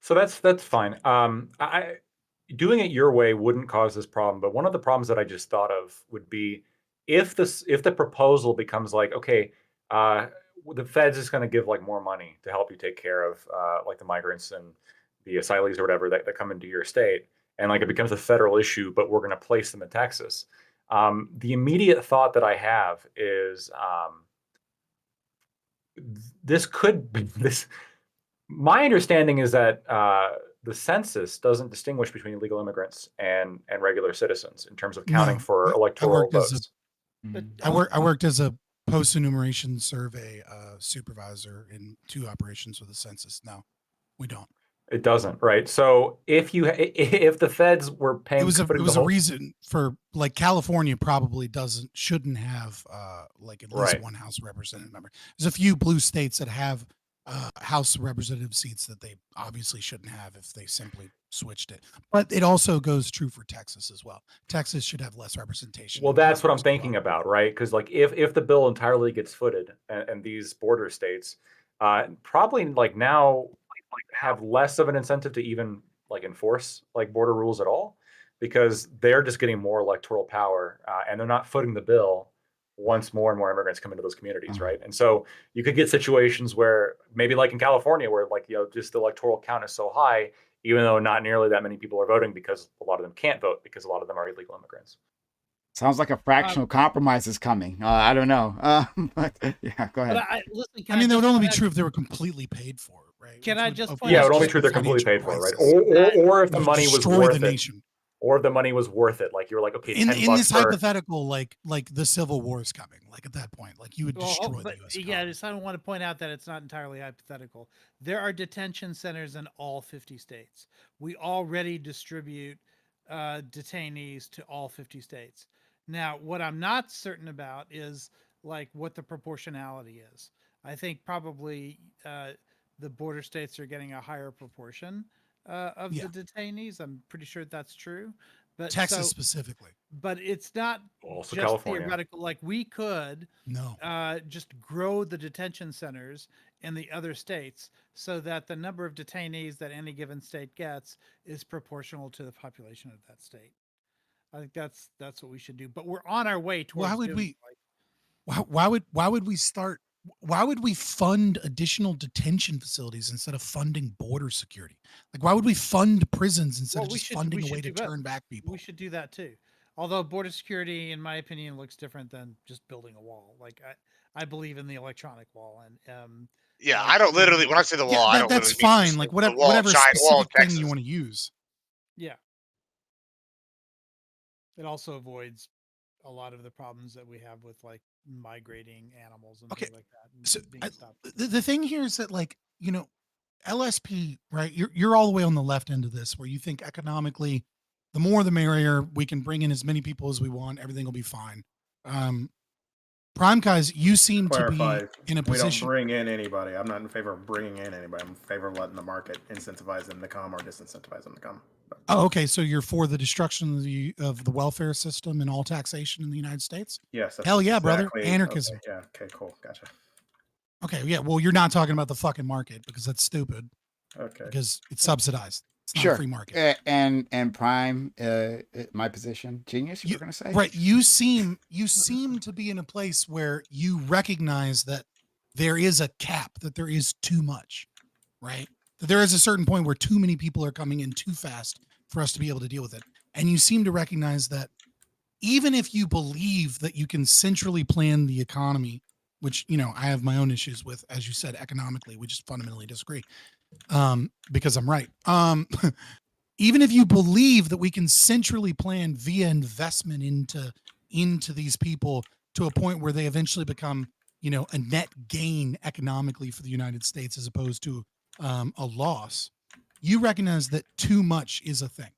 [SPEAKER 8] So that's fine. I doing it your way wouldn't cause this problem, but one of the problems that I just thought of would be if the proposal becomes like, okay, the Fed's just going to give like more money to help you take care of like the migrants and the asylees or whatever that come into your state, and like it becomes a federal issue, but we're going to place them in Texas. The immediate thought that I have is this could be this. My understanding is that the census doesn't distinguish between illegal immigrants and regular citizens in terms of counting for electoral votes.
[SPEAKER 4] I worked as a post-enumeration survey supervisor in 2 operations with the census. No, we don't.
[SPEAKER 8] It doesn't, right? So if the feds were paying,
[SPEAKER 4] it was a reason for like California probably shouldn't have like at least one House representative member. There's a few blue states that have House representative seats that they obviously shouldn't have if they simply switched it. But it also goes true for Texas as well. Texas should have less representation.
[SPEAKER 8] Well, that's what I'm thinking about, right? Because like if the bill entirely gets footed and these border states probably like now have less of an incentive to even like enforce like border rules at all, because they're just getting more electoral power and they're not footing the bill once more and more immigrants come into those communities, right? And so you could get situations where maybe like in California where like, you know, just the electoral count is so high, even though not nearly that many people are voting because a lot of them can't vote because a lot of them are illegal immigrants.
[SPEAKER 1] Sounds like a fractional compromise is coming. I don't know. But yeah, go ahead.
[SPEAKER 4] I mean, that would only be true if they were completely paid for, right?
[SPEAKER 9] Can I just
[SPEAKER 8] Yeah, it would only be true they're completely paid for, right? Or if the money was
[SPEAKER 4] destroy
[SPEAKER 8] worth
[SPEAKER 4] the
[SPEAKER 8] it.
[SPEAKER 4] nation.
[SPEAKER 8] or the money was worth it. Like you were like, okay,
[SPEAKER 4] in
[SPEAKER 8] 10
[SPEAKER 4] in
[SPEAKER 8] bucks
[SPEAKER 4] this
[SPEAKER 8] per.
[SPEAKER 4] hypothetical, like the Civil War is coming, like at that point, like you would destroy
[SPEAKER 9] but
[SPEAKER 4] the U.S.
[SPEAKER 9] yeah, I
[SPEAKER 4] economy.
[SPEAKER 9] just want to point out that it's not entirely hypothetical. There are detention centers in all 50 states. We already distribute detainees to all 50 states. Now, what I'm not certain about is like what the proportionality is. I think probably the border states are getting a higher proportion of
[SPEAKER 4] Yeah.
[SPEAKER 9] the detainees. I'm pretty sure that's true. But
[SPEAKER 4] Texas specifically.
[SPEAKER 9] but it's not
[SPEAKER 8] Also
[SPEAKER 9] just
[SPEAKER 8] California.
[SPEAKER 9] theoretical. Like we could
[SPEAKER 4] No.
[SPEAKER 9] just grow the detention centers in the other states so that the number of detainees that any given state gets is proportional to the population of that state. I think that's what we should do. But we're on our way towards.
[SPEAKER 4] Why would
[SPEAKER 9] doing
[SPEAKER 4] we?
[SPEAKER 9] it, like,
[SPEAKER 4] Why would we start? Why would we fund additional detention facilities instead of funding border security? Like, why would we fund prisons instead
[SPEAKER 9] well,
[SPEAKER 4] of
[SPEAKER 9] we
[SPEAKER 4] just
[SPEAKER 9] should
[SPEAKER 4] funding
[SPEAKER 9] we
[SPEAKER 4] a way
[SPEAKER 9] should
[SPEAKER 4] to
[SPEAKER 9] do both.
[SPEAKER 4] turn back people?
[SPEAKER 9] We should do that too. Although border security, in my opinion, looks different than just building a wall. Like I believe in the electronic wall, and
[SPEAKER 2] Yeah,
[SPEAKER 9] like
[SPEAKER 2] I don't literally when I say the wall, I don't
[SPEAKER 4] that's
[SPEAKER 2] literally mean
[SPEAKER 4] fine.
[SPEAKER 2] just
[SPEAKER 4] Like
[SPEAKER 2] the
[SPEAKER 4] whatever,
[SPEAKER 2] wall,
[SPEAKER 4] whatever
[SPEAKER 2] giant wall of
[SPEAKER 4] specific thing you
[SPEAKER 2] Texas.
[SPEAKER 4] want to use.
[SPEAKER 9] yeah, it also avoids a lot of the problems that we have with like migrating animals and
[SPEAKER 4] Okay,
[SPEAKER 9] things like that. and
[SPEAKER 4] So
[SPEAKER 9] being stopped.
[SPEAKER 4] the thing here is that, like, LSP, right? You're all the way on the left end of this, where you think economically, the more the merrier. We can bring in as many people as we want. Everything will be fine. Prime guys, you seem to
[SPEAKER 3] Clarify,
[SPEAKER 4] be in a
[SPEAKER 3] we don't
[SPEAKER 4] position.
[SPEAKER 3] bring in anybody. I'm not in favor of bringing in anybody. I'm in favor of letting the market incentivize them to come or disincentivize them to come.
[SPEAKER 4] Oh, okay. So you're for the destruction of the welfare system and all taxation in the United States?
[SPEAKER 3] Yes. That's
[SPEAKER 4] Hell yeah, brother.
[SPEAKER 3] exactly-
[SPEAKER 4] Anarchism.
[SPEAKER 3] Okay, yeah. Okay. Cool. Gotcha.
[SPEAKER 4] Okay. Yeah. Well, you're not talking about the fucking market because that's stupid.
[SPEAKER 3] Okay.
[SPEAKER 4] Because it's subsidized. It's not
[SPEAKER 1] Sure.
[SPEAKER 4] a free market.
[SPEAKER 1] And Prime, my position, genius. You were going to say,
[SPEAKER 4] Right. You seem to be in a place where you recognize that there is a cap, that there is too much, right? That there is a certain point where too many people are coming in too fast for us to be able to deal with it. And you seem to recognize that even if you believe that you can centrally plan the economy, which, I have my own issues with, as you said, economically, we just fundamentally disagree, because I'm right. Even if you believe that we can centrally plan via investment into these people to a point where they eventually become, a net gain economically for the United States as opposed to a loss, you recognize that too much is a thing.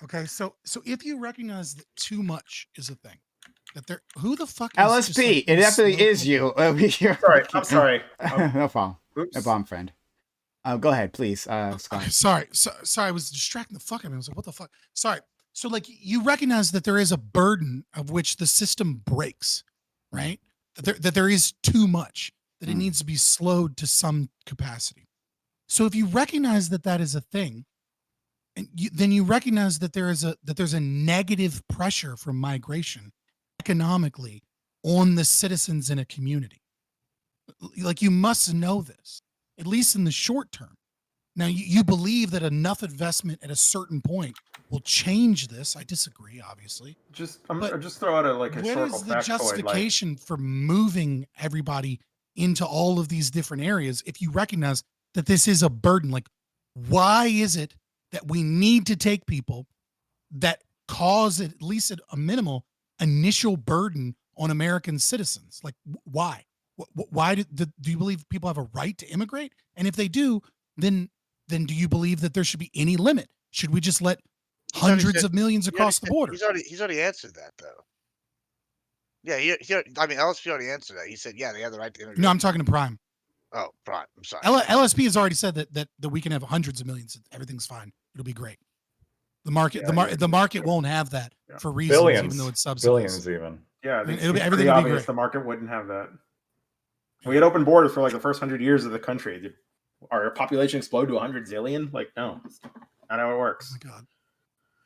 [SPEAKER 4] Okay, so if you recognize that too much is a thing, that who the fuck is
[SPEAKER 1] LSP?
[SPEAKER 4] just, like,
[SPEAKER 1] It definitely
[SPEAKER 4] slow
[SPEAKER 1] is you.
[SPEAKER 3] Sorry. I'm sorry.
[SPEAKER 1] No problem.
[SPEAKER 3] Oops.
[SPEAKER 1] No problem, friend. Go ahead, please, Scott.
[SPEAKER 4] Okay, sorry, I was distracting the fuck out of me. I was like, what the fuck? Sorry. So, like, you recognize that there is a burden of which the system breaks, right? That there is too much, that it needs to be slowed to some capacity. So if you recognize that that is a thing, and then you recognize that there's a negative pressure from migration economically on the citizens in a community. Like, you must know this, at least in the short term. Now, you believe that enough investment at a certain point will change this. I disagree, obviously.
[SPEAKER 3] I'll just throw out a
[SPEAKER 4] What
[SPEAKER 3] historical
[SPEAKER 4] is the
[SPEAKER 3] factoid.
[SPEAKER 4] justification for moving everybody into all of these different areas if you recognize that this is a burden? Like, why is it that we need to take people that cause at least at a minimal initial burden on American citizens? Like, why? Why do you believe people have a right to immigrate? And if they do, then do you believe that there should be any limit? Should we just let hundreds of millions across the border?
[SPEAKER 2] He's already answered that though. Yeah, I mean, LSP already answered that. He said, yeah, they have the right to immigrate.
[SPEAKER 4] No, I'm talking to Prime.
[SPEAKER 2] Oh, Prime. I'm sorry.
[SPEAKER 4] LSP has already said that we can have hundreds of millions. Everything's fine. It'll be great. The market, the market won't have that for reasons,
[SPEAKER 8] Billions,
[SPEAKER 4] even though it's subsidized.
[SPEAKER 8] billions even.
[SPEAKER 3] Yeah,
[SPEAKER 4] Everything
[SPEAKER 3] it's
[SPEAKER 4] will
[SPEAKER 3] pretty
[SPEAKER 4] be
[SPEAKER 3] obvious
[SPEAKER 4] great.
[SPEAKER 3] the market wouldn't have that. We had open borders for like the first 100 years of the country. Did our population explode to 100 zillion? Like, no, that's not how it works.
[SPEAKER 4] Oh my God.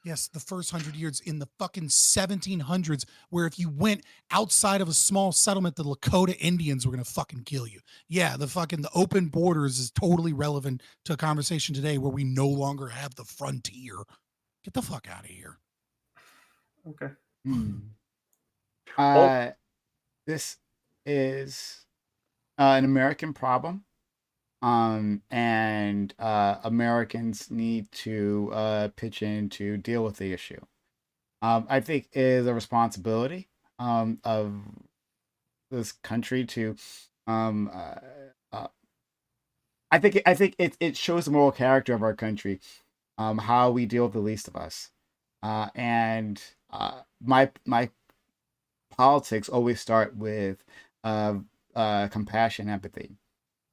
[SPEAKER 4] Yes, the first 100 years in the fucking 1700s, where if you went outside of a small settlement, the Lakota Indians were gonna fucking kill you. Yeah, the open borders is totally relevant to a conversation today where we no longer have the frontier. Get the fuck out of here.
[SPEAKER 3] Okay.
[SPEAKER 1] This is an American problem. and Americans need to pitch in to deal with the issue. I think it is a responsibility of this country to. Um, uh, uh, I think it shows the moral character of our country, how we deal with the least of us, and my politics always start with uh, compassion, empathy.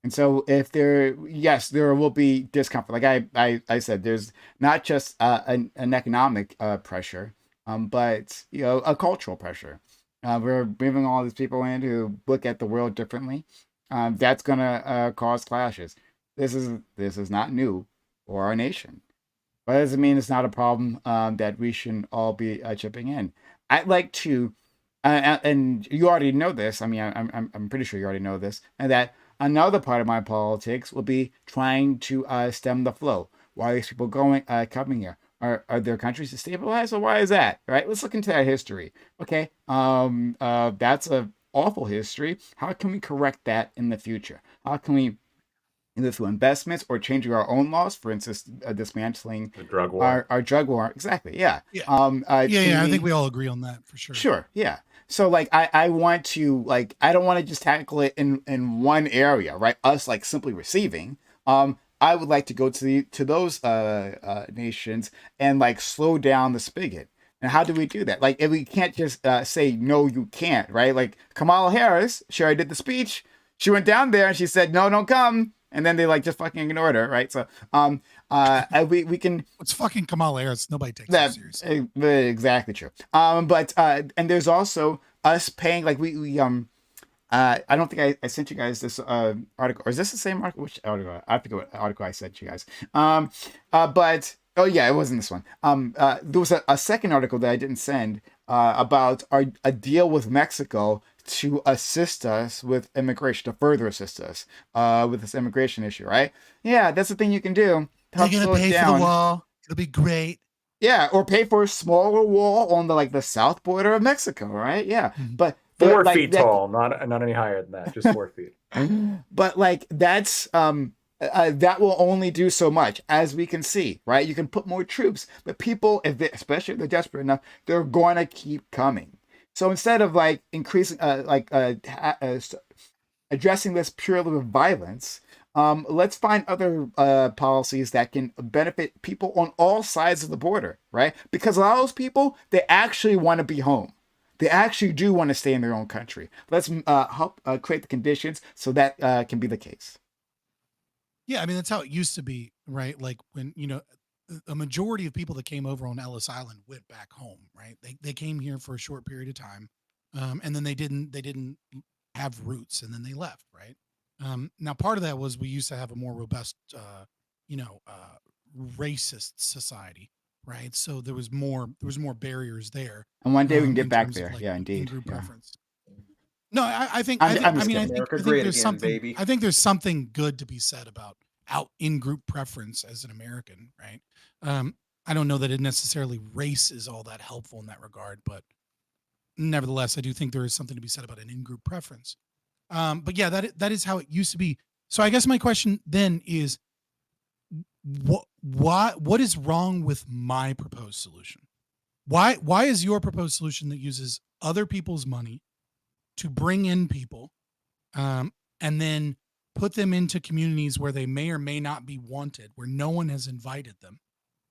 [SPEAKER 1] And so, if yes, there will be discomfort. Like I said, there's not just an economic pressure, but a cultural pressure. We're bringing all these people in who look at the world differently. That's gonna cause clashes. This is not new for our nation, but it doesn't mean it's not a problem that we shouldn't all be chipping in. I'd like to, and you already know this. I mean, I'm pretty sure you already know this, and that another part of my politics will be trying to stem the flow. Why are these people coming here? Are their countries destabilized, or why is that? Right? Let's look into that history. Okay, that's a awful history. How can we correct that in the future? How can we, either through investments or changing our own laws, for instance, dismantling
[SPEAKER 8] The drug war.
[SPEAKER 1] our drug war? Exactly. Yeah.
[SPEAKER 4] Yeah. I think
[SPEAKER 1] changing-
[SPEAKER 4] we all agree on that for sure.
[SPEAKER 1] Sure, yeah. So like I want to, like, I don't want to just tackle it in one area, right? Us like simply receiving. I would like to go to those nations and like slow down the spigot. And how do we do that? Like, if we can't just say no, you can't, right? Like Kamala Harris, sure, I did the speech. She went down there and she said, no, don't come. And then they like just fucking ignored her, right? So we can.
[SPEAKER 4] It's fucking Kamala Harris. Nobody takes
[SPEAKER 1] That
[SPEAKER 4] that seriously.
[SPEAKER 1] exactly true. But and there's also us paying, like we I don't think I sent you guys this article, or is this the same article? Which article? I forget what article I sent you guys. But oh yeah, it wasn't this one. There was a second article that I didn't send about a deal with Mexico to assist us with immigration, to further assist us with this immigration issue, right? Yeah, that's the thing you can do. to
[SPEAKER 4] They're
[SPEAKER 1] help
[SPEAKER 4] gonna
[SPEAKER 1] slow it
[SPEAKER 4] pay for
[SPEAKER 1] down.
[SPEAKER 4] the wall. It'll be great.
[SPEAKER 1] Yeah, or pay for a smaller wall on the south border of Mexico, right? Yeah,
[SPEAKER 4] Mhm.
[SPEAKER 1] but
[SPEAKER 8] 4
[SPEAKER 1] like,
[SPEAKER 8] feet
[SPEAKER 1] that-
[SPEAKER 8] tall, not any higher than that, just 4 feet.
[SPEAKER 1] But like that's that will only do so much, as we can see, right? You can put more troops, but people, especially if they're desperate enough, they're going to keep coming. So instead of like increasing, addressing this purely with violence, let's find other policies that can benefit people on all sides of the border, right? Because a lot of those people, they actually want to be home. They actually do want to stay in their own country. Let's help create the conditions so that can be the case.
[SPEAKER 4] Yeah, I mean that's how it used to be, right? Like when a majority of people that came over on Ellis Island went back home, right? They came here for a short period of time, and then they didn't have roots, and then they left, right? Now part of that was we used to have a more robust, racist society, right? So there was more barriers there.
[SPEAKER 1] And one day we can get
[SPEAKER 4] in
[SPEAKER 1] back
[SPEAKER 4] terms of,
[SPEAKER 1] there.
[SPEAKER 4] like,
[SPEAKER 1] Yeah, indeed.
[SPEAKER 4] in-group
[SPEAKER 1] Yeah.
[SPEAKER 4] preference. No, I think
[SPEAKER 1] I'm
[SPEAKER 4] I
[SPEAKER 1] just
[SPEAKER 4] think
[SPEAKER 1] kidding.
[SPEAKER 4] I
[SPEAKER 3] America
[SPEAKER 4] think
[SPEAKER 3] great
[SPEAKER 4] there's
[SPEAKER 3] again,
[SPEAKER 4] something
[SPEAKER 3] baby.
[SPEAKER 4] I think there's something good to be said about out in-group preference as an American, right? I don't know that it necessarily race is all that helpful in that regard, but nevertheless, I do think there is something to be said about an in-group preference. But yeah, that is how it used to be. So I guess my question then is, what is wrong with my proposed solution? Why is your proposed solution that uses other people's money to bring in people, and then put them into communities where they may or may not be wanted, where no one has invited them,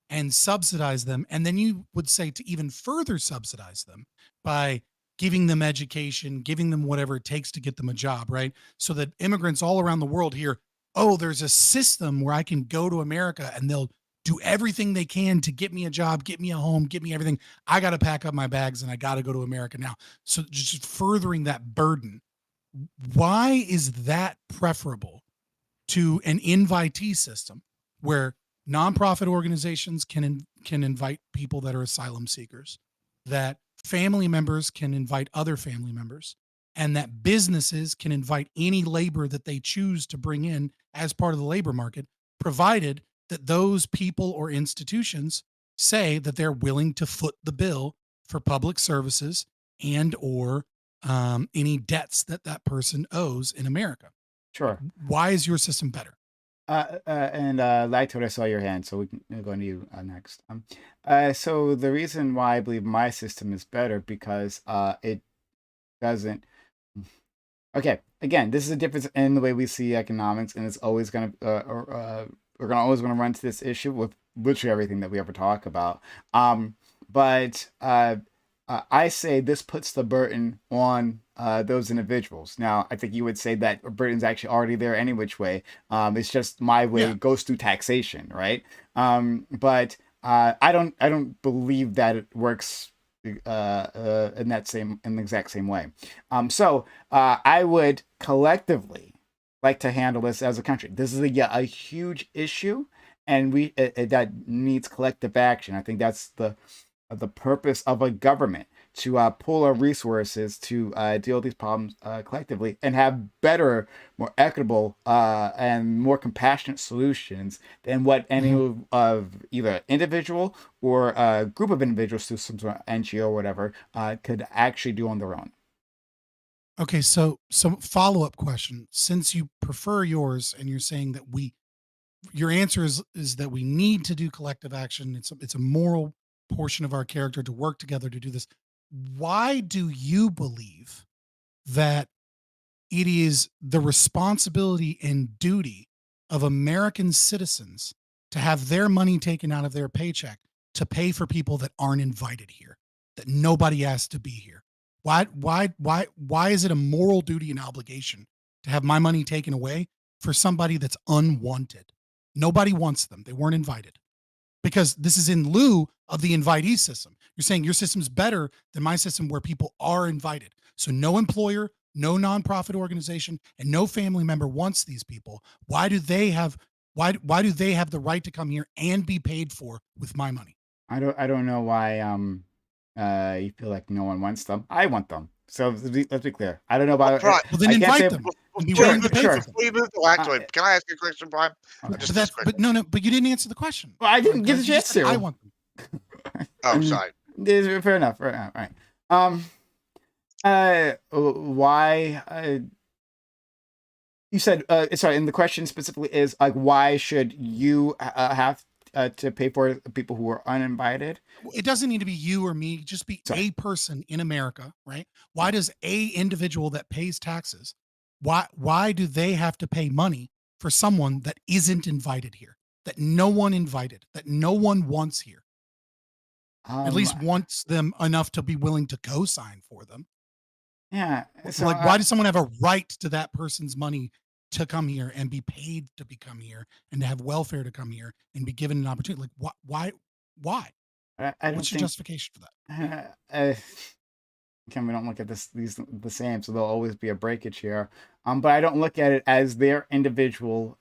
[SPEAKER 4] and subsidize them? And then you would say to even further subsidize them by giving them education, giving them whatever it takes to get them a job, right? So that immigrants all around the world hear, oh, there's a system where I can go to America and they'll do everything they can to get me a job, get me a home, get me everything. I got to pack up my bags and I got to go to America now. So just furthering that burden. Why is that preferable to an invitee system where nonprofit organizations can invite people that are asylum seekers, that family members can invite other family members, and that businesses can invite any labor that they choose to bring in as part of the labor market, provided that those people or institutions say that they're willing to foot the bill for public services and or any debts that person owes in America?
[SPEAKER 1] Sure.
[SPEAKER 4] Why is your system better?
[SPEAKER 1] Lactoid, I saw your hand, so we can go to you next. So the reason why I believe my system is better because it doesn't. Okay, again, this is a difference in the way we see economics, and it's always gonna we're gonna always gonna run to this issue with literally everything that we ever talk about. But I say this puts the burden on those individuals. Now, I think you would say that burden's actually already there any which way. It's just my way
[SPEAKER 4] Yeah.
[SPEAKER 1] goes through taxation, right? But I don't believe that it works in the exact same way. So I would collectively like to handle this as a country. This is a huge issue, and that needs collective action. I think that's the purpose of a government, to pool our resources to deal with these problems collectively and have better, more equitable, and more compassionate solutions than what any of either individual or a group of individuals through some sort of NGO or whatever could actually do on their own.
[SPEAKER 4] Okay, so some follow-up question. Since you prefer yours and you're saying that your answer is that we need to do collective action. It's a moral portion of our character to work together to do this. Why do you believe that it is the responsibility and duty of American citizens to have their money taken out of their paycheck to pay for people that aren't invited here, that nobody asked to be here? Why is it a moral duty and obligation to have my money taken away for somebody that's unwanted? Nobody wants them. They weren't invited. Because this is in lieu of the invitee system. You're saying your system's better than my system where people are invited. So no employer, no nonprofit organization, and no family member wants these people. Why do they have the right to come here and be paid for with my money?
[SPEAKER 1] I don't know why you feel like no one wants them. I want them. So let's be clear. I don't know about
[SPEAKER 2] Well,
[SPEAKER 4] Well, then
[SPEAKER 1] I can't
[SPEAKER 4] invite
[SPEAKER 1] say-
[SPEAKER 4] them and be
[SPEAKER 1] Sure,
[SPEAKER 4] willing to pay
[SPEAKER 1] sure.
[SPEAKER 4] for them.
[SPEAKER 2] Before you move to Lactoid, can I ask you a question, Brian?
[SPEAKER 1] Okay.
[SPEAKER 2] Just
[SPEAKER 4] But
[SPEAKER 2] this quick.
[SPEAKER 4] but you didn't answer the question.
[SPEAKER 1] Well, I didn't get the
[SPEAKER 4] You just
[SPEAKER 1] chance
[SPEAKER 4] said,
[SPEAKER 1] to.
[SPEAKER 4] I want them.
[SPEAKER 2] Oh, sorry.
[SPEAKER 1] Fair enough. Fair enough. Right. Why? You said sorry. And the question specifically is like, why should you have to pay for people who are uninvited?
[SPEAKER 4] It doesn't need to be you or me, just be
[SPEAKER 1] Sorry.
[SPEAKER 4] a person in America, right? Why does a individual that pays taxes, why do they have to pay money for someone that isn't invited here, that no one invited, that no one wants here, at least wants them enough to be willing to co-sign for them?
[SPEAKER 1] Yeah. So
[SPEAKER 4] Like, why does someone have a right to that person's money to come here and be paid to become here and to have welfare to come here and be given an opportunity? Like, why?
[SPEAKER 1] I don't
[SPEAKER 4] What's your
[SPEAKER 1] think
[SPEAKER 4] justification for that?
[SPEAKER 1] Again, we don't look at these the same, so there'll always be a breakage here. But I don't look at it as their individual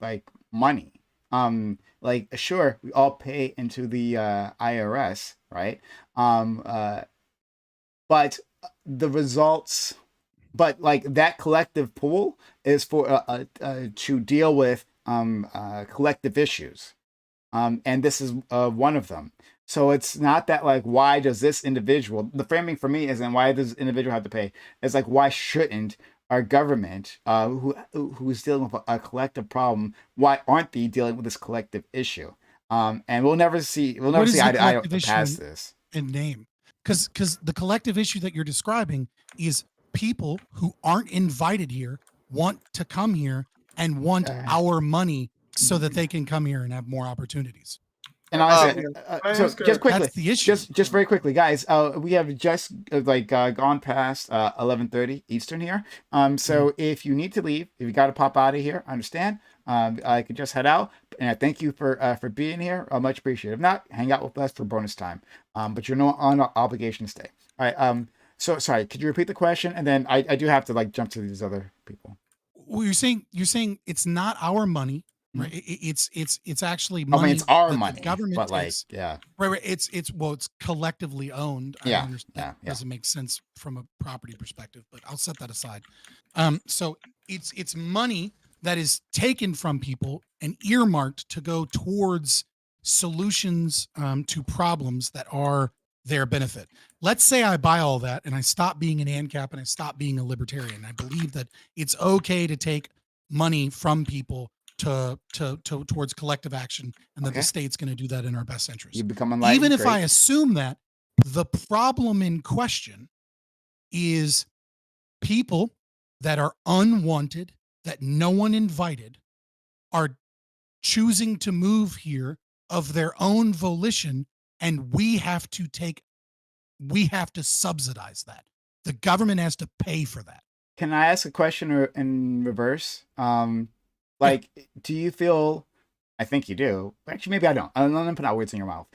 [SPEAKER 1] like money. Like sure, we all pay into the IRS, right? But the results, but like that collective pool is for to deal with collective issues, and this is one of them. So it's not that like, why does this individual, the framing for me isn't why does this individual have to pay? It's like, why shouldn't our government, who's dealing with a collective problem, why aren't they dealing with this collective issue? And we'll never see eye to eye past this.
[SPEAKER 4] In name, because the collective issue that you're describing is people who aren't invited here want to come here and want our money so that they can come here and have more opportunities.
[SPEAKER 1] And honestly, so
[SPEAKER 3] ask
[SPEAKER 1] just quickly,
[SPEAKER 4] That's the issue.
[SPEAKER 1] just very quickly, guys. We have just gone past 11:30 Eastern here. So if you need to leave, if you got to pop out of here, I understand. I could just head out. And I thank you for being here. Much appreciated. If not, hang out with us for bonus time. But you're no on obligation to stay. All right. So sorry. Could you repeat the question? And then I do have to like jump to these other people.
[SPEAKER 4] Well, you're saying it's not our money, right? It's actually
[SPEAKER 1] I
[SPEAKER 4] money.
[SPEAKER 1] mean, it's our
[SPEAKER 4] that
[SPEAKER 1] money,
[SPEAKER 4] the government
[SPEAKER 1] but like,
[SPEAKER 4] takes.
[SPEAKER 1] yeah,
[SPEAKER 4] Right. It's collectively owned. I
[SPEAKER 1] Yeah,
[SPEAKER 4] understand
[SPEAKER 1] yeah,
[SPEAKER 4] that doesn't make sense from a property perspective, but I'll set that aside. So it's money that is taken from people and earmarked to go towards solutions to problems that are their benefit. Let's say I buy all that and I stop being an ANCAP and I stop being a libertarian. I believe that it's okay to take money from people towards collective action, and that
[SPEAKER 1] Okay.
[SPEAKER 4] the state's going to do that in our best interest.
[SPEAKER 1] You become enlightened.
[SPEAKER 4] Even if
[SPEAKER 1] great.
[SPEAKER 4] I assume that the problem in question is people that are unwanted, that no one invited, are choosing to move here of their own volition, and we have to subsidize that. The government has to pay for that.
[SPEAKER 1] Can I ask a question in reverse? Like, do you feel? I think you do. Actually, maybe I don't. I'm not gonna put out words in your mouth.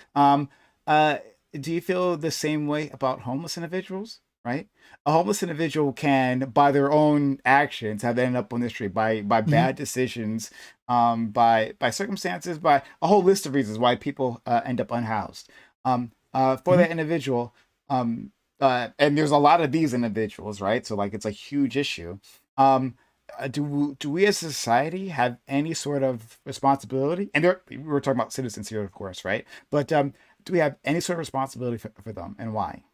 [SPEAKER 1] Do you feel the same way about homeless individuals? Right, a homeless individual can, by their own actions, have ended up on the street by bad decisions, by circumstances, by a whole list of reasons why people end up unhoused. For that individual, and there's a lot of these individuals, right? So like it's a huge issue. Do we as a society have any sort of responsibility? And we're talking about citizens here, of course, right? But do we have any sort of responsibility for them, and why?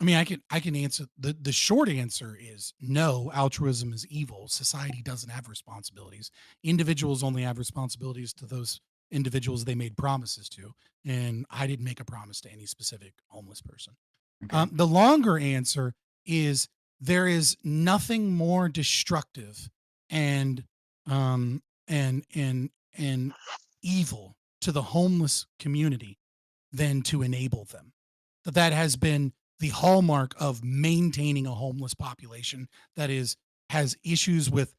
[SPEAKER 4] I mean, I can answer the short answer is no. Altruism is evil. Society doesn't have responsibilities. Individuals only have responsibilities to those individuals they made promises to, and I didn't make a promise to any specific homeless person.
[SPEAKER 1] Okay.
[SPEAKER 4] The longer answer is there is nothing more destructive and evil to the homeless community than to enable them. That has been the hallmark of maintaining a homeless population that has issues with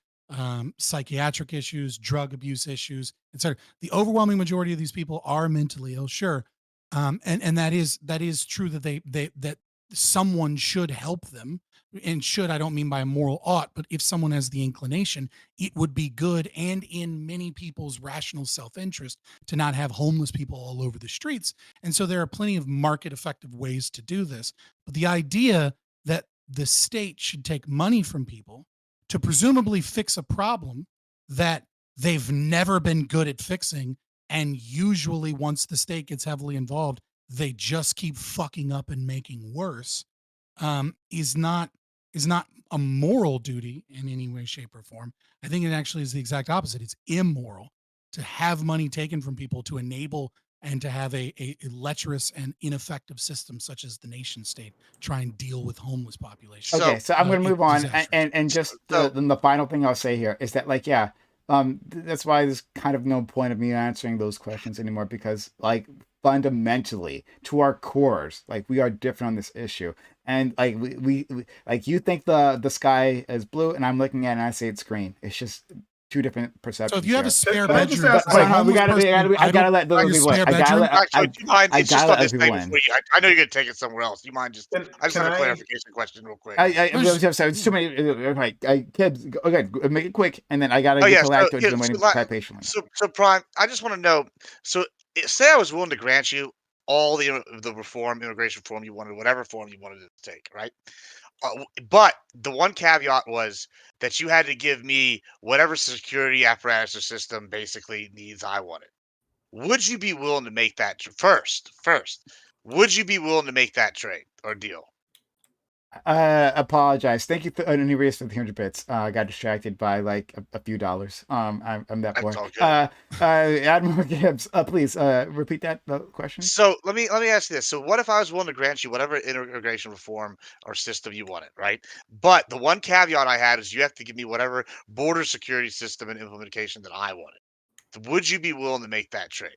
[SPEAKER 4] psychiatric issues, drug abuse issues, etc. The overwhelming majority of these people are mentally ill, sure, and that is true that someone should help them. And should, I don't mean by a moral ought, but if someone has the inclination, it would be good and in many people's rational self-interest to not have homeless people all over the streets. And so there are plenty of market effective ways to do this. But the idea that the state should take money from people to presumably fix a problem that they've never been good at fixing, and usually once the state gets heavily involved, they just keep fucking up and making worse, is not a moral duty in any way, shape, or form. I think it actually is the exact opposite. It's immoral to have money taken from people to enable and to have a lecherous and ineffective system such as the nation state try and deal with homeless populations.
[SPEAKER 1] Okay, so I'm going to move on,
[SPEAKER 4] disastrous.
[SPEAKER 1] and just the final thing I'll say here is that, like, yeah, that's why there's kind of no point of me answering those questions anymore, because, like, fundamentally, to our cores, like, we are different on this issue, and like we like, you think the sky is blue, and I'm looking at it and I say it's green. It's just two different perceptions.
[SPEAKER 4] So if you have a spare
[SPEAKER 3] Can I just
[SPEAKER 4] bedroom,
[SPEAKER 3] ask-
[SPEAKER 1] But I gotta let those people in.
[SPEAKER 2] Actually, do you mind?
[SPEAKER 1] I
[SPEAKER 2] It's just
[SPEAKER 1] gotta
[SPEAKER 2] on
[SPEAKER 1] let
[SPEAKER 2] this
[SPEAKER 1] people
[SPEAKER 2] thing
[SPEAKER 1] in.
[SPEAKER 2] before you. I know you're gonna take it somewhere else. Do you mind just? I just have a clarification question real quick.
[SPEAKER 1] It's too many. Kids, okay, make it quick, and then I gotta
[SPEAKER 2] Oh,
[SPEAKER 1] get
[SPEAKER 2] yeah,
[SPEAKER 1] to
[SPEAKER 2] so
[SPEAKER 1] lactose.
[SPEAKER 2] here,
[SPEAKER 1] and waiting
[SPEAKER 2] so
[SPEAKER 1] quite patiently.
[SPEAKER 2] So Prime, I just want to know. So, say I was willing to grant you all the immigration reform you wanted, whatever form you wanted it to take, right? But the one caveat was that you had to give me whatever security apparatus or system basically needs I wanted. Would you be willing to make that first? Would you be willing to make that trade or deal?
[SPEAKER 1] Apologize. Thank you, Anubis, for the 100 bits. I got distracted by like a few dollars. I'm that poor.
[SPEAKER 2] That's all good.
[SPEAKER 1] Admiral Gibbs, please repeat that question.
[SPEAKER 2] So let me ask you this. So what if I was willing to grant you whatever immigration reform or system you wanted, right? But the one caveat I had is you have to give me whatever border security system and implementation that I wanted. Would you be willing to make that trade?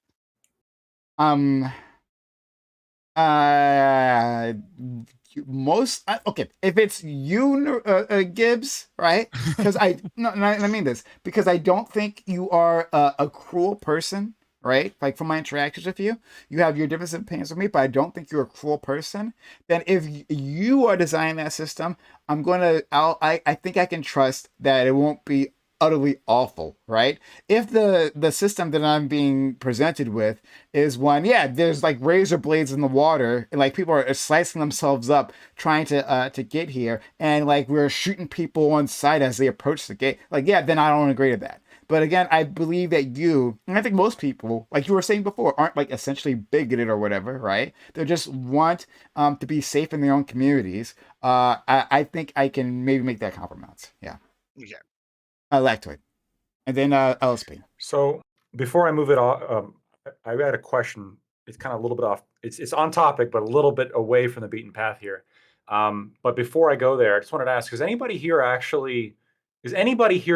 [SPEAKER 1] Okay, if it's you, Gibbs, right? Because I mean this, because I don't think you are a cruel person, right? Like, from my interactions with you, you have your different opinions with me, but I don't think you're a cruel person. Then if you are designing that system, I think I can trust that it won't be utterly awful, right? If the system that I'm being presented with is one, yeah, there's like razor blades in the water, and like people are slicing themselves up trying to get here, and like we're shooting people on sight as they approach the gate, like, yeah, then I don't agree to that. But again, I believe that you, and I think most people, like you were saying before, aren't like essentially bigoted or whatever, right? They just want to be safe in their own communities. I think I can maybe make that compromise. Yeah.
[SPEAKER 2] Yeah.
[SPEAKER 1] Lactoid. and then LSP.
[SPEAKER 8] So before I move it off, I had a question. It's kind of a little bit off. It's on topic, but a little bit away from the beaten path here. But before I go there, I just wanted to ask: is anybody here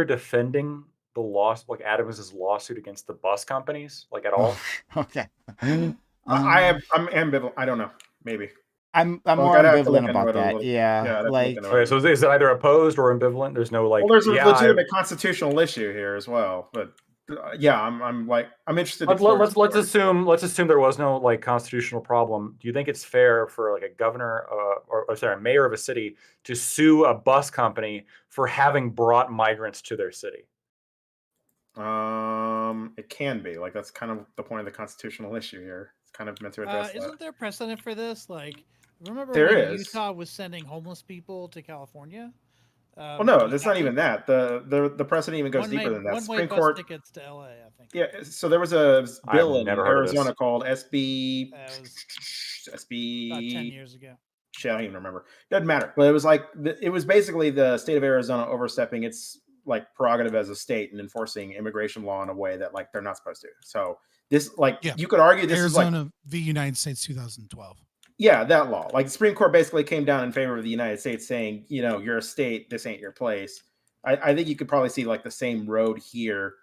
[SPEAKER 8] defending the loss, like Adams's lawsuit against the bus companies, like at all?
[SPEAKER 1] Okay.
[SPEAKER 3] I'm ambivalent. I don't know. Maybe.
[SPEAKER 1] I'm
[SPEAKER 3] Well,
[SPEAKER 1] more
[SPEAKER 3] I'd have to look
[SPEAKER 1] ambivalent
[SPEAKER 3] into
[SPEAKER 1] about
[SPEAKER 3] it a
[SPEAKER 1] that.
[SPEAKER 3] little-
[SPEAKER 1] Yeah,
[SPEAKER 3] I'd have to look
[SPEAKER 1] like
[SPEAKER 3] into it.
[SPEAKER 8] Okay, so is it either opposed or ambivalent? There's no like.
[SPEAKER 3] Well, there's a
[SPEAKER 8] yeah,
[SPEAKER 3] legitimate constitutional issue here as well, but yeah, I'm interested. To explore
[SPEAKER 8] let's
[SPEAKER 3] this
[SPEAKER 8] assume there was no like constitutional problem. Do you think it's fair for like a governor or sorry, a mayor of a city to sue a bus company for having brought migrants to their city?
[SPEAKER 3] It can be like that's kind of the point of the constitutional issue here. It's kind of meant to address that.
[SPEAKER 9] Isn't there precedent for this? Like, remember
[SPEAKER 3] There
[SPEAKER 9] when
[SPEAKER 3] is.
[SPEAKER 9] Utah was sending homeless people to California?
[SPEAKER 3] Well, no, that's not even that. The precedent even goes deeper than that.
[SPEAKER 9] One-way
[SPEAKER 3] Supreme
[SPEAKER 9] bus
[SPEAKER 3] Court
[SPEAKER 9] tickets to LA, I think.
[SPEAKER 3] Yeah, so there was a bill in
[SPEAKER 8] never heard of this.
[SPEAKER 3] Arizona called SB
[SPEAKER 9] That was
[SPEAKER 3] SB.
[SPEAKER 9] about 10 years ago.
[SPEAKER 3] Shit, I don't even remember. Doesn't matter. But it was like it was basically the state of Arizona overstepping its like prerogative as a state and enforcing immigration law in a way that like they're not supposed to. So this you could argue this
[SPEAKER 4] Arizona
[SPEAKER 3] is like
[SPEAKER 4] v. United States 2012.
[SPEAKER 3] Yeah, that law. Like the Supreme Court basically came down in favor of the United States, saying, you're a state, this ain't your place. I think you could probably see like the same road here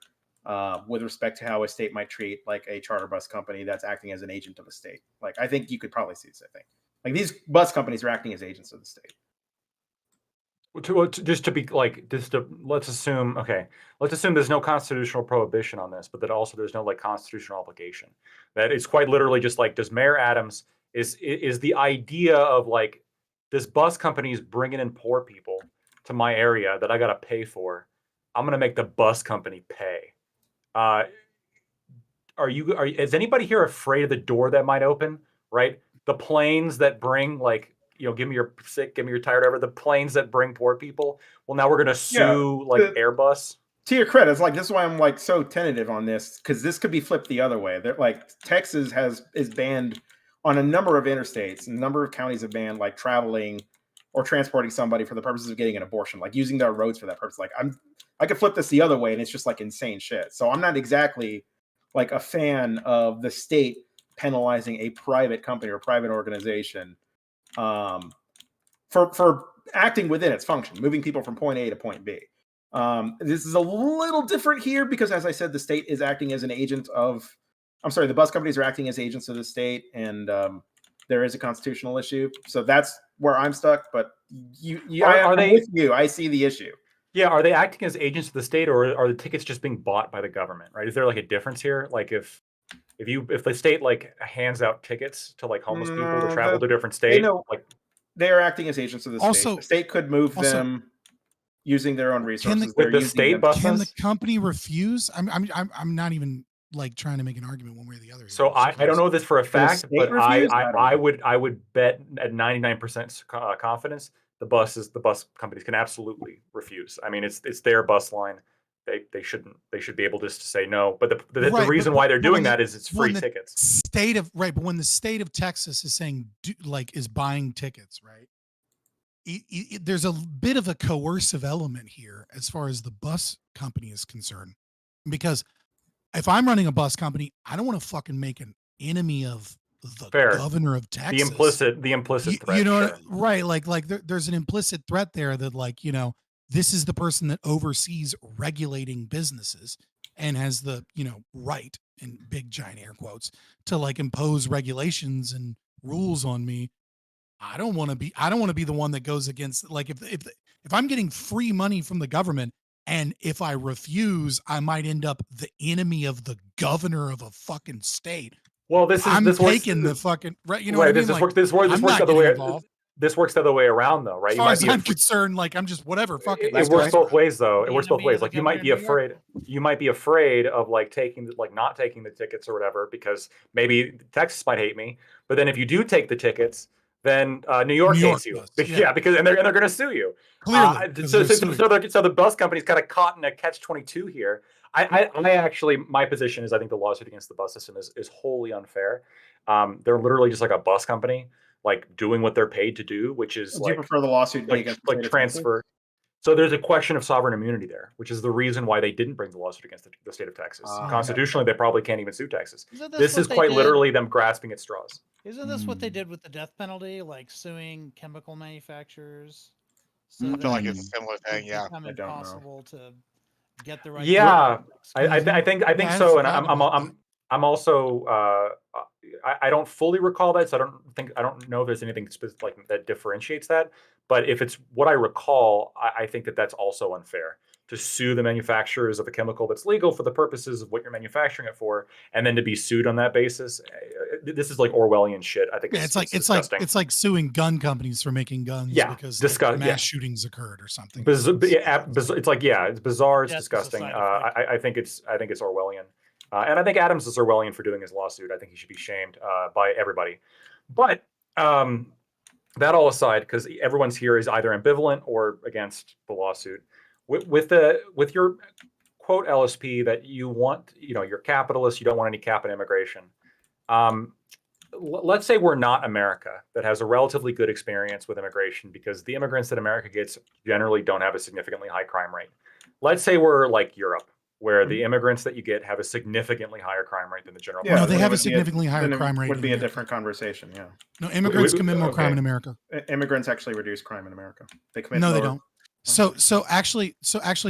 [SPEAKER 3] with respect to how a state might treat like a charter bus company that's acting as an agent of a state. Like I think you could probably see the same thing. Like these bus companies are acting as agents of the state.
[SPEAKER 8] Let's assume there's no constitutional prohibition on this, but that also there's no like constitutional obligation. That it's quite literally just like, does Mayor Adams is the idea of like this bus company is bringing in poor people to my area that I got to pay for. I'm going to make the bus company pay. Is anybody here afraid of the door that might open, right? The planes that bring like, give me your sick, give me your tired, whatever, the planes that bring poor people. Well, now we're going to sue Airbus.
[SPEAKER 3] To your credit, it's like, this is why I'm like so tentative on this, because this could be flipped the other way. They're like Texas is banned on a number of interstates, and a number of counties have banned like traveling or transporting somebody for the purposes of getting an abortion, like using their roads for that purpose. Like I could flip this the other way, and it's just like insane shit. So I'm not exactly like a fan of the state penalizing a private company or private organization for acting within its function, moving people from point A to point B. This is a little different here because, as I said, the state is acting as an agent of. The bus companies are acting as agents of the state, and there is a constitutional issue. So that's where I'm stuck. But I'm with you. I see the issue.
[SPEAKER 8] Yeah, are they acting as agents of the state, or are the tickets just being bought by the government? Right? Is there like a difference here? Like if the state like hands out tickets to like homeless people to travel to a different state,
[SPEAKER 3] they are acting as agents of the state. The state could move them using their own resources.
[SPEAKER 4] Can the company refuse? I'm not even like trying to make an argument one way or the other.
[SPEAKER 8] So I don't know this for a fact, but I would bet at 99% confidence the bus companies can absolutely refuse. I mean, it's their bus line. They should be able just to say no. But the reason why they're doing that is it's free tickets.
[SPEAKER 4] But when the state of Texas is saying is buying tickets, right? There's a bit of a coercive element here as far as the bus company is concerned, because if I'm running a bus company, I don't want to fucking make an enemy of the governor of Texas.
[SPEAKER 8] The implicit threat.
[SPEAKER 4] Right? Like there's an implicit threat there that this is the person that oversees regulating businesses and has the right, in big giant air quotes, to like impose regulations and rules on me. I don't want to be the one that goes against, like, if I'm getting free money from the government, and if I refuse, I might end up the enemy of the governor of a fucking state.
[SPEAKER 8] Well, this works the other way around, though, right?
[SPEAKER 4] As far as I'm concerned, like, I'm just whatever. Fuck it.
[SPEAKER 8] It works both ways, though. It works both ways. Like, you might be afraid of like not taking the tickets or whatever, because maybe Texas might hate me. But then if you do take the tickets, then New York hates you. Yeah, because they're going to sue you.
[SPEAKER 4] Clearly.
[SPEAKER 8] So the bus company's kind of caught in a catch-22 here. I actually, my position is I think the lawsuit against the bus system is wholly unfair. They're literally just like a bus company, like doing what they're paid to do, which is
[SPEAKER 3] do you prefer the lawsuit against
[SPEAKER 8] like transfer. So there's a question of sovereign immunity there, which is the reason why they didn't bring the lawsuit against the state of Texas. Constitutionally, they probably can't even sue Texas. This is quite literally them grasping at straws.
[SPEAKER 9] Isn't this what they did with the death penalty, like suing chemical manufacturers? So
[SPEAKER 2] I
[SPEAKER 9] that
[SPEAKER 2] feel like
[SPEAKER 9] it
[SPEAKER 2] it's a similar thing.
[SPEAKER 9] would
[SPEAKER 2] Yeah.
[SPEAKER 9] become
[SPEAKER 3] I don't know.
[SPEAKER 9] impossible to get the right.
[SPEAKER 8] Yeah, I think
[SPEAKER 4] Yeah,
[SPEAKER 8] so,
[SPEAKER 4] I've
[SPEAKER 8] and
[SPEAKER 4] heard about that.
[SPEAKER 8] I'm also I don't fully recall that, so I don't know if there's anything like that differentiates that. But if it's what I recall, I think that that's also unfair to sue the manufacturers of a chemical that's legal for the purposes of what you're manufacturing it for, and then to be sued on that basis. This is like Orwellian shit. I think
[SPEAKER 4] Yeah,
[SPEAKER 8] it's disgusting.
[SPEAKER 4] it's like suing gun companies for making guns
[SPEAKER 8] Yeah,
[SPEAKER 4] because
[SPEAKER 8] disgust-
[SPEAKER 4] mass
[SPEAKER 8] yeah.
[SPEAKER 4] shootings occurred or something.
[SPEAKER 8] It's like, yeah, it's bizarre. It's
[SPEAKER 9] Death is a
[SPEAKER 8] disgusting.
[SPEAKER 9] side effect.
[SPEAKER 8] I think it's Orwellian, and I think Adams is Orwellian for doing his lawsuit. I think he should be shamed by everybody. But that all aside, because everyone's here is either ambivalent or against the lawsuit. With your quote LSP that you want, you're capitalist, you don't want any cap on immigration. Let's say we're not America that has a relatively good experience with immigration, because the immigrants that America gets generally don't have a significantly high crime rate. Let's say we're like Europe, where the immigrants that you get have a significantly higher crime rate than the general
[SPEAKER 4] No, they
[SPEAKER 8] population.
[SPEAKER 4] have a significantly higher
[SPEAKER 3] then it
[SPEAKER 4] crime rate
[SPEAKER 3] Would
[SPEAKER 4] in
[SPEAKER 3] be a
[SPEAKER 4] America.
[SPEAKER 3] different conversation. Yeah.
[SPEAKER 4] No, immigrants
[SPEAKER 8] Wait,
[SPEAKER 4] commit more crime
[SPEAKER 8] okay.
[SPEAKER 4] in America.
[SPEAKER 3] Immigrants actually reduce crime in America. They commit.
[SPEAKER 4] No, they
[SPEAKER 3] lower-
[SPEAKER 4] don't. So actually,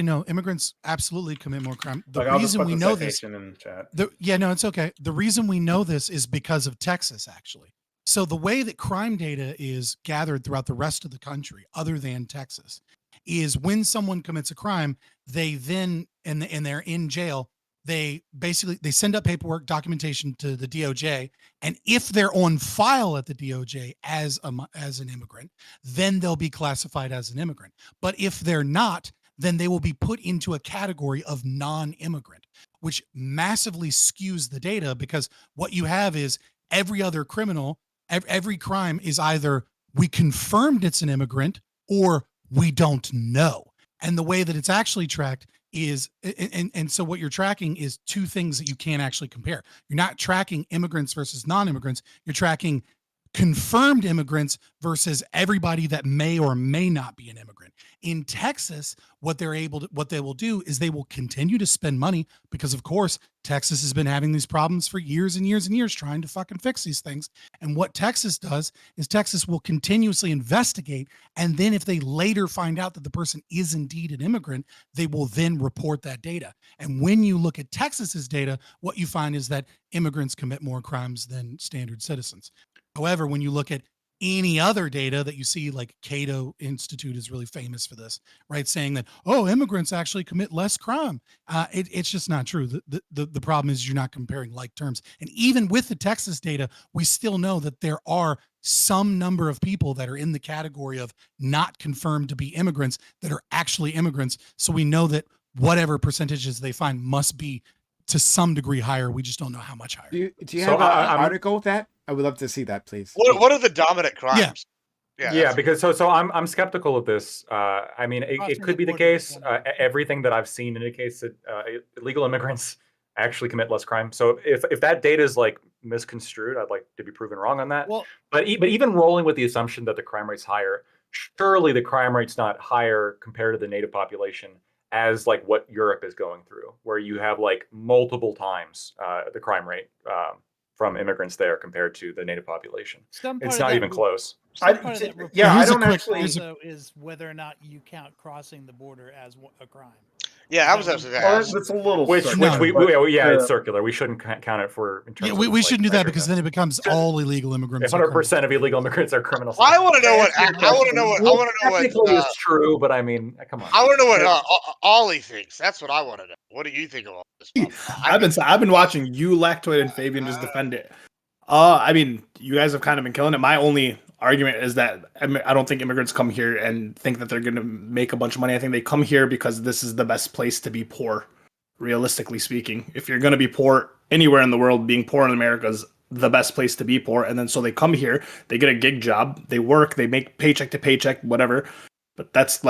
[SPEAKER 4] no. Immigrants absolutely commit more crime. The
[SPEAKER 3] Like, I'll just
[SPEAKER 4] reason
[SPEAKER 3] put
[SPEAKER 4] we
[SPEAKER 3] the
[SPEAKER 4] know this,
[SPEAKER 3] citation in chat.
[SPEAKER 4] no, it's okay. The reason we know this is because of Texas, actually. So the way that crime data is gathered throughout the rest of the country, other than Texas, is when someone commits a crime, they then and they're in jail. They send up paperwork, documentation to the DOJ, and if they're on file at the DOJ as an immigrant, then they'll be classified as an immigrant. But if they're not, then they will be put into a category of non-immigrant, which massively skews the data, because what you have is every other criminal, every crime is either we confirmed it's an immigrant or we don't know. And the way that it's actually tracked is, and so what you're tracking is two things that you can't actually compare. You're not tracking immigrants versus non-immigrants. You're tracking confirmed immigrants versus everybody that may or may not be an immigrant. In Texas, what they will do is they will continue to spend money, because of course Texas has been having these problems for years and years and years trying to fucking fix these things. And what Texas does is Texas will continuously investigate, and then if they later find out that the person is indeed an immigrant, they will then report that data. And when you look at Texas's data, what you find is that immigrants commit more crimes than standard citizens. However, when you look at any other data that you see, like Cato Institute is really famous for this, right? Saying that, oh, immigrants actually commit less crime. It's just not true. The problem is you're not comparing like terms. And even with the Texas data, we still know that there are some number of people that are in the category of not confirmed to be immigrants that are actually immigrants. So we know that whatever percentages they find must be to some degree higher. We just don't know how much higher.
[SPEAKER 1] Do you
[SPEAKER 8] So
[SPEAKER 1] have an
[SPEAKER 8] I'm-
[SPEAKER 1] article with that? I would love to see that, please.
[SPEAKER 2] What are the dominant crimes?
[SPEAKER 8] Yeah, because so I'm skeptical of this. I mean, it
[SPEAKER 9] Crossing
[SPEAKER 8] could
[SPEAKER 9] the
[SPEAKER 8] be the
[SPEAKER 9] border
[SPEAKER 8] case.
[SPEAKER 9] is one.
[SPEAKER 8] Everything that I've seen indicates that illegal immigrants actually commit less crime. So if that data is like misconstrued, I'd like to be proven wrong on that.
[SPEAKER 9] Well,
[SPEAKER 8] But even rolling with the assumption that the crime rate's higher, surely the crime rate's not higher compared to the native population as like what Europe is going through, where you have like multiple times the crime rate from immigrants there compared to the native population. It's not even close.
[SPEAKER 9] Some part of that report
[SPEAKER 3] Yeah, I
[SPEAKER 4] Here's a
[SPEAKER 3] don't
[SPEAKER 4] quick-
[SPEAKER 3] actually.
[SPEAKER 4] here's a-
[SPEAKER 9] also is whether or not you count crossing the border as a crime.
[SPEAKER 2] Yeah, I was actually going to
[SPEAKER 3] Well,
[SPEAKER 2] ask.
[SPEAKER 3] it's a little.
[SPEAKER 8] Which
[SPEAKER 3] circular,
[SPEAKER 8] we
[SPEAKER 3] but,
[SPEAKER 8] it's circular. We shouldn't count it for. In terms
[SPEAKER 4] Yeah, we
[SPEAKER 8] of,
[SPEAKER 4] shouldn't do that, because
[SPEAKER 8] measurement.
[SPEAKER 4] then it becomes all illegal immigrants. are
[SPEAKER 8] 100% of illegal immigrants are criminals.
[SPEAKER 2] I want to know what. I want to know what. I want to know
[SPEAKER 8] Technically,
[SPEAKER 2] what.
[SPEAKER 8] it's true, but I mean, come on.
[SPEAKER 2] I want to know what Ollie thinks. That's what I want to know. What do you think of all this?
[SPEAKER 5] I've been watching you, Lactoid, and Fabian just defend it. I mean, you guys have kind of been killing it. My only argument is that I don't think immigrants come here and think that they're going to make a bunch of money. I think they come here because this is the best place to be poor, realistically speaking. If you're going to be poor anywhere in the world, being poor in America is the best place to be poor. And then so they come here, they get a gig job, they work, they make paycheck to paycheck, whatever. But that's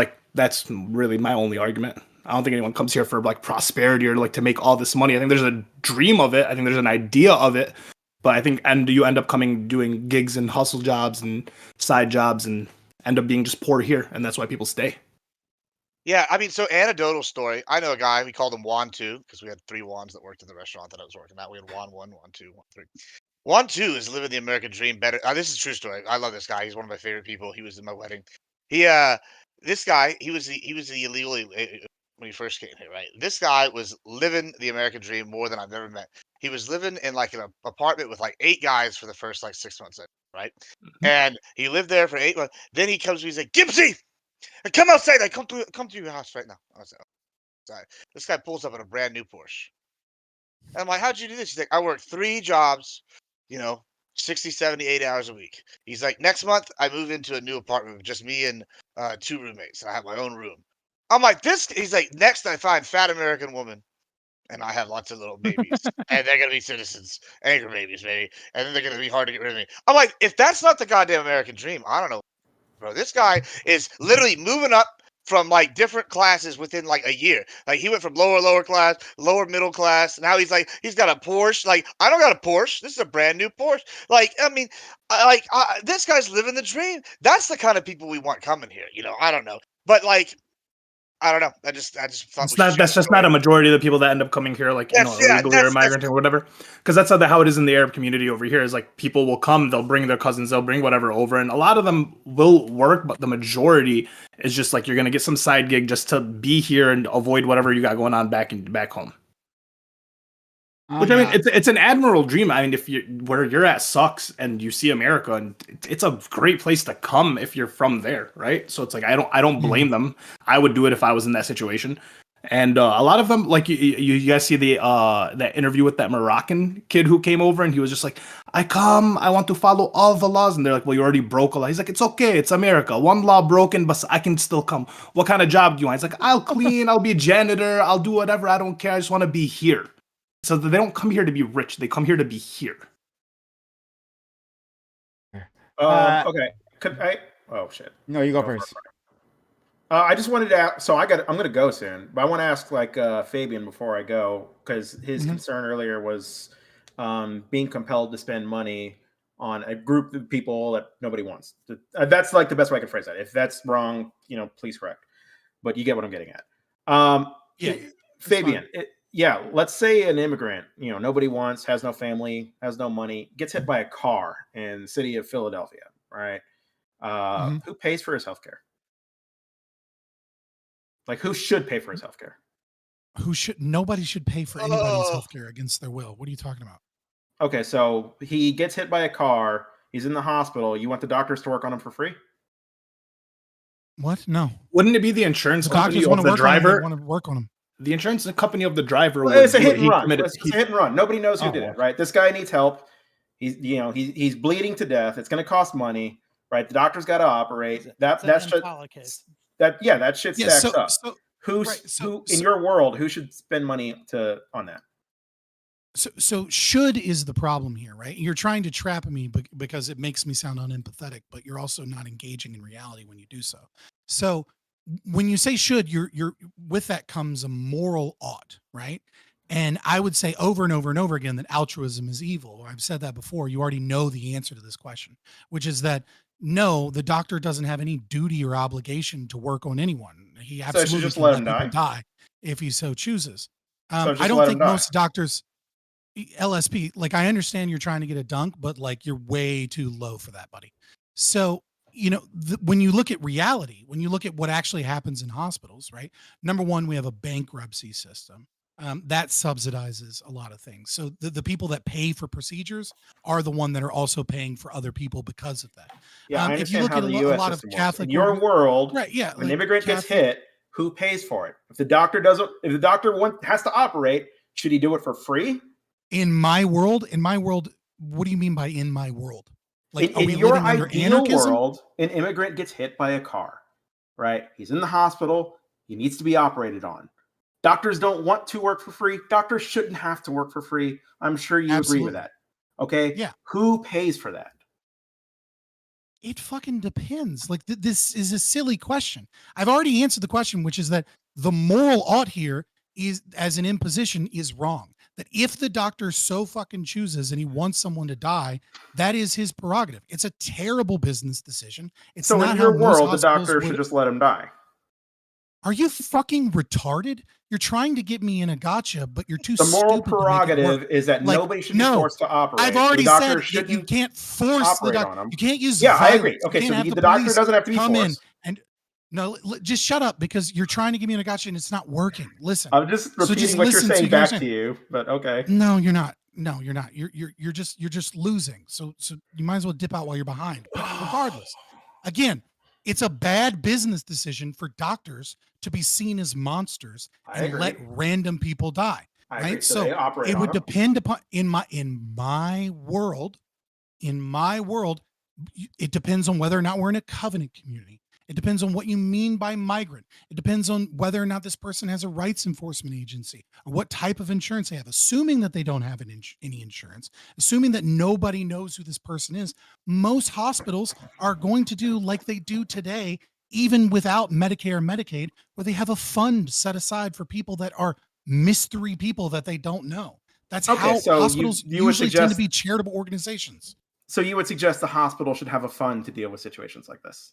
[SPEAKER 5] really my only argument. I don't think anyone comes here for like prosperity or like to make all this money. I think there's a dream of it. I think there's an idea of it. But I think, and you end up doing gigs and hustle jobs and side jobs and end up being just poor here. And that's why people stay.
[SPEAKER 2] Yeah, I mean, so anecdotal story. I know a guy. We called him Juan 2 because we had 3 Juans that worked in the restaurant that I was working at. We had Juan 1, Juan 2, Juan 3. Juan 2 is living the American dream better. This is a true story. I love this guy. He's one of my favorite people. He was in my wedding. He this guy, he was the illegal when he first came here, right? This guy was living the American dream more than I've ever met. He was living in like an apartment with like 8 guys for the first like 6 months, right? And he lived there for 8 months. Then he comes to me, he's like, Gibbsy, come outside. I come to your house right now. I was like, outside. This guy pulls up in a brand new Porsche. And I'm like, how'd you do this? He's like, I work 3 jobs, you know, 60, 70, 80 hours a week. He's like, next month I move into a new apartment with just me and 2 roommates. I have my own room. I'm like, he's like, next I find fat American woman and I have lots of little babies. And they're gonna be citizens, anchor babies, maybe. And then they're gonna be hard to get rid of me. I'm like, if that's not the goddamn American dream, I don't know. Bro, this guy is literally moving up from like different classes within like a year. Like he went from lower class, lower middle class. Now he's like he's got a Porsche. Like I don't got a Porsche. This is a brand new Porsche. Like I mean, this guy's living the dream. That's the kind of people we want coming here. I don't know, but like I don't know. I just thought
[SPEAKER 5] It's
[SPEAKER 2] we should
[SPEAKER 5] not.
[SPEAKER 2] share
[SPEAKER 5] That's
[SPEAKER 2] the
[SPEAKER 5] just
[SPEAKER 2] story.
[SPEAKER 5] not a majority of the people that end up coming here, like illegally or migrant or whatever. Because that's how it is in the Arab community over here. Is like people will come, they'll bring their cousins, they'll bring whatever over, and a lot of them will work, but the majority is just like you're gonna get some side gig just to be here and avoid whatever you got going on back home. Which I mean, it's an admirable dream. I mean, if where you're at sucks and you see America, and it's a great place to come if you're from there, right? So it's like I don't blame them. I would do it if I was in that situation. And a lot of them, like you guys see that interview with that Moroccan kid who came over, and he was just like, I want to follow all the laws, and they're like, well, you already broke a law. He's like, it's okay, it's America. One law broken, but I can still come. What kind of job do you want? He's like, I'll clean, I'll be a janitor, I'll do whatever. I don't care. I just want to be here. So they don't come here to be rich. They come here to be here.
[SPEAKER 3] Okay. Could I? Oh shit.
[SPEAKER 1] No, you go first.
[SPEAKER 3] I just wanted to ask. So I'm gonna go soon, but I want to ask Fabian before I go because his concern earlier was being compelled to spend money on a group of people that nobody wants. That's like the best way I can phrase that. If that's wrong, please correct. But you get what I'm getting at.
[SPEAKER 4] Yeah,
[SPEAKER 3] Fabian. Let's say an immigrant, nobody wants, has no family, has no money, gets hit by a car in the city of Philadelphia, right? Who pays for his healthcare? Like, who should pay for his healthcare?
[SPEAKER 4] Nobody should pay for anybody's healthcare against their will. What are you talking about?
[SPEAKER 3] Okay, so he gets hit by a car, he's in the hospital, you want the doctors to work on him for free?
[SPEAKER 4] What? No.
[SPEAKER 5] Wouldn't it be the insurance company
[SPEAKER 4] doctors
[SPEAKER 5] of the driver?
[SPEAKER 4] Want to work on him.
[SPEAKER 5] The insurance company of the driver.
[SPEAKER 3] Well, it's a hit and run. It's a hit and run. Nobody knows who did it, right? This guy needs help. He's bleeding to death. It's going to cost money, right? The doctor's got to operate. That shit stacks up. Who in your world? Who should spend money on that?
[SPEAKER 4] So should is the problem here, right? You're trying to trap me because it makes me sound unempathetic, but you're also not engaging in reality when you do so. So when you say should, you're with that comes a moral ought, right? And I would say over and over and over again that altruism is evil. I've said that before. You already know the answer to this question, which is that no, the doctor doesn't have any duty or obligation to work on anyone. He absolutely
[SPEAKER 3] just
[SPEAKER 4] can
[SPEAKER 3] let
[SPEAKER 4] let
[SPEAKER 3] him
[SPEAKER 4] people die if he so chooses.
[SPEAKER 3] So
[SPEAKER 4] I don't think most doctors, LSP, like I understand you're trying to get a dunk, but like you're way too low for that, buddy. So when you look at reality, when you look at what actually happens in hospitals, right? Number one, we have a bankruptcy system that subsidizes a lot of things. So the people that pay for procedures are the one that are also paying for other people because of that.
[SPEAKER 3] Yeah, I
[SPEAKER 4] if you
[SPEAKER 3] understand
[SPEAKER 4] look
[SPEAKER 3] how
[SPEAKER 4] at
[SPEAKER 3] the
[SPEAKER 4] a
[SPEAKER 3] U.S.
[SPEAKER 4] lot of
[SPEAKER 3] system works.
[SPEAKER 4] Catholic
[SPEAKER 3] In your world,
[SPEAKER 4] right? Yeah,
[SPEAKER 3] when an immigrant gets hit, who pays for it? If the doctor has to operate, should he do it for free?
[SPEAKER 4] In my world, what do you mean by in my world? Like,
[SPEAKER 3] in your ideal world, an immigrant gets hit by a car, right? He's in the hospital. He needs to be operated on. Doctors don't want to work for free. Doctors shouldn't have to work for free. I'm sure you agree with that. Okay?
[SPEAKER 4] Yeah.
[SPEAKER 3] Who pays for that?
[SPEAKER 4] It fucking depends. Like this is a silly question. I've already answered the question, which is that the moral ought here is as an imposition is wrong. That if the doctor so fucking chooses and he wants someone to die, that is his prerogative. It's a terrible business decision. It's
[SPEAKER 3] so
[SPEAKER 4] not
[SPEAKER 3] in your
[SPEAKER 4] how most
[SPEAKER 3] world, the doctor
[SPEAKER 4] hospitals
[SPEAKER 3] should just let him die.
[SPEAKER 4] Are you fucking retarded? You're trying to get me in a gotcha, but you're too
[SPEAKER 3] The moral
[SPEAKER 4] stupid to make it
[SPEAKER 3] prerogative
[SPEAKER 4] work.
[SPEAKER 3] is that
[SPEAKER 4] Like,
[SPEAKER 3] nobody should be
[SPEAKER 4] no,
[SPEAKER 3] forced to operate.
[SPEAKER 4] I've
[SPEAKER 3] The
[SPEAKER 4] already
[SPEAKER 3] doctor
[SPEAKER 4] said that you
[SPEAKER 3] shouldn't
[SPEAKER 4] can't force the
[SPEAKER 3] operate
[SPEAKER 4] doctor.
[SPEAKER 3] on them.
[SPEAKER 4] You can't use
[SPEAKER 3] Yeah, I
[SPEAKER 4] violence.
[SPEAKER 3] agree.
[SPEAKER 4] You
[SPEAKER 3] Okay,
[SPEAKER 4] can't
[SPEAKER 3] so
[SPEAKER 4] have
[SPEAKER 3] the
[SPEAKER 4] the
[SPEAKER 3] doctor
[SPEAKER 4] police
[SPEAKER 3] doesn't have to be
[SPEAKER 4] come in
[SPEAKER 3] forced.
[SPEAKER 4] and no, just shut up because you're trying to get me in a gotcha and it's not working. Listen.
[SPEAKER 3] I'm just
[SPEAKER 4] So
[SPEAKER 3] repeating
[SPEAKER 4] just
[SPEAKER 3] what you're
[SPEAKER 4] listen to
[SPEAKER 3] saying
[SPEAKER 4] what
[SPEAKER 3] back
[SPEAKER 4] you're
[SPEAKER 3] to you, but okay.
[SPEAKER 4] No, you're not. No, you're not. You're just losing. So you might as well dip out while you're behind. But regardless, again, it's a bad business decision for doctors to be seen as monsters
[SPEAKER 3] I
[SPEAKER 4] and
[SPEAKER 3] agree.
[SPEAKER 4] let random people die.
[SPEAKER 3] I
[SPEAKER 4] Right.
[SPEAKER 3] agree. So they operate
[SPEAKER 4] it
[SPEAKER 3] on
[SPEAKER 4] would
[SPEAKER 3] them.
[SPEAKER 4] depend upon in my world, it depends on whether or not we're in a covenant community. It depends on what you mean by migrant. It depends on whether or not this person has a rights enforcement agency or what type of insurance they have. Assuming that they don't have any insurance, assuming that nobody knows who this person is, most hospitals are going to do like they do today, even without Medicare and Medicaid, where they have a fund set aside for people that are mystery people that they don't know. That's
[SPEAKER 3] Okay,
[SPEAKER 4] how
[SPEAKER 3] so
[SPEAKER 4] hospitals
[SPEAKER 3] you would
[SPEAKER 4] usually tend to
[SPEAKER 3] suggest-
[SPEAKER 4] be charitable organizations.
[SPEAKER 3] So you would suggest the hospital should have a fund to deal with situations like this?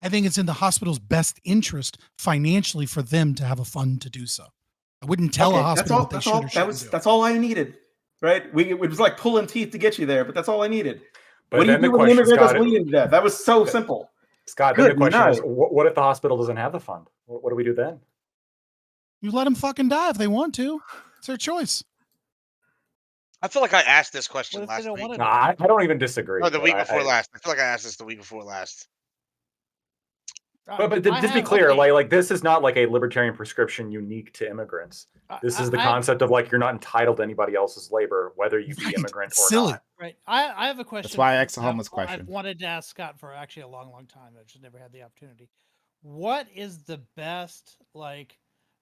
[SPEAKER 4] I think it's in the hospital's best interest financially for them to have a fund to do so. I wouldn't tell a hospital what they should or shouldn't do.
[SPEAKER 3] That's all I needed, right? It was like pulling teeth to get you there, but that's all I needed.
[SPEAKER 8] But
[SPEAKER 3] what do you
[SPEAKER 8] then
[SPEAKER 3] do
[SPEAKER 8] the
[SPEAKER 3] with an
[SPEAKER 8] question's
[SPEAKER 3] immigrant that's
[SPEAKER 8] got
[SPEAKER 3] bleeding to death? That was so simple.
[SPEAKER 8] Scott, then the
[SPEAKER 3] Good
[SPEAKER 8] question is,
[SPEAKER 3] night.
[SPEAKER 8] what if the hospital doesn't have the fund? What do we do then?
[SPEAKER 4] You let them fucking die if they want to. It's their choice.
[SPEAKER 2] I feel like I asked this question
[SPEAKER 9] What if they
[SPEAKER 2] last
[SPEAKER 9] don't
[SPEAKER 2] week.
[SPEAKER 9] want to
[SPEAKER 8] No, I don't even disagree.
[SPEAKER 2] No, the
[SPEAKER 8] but
[SPEAKER 2] week before last. I feel like I asked this the week before last.
[SPEAKER 8] But just be clear, like this is not like a libertarian prescription unique to immigrants. This is the concept of like you're not entitled to anybody else's labor, whether you be immigrant or not.
[SPEAKER 9] Right. I have a question.
[SPEAKER 1] That's why I asked the homeless
[SPEAKER 9] I've
[SPEAKER 1] question.
[SPEAKER 9] wanted to ask Scott for actually a long time. I've just never had the opportunity. What is the best, like,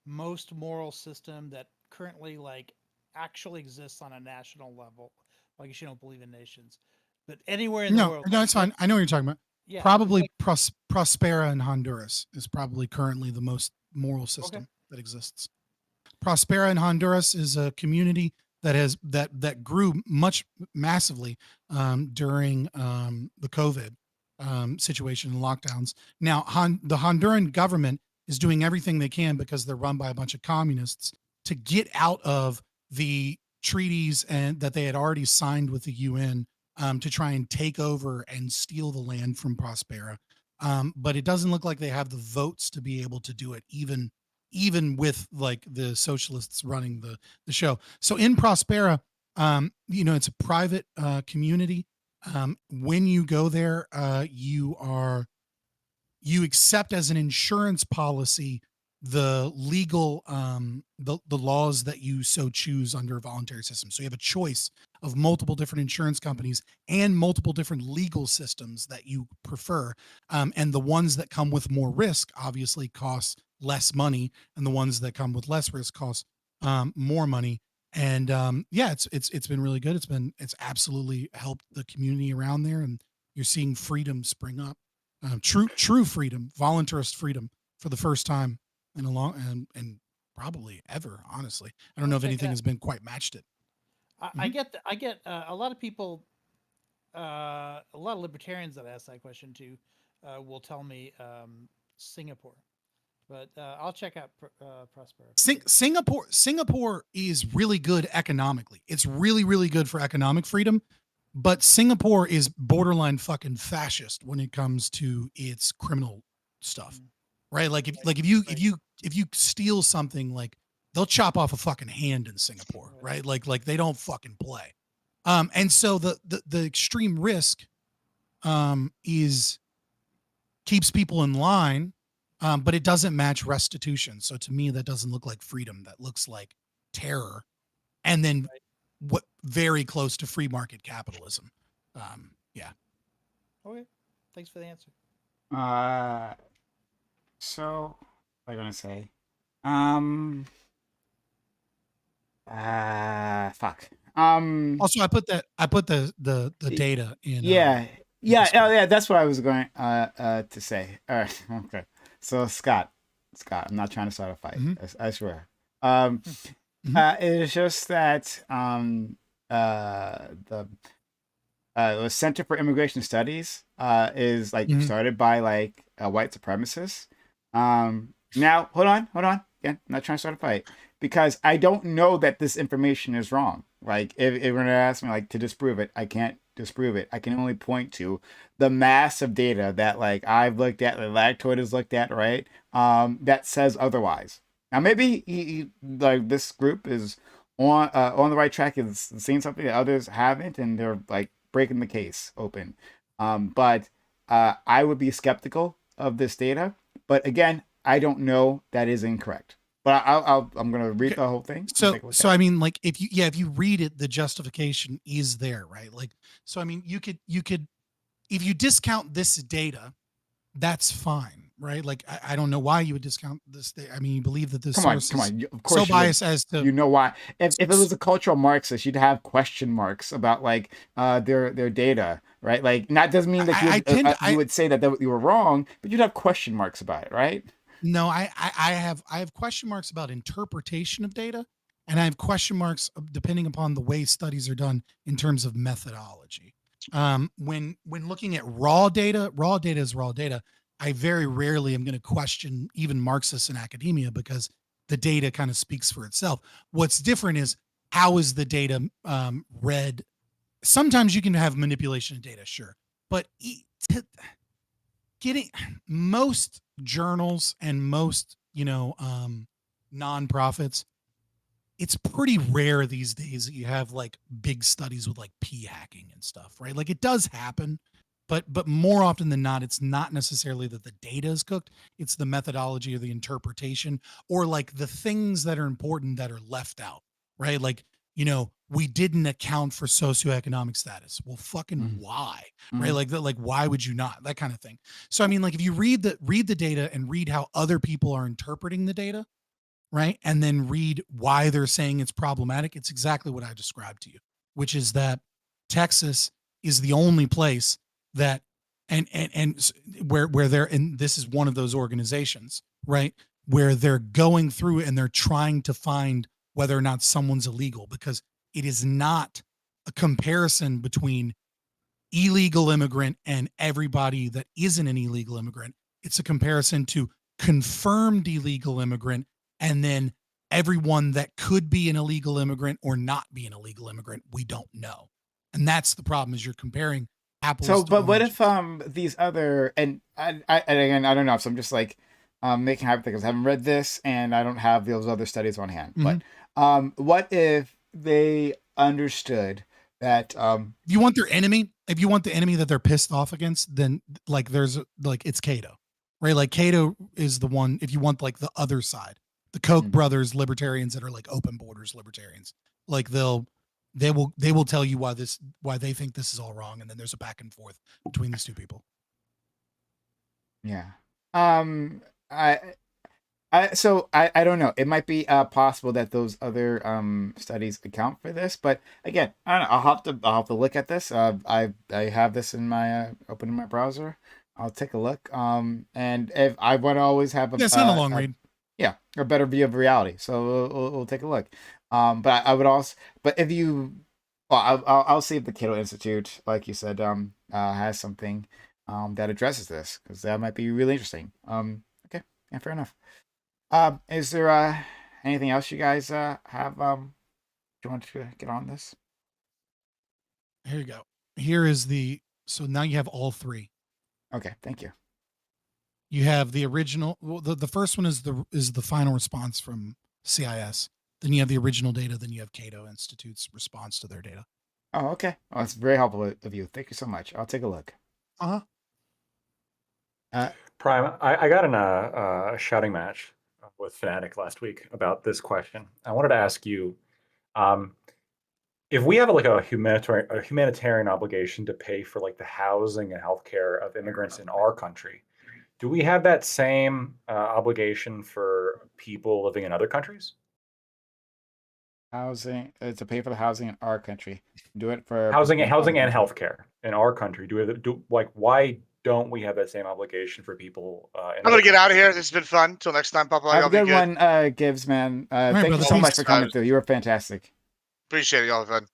[SPEAKER 9] most moral system that currently, like, actually exists on a national level? Well, I guess you don't believe in nations, but anywhere in the world.
[SPEAKER 4] No, it's fine. I know what you're talking about.
[SPEAKER 9] Yeah,
[SPEAKER 4] Probably Prospera in Honduras is probably currently the most moral system that exists. Prospera in Honduras is a community that has that grew massively during the COVID situation and lockdowns. Now, the Honduran government is doing everything they can because they're run by a bunch of communists to get out of the treaties and that they had already signed with the UN to try and take over and steal the land from Prospera. But it doesn't look like they have the votes to be able to do it, even with like the socialists running the show. So in Prospera, it's a private community. When you go there, you accept as an insurance policy the legal the laws that you so choose under a voluntary system. So you have a choice of multiple different insurance companies and multiple different legal systems that you prefer. And the ones that come with more risk obviously cost less money, and the ones that come with less risk cost more money. And it's been really good. It's absolutely helped the community around there, and you're seeing freedom spring up. True freedom, voluntarist freedom for the first time in a long and probably ever, honestly. I don't know if anything has been quite matched it.
[SPEAKER 9] I get a lot of people, a lot of libertarians that ask that question too, will tell me Singapore, but I'll check out Prospera.
[SPEAKER 4] Singapore is really good economically. It's really, really good for economic freedom, but Singapore is borderline fucking fascist when it comes to its criminal stuff. Right? Like if you steal something, like they'll chop off a fucking hand in Singapore, right? Like they don't fucking play. And so the extreme risk keeps people in line, but it doesn't match restitution. So to me, that doesn't look like freedom. That looks like terror, and then what very close to free market capitalism.
[SPEAKER 9] Okay, thanks for the answer.
[SPEAKER 1] So what am I gonna say? Fuck.
[SPEAKER 4] Also, I put the data in.
[SPEAKER 1] Yeah. That's what I was going to say. All right. Okay. So Scott, I'm not trying to start a fight. I swear. It's just that the Center for Immigration Studies is like started by like white supremacists, Now, hold on. Again, I'm not trying to start a fight because I don't know that this information is wrong. Like, if you're gonna ask me like to disprove it, I can't disprove it. I can only point to the massive data that like I've looked at, the Lactoid has looked at, right? That says otherwise. Now, maybe like this group is on the right track, is seeing something that others haven't, and they're like breaking the case open. But I would be skeptical of this data. But again, I don't know that is incorrect. But I'm gonna read the whole thing.
[SPEAKER 4] So I mean, like if you read it, the justification is there, right? Like, so I mean, you could if you discount this data, that's fine, right? Like I don't know why you would discount this. I mean, you believe that this source is
[SPEAKER 1] Of course
[SPEAKER 4] so biased as to,
[SPEAKER 1] you know why. If it was a cultural Marxist, you'd have question marks about like their data, right? Like that doesn't mean that you would say that you were wrong, but you'd have question marks about it, right?
[SPEAKER 4] No, I have question marks about interpretation of data, and I have question marks depending upon the way studies are done in terms of methodology. When looking at raw data is raw data. I very rarely am going to question even Marxists in academia because the data kind of speaks for itself. What's different is how is the data read. Sometimes you can have manipulation of data, sure, but getting most journals and most nonprofits, it's pretty rare these days that you have like big studies with like p hacking and stuff, right? Like it does happen, but more often than not, it's not necessarily that the data is cooked, it's the methodology or the interpretation or like the things that are important that are left out, right? Like, we didn't account for socioeconomic status. Well, fucking why? Right? Like why would you not? That kind of thing. So I mean, like if you read the data and read how other people are interpreting the data, right? And then read why they're saying it's problematic, it's exactly what I described to you, which is that Texas is the only place that and where they're, and this is one of those organizations, right? Where they're going through and they're trying to find whether or not someone's illegal, because it is not a comparison between illegal immigrant and everybody that isn't an illegal immigrant. It's a comparison to confirmed illegal immigrant and then everyone that could be an illegal immigrant or not be an illegal immigrant. We don't know. And that's the problem, is you're comparing apples to
[SPEAKER 1] but what
[SPEAKER 4] oranges.
[SPEAKER 1] if these other, and again, I don't know, so I'm just like making hypotheticals. I haven't read this and I don't have those other studies on hand. But what if they understood that
[SPEAKER 4] if you want the enemy that they're pissed off against, then like there's like it's Cato, right? Like Cato is the one. If you want like the other side, the Koch brothers libertarians that are like open borders libertarians, like they will tell you why they think this is all wrong, and then there's a back and forth between these two people.
[SPEAKER 1] Yeah. I don't know. It might be possible that those other studies account for this, but again, I don't know. I'll have to look at this. I have this in my open in my browser. I'll take a look. And if I want to always have
[SPEAKER 4] it's not a long read.
[SPEAKER 1] Yeah, a better view of reality. So we'll take a look. But I would also, but if you, well, I'll see if the Cato Institute, like you said, has something that addresses this, because that might be really interesting. Okay, yeah, fair enough. Is there anything else you guys have? Do you want to get on this?
[SPEAKER 4] Here you go. Here is so now you have all three.
[SPEAKER 1] Okay, thank you.
[SPEAKER 4] You have the original. Well, the first one is the final response from CIS. Then you have the original data. Then you have Cato Institute's response to their data.
[SPEAKER 1] Oh, okay. Oh, that's very helpful of you. Thank you so much. I'll take a look.
[SPEAKER 8] Prime, I got in a shouting match with Fnatic last week about this question. I wanted to ask you, if we have like a humanitarian obligation to pay for like the housing and healthcare of immigrants in our country, do we have that same obligation for people living in other countries?
[SPEAKER 1] Housing to pay for the housing in our country. Do it for
[SPEAKER 8] housing and healthcare in our country. Why don't we have that same obligation for people?
[SPEAKER 2] I'm gonna get out of here. This has been fun. Till next time, Papa.
[SPEAKER 1] Have a good one, Gibbs, man. Thank you so much for coming through. You were fantastic.
[SPEAKER 2] Appreciate it, y'all. Fun.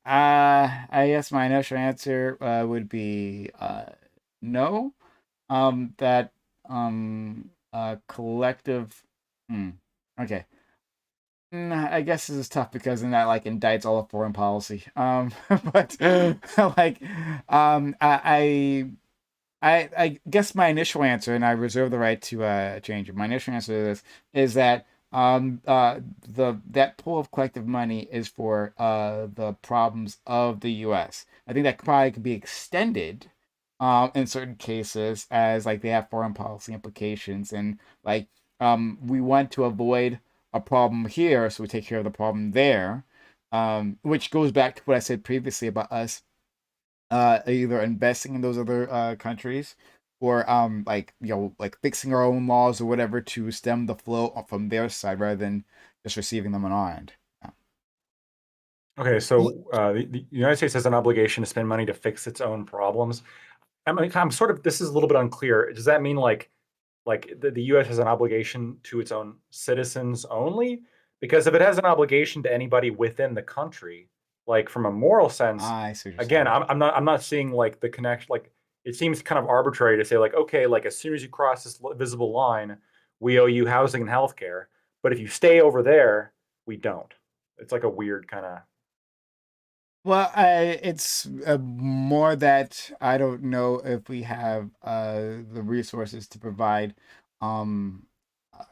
[SPEAKER 1] I guess my initial answer would be no. That collective. Okay. I guess this is tough because then that like indicts all of foreign policy. But like, I guess my initial answer, and I reserve the right to change it. My initial answer to this is that that pool of collective money is for the problems of the U.S. I think that probably could be extended in certain cases as like they have foreign policy implications, and like we want to avoid a problem here, so we take care of the problem there, which goes back to what I said previously about us either investing in those other countries or like like fixing our own laws or whatever to stem the flow from their side rather than just receiving them on our end.
[SPEAKER 8] Okay, so the United States has an obligation to spend money to fix its own problems. I'm sort of, this is a little bit unclear. Does that mean like the U.S. has an obligation to its own citizens only? Because if it has an obligation to anybody within the country, like from a moral sense,
[SPEAKER 1] I see what you're
[SPEAKER 8] again,
[SPEAKER 1] saying.
[SPEAKER 8] I'm not seeing like the connection. Like it seems kind of arbitrary to say like, okay, like as soon as you cross this visible line, we owe you housing and healthcare, but if you stay over there, we don't. It's like a weird kind of.
[SPEAKER 1] Well, it's more that I don't know if we have the resources to provide um, uh,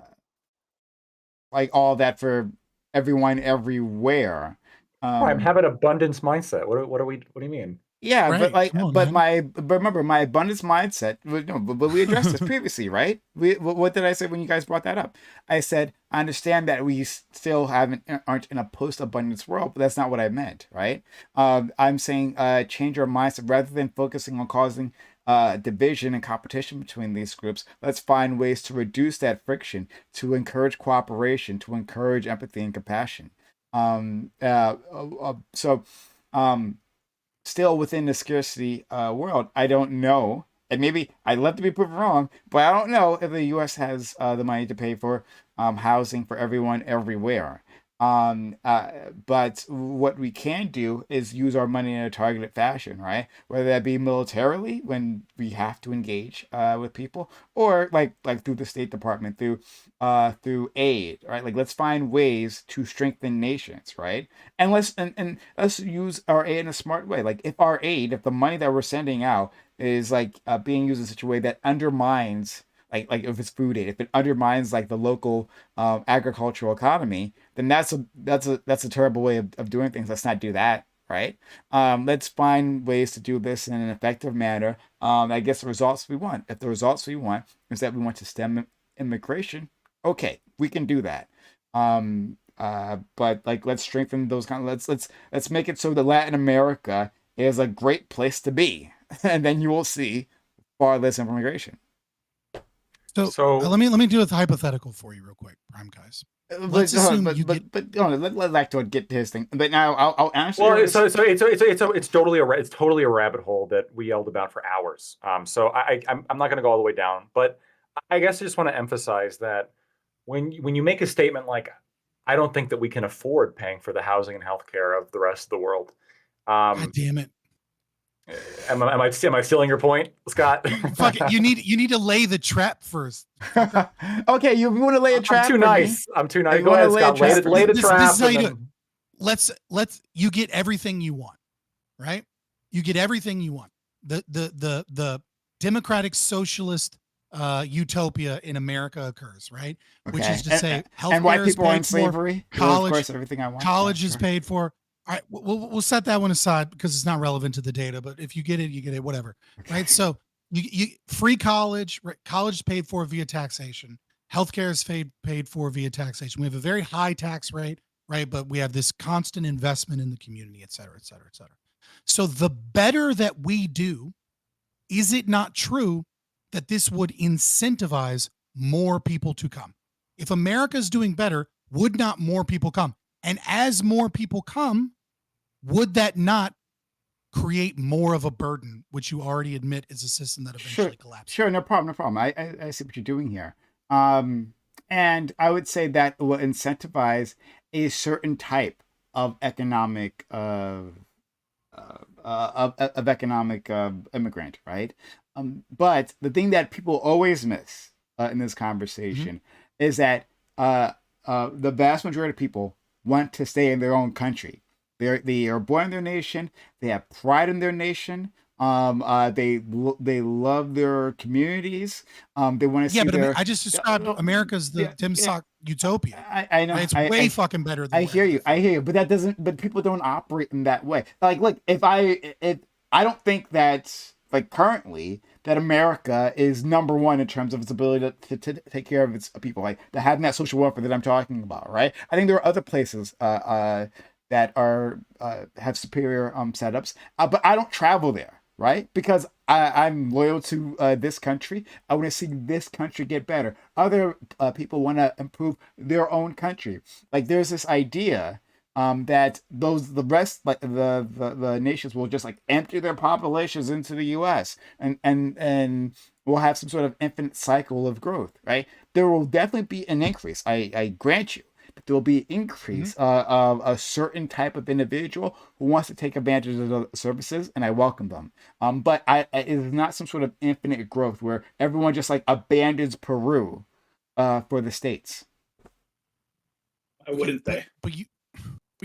[SPEAKER 1] like all that for everyone everywhere.
[SPEAKER 8] I
[SPEAKER 1] Um,
[SPEAKER 8] have an abundance mindset. What do you mean?
[SPEAKER 1] Yeah, but
[SPEAKER 4] Right.
[SPEAKER 1] like,
[SPEAKER 4] Come on, man.
[SPEAKER 1] but remember, my abundance mindset. No, but we addressed this previously, right? What did I say when you guys brought that up? I said I understand that we still aren't in a post-abundance world, but that's not what I meant, right? I'm saying change our mindset rather than focusing on causing division and competition between these groups. Let's find ways to reduce that friction, to encourage cooperation, to encourage empathy and compassion. So. Still within the scarcity world, I don't know, and maybe I'd love to be proven wrong, but I don't know if the U.S. has the money to pay for housing for everyone everywhere. But what we can do is use our money in a targeted fashion, right? Whether that be militarily when we have to engage with people, or like through the State Department, through aid, right? Like let's find ways to strengthen nations, right? And let's use our aid in a smart way. Like if the money that we're sending out is like being used in such a way that undermines like if it's food aid, if it undermines like the local agricultural economy, then that's a terrible way of doing things. Let's not do that, right? Let's find ways to do this in an effective manner. I guess the results we want. If the results we want is that we want to stem immigration, okay, we can do that. But like let's strengthen those kind of let's make it so that Latin America is a great place to be, and then you will see far less immigration.
[SPEAKER 4] So, let me do a hypothetical for you real quick, Prime guys. Let's assume you get.
[SPEAKER 1] But let Lactoid get to his thing. But now I'll answer.
[SPEAKER 8] Well, it's totally a rabbit hole that we yelled about for hours. So I'm not going to go all the way down, but I guess I just want to emphasize that when you make a statement like, I don't think that we can afford paying for the housing and healthcare of the rest of the world.
[SPEAKER 4] God damn it!
[SPEAKER 8] Am I stealing your point, Scott?
[SPEAKER 4] Fuck it. You need to lay the trap first.
[SPEAKER 1] Okay, you want to lay a trap?
[SPEAKER 8] I'm too nice. Go ahead, Scott. Lay the trap.
[SPEAKER 4] This is how you do it. Let's you get everything you want, right? You get everything you want. The democratic socialist utopia in America occurs, right?
[SPEAKER 1] Okay.
[SPEAKER 4] Which is to say, healthcare
[SPEAKER 1] and white
[SPEAKER 4] is
[SPEAKER 1] people are in
[SPEAKER 4] paid
[SPEAKER 1] slavery.
[SPEAKER 4] for, college,
[SPEAKER 1] well, of course, everything I want.
[SPEAKER 4] College is paid for. All right, we'll set that one aside because it's not relevant to the data. But if you get it, you get it. Whatever, okay. Right? So you free college. Right? College is paid for via taxation. Healthcare is paid for via taxation. We have a very high tax rate, right? But we have this constant investment in the community, et cetera, et cetera, et cetera. So the better that we do, is it not true that this would incentivize more people to come? If America is doing better, would not more people come? And as more people come, would that not create more of a burden, which you already admit is a system that eventually collapses?
[SPEAKER 1] Sure, no problem. I see what you're doing here. And I would say that will incentivize a certain type of economic economic immigrant, right? But the thing that people always miss in this conversation is that the vast majority of people want to stay in their own country. They are born in their nation. They have pride in their nation. They love their communities. They want to
[SPEAKER 4] Yeah,
[SPEAKER 1] see
[SPEAKER 4] but
[SPEAKER 1] their.
[SPEAKER 4] I just described America's the Tim Sock utopia.
[SPEAKER 1] I know.
[SPEAKER 4] And it's way fucking better than
[SPEAKER 1] I hear you. I hear you. But that doesn't. But people don't operate in that way. Like, look, if I don't think that like currently that America is number one in terms of its ability to take care of its people, like to having that social welfare that I'm talking about, right? I think there are other places that are have superior setups, but I don't travel there, right? Because I'm loyal to this country. I want to see this country get better. Other people want to improve their own country. Like there's this idea that the rest, like the nations, will just like empty their populations into the U.S. and we'll have some sort of infinite cycle of growth, right? There will definitely be an increase. I grant you. There will be an increase of a certain type of individual who wants to take advantage of the services, and I welcome them. But it is not some sort of infinite growth where everyone just like abandons Peru for the States.
[SPEAKER 5] I wouldn't say.
[SPEAKER 4] But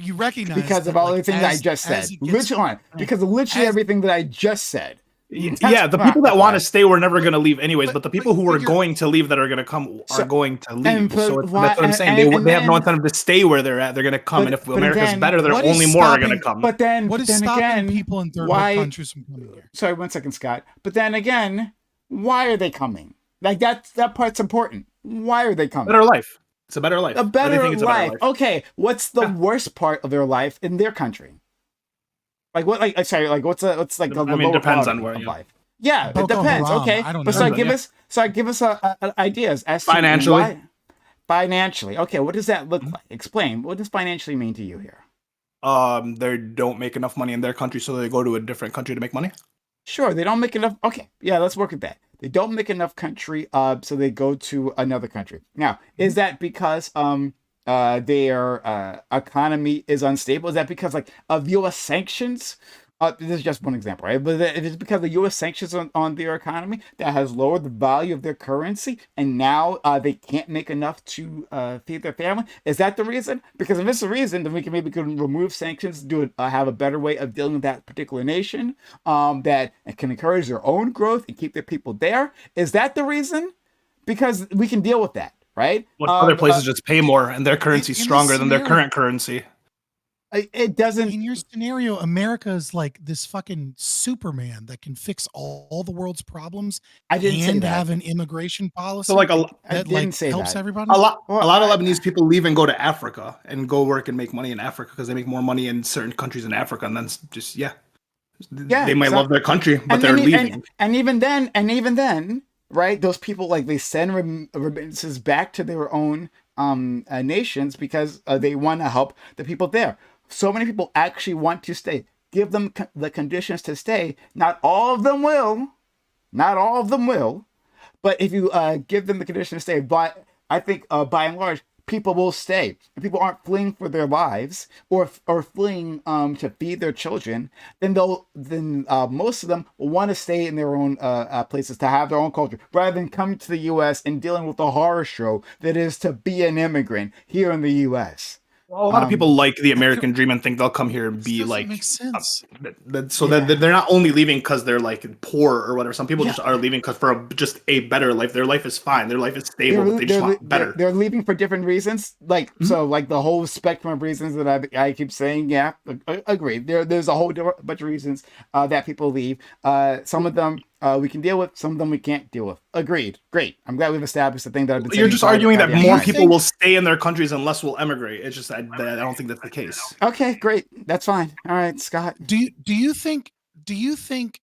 [SPEAKER 4] you recognize
[SPEAKER 1] because of all the things I just said. Because of literally everything that I just said.
[SPEAKER 5] Yeah, the people that want to stay were never going to leave anyways, but the people who are going to leave that are going to come are going to leave. So that's what I'm saying. They have no incentive to stay where they're at. They're going to come, and if America's better, there are only more are going to come.
[SPEAKER 1] But then,
[SPEAKER 4] what is stopping people in third world countries from coming here?
[SPEAKER 1] Sorry, 1 second, Scott. But then again, why are they coming? Like that part's important. Why are they coming?
[SPEAKER 5] Better life. It's a better life.
[SPEAKER 1] A better life. Okay, what's the worst part of their life in their country? Like what? Like sorry, like what's like the lower
[SPEAKER 5] depends
[SPEAKER 1] part
[SPEAKER 5] on where
[SPEAKER 1] of
[SPEAKER 5] you
[SPEAKER 1] life. Yeah, it depends. Okay, but give us ideas as
[SPEAKER 5] financially.
[SPEAKER 1] Financially, okay. What does that look like? Explain. What does financially mean to you here?
[SPEAKER 5] They don't make enough money in their country, so they go to a different country to make money.
[SPEAKER 1] Sure, they don't make enough. Okay, yeah, let's work at that. They don't make enough country, so they go to another country. Now, is that because their economy is unstable? Is that because like of U.S. sanctions? This is just one example, right? But if it's because of U.S. sanctions on their economy that has lowered the value of their currency, and now they can't make enough to feed their family. Is that the reason? Because if it's the reason, then we can maybe remove sanctions, have a better way of dealing with that particular nation that can encourage their own growth and keep their people there. Is that the reason? Because we can deal with that, right?
[SPEAKER 5] Other places just pay more, and their currency is stronger than their current currency.
[SPEAKER 1] It doesn't.
[SPEAKER 4] In your scenario, America is like this fucking Superman that can fix all the world's problems.
[SPEAKER 1] I didn't say that.
[SPEAKER 4] Have an immigration policy.
[SPEAKER 5] So like
[SPEAKER 1] I didn't say
[SPEAKER 4] helps
[SPEAKER 1] that.
[SPEAKER 4] everybody.
[SPEAKER 5] A lot of Lebanese people leave and go to Africa and go work and make money in Africa because they make more money in certain countries in Africa, and then just they might love their country, but they're leaving.
[SPEAKER 1] And even then, right? Those people like they send remittances back to their own nations because they want to help the people there. So many people actually want to stay. Give them the conditions to stay. Not all of them will. But if you give them the conditions to stay, but I think by and large, people will stay. If people aren't fleeing for their lives or fleeing to feed their children, then most of them will want to stay in their own places to have their own culture rather than coming to the U.S. and dealing with the horror show that is to be an immigrant here in the U.S.
[SPEAKER 5] Well, a lot of people like the American dream and think they'll come here and be like,
[SPEAKER 4] makes sense.
[SPEAKER 5] That they're not only leaving because they're like poor or whatever. Some people just are leaving because for just a better life. Their life is fine. Their life is stable. But they just want better.
[SPEAKER 1] They're leaving for different reasons. Like so, like the whole spectrum of reasons that I keep saying. Yeah, agree. There's a whole bunch of reasons that people leave. Some of them we can deal with. Some of them we can't deal with. Agreed. Great. I'm glad we've established the thing that I've been saying.
[SPEAKER 5] You're just arguing that more people will stay in their countries and less will emigrate. It's just that I don't think that's the case.
[SPEAKER 1] Okay, great. That's fine. All right, Scott.
[SPEAKER 4] Do you think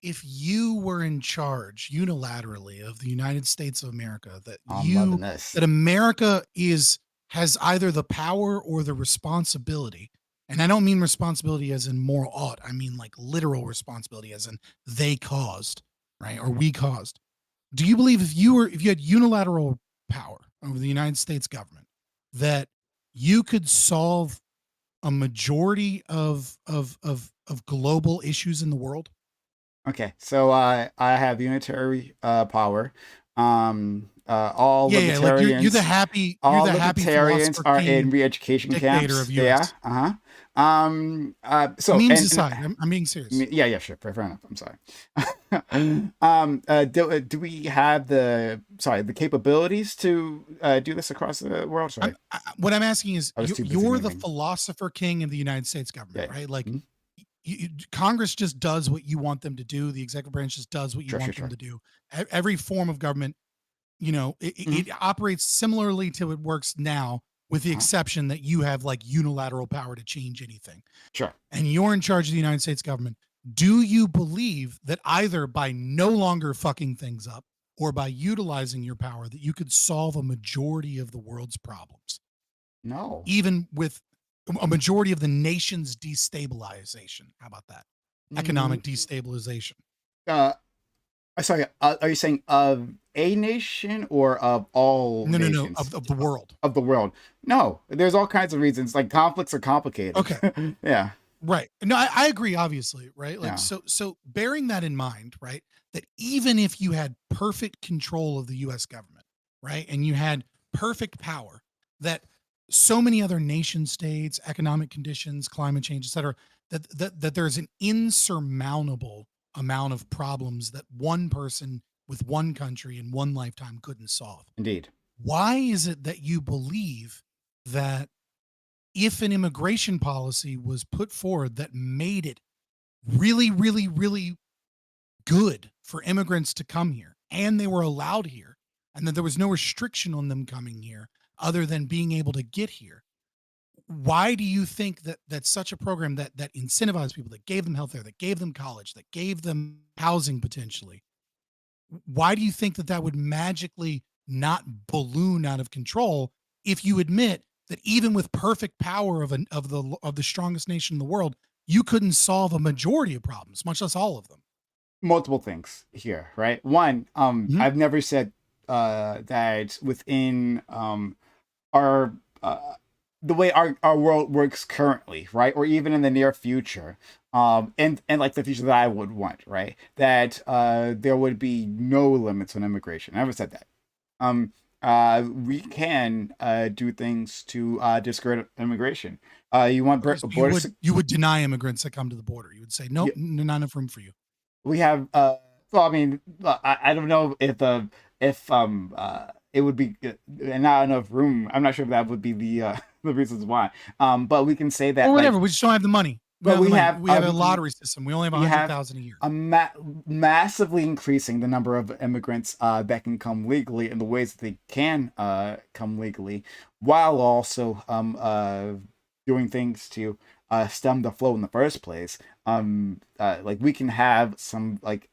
[SPEAKER 4] if you were in charge unilaterally of the United States of America that America has either the power or the responsibility, and I don't mean responsibility as in moral ought, I mean like literal responsibility as in they caused, right? Or we caused. Do you believe if you had unilateral power over the United States government that you could solve a majority of global issues in the world?
[SPEAKER 1] Okay, so I have unitary power. All
[SPEAKER 4] Yeah, yeah. Like
[SPEAKER 1] libertarians,
[SPEAKER 4] you're
[SPEAKER 1] all
[SPEAKER 4] the happy
[SPEAKER 1] libertarians
[SPEAKER 4] philosopher
[SPEAKER 1] are in
[SPEAKER 4] king
[SPEAKER 1] re-education
[SPEAKER 4] dictator of
[SPEAKER 1] camps. Yeah.
[SPEAKER 4] U.S.
[SPEAKER 1] Uh-huh. So
[SPEAKER 4] Memes aside, I'm being serious.
[SPEAKER 1] yeah, yeah, sure, fair enough. I'm sorry. Do we have the capabilities to do this across the world? Sorry,
[SPEAKER 4] What I'm asking is,
[SPEAKER 1] I was too busy
[SPEAKER 4] you're the
[SPEAKER 1] moving.
[SPEAKER 4] philosopher king of the United States government,
[SPEAKER 1] Yeah.
[SPEAKER 4] right? Like,
[SPEAKER 1] Mhm.
[SPEAKER 4] Congress just does what you want them to do. The executive branch just does what you
[SPEAKER 1] Sure,
[SPEAKER 4] want
[SPEAKER 1] sure,
[SPEAKER 4] them
[SPEAKER 1] sure.
[SPEAKER 4] to do. Every form of government,
[SPEAKER 1] Mhm.
[SPEAKER 4] it operates similarly to it works now, with the
[SPEAKER 1] Uh-huh.
[SPEAKER 4] exception that you have like unilateral power to change anything.
[SPEAKER 1] Sure.
[SPEAKER 4] And you're in charge of the United States government. Do you believe that either by no longer fucking things up or by utilizing your power that you could solve a majority of the world's problems,
[SPEAKER 1] No.
[SPEAKER 4] even with a majority of the nation's destabilization? How about that? Economic destabilization.
[SPEAKER 1] Sorry, are you saying of a nation or of all
[SPEAKER 4] No,
[SPEAKER 1] nations?
[SPEAKER 4] of the world.
[SPEAKER 1] Of the world. No, there's all kinds of reasons. Like conflicts are complicated.
[SPEAKER 4] Okay.
[SPEAKER 1] Yeah.
[SPEAKER 4] Right. No, I agree, obviously, right? Like,
[SPEAKER 1] Yeah.
[SPEAKER 4] so bearing that in mind, right? That even if you had perfect control of the US government, right? And you had perfect power, that so many other nation states, economic conditions, climate change, et cetera, that there's an insurmountable amount of problems that one person with one country in one lifetime couldn't solve.
[SPEAKER 1] Indeed.
[SPEAKER 4] Why is it that you believe that if an immigration policy was put forward that made it really, really, really good for immigrants to come here and they were allowed here and that there was no restriction on them coming here other than being able to get here, why do you think that such a program that incentivized people, that gave them healthcare, that gave them college, that gave them housing potentially, why do you think that would magically not balloon out of control if you admit that even with perfect power of the strongest nation in the world, you couldn't solve a majority of problems, much less all of them?
[SPEAKER 1] Multiple things here, right? One,
[SPEAKER 4] Mhm.
[SPEAKER 1] I've never said that within our the way our world works currently, right, or even in the near future, and like the future that I would want, right, that there would be no limits on immigration. I never said that. We can do things to discourage immigration. You want
[SPEAKER 4] Okay, so
[SPEAKER 1] border?
[SPEAKER 4] you would deny immigrants that come to the border. You would say, nope, not enough room for you.
[SPEAKER 1] We have well, I mean, I don't know if it would be not enough room. I'm not sure if that would be the the reasons why. But we can say that,
[SPEAKER 4] Or whatever,
[SPEAKER 1] like,
[SPEAKER 4] we just don't have the money.
[SPEAKER 1] but we have
[SPEAKER 4] We have a lottery system. We only have
[SPEAKER 1] we have
[SPEAKER 4] 100,000 a year.
[SPEAKER 1] a massively increasing the number of immigrants that can come legally in the ways that they can come legally, while also doing things to stem the flow in the first place. Like we can have some like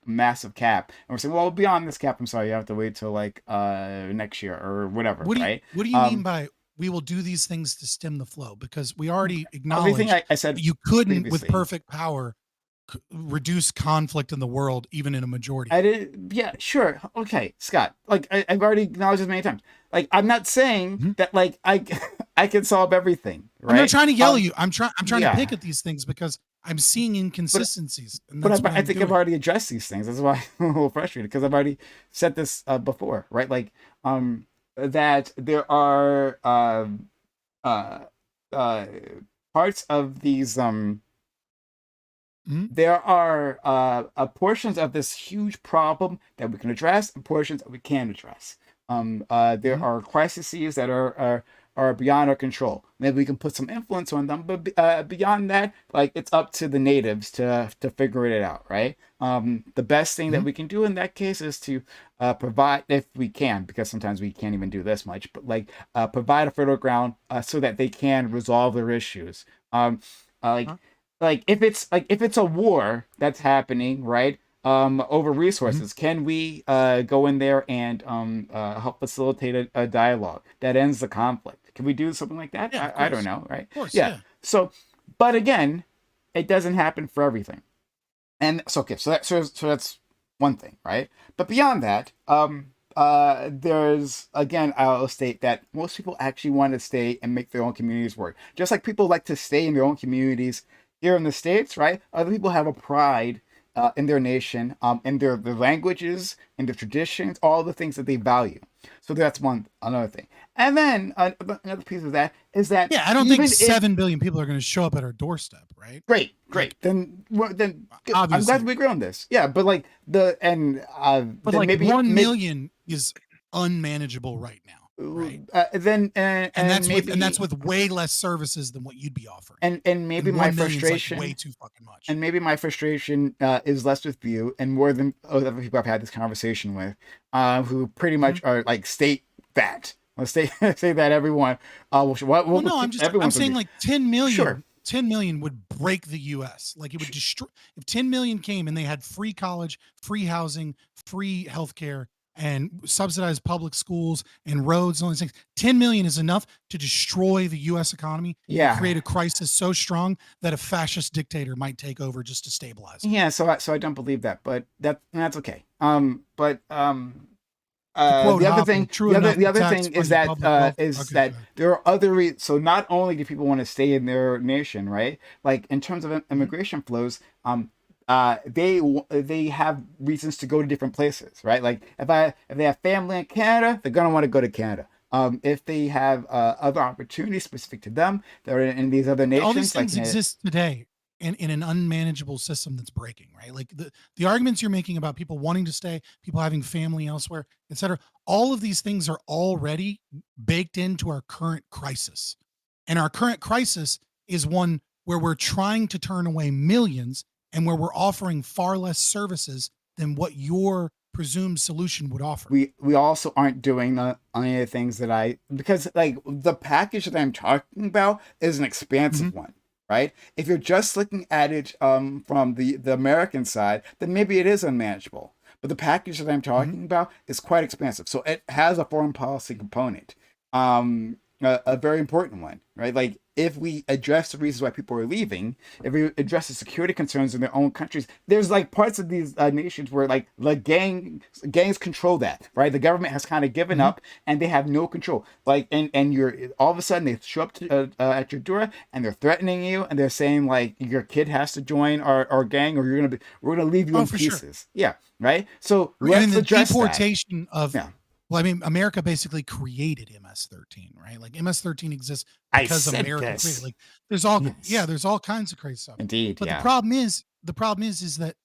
[SPEAKER 1] massive cap, and we're saying, well, beyond this cap, I'm sorry, you have to wait till like next year or whatever, right?
[SPEAKER 4] What do you mean by we will do these things to stem the flow? Because we already
[SPEAKER 1] Everything
[SPEAKER 4] acknowledged
[SPEAKER 1] I said
[SPEAKER 4] that you couldn't, with
[SPEAKER 1] previously.
[SPEAKER 4] perfect power, reduce conflict in the world, even in a majority.
[SPEAKER 1] I did, yeah, sure, okay, Scott. Like I've already acknowledged this many times. Like I'm not saying that like I can solve everything, right?
[SPEAKER 4] I'm not trying to yell at you. I'm trying
[SPEAKER 1] yeah.
[SPEAKER 4] to pick at these things because I'm seeing inconsistencies.
[SPEAKER 1] But I think I've already addressed these things. That's why I'm a little frustrated, because I've already said this before, right? Like that there are parts of these there are portions of this huge problem that we can address and portions that we can't address. There are crises that are beyond our control. Maybe we can put some influence on them, but beyond that, like it's up to the natives to figure it out, right? The best thing that we can do in that case is to provide, if we can, because sometimes we can't even do this much, but like provide a fertile ground so that they can resolve their issues. Like if it's a war that's happening, right? Over resources, can we go in there and help facilitate a dialogue that ends the conflict? Can we do something like that?
[SPEAKER 4] Yeah,
[SPEAKER 1] I don't know, right?
[SPEAKER 4] Of course,
[SPEAKER 1] yeah. So, but again, it doesn't happen for everything, and so okay, so that's one thing, right? But beyond that, there's, again, I'll state that most people actually want to stay and make their own communities work, just like people like to stay in their own communities here in the States, right? Other people have a pride in their nation, in their languages, in their traditions, all the things that they value. So that's another thing. And then another piece of that is that
[SPEAKER 4] Yeah, I don't
[SPEAKER 1] even
[SPEAKER 4] think
[SPEAKER 1] if
[SPEAKER 4] 7 billion people are going to show up at our doorstep, right?
[SPEAKER 1] great,
[SPEAKER 4] Like,
[SPEAKER 1] then good. I'm
[SPEAKER 4] obviously.
[SPEAKER 1] glad we agree on this. Yeah, but like
[SPEAKER 4] But
[SPEAKER 1] then
[SPEAKER 4] like
[SPEAKER 1] maybe
[SPEAKER 4] 1 million is unmanageable right now, right?
[SPEAKER 1] then
[SPEAKER 4] And that's
[SPEAKER 1] maybe
[SPEAKER 4] with way less services than what you'd be offering.
[SPEAKER 1] and maybe
[SPEAKER 4] And
[SPEAKER 1] my
[SPEAKER 4] 1 million's like
[SPEAKER 1] frustration
[SPEAKER 4] way too fucking much.
[SPEAKER 1] and maybe my frustration is less with you and more than other people I've had this conversation with, who pretty much are like state that. Let's say that everyone.
[SPEAKER 4] Well, no, I'm saying like 10 million.
[SPEAKER 1] Sure.
[SPEAKER 4] 10 million would break the U.S. Like it would destroy. If 10 million came and they had free college, free housing, free healthcare, and subsidized public schools and roads and all these things, 10 million is enough to destroy the U.S. economy.
[SPEAKER 1] Yeah.
[SPEAKER 4] And create a crisis so strong that a fascist dictator might take over just to stabilize it.
[SPEAKER 1] Yeah. So I don't believe that, but that's okay. The other thing is that there are other so not only do people want to stay in their nation, right? Like in terms of immigration flows, they have reasons to go to different places, right? Like if they have family in Canada, they're gonna want to go to Canada. If they have other opportunities specific to them, they're in these other nations.
[SPEAKER 4] All these things exist today in an unmanageable system that's breaking, right? Like the arguments you're making about people wanting to stay, people having family elsewhere, et cetera, all of these things are already baked into our current crisis. And our current crisis is one where we're trying to turn away millions and where we're offering far less services than what your presumed solution would offer.
[SPEAKER 1] We also aren't doing any of the things because like the package that I'm talking about is an expansive one. Right? If you're just looking at it from the American side, then maybe it is unmanageable. But the package that I'm talking about is quite expansive. So it has a foreign policy component, a very important one, right? Like if we address the reasons why people are leaving, if we address the security concerns in their own countries, there's like parts of these nations where like the gangs control that, right? The government has kind of given up and they have no control. Like and you're all of a sudden they show up at your door and they're threatening you and they're saying like your kid has to join our gang or we're gonna leave you in pieces. Sure. Yeah, right. So let's address
[SPEAKER 4] deportation of. Yeah. Well, I mean, America basically created MS-13, right? Like MS-13 exists because America created. Like, there's all kinds of crazy stuff.
[SPEAKER 1] Indeed,
[SPEAKER 4] but the problem is that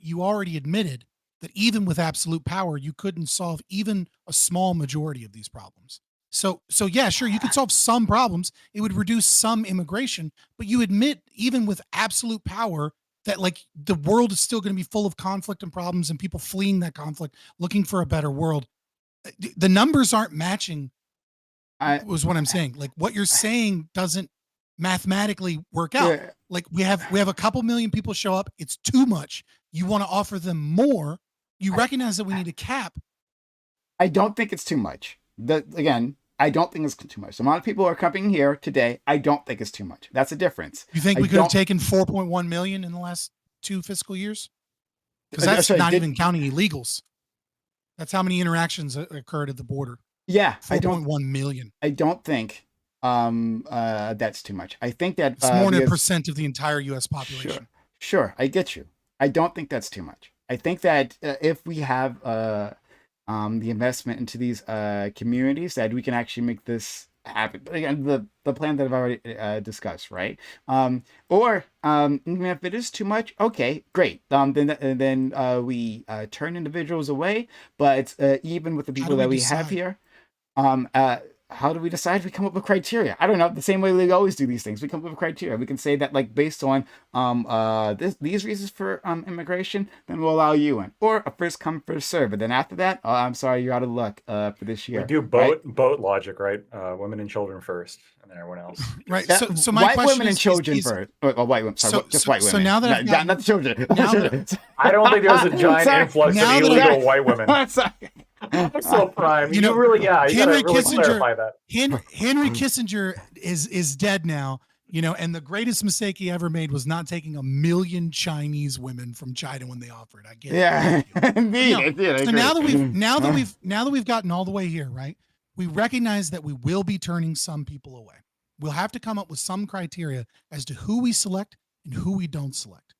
[SPEAKER 4] you already admitted that even with absolute power, you couldn't solve even a small majority of these problems. So yeah, sure, you could solve some problems. It would reduce some immigration, but you admit even with absolute power that like the world is still going to be full of conflict and problems and people fleeing that conflict, looking for a better world. The numbers aren't matching was what I'm saying. Like what you're saying doesn't mathematically work out. Yeah. Like we have a couple million people show up. It's too much. You want to offer them more. You recognize that we need a cap.
[SPEAKER 1] I don't think it's too much. I don't think it's too much. The amount of people who are coming here today, I don't think it's too much. That's a difference.
[SPEAKER 4] You think we could have taken 4.1 million in the last 2 fiscal years? Because that's not even counting illegals. That's how many interactions occurred at the border.
[SPEAKER 1] Yeah,
[SPEAKER 4] 4.1 million.
[SPEAKER 1] I don't think that's too much. I think that
[SPEAKER 4] it's more than 1% of the entire U.S. population.
[SPEAKER 1] Sure, I get you. I don't think that's too much. I think that if we have the investment into these communities, that we can actually make this happen. But again, the plan that I've already discussed, right? Or even if it is too much, okay, great. Then we turn individuals away. But even with the people that we have here, how do we decide? We come up with criteria. I don't know. The same way we always do these things. We come up with criteria. We can say that like based on these reasons for immigration, then we'll allow you in, or a first come first serve. And then after that, I'm sorry, you're out of luck for this year.
[SPEAKER 8] We do boat logic, right? Women and children first, and then everyone else.
[SPEAKER 4] Right. So my
[SPEAKER 1] white
[SPEAKER 4] question
[SPEAKER 1] women and children first. Well, white women. Sorry, just white women.
[SPEAKER 4] So now that
[SPEAKER 1] not the children.
[SPEAKER 8] I don't think there was a giant influx of illegal white women. I'm so prime. You really, you gotta really clarify that.
[SPEAKER 4] Henry Kissinger is dead now, and the greatest mistake he ever made was not taking 1 million Chinese women from China when they offered. I get it.
[SPEAKER 1] Yeah, indeed.
[SPEAKER 4] So now that we've gotten all the way here, right? We recognize that we will be turning some people away. We'll have to come up with some criteria as to who we select and who we don't select.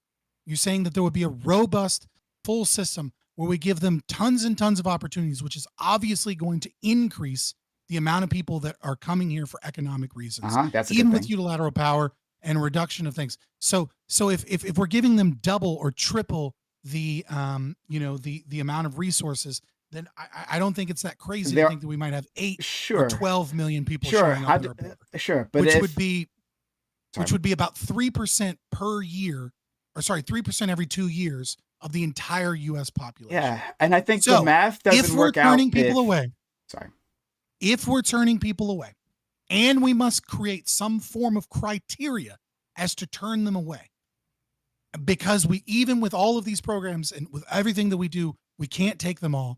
[SPEAKER 4] You're saying that there would be a robust, full system where we give them tons and tons of opportunities, which is obviously going to increase the amount of people that are coming here for economic reasons,
[SPEAKER 1] That's a
[SPEAKER 4] even
[SPEAKER 1] good
[SPEAKER 4] with
[SPEAKER 1] thing.
[SPEAKER 4] unilateral power and reduction of things. So if we're giving them double or triple the the amount of resources, then I don't think it's that crazy to think that we might have 8 or 12 million people showing up at our border.
[SPEAKER 1] But
[SPEAKER 4] which would be about 3% per year, or 3% every 2 years of the entire U.S. population.
[SPEAKER 1] Yeah, and I think the math doesn't work out.
[SPEAKER 4] If we're turning people away, and we must create some form of criteria as to turn them away, because even with all of these programs and with everything that we do, we can't take them all.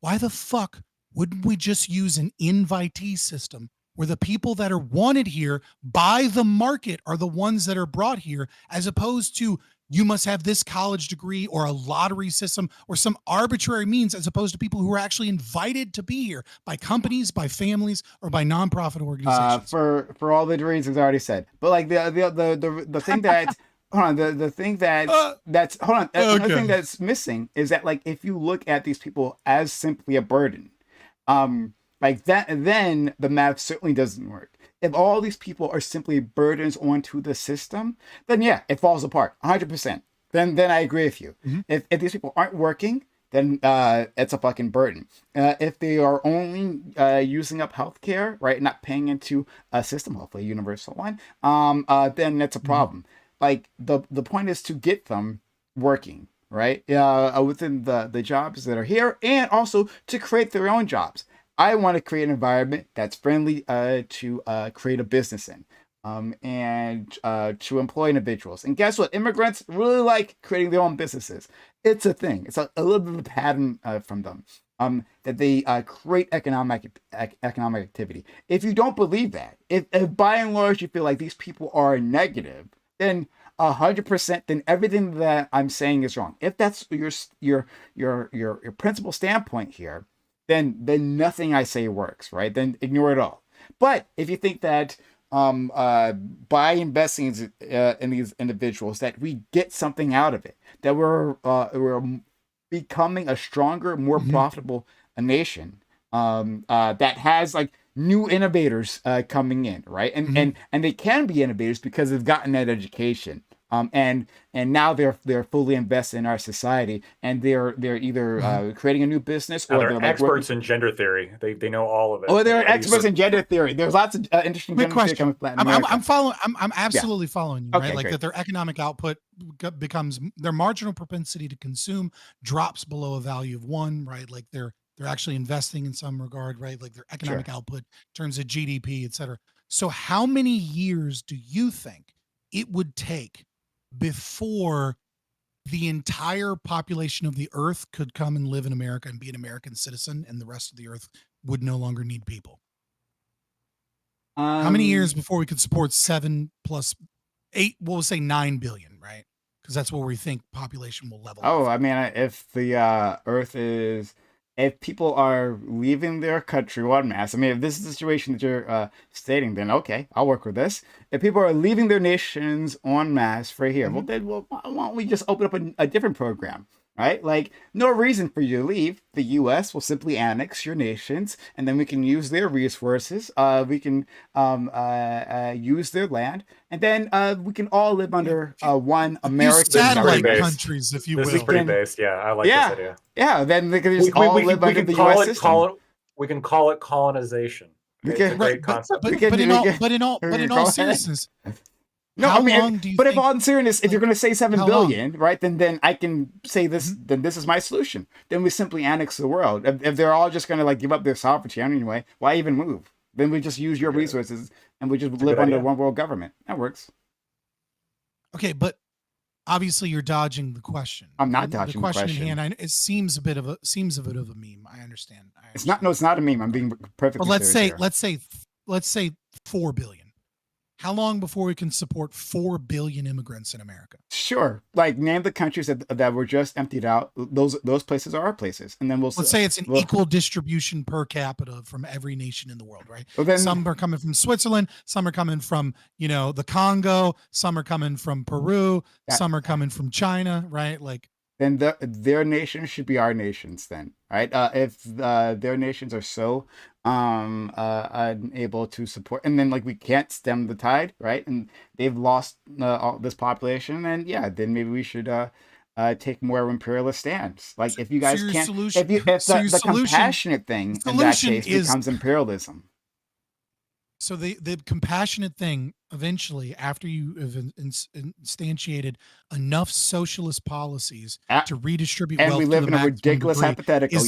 [SPEAKER 4] Why the fuck wouldn't we just use an invitee system where the people that are wanted here by the market are the ones that are brought here, as opposed to you must have this college degree or a lottery system or some arbitrary means, as opposed to people who are actually invited to be here by companies, by families, or by nonprofit organizations.
[SPEAKER 1] For all the reasons I already said, but like the thing that hold on, the thing that's hold on, another thing that's missing is that, like, if you look at these people as simply a burden, like that, then the math certainly doesn't work. If all these people are simply burdens onto the system, then yeah, it falls apart 100%. Then I agree with you.
[SPEAKER 4] Mm-hmm.
[SPEAKER 1] If these people aren't working, then it's a fucking burden. If they are only using up healthcare, right, not paying into a system, hopefully a universal one, then that's a problem. Like the point is to get them working, right, within the jobs that are here, and also to create their own jobs. I want to create an environment that's friendly to create a business in, and to employ individuals. And guess what? Immigrants really like creating their own businesses. It's a thing. It's a little bit of a pattern from them, that they create economic activity. If you don't believe that, if by and large you feel like these people are negative, then 100%, then everything that I'm saying is wrong. If that's your principal standpoint here, then nothing I say works, right? Then ignore it all. But if you think that by investing in these individuals, that we get something out of it, that we're becoming a stronger, more profitable nation, that has like new innovators coming in, right? And they can be innovators because they've gotten that education. And now they're fully invested in our society, and they're either creating a new business, or
[SPEAKER 8] they're experts in gender theory. They know all of it.
[SPEAKER 1] Oh, they're experts in gender theory. There's lots of interesting.
[SPEAKER 4] Quick question. I'm following. I'm absolutely following you.
[SPEAKER 1] Okay,
[SPEAKER 4] right? Like
[SPEAKER 1] great.
[SPEAKER 4] that their economic output becomes, their marginal propensity to consume drops below a value of 1. Right? Like they're actually investing in some regard. Right? Like their economic output in terms of GDP, et cetera. So how many years do you think it would take before the entire population of the earth could come and live in America and be an American citizen, and the rest of the earth would no longer need people? How many years before we could support 7 plus 8, we'll say 9 billion, right? Because that's where we think population will level off.
[SPEAKER 1] I mean, if the earth is, if people are leaving their country en masse, I mean, if this is the situation that you're stating, then okay, I'll work with this. If people are leaving their nations en masse for here, well, then why don't we just open up a different program, right? Like, no reason for you to leave. The U.S. will simply annex your nations, and then we can use their resources. We can use their land, and then we can all live under one American
[SPEAKER 4] satellite
[SPEAKER 1] government.
[SPEAKER 4] countries, if you will.
[SPEAKER 8] This is pretty based. Yeah, I like this idea.
[SPEAKER 1] Yeah, then they can just all live under the U.S. system.
[SPEAKER 8] We can call it colonization. Okay, it's a great concept.
[SPEAKER 4] But in all seriousness,
[SPEAKER 1] no,
[SPEAKER 4] how
[SPEAKER 1] I mean,
[SPEAKER 4] long do you
[SPEAKER 1] but
[SPEAKER 4] think,
[SPEAKER 1] if all in seriousness, if you're going to say 7
[SPEAKER 4] how
[SPEAKER 1] billion, right, then I can say this. Then this is my solution. Then we simply annex the world. If they're all just going to like give up their sovereignty anyway, why even move? Then we just use your resources and we just live under one world government. That works.
[SPEAKER 4] Okay, but obviously you're dodging the question.
[SPEAKER 1] I'm not dodging the question.
[SPEAKER 4] In hand, it seems a bit of a meme. I understand.
[SPEAKER 1] It's not. No, it's not a meme. I'm being perfectly.
[SPEAKER 4] But
[SPEAKER 1] serious here.
[SPEAKER 4] let's say 4 billion. how long before we can support 4 billion immigrants in America?
[SPEAKER 1] Sure. Like name the countries that were just emptied out. Those places are our places, and then
[SPEAKER 4] Let's say it's an
[SPEAKER 1] we'll,
[SPEAKER 4] equal distribution per capita from every nation in the world, right?
[SPEAKER 1] well, then,
[SPEAKER 4] Some are coming from Switzerland, some are coming from, the Congo, some are coming from Peru, some are coming from China, right? Like,
[SPEAKER 1] then their nations should be our nations then, right? If their nations are so unable to support, and then like we can't stem the tide, right? And they've lost all this population, and then maybe we should take more imperialist stance. Like if you guys can't, if the compassionate thing in that case becomes imperialism.
[SPEAKER 4] So the compassionate thing eventually, after you have instantiated enough socialist policies to redistribute
[SPEAKER 1] and
[SPEAKER 4] wealth,
[SPEAKER 1] we live
[SPEAKER 4] to
[SPEAKER 1] in
[SPEAKER 4] the
[SPEAKER 1] a ridiculous
[SPEAKER 4] degree,
[SPEAKER 1] hypothetical,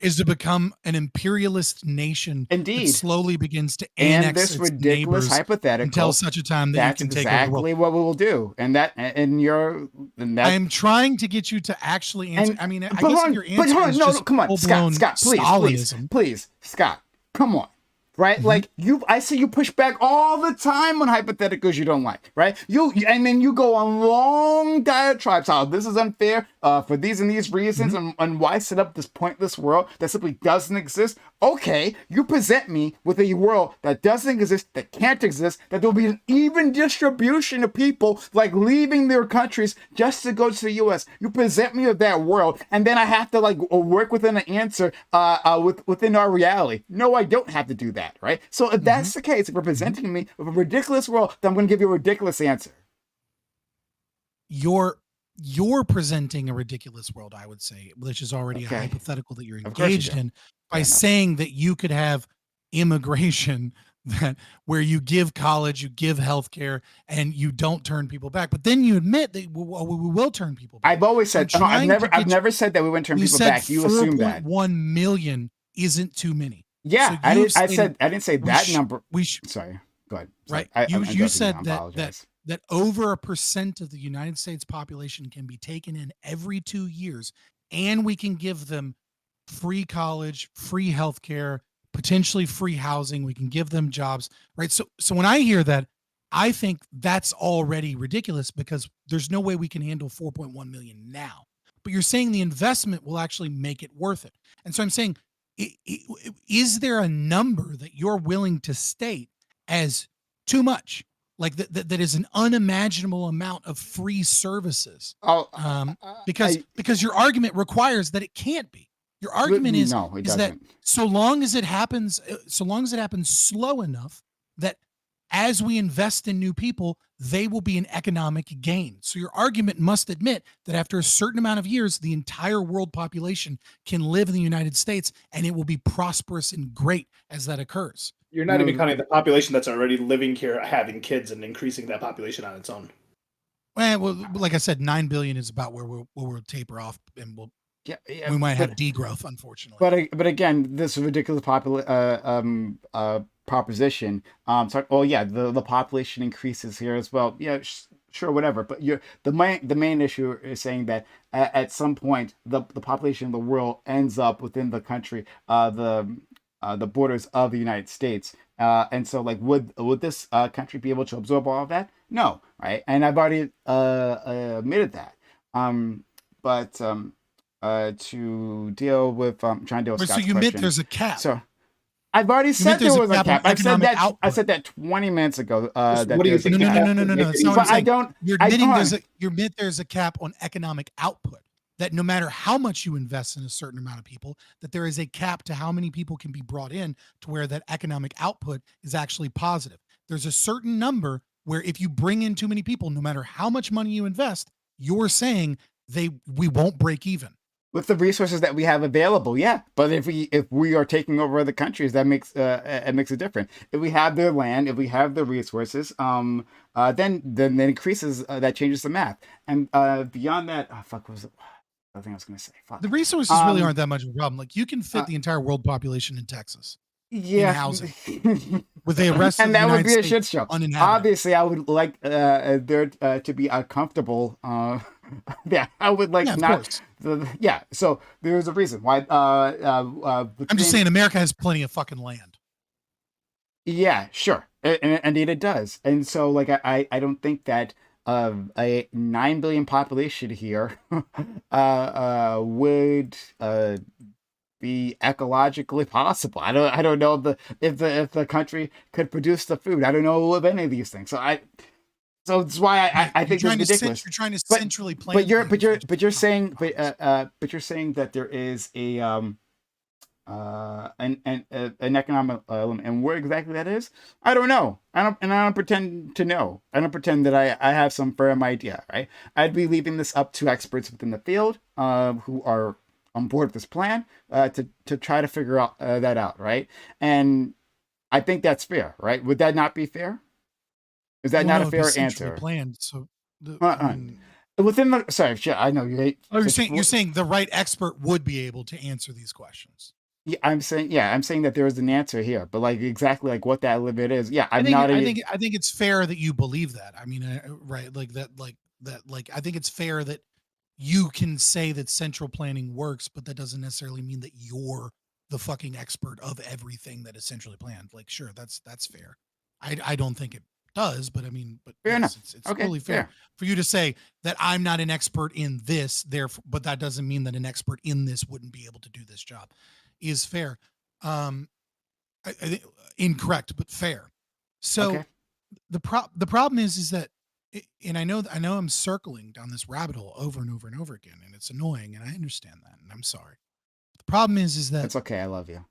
[SPEAKER 4] is to become an imperialist nation.
[SPEAKER 1] Indeed,
[SPEAKER 4] that slowly begins to
[SPEAKER 1] and
[SPEAKER 4] annex
[SPEAKER 1] this
[SPEAKER 4] its
[SPEAKER 1] ridiculous
[SPEAKER 4] neighbors
[SPEAKER 1] hypothetical
[SPEAKER 4] until such a time that
[SPEAKER 1] that's
[SPEAKER 4] you can take
[SPEAKER 1] exactly
[SPEAKER 4] over the world.
[SPEAKER 1] what we will do.
[SPEAKER 4] I'm trying to get you to actually answer. I mean, I guess if your
[SPEAKER 1] but
[SPEAKER 4] answer is just
[SPEAKER 1] come on, Scott, please, Scott, come on. Right, like I see you push back all the time on hypotheticals you don't like, right? And then you go on long diatribes how this is unfair for these and these reasons, and why set up this pointless world that simply doesn't exist. Okay, you present me with a world that doesn't exist, that can't exist, that there'll be an even distribution of people like leaving their countries just to go to the U.S. You present me with that world, and then I have to like work within an answer within our reality. No, I don't have to do that. Right. So if that's the case, if you're presenting me with a ridiculous world, then I'm going to give you a ridiculous answer.
[SPEAKER 4] You're presenting a ridiculous world, I would say, which is already a hypothetical that you're engaged in by saying that you could have immigration where you give college, you give healthcare, and you don't turn people back. But then you admit that we will turn people back.
[SPEAKER 1] I've always said, I've never said that we wouldn't turn people back. You assume that
[SPEAKER 4] 1 million isn't too many.
[SPEAKER 1] Yeah, so I didn't say that number. Sorry, go ahead.
[SPEAKER 4] Right, you said that over 1% of the United States population can be taken in every 2 years, and we can give them free college, free healthcare, potentially free housing. We can give them jobs, right? So when I hear that, I think that's already ridiculous because there's no way we can handle 4.1 million now. But you're saying the investment will actually make it worth it, and so I'm saying. Is there a number that you're willing to state as too much, like that is an unimaginable amount of free services? Because your argument requires that it can't be. Your argument is that so long as it happens slow enough that as we invest in new people, they will be an economic gain. So your argument must admit that after a certain amount of years, the entire world population can live in the United States and it will be prosperous and great as that occurs.
[SPEAKER 5] You're not even counting the population that's already living here, having kids, and increasing that population on its own.
[SPEAKER 4] Well, like I said, 9 billion is about where we'll taper off, and we might have degrowth, unfortunately.
[SPEAKER 1] But again, this ridiculous proposition. The population increases here as well. Yeah, sure, whatever. But the main issue is saying that at some point the population of the world ends up within the country, the borders of the United States. And so, like, would this country be able to absorb all of that? No, right? And I've already admitted that. To deal with trying to deal with Scott's
[SPEAKER 4] so you admit
[SPEAKER 1] question.
[SPEAKER 4] there's a cap.
[SPEAKER 1] So I've already said there was a cap. I said that 20 minutes ago.
[SPEAKER 5] What do you think?
[SPEAKER 4] No. That's not what I'm saying. You admit there's a cap on economic output. That no matter how much you invest in a certain amount of people, that there is a cap to how many people can be brought in to where that economic output is actually positive. There's a certain number where if you bring in too many people, no matter how much money you invest, you're saying we won't break even.
[SPEAKER 1] With the resources that we have available, yeah. But if we are taking over other countries, that makes it different. If we have their land, if we have the resources, then it increases. That changes the math. And beyond that, what was it? I think I was going to say. Fuck.
[SPEAKER 4] The resources really aren't that much of a problem. Like you can fit the entire world population in Texas.
[SPEAKER 1] Yeah,
[SPEAKER 4] in housing with the rest
[SPEAKER 1] and
[SPEAKER 4] of the
[SPEAKER 1] that would be a
[SPEAKER 4] States
[SPEAKER 1] shit show. Obviously, I would like there to be a comfortable. Yeah, I would like not. So there's a reason why.
[SPEAKER 4] I'm just saying, America has plenty of fucking land.
[SPEAKER 1] Yeah, sure. Indeed, it does. And so, like, I don't think that a 9 billion population here would be ecologically possible. I don't know if the country could produce the food. I don't know of any of these things. So that's why I think it's ridiculous.
[SPEAKER 4] You're trying to
[SPEAKER 1] But
[SPEAKER 4] centrally plan.
[SPEAKER 1] but you're
[SPEAKER 4] things, which
[SPEAKER 1] but you're
[SPEAKER 4] is not
[SPEAKER 1] saying
[SPEAKER 4] possible.
[SPEAKER 1] but you're saying that there is an economic element, and where exactly that is, I don't know. I don't pretend to know. I don't pretend that I have some firm idea, right? I'd be leaving this up to experts within the field, who are on board with this plan, to try to figure out that out, right? And I think that's fair, right? Would that not be fair? Is that
[SPEAKER 4] Well,
[SPEAKER 1] not
[SPEAKER 4] no,
[SPEAKER 1] a
[SPEAKER 4] it'd be
[SPEAKER 1] fair
[SPEAKER 4] centrally
[SPEAKER 1] answer?
[SPEAKER 4] planned. So,
[SPEAKER 1] Uh,
[SPEAKER 4] I
[SPEAKER 1] uh,
[SPEAKER 4] mean,
[SPEAKER 1] Within the sorry, shit, I know you hate.
[SPEAKER 4] oh, you're saying the right expert would be able to answer these questions.
[SPEAKER 1] Yeah, I'm saying that there is an answer here, but like exactly like what that limit is. Yeah,
[SPEAKER 4] I
[SPEAKER 1] I'm
[SPEAKER 4] think
[SPEAKER 1] not
[SPEAKER 4] I
[SPEAKER 1] a.
[SPEAKER 4] think I think it's fair that you believe that. I mean, right, like I think it's fair that you can say that central planning works, but that doesn't necessarily mean that you're the fucking expert of everything that is centrally planned. Like, sure, that's fair. I don't think it does, but I mean, but
[SPEAKER 1] Fair
[SPEAKER 4] yes,
[SPEAKER 1] enough.
[SPEAKER 4] it's
[SPEAKER 1] Okay,
[SPEAKER 4] totally fair
[SPEAKER 1] fair.
[SPEAKER 4] for you to say that I'm not an expert in this, therefore, but that doesn't mean that an expert in this wouldn't be able to do this job. Is fair. Um, I think incorrect, but fair. So
[SPEAKER 1] Okay.
[SPEAKER 4] the problem is that, and I know I'm circling down this rabbit hole over and over and over again, and it's annoying, and I understand that, and I'm sorry. The problem is that
[SPEAKER 1] It's okay. I love you.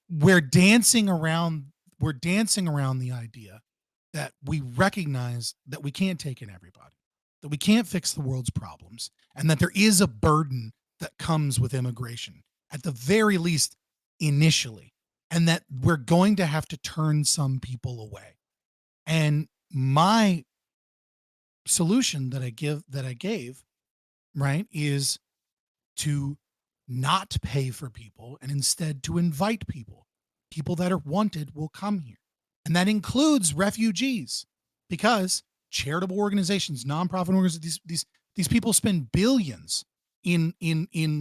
[SPEAKER 4] we're dancing around the idea that we recognize that we can't take in everybody, that we can't fix the world's problems, and that there is a burden that comes with immigration, at the very least initially, and that we're going to have to turn some people away. And my solution that I gave, right, is to not pay for people and instead to invite people. People that are wanted will come here. And that includes refugees, because charitable organizations, nonprofit organizations, these people spend billions in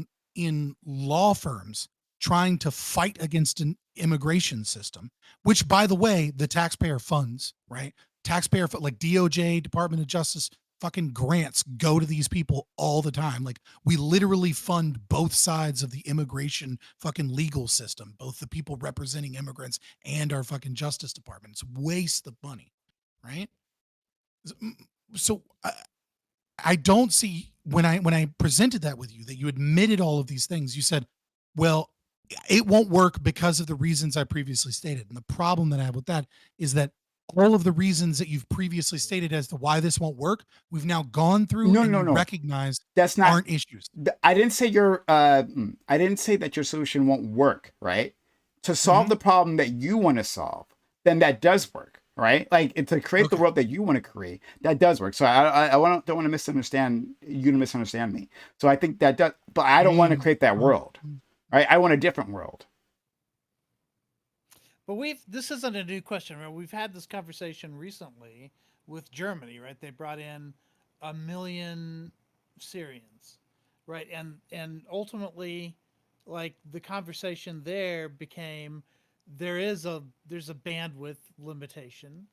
[SPEAKER 4] law firms trying to fight against an immigration system, which, by the way, the taxpayer funds, right? Taxpayer, like DOJ, Department of Justice, fucking grants go to these people all the time. Like, we literally fund both sides of the immigration fucking legal system, both the people representing immigrants and our fucking Justice Department. It's a waste of money, right? So I don't see, when I presented that with you, that you admitted all of these things. You said, well, it won't work because of the reasons I previously stated. And the problem that I have with that is that all of the reasons that you've previously stated as to why this won't work, we've now gone through
[SPEAKER 1] No,
[SPEAKER 4] and
[SPEAKER 1] no,
[SPEAKER 4] you
[SPEAKER 1] no.
[SPEAKER 4] recognize
[SPEAKER 1] That's not.
[SPEAKER 4] aren't issues.
[SPEAKER 1] I didn't say I didn't say that your solution won't work, right? To solve
[SPEAKER 4] Mhm.
[SPEAKER 1] the problem that you want to solve, then that does work, right? Like to create the
[SPEAKER 4] Okay.
[SPEAKER 1] world that you want to create, that does work. So don't want to misunderstand you to misunderstand me. So I think that does, but I don't want to create that world, right? I want a different world.
[SPEAKER 9] But this isn't a new question, right? We've had this conversation recently with Germany, right? They brought in 1 million Syrians, right? And ultimately, like, the conversation there became, there's a bandwidth limitation.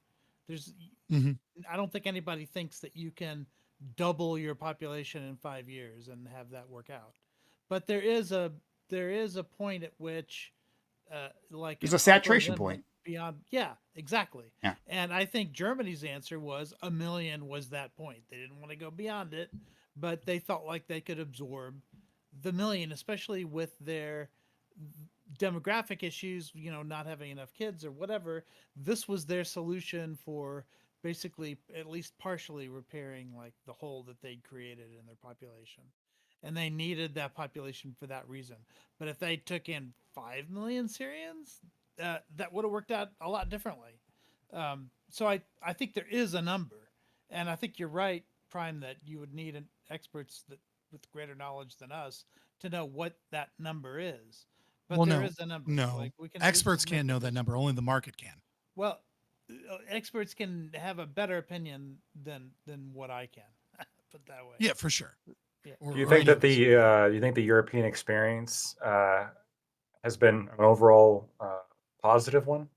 [SPEAKER 9] There's
[SPEAKER 4] Mhm.
[SPEAKER 9] I don't think anybody thinks that you can double your population in 5 years and have that work out. But there is a point at which, like
[SPEAKER 1] There's
[SPEAKER 9] an
[SPEAKER 1] a
[SPEAKER 9] upper
[SPEAKER 1] saturation
[SPEAKER 9] limit
[SPEAKER 1] point.
[SPEAKER 9] beyond. Yeah, exactly.
[SPEAKER 1] Yeah.
[SPEAKER 9] And I think Germany's answer was 1 million was that point. They didn't want to go beyond it, but they felt like they could absorb the million, especially with their demographic issues, not having enough kids or whatever. This was their solution for basically, at least partially, repairing like the hole that they'd created in their population. And they needed that population for that reason. But if they took in 5 million Syrians, that would have worked out a lot differently. So I think there is a number. And I think you're right, Prime, that you would need experts that with greater knowledge than us to know what that number is. But
[SPEAKER 4] Well,
[SPEAKER 9] there
[SPEAKER 4] no,
[SPEAKER 9] is a number.
[SPEAKER 4] no.
[SPEAKER 9] Like, we can
[SPEAKER 4] Experts
[SPEAKER 9] make
[SPEAKER 4] can't know that number. Only the market can.
[SPEAKER 9] Well, experts can have a better opinion than what I can. Put it that way.
[SPEAKER 4] Yeah, for sure.
[SPEAKER 9] Yeah.
[SPEAKER 8] Do you think that you think the European experience has been an overall positive one?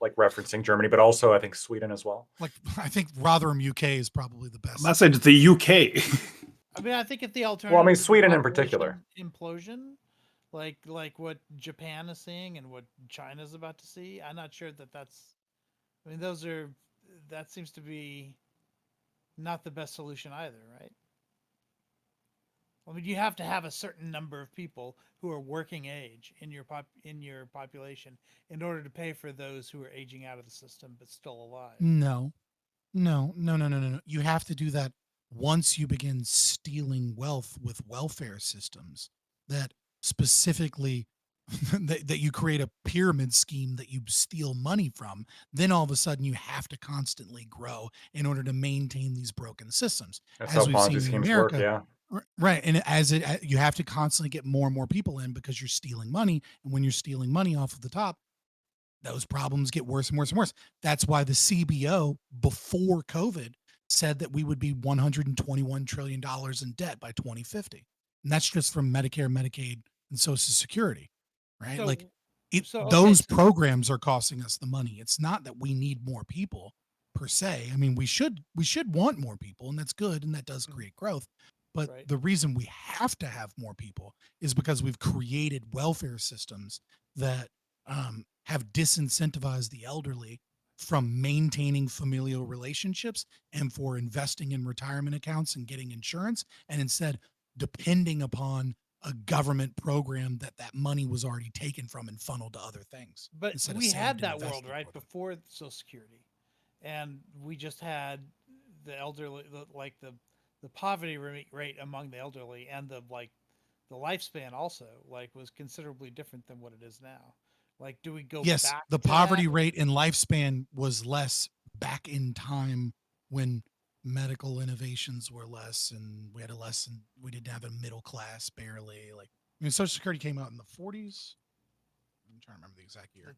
[SPEAKER 8] like referencing Germany, but also I think Sweden as well.
[SPEAKER 4] Like, I think Rotherham, UK is probably the best.
[SPEAKER 5] I'm not saying it's the UK.
[SPEAKER 9] I mean, I think if the alternative,
[SPEAKER 8] Well, I mean,
[SPEAKER 9] to the
[SPEAKER 8] Sweden in particular.
[SPEAKER 9] implosion, like what Japan is seeing and what China's about to see, I'm not sure that that's. I mean, that seems to be not the best solution either, right? I mean, you have to have a certain number of people who are working age in your population in order to pay for those who are aging out of the system but still alive.
[SPEAKER 4] No. You have to do that once you begin stealing wealth with welfare systems that specifically that you create a pyramid scheme that you steal money from. Then all of a sudden you have to constantly grow in order to maintain these broken systems.
[SPEAKER 8] That's
[SPEAKER 4] As
[SPEAKER 8] how
[SPEAKER 4] we've seen
[SPEAKER 8] Ponzi
[SPEAKER 4] in
[SPEAKER 8] schemes
[SPEAKER 4] America,
[SPEAKER 8] work. Yeah.
[SPEAKER 4] Right. And you have to constantly get more and more people in because you're stealing money. And when you're stealing money off of the top, those problems get worse and worse and worse. That's why the CBO before COVID said that we would be $121 trillion in debt by 2050. And that's just from Medicare, Medicaid, and Social Security, right? Those programs are costing us the money. It's not that we need more people per se. I mean, we should want more people, and that's good, and that does create growth. But the reason we have to have more people is because we've created welfare systems that have disincentivized the elderly from maintaining familial relationships and for investing in retirement accounts and getting insurance, and instead depending upon a government program that money was already taken from and funneled to other things.
[SPEAKER 9] But we had that world, right, before Social Security. And we just had the elderly, the poverty rate among the elderly, and the lifespan also was considerably different than what it is now. Do we go
[SPEAKER 4] yes,
[SPEAKER 9] back
[SPEAKER 4] the
[SPEAKER 9] to
[SPEAKER 4] poverty
[SPEAKER 9] that?
[SPEAKER 4] rate and lifespan was less back in time when medical innovations were less and we didn't have a middle class barely. Social Security came out in the 40s. I'm trying to remember the exact year.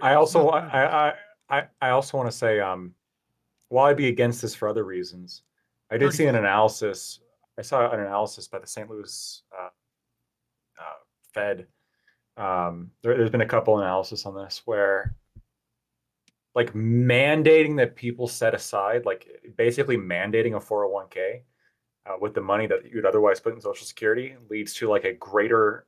[SPEAKER 8] I also want to say, while I'd be against this for other reasons, I did see an analysis. I saw an analysis by the St. Louis Fed. There's been a couple analysis on this where mandating that people set aside, basically mandating a 401k with the money that you'd otherwise put in Social Security leads to a greater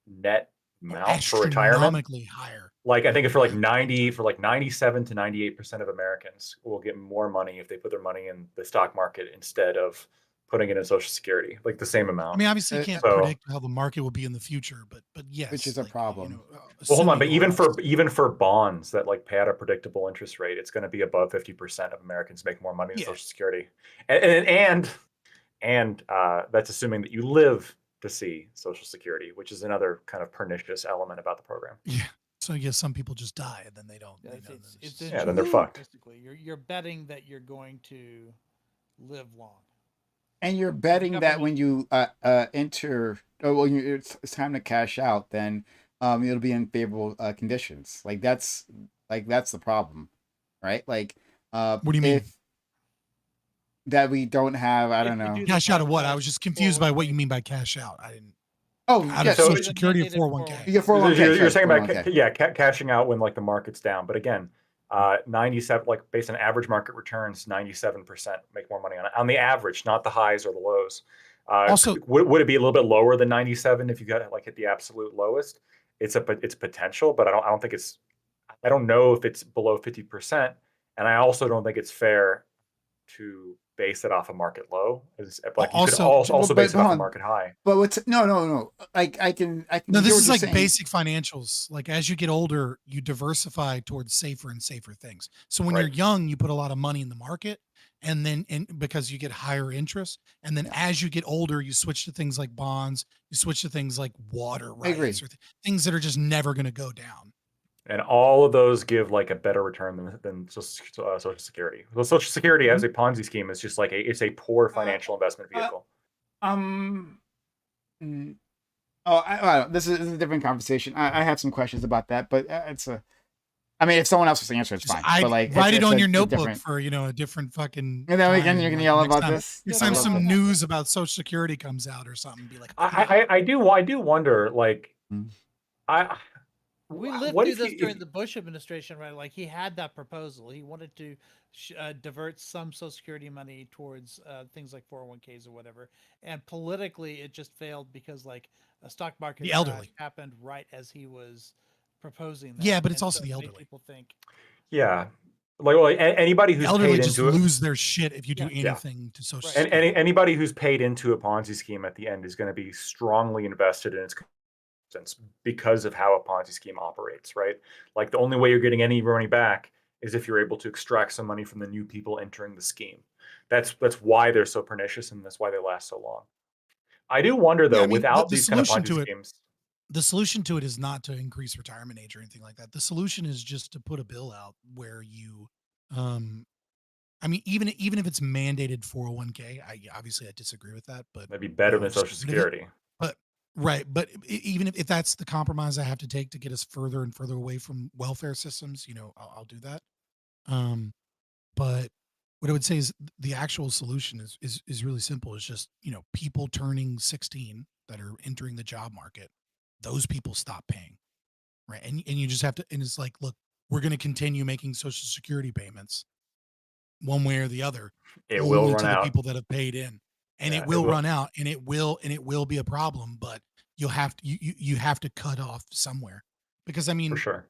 [SPEAKER 8] net amount for retirement.
[SPEAKER 4] Astronomically higher.
[SPEAKER 8] I think for 97 to 98% of Americans will get more money if they put their money in the stock market instead of putting it in Social Security, the same amount.
[SPEAKER 4] I mean, obviously you can't predict how the market will be in the future, but yes,
[SPEAKER 1] which is a problem.
[SPEAKER 8] Well, hold on, but even for bonds that pay out a predictable interest rate, it's going to be above 50% of Americans make more money in Social Security, and that's assuming that you live to see Social Security, which is another kind of pernicious element about the program.
[SPEAKER 4] Yeah. So yes, some people just die and then they don't.
[SPEAKER 8] Then they're fucked.
[SPEAKER 9] You're betting that you're going to live long.
[SPEAKER 1] And you're betting that when you enter, it's time to cash out, then it'll be in favorable conditions. That's the problem, right?
[SPEAKER 4] What do you mean?
[SPEAKER 1] That we don't have, I don't know.
[SPEAKER 4] Cash out of what? I was just confused by what you mean by cash out. I didn't.
[SPEAKER 1] Oh,
[SPEAKER 4] out of Social Security or 401k?
[SPEAKER 1] Yeah, 401k.
[SPEAKER 8] You're saying about cashing out when the market's down, but again. 97, based on average market returns, 97% make more money on the average, not the highs or the lows. Also, would it be a little bit lower than 97 if you got hit the absolute lowest? It's potential, but I don't know if it's below 50%, and I also don't think it's fair to base it off a market low. You could also base it off a market high.
[SPEAKER 1] But no. I can.
[SPEAKER 4] No, this is basic financials. As you get older, you diversify towards safer and safer things. So when you're young, you put a lot of money in the market, and then because you get higher interest, and then as you get older, you switch to things like bonds. You switch to things like water rights or things that are just never going to go down.
[SPEAKER 8] And all of those give a better return than Social Security. Well, Social Security as a Ponzi scheme is just it's a poor financial investment vehicle.
[SPEAKER 1] This is a different conversation. I have some questions about that, but if someone else wants to answer, it's fine.
[SPEAKER 4] Write it on your notebook for a different fucking.
[SPEAKER 1] And then you're gonna yell about this.
[SPEAKER 4] Next time some news about Social Security comes out or something, be like,
[SPEAKER 8] I do wonder
[SPEAKER 9] We lived
[SPEAKER 8] what
[SPEAKER 9] through
[SPEAKER 8] if
[SPEAKER 9] this
[SPEAKER 8] you,
[SPEAKER 9] during the Bush administration, right? Like he had that proposal. He wanted to divert some Social Security money towards things like 401ks or whatever. And politically, it just failed because like a stock market
[SPEAKER 4] The
[SPEAKER 9] crash
[SPEAKER 4] elderly.
[SPEAKER 9] happened right as he was proposing that.
[SPEAKER 4] Yeah, but it's
[SPEAKER 9] And
[SPEAKER 4] also
[SPEAKER 9] so
[SPEAKER 4] the
[SPEAKER 9] it made
[SPEAKER 4] elderly.
[SPEAKER 9] people think,
[SPEAKER 8] yeah, like well, anybody
[SPEAKER 4] The
[SPEAKER 8] who's
[SPEAKER 4] elderly
[SPEAKER 8] paid
[SPEAKER 4] just
[SPEAKER 8] into it,
[SPEAKER 4] lose their shit if you do
[SPEAKER 9] Yeah.
[SPEAKER 4] anything to Social
[SPEAKER 9] Right.
[SPEAKER 8] and
[SPEAKER 4] Security.
[SPEAKER 8] anybody who's paid into a Ponzi scheme at the end is going to be strongly invested in its because of how a Ponzi scheme operates, right? Like the only way you're getting any money back is if you're able to extract some money from the new people entering the scheme. That's why they're so pernicious, and that's why they last so long. I do wonder though,
[SPEAKER 4] Yeah, I mean,
[SPEAKER 8] without
[SPEAKER 4] the
[SPEAKER 8] these kind of
[SPEAKER 4] solution
[SPEAKER 8] Ponzi
[SPEAKER 4] to it,
[SPEAKER 8] schemes,
[SPEAKER 4] the solution to it is not to increase retirement age or anything like that. The solution is just to put a bill out where you, I mean, even if it's mandated 401k, obviously I disagree with that, but
[SPEAKER 8] that'd be better than
[SPEAKER 4] just
[SPEAKER 8] Social
[SPEAKER 4] get rid of it.
[SPEAKER 8] Security.
[SPEAKER 4] But right, but even if that's the compromise I have to take to get us further and further away from welfare systems, I'll do that. But what I would say is the actual solution is really simple. It's just people turning 16 that are entering the job market, those people stop paying, right? And you just have to, and it's like, look, we're going to continue making Social Security payments one way or the other,
[SPEAKER 8] It will
[SPEAKER 4] only
[SPEAKER 8] run
[SPEAKER 4] to the
[SPEAKER 8] out.
[SPEAKER 4] people that have paid in, and
[SPEAKER 8] Yeah,
[SPEAKER 4] it will run out, and it will be a problem. But you'll have to you have to cut off somewhere, because I
[SPEAKER 8] for
[SPEAKER 4] mean,
[SPEAKER 8] sure.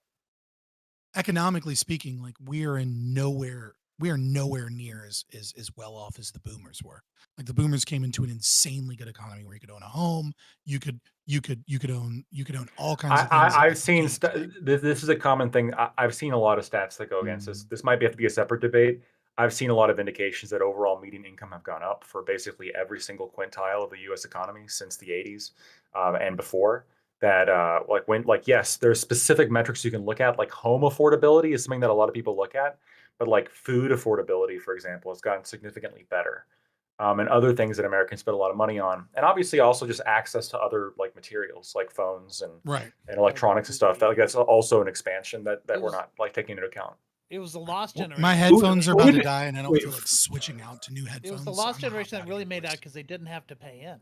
[SPEAKER 4] economically speaking, like we are nowhere near as well off as the boomers were. Like the boomers came into an insanely good economy where you could own a home, you could own all kinds of things.
[SPEAKER 8] I've seen this is a common thing. I've seen a lot of stats that go against this. This might have to be a separate debate. I've seen a lot of indications that overall median income have gone up for basically every single quintile of the U.S. economy since the 80s and before. That yes, there's specific metrics you can look at. Like home affordability is something that a lot of people look at, but like food affordability, for example, has gotten significantly better. And other things that Americans spend a lot of money on, and obviously also just access to other like materials like phones and
[SPEAKER 4] Right.
[SPEAKER 8] and electronics and stuff. That's also an expansion that we're not like taking into account.
[SPEAKER 9] it was the lost generation.
[SPEAKER 4] My headphones are about to die, and I don't feel like switching out to new headphones.
[SPEAKER 9] It was the
[SPEAKER 4] so
[SPEAKER 9] lost
[SPEAKER 4] I'm gonna
[SPEAKER 9] generation
[SPEAKER 4] hop
[SPEAKER 9] that
[SPEAKER 4] out
[SPEAKER 9] really
[SPEAKER 4] of
[SPEAKER 9] made
[SPEAKER 4] here,
[SPEAKER 9] out
[SPEAKER 4] boys.
[SPEAKER 9] because they didn't have to pay in.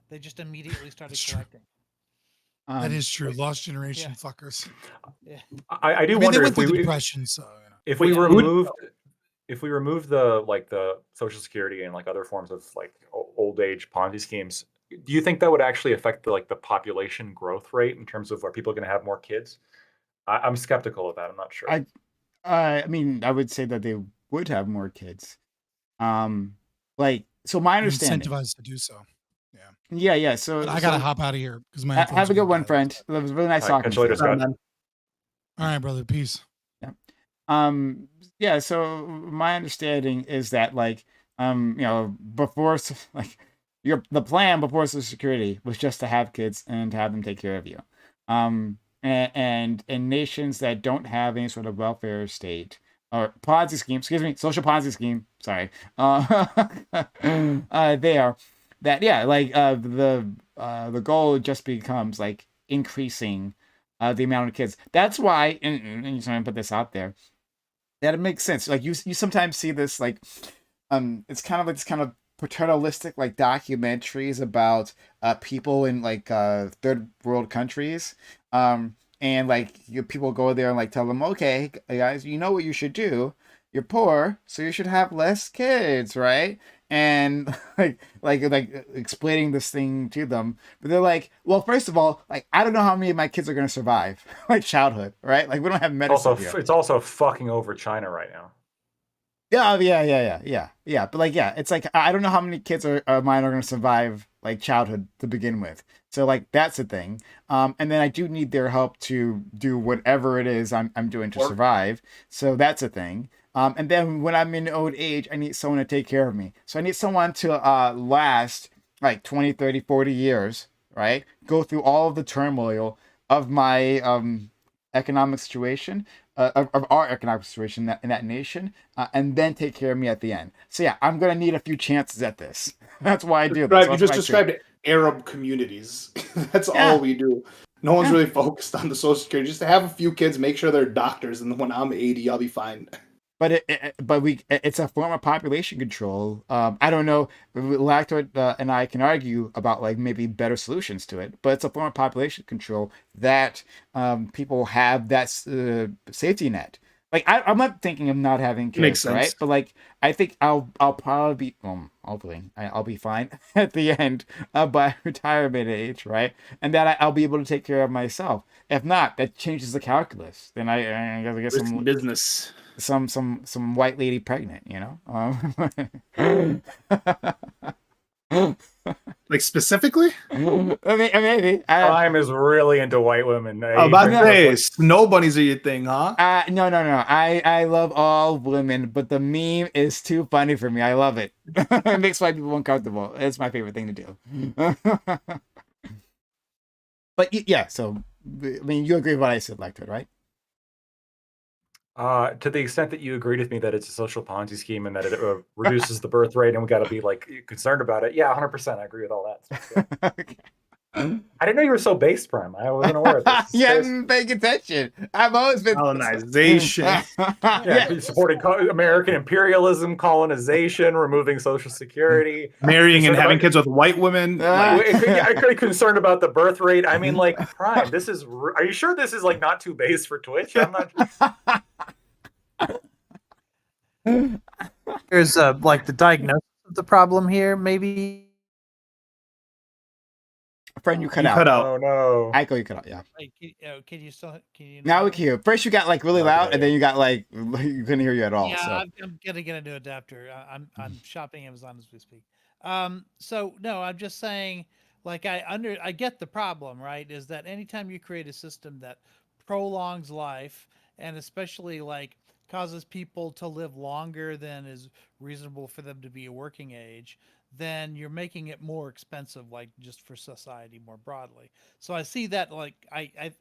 [SPEAKER 9] They just immediately started
[SPEAKER 4] That's true.
[SPEAKER 9] collecting.
[SPEAKER 4] That is true. Lost generation fuckers.
[SPEAKER 9] Yeah.
[SPEAKER 8] I do
[SPEAKER 4] I mean, they
[SPEAKER 8] wonder
[SPEAKER 4] went
[SPEAKER 8] if
[SPEAKER 4] through the
[SPEAKER 8] we
[SPEAKER 4] depression, so
[SPEAKER 8] if we removed the Social Security and like other forms of like old age Ponzi schemes, do you think that would actually affect the population growth rate in terms of are people going to have more kids? I'm skeptical of that. I'm not sure.
[SPEAKER 1] I mean, I would say that they would have more kids. So my
[SPEAKER 4] you're
[SPEAKER 1] understanding.
[SPEAKER 4] incentivized to do so.
[SPEAKER 1] Yeah. So
[SPEAKER 4] But I gotta hop out of here because my
[SPEAKER 1] have
[SPEAKER 4] headphones
[SPEAKER 1] a
[SPEAKER 4] are
[SPEAKER 1] good
[SPEAKER 4] gonna
[SPEAKER 1] one,
[SPEAKER 4] die.
[SPEAKER 1] friend. It was really nice talking
[SPEAKER 8] catch you later,
[SPEAKER 1] to you.
[SPEAKER 8] Scott.
[SPEAKER 4] All right, brother. Peace.
[SPEAKER 1] Yeah. So my understanding is that before the plan before Social Security was just to have kids and to have them take care of you. And in nations that don't have any sort of welfare state or Ponzi scheme, social Ponzi scheme, sorry, there, that the goal just becomes like increasing the amount of kids. That's why, and I'm trying to put this out there, that it makes sense. Like you sometimes see this it's kind of like this kind of paternalistic like documentaries about people in third world countries, and people go there and like tell them, okay guys, you know what you should do, you're poor, so you should have less kids, right? And like explaining this thing to them, but they're like, well, first of all, like I don't know how many of my kids are going to survive like childhood, right? Like we don't have medicine here.
[SPEAKER 8] It's also fucking over China right now.
[SPEAKER 1] Yeah. But it's like I don't know how many kids are mine are going to survive like childhood to begin with. So like that's the thing. And then I do need their help to do whatever it is I'm doing to survive. So that's a thing. And then when I'm in old age, I need someone to take care of me. So I need someone to last like 20, 30, 40 years, right? Go through all of the turmoil of my economic situation, of our economic situation in that nation, and then take care of me at the end. So yeah, I'm gonna need a few chances at this. That's why I do this.
[SPEAKER 5] You just described Arab communities. That's all we do. No one's really focused on the Social Security. Just to have a few kids, make sure they're doctors, and when I'm 80, I'll be fine.
[SPEAKER 1] it's a form of population control. I don't know. Lacto and I can argue about like maybe better solutions to it, but it's a form of population control that people have that safety net. Like I'm not thinking of not having
[SPEAKER 5] Makes
[SPEAKER 1] kids, right?
[SPEAKER 5] sense.
[SPEAKER 1] But like I think I'll probably be hopefully I'll be fine at the end by retirement age, right? And that I'll be able to take care of myself. If not, that changes the calculus. Then I gotta get
[SPEAKER 5] Risky
[SPEAKER 1] some
[SPEAKER 5] business.
[SPEAKER 1] some white lady pregnant, you know.
[SPEAKER 5] Like specifically?
[SPEAKER 1] I mean, maybe.
[SPEAKER 8] Prime is really into white women.
[SPEAKER 5] I was about to say, snow bunnies are your thing, huh?
[SPEAKER 1] No. I love all women, but the meme is too funny for me. I love it. It makes white people uncomfortable. It's my favorite thing to do. But yeah, so I mean, you agree with what I said, Lecter, right?
[SPEAKER 8] To the extent that you agreed with me that it's a social Ponzi scheme and that it reduces the birth rate and we got to be like concerned about it. Yeah, 100%. I agree with all that stuff. Yeah.
[SPEAKER 1] Okay.
[SPEAKER 8] I didn't know you were so base, Prime. I wasn't aware of this.
[SPEAKER 1] You haven't been paying attention. I've always been
[SPEAKER 5] colonization.
[SPEAKER 8] Yeah, supporting American imperialism, colonization, removing Social Security,
[SPEAKER 5] marrying and having kids with white women.
[SPEAKER 8] I'm pretty concerned about the birth rate. I mean, like, Prime, this is. Are you sure this is like not too base for Twitch? I'm not.
[SPEAKER 9] There's like the diagnosis of the problem here, maybe.
[SPEAKER 1] Friend, you cut out.
[SPEAKER 8] Oh no!
[SPEAKER 1] Aiko, you cut out. Yeah.
[SPEAKER 9] Wait, can you still? Can you?
[SPEAKER 1] Now we can hear. First, you got like really loud, and then you got like you couldn't hear you at all.
[SPEAKER 9] Yeah,
[SPEAKER 1] So.
[SPEAKER 9] I'm gonna get a new adapter. I'm shopping Amazon as we speak. So no, I'm just saying, like I get the problem, right? Is that anytime you create a system that prolongs life and especially like causes people to live longer than is reasonable for them to be a working age, then you're making it more expensive, like just for society more broadly. So I see that like I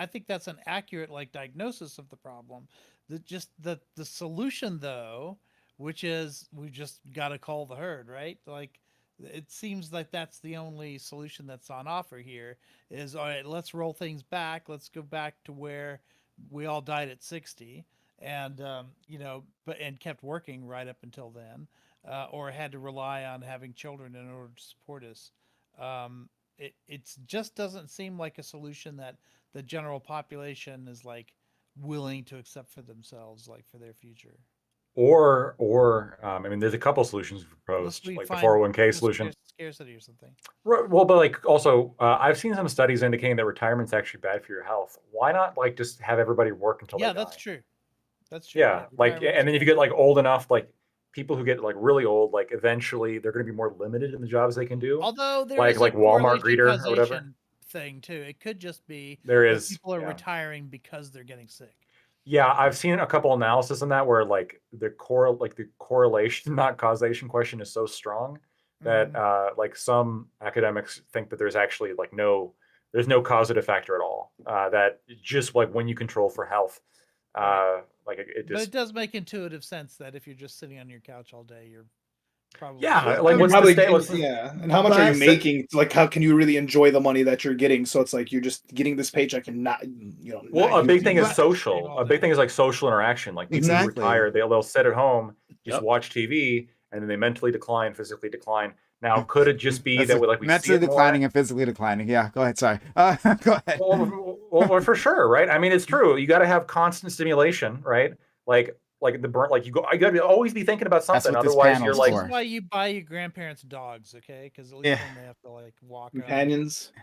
[SPEAKER 9] think that's an accurate like diagnosis of the problem. The solution though, which is we just got to cull the herd, right? Like it seems like that's the only solution that's on offer here is all right, let's roll things back. Let's go back to where we all died at 60 and and kept working right up until then. Or had to rely on having children in order to support us. It just doesn't seem like a solution that the general population is like willing to accept for themselves, like for their future.
[SPEAKER 8] Or I mean, there's a couple solutions proposed, like the 401k solution.
[SPEAKER 9] Scarcity or something.
[SPEAKER 8] Well, but like also, I've seen some studies indicating that retirement's actually bad for your health. Why not like just have everybody work until they die?
[SPEAKER 9] That's true. That's true.
[SPEAKER 8] Yeah, like, and then if you get like old enough, like people who get like really old, like eventually they're going to be more limited in the jobs they can do.
[SPEAKER 9] Although there
[SPEAKER 8] like
[SPEAKER 9] is
[SPEAKER 8] Walmart greeter or whatever
[SPEAKER 9] thing too. It could just be
[SPEAKER 8] there is
[SPEAKER 9] people are retiring because they're getting sick.
[SPEAKER 8] Yeah, I've seen a couple analysis on that where like the correlation, not causation question is so strong that like some academics think that there's actually like there's no causative factor at all. That just like when you control for health, like it just.
[SPEAKER 9] But it does make intuitive sense that if you're just sitting on your couch all day, you're probably
[SPEAKER 8] like what's the state?
[SPEAKER 6] And how much are you making? Like, how can you really enjoy the money that you're getting? So it's like you're just getting this paycheck and not,
[SPEAKER 8] Well, a big thing is social. A big thing is like social interaction. Like people who retire, they'll sit at home, just watch TV, and then they mentally decline, physically decline. Now, could it just be that we
[SPEAKER 1] mentally declining and physically declining? Yeah, go ahead. Sorry, go ahead.
[SPEAKER 8] Well, for sure, right? I mean, it's true. You got to have constant stimulation, right? Like the burn, like you got to always be thinking about something. Otherwise, you're like.
[SPEAKER 9] That's why you buy your grandparents dogs, okay? Because at least then they have to like walk.
[SPEAKER 6] Companions.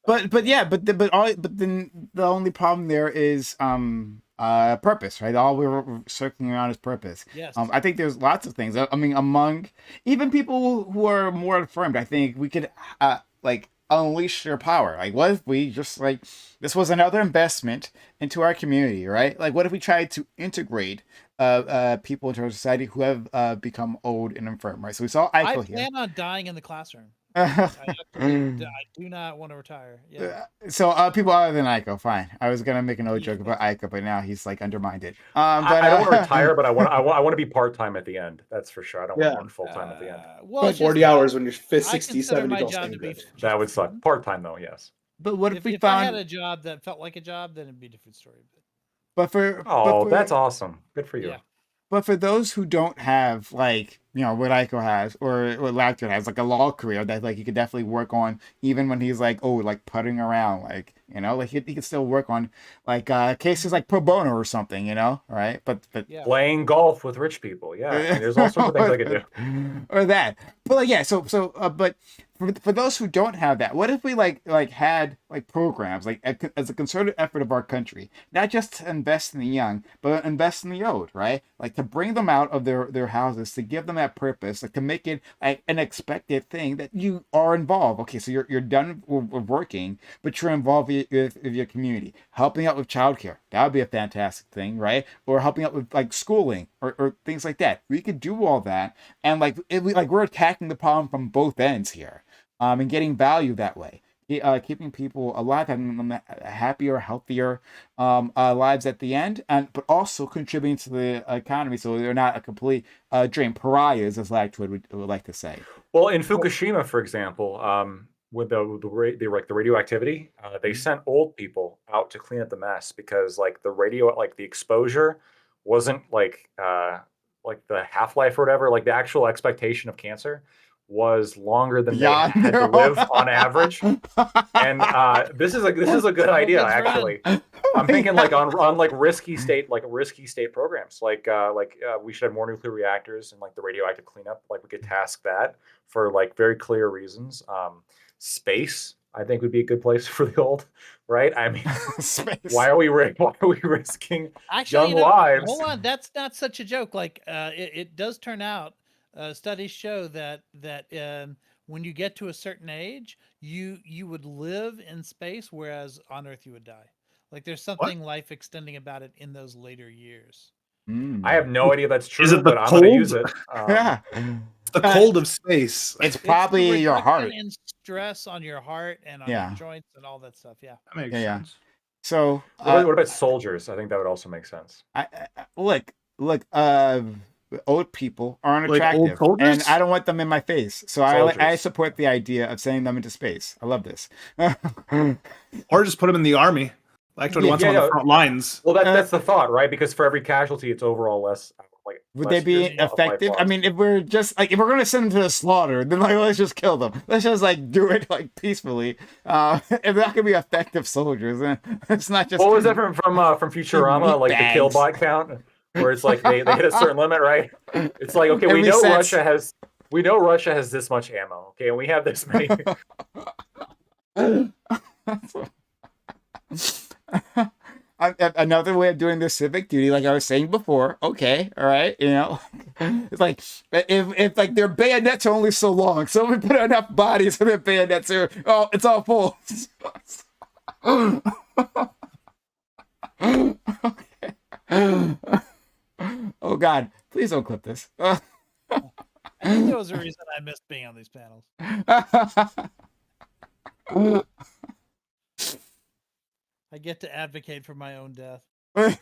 [SPEAKER 1] But then the only problem there is purpose, right? All we're circling around is purpose.
[SPEAKER 9] Yes.
[SPEAKER 1] I think there's lots of things. I mean, among even people who are more affirmed, I think we could like unleash their power. Like, what if we just like this was another investment into our community, right? Like, what if we tried to integrate people into our society who have become old and infirm, right? So we saw Aiko here.
[SPEAKER 9] I plan on dying in the classroom. I do not want to retire. Yeah.
[SPEAKER 1] So people other than Aiko, fine. I was gonna make an old joke about Aiko, but now he's like undermined it. But
[SPEAKER 8] I don't want to retire, but I want to be part time at the end. That's for sure. I don't want to work full time at the end.
[SPEAKER 6] Well, 40 hours when you're 60, 70.
[SPEAKER 8] That would suck. Part time though, yes.
[SPEAKER 1] But what if we
[SPEAKER 9] found I had a job that felt like a job, then it'd be a different story.
[SPEAKER 8] That's awesome. Good for you.
[SPEAKER 9] Yeah.
[SPEAKER 1] but for those who don't have like what Aiko has or what Lactor has, like a law career that like he could definitely work on even when he's like like putting around, like like he could still work on like cases like pro bono or something, right? But
[SPEAKER 9] Yeah.
[SPEAKER 8] Playing golf with rich people, yeah. I mean, there's all sorts of things I could do.
[SPEAKER 1] or that. But like but for those who don't have that, what if we like had like programs like as a concerted effort of our country, not just to invest in the young, but invest in the old, right? Like to bring them out of their houses, to give them that purpose, like to make it like an expected thing that you are involved. Okay, so you're done with working, but you're involved with your community, helping out with childcare. That would be a fantastic thing, right? Or helping out with like schooling or things like that. We could do all that, and like we're attacking the problem from both ends here, and getting value that way. Keeping people alive, having them happier, healthier lives at the end, but also contributing to the economy, so they're not a complete drain, pariahs, as Lactoid would like to say.
[SPEAKER 8] Well, in Fukushima, for example, with the radioactivity, they sent old people out to clean up the mess because like the exposure wasn't like the half-life or whatever, like the actual expectation of cancer was longer than they had to live on average. And this is a good idea, actually. I'm thinking like on like risky state programs, like we should have more nuclear reactors and like the radioactive cleanup. Like we could task that for like very clear reasons. Space, I think, would be a good place for the old, right? I mean, why are we risking young lives?
[SPEAKER 9] Hold on, that's not such a joke. Like it does turn out. Studies show that when you get to a certain age, you would live in space, whereas on Earth you would die. Like there's something life extending about it in those later years.
[SPEAKER 8] I have no idea that's true,
[SPEAKER 6] Is it the
[SPEAKER 8] but I'm going to use
[SPEAKER 6] cold?
[SPEAKER 8] it.
[SPEAKER 1] Yeah.
[SPEAKER 6] The cold of space.
[SPEAKER 1] It's probably
[SPEAKER 9] the
[SPEAKER 1] your heart.
[SPEAKER 9] reduction in stress on your heart and on your joints and all that stuff. Yeah.
[SPEAKER 5] That makes sense.
[SPEAKER 1] So
[SPEAKER 8] what about soldiers? I think that would also make sense.
[SPEAKER 1] Look, old people aren't
[SPEAKER 6] Like old
[SPEAKER 1] attractive,
[SPEAKER 6] soldiers?
[SPEAKER 1] and I don't want them in my face. So I support the idea of sending them into space. I love this.
[SPEAKER 6] Or just put them in the army. Like to wants them on the front lines.
[SPEAKER 8] Well, that's the thought, right? Because for every casualty, it's overall less.
[SPEAKER 1] Would they be effective? I mean, if we're gonna send them to the slaughter, then like let's just kill them. Let's just like do it like peacefully. If that could be effective soldiers, then it's not just.
[SPEAKER 8] What was that from Futurama? Like the kill bot count, where it's like they hit a certain limit, right? It's like, okay, we know Russia has this much ammo, okay, and we have this many.
[SPEAKER 1] Another way of doing this civic duty, like I was saying before. Okay, all right, it's like if like their bayonets are only so long, so we put enough bodies in their bayonets here. Oh, it's all full. Okay. Oh God, please don't clip this.
[SPEAKER 9] I think there was a reason I missed being on these panels. I get to advocate for my own death.
[SPEAKER 1] But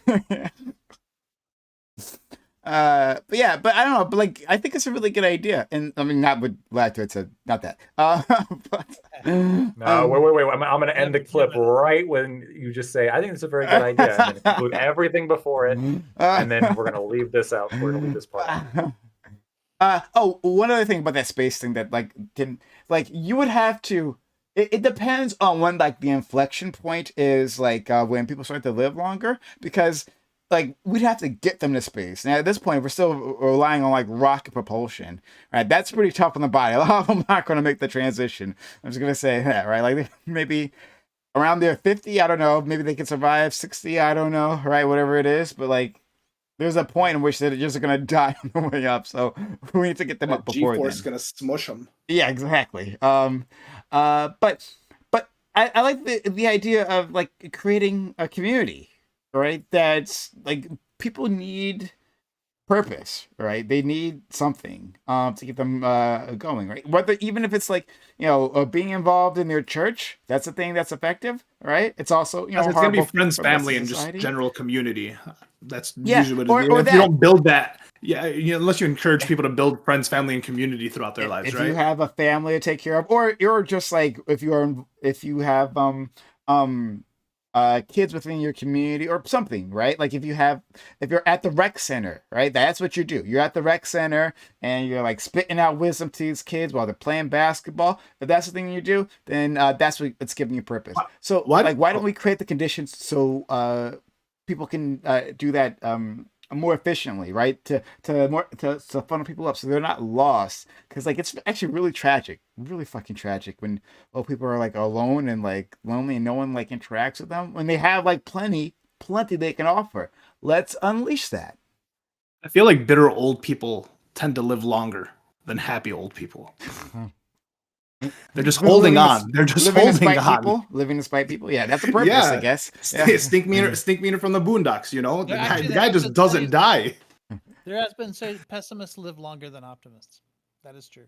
[SPEAKER 1] I don't know. But like, I think it's a really good idea, and I mean, not what Lactoid said, not that. But,
[SPEAKER 8] no, wait. I'm going to end the clip right when you just say, "I think it's a very good idea," and then include everything before it, and then we're going to leave this out. We're going to leave this part.
[SPEAKER 1] One other thing about that space thing that you would have to. It depends on when like the inflection point is, like when people start to live longer, because like we'd have to get them to space. Now at this point we're still relying on like rocket propulsion, right? That's pretty tough on the body. A lot of them not going to make the transition. I'm just going to say that, right? Like maybe around their 50, I don't know, maybe they can survive 60, I don't know, right? Whatever it is, but like there's a point in which they're just going to die on the way up, so we need to get them up before then.
[SPEAKER 6] G-force is going to smush them.
[SPEAKER 1] Yeah, exactly. But I like the idea of like creating a community, right? That's like people need purpose, right? They need something to keep them going, right? Whether even if it's like being involved in their church, that's a thing that's effective, right? It's also
[SPEAKER 6] it's gonna be friends, family, and just general community. That's usually what it is. If you don't build that, unless you encourage people to build friends, family, and community throughout their lives, right?
[SPEAKER 1] If you have a family to take care of, or you're just like if you have kids within your community or something, right? Like if you're at the rec center, right? That's what you do. You're at the rec center and you're like spitting out wisdom to these kids while they're playing basketball. If that's the thing you do, then that's what it's giving you purpose. So
[SPEAKER 3] What?
[SPEAKER 1] like, why don't we create the conditions so people can do that more efficiently, right? To funnel people up so they're not lost. Because like it's actually really tragic, really fucking tragic when people are like alone and like lonely and no one like interacts with them when they have like plenty they can offer. Let's unleash that.
[SPEAKER 5] I feel like bitter old people tend to live longer than happy old people. They're just holding on. They're just holding on.
[SPEAKER 1] Living despite people. Yeah, that's a purpose, I guess.
[SPEAKER 3] Yeah. Stink meaner from the Boondocks. You know, the guy just doesn't die.
[SPEAKER 9] There has been said pessimists live longer than optimists. That is true.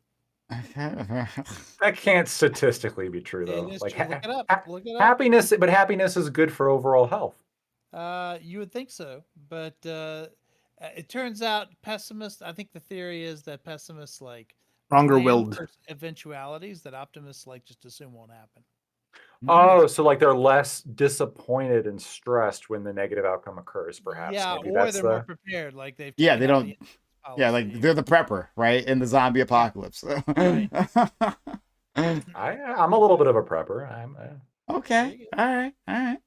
[SPEAKER 8] That can't statistically be true, though. Like,
[SPEAKER 9] true. Look it up. Look it up.
[SPEAKER 8] Happiness, but happiness is good for overall health.
[SPEAKER 9] You would think so, but it turns out pessimists. I think the theory is that pessimists like
[SPEAKER 5] stronger-willed
[SPEAKER 9] eventualities that optimists like just assume won't happen.
[SPEAKER 8] Oh, so like they're less disappointed and stressed when the negative outcome occurs, perhaps.
[SPEAKER 9] Yeah,
[SPEAKER 8] maybe
[SPEAKER 9] or they're more prepared. Like they've
[SPEAKER 1] they don't. Yeah, like they're the prepper, right, in the zombie apocalypse.
[SPEAKER 9] Right.
[SPEAKER 8] I'm a little bit of a prepper.
[SPEAKER 1] Okay. All right.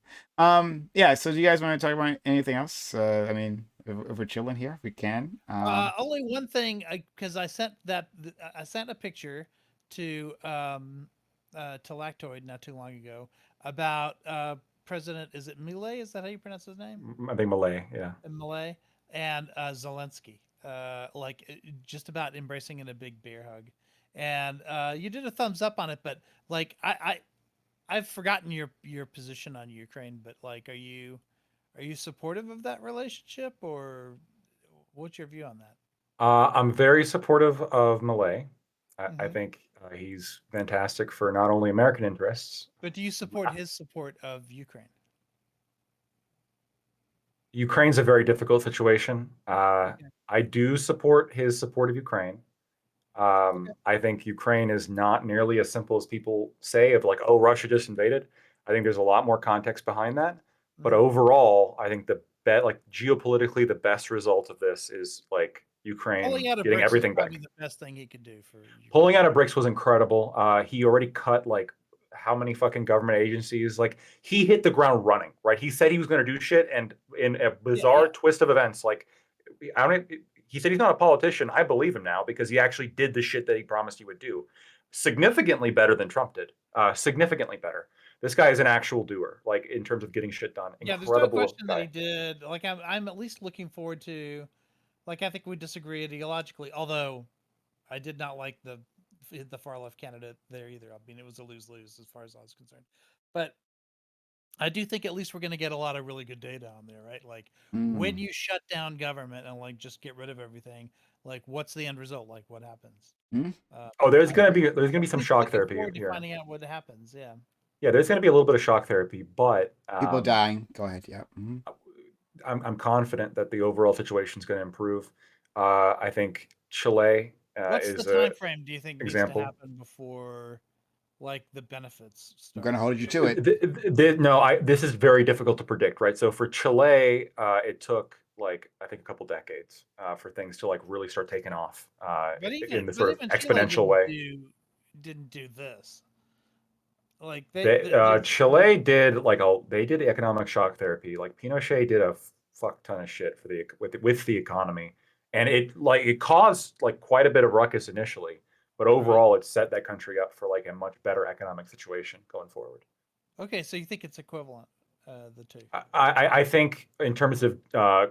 [SPEAKER 1] Yeah. So, do you guys want to talk about anything else? I mean, if we're chilling here, we can.
[SPEAKER 9] Only one thing, because I sent a picture to Lactoid not too long ago about President. Is it Milei? Is that how you pronounce his name?
[SPEAKER 8] I think Malay. Yeah.
[SPEAKER 9] Milei and Zelensky. Just about embracing in a big bear hug, and you did a thumbs up on it, but like I've forgotten your position on Ukraine, but like, are you supportive of that relationship, or what's your view on that?
[SPEAKER 8] I'm very supportive of Malay. I think he's fantastic for not only American interests.
[SPEAKER 9] But do you support his support of Ukraine?
[SPEAKER 8] Ukraine's a very difficult situation. I do support his support of Ukraine. I think Ukraine is not nearly as simple as people say of like, oh, Russia just invaded. I think there's a lot more context behind that. But overall, I think geopolitically, the best result of this is like Ukraine getting everything back.
[SPEAKER 9] The best thing he could do for Ukraine.
[SPEAKER 8] Pulling out of BRICS was incredible. He already cut like how many fucking government agencies? Like he hit the ground running, right? He said he was going to do shit, and in a bizarre twist of events, like he said he's not a politician. I believe him now because he actually did the shit that he promised he would do. Significantly better than Trump did. Significantly better. This guy is an actual doer, like in terms of getting shit done.
[SPEAKER 9] Incredible there's no question that he did. Like I'm at least looking forward to. Like I think we disagree ideologically, although I did not like the far left candidate there either. I mean, it was a lose-lose as far as I was concerned. But I do think at least we're going to get a lot of really good data on there, right? Like when you shut down government and like just get rid of everything, like what's the end result? Like what happens?
[SPEAKER 8] There's going to be some shock therapy here.
[SPEAKER 9] Finding out what happens, yeah.
[SPEAKER 8] Yeah, there's going to be a little bit of shock therapy, but
[SPEAKER 1] people dying. Go ahead, yeah.
[SPEAKER 8] I'm confident that the overall situation is going to improve. I think Chile
[SPEAKER 9] what's
[SPEAKER 8] is
[SPEAKER 9] the time frame do you think
[SPEAKER 8] example.
[SPEAKER 9] Needs to happen before like the benefits start?
[SPEAKER 1] I'm going to hold you to it.
[SPEAKER 8] This is very difficult to predict, right? So for Chile, it took like I think a couple decades for things to like really start taking off in the sort of exponential way.
[SPEAKER 9] Didn't do this. Like
[SPEAKER 8] Chile did they did economic shock therapy. Like Pinochet did a fuck ton of shit for with the economy, and it caused like quite a bit of ruckus initially, but overall it set that country up for like a much better economic situation going forward.
[SPEAKER 9] Okay, so you think it's equivalent, the two?
[SPEAKER 8] I think in terms of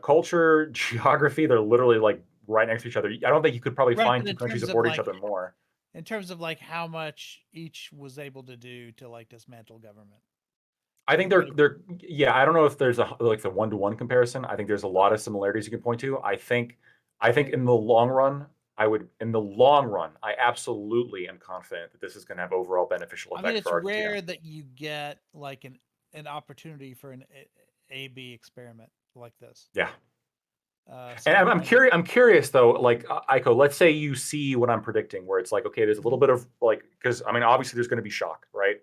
[SPEAKER 8] culture, geography, they're literally like right next to each other. I don't think you could probably find two countries support each other more.
[SPEAKER 9] In terms of like how much each was able to do to like dismantle government.
[SPEAKER 8] I think they're I don't know if there's the 1-to-1 comparison. I think there's a lot of similarities you can point to. I think in the long run, I absolutely am confident that this is going to have overall beneficial effect.
[SPEAKER 9] I mean, it's rare that you get like an opportunity for an A/B experiment like this.
[SPEAKER 8] Yeah. And I'm curious though, like Aiko, let's say you see what I'm predicting, where it's like, okay, there's a little bit of like, because I mean, obviously there's going to be shock, right?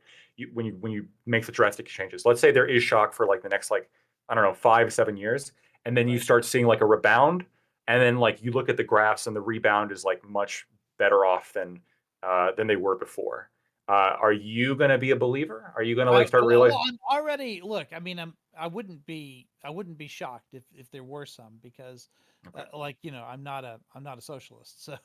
[SPEAKER 8] When you make the drastic changes. Let's say there is shock for like the next, like, I don't know, 5-7 years, and then you start seeing like a rebound, and then like you look at the graphs and the rebound is like much better off than they were before. Are you going to be a believer? Are you going to like start realizing?
[SPEAKER 9] Well, I'm already look. I mean, I wouldn't be shocked if there were some, because like, you know, I'm not a socialist. So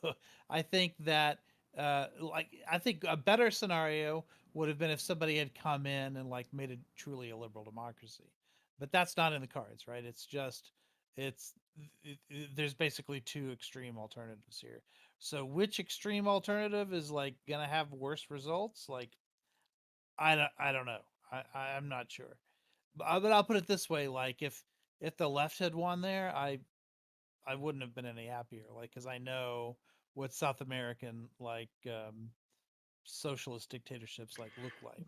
[SPEAKER 9] I think that I think a better scenario would have been if somebody had come in and like made it truly a liberal democracy. But that's not in the cards, right? It's just there's basically two extreme alternatives here. So which extreme alternative is like going to have worse results? Like, I don't know. I'm not sure. But I'll put it this way: like, if the left had won there, I wouldn't have been any happier. Like, because I know what South American like socialist dictatorships like look like.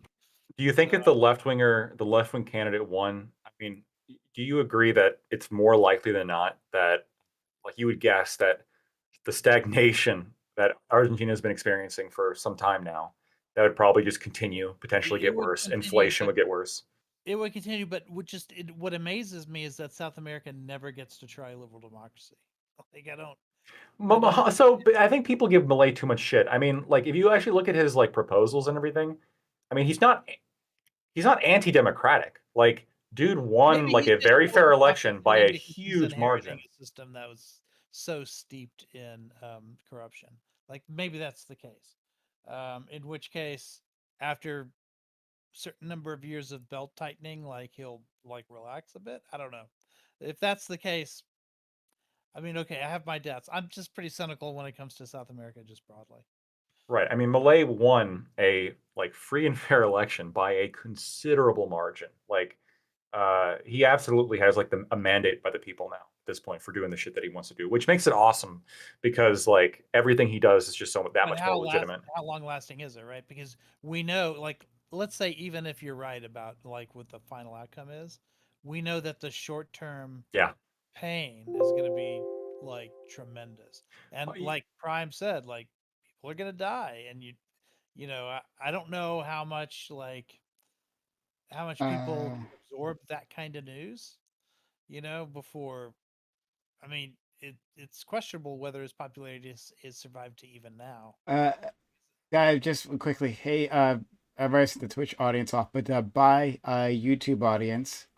[SPEAKER 8] Do you think if the left wing candidate won, I mean, do you agree that it's more likely than not that, like, you would guess that the stagnation that Argentina has been experiencing for some time now, that would probably just continue, potentially get worse. Inflation would get worse.
[SPEAKER 9] It would continue, but what amazes me is that South America never gets to try liberal democracy. Like, I don't.
[SPEAKER 8] So I think people give Milei too much shit. I mean, like, if you actually look at his like proposals and everything, I mean, he's not anti-democratic. Like, dude won
[SPEAKER 9] Maybe
[SPEAKER 8] like a very fair election by a huge margin.
[SPEAKER 9] A system that was so steeped in corruption. Like, maybe that's the case. In which case, after certain number of years of belt tightening, like, he'll like relax a bit. I don't know. If that's the case, I mean, okay, I have my doubts. I'm just pretty cynical when it comes to South America, just broadly.
[SPEAKER 8] Right. I mean, Milei won a like free and fair election by a considerable margin. Like, he absolutely has like a mandate by the people now at this point for doing the shit that he wants to do, which makes it awesome because like everything he does is just that much more legitimate.
[SPEAKER 9] How long lasting is it, right? Because we know, like, let's say even if you're right about like what the final outcome is, we know that the short term pain is going to be like tremendous. And like Prime said, like, people are going to die, and you know, I don't know how much people absorb that kind of news, you know, before. I mean, it's questionable whether his popularity is survived to even now.
[SPEAKER 1] Just quickly, hey, I've raised the Twitch audience off, but by YouTube audience,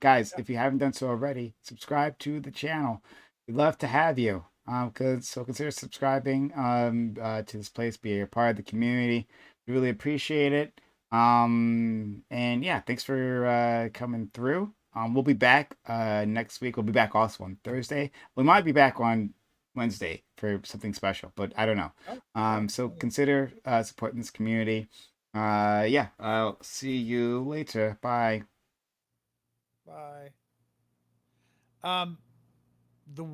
[SPEAKER 1] guys, if you haven't done so already, subscribe to the channel. We'd love to have you. So consider subscribing to this place, be a part of the community. We really appreciate it. And yeah, thanks for coming through. We'll be back next week. We'll be back also on Thursday. We might be back on Wednesday for something special, but I don't know. So consider supporting this community. Yeah, I'll see you later. Bye.
[SPEAKER 9] Bye. The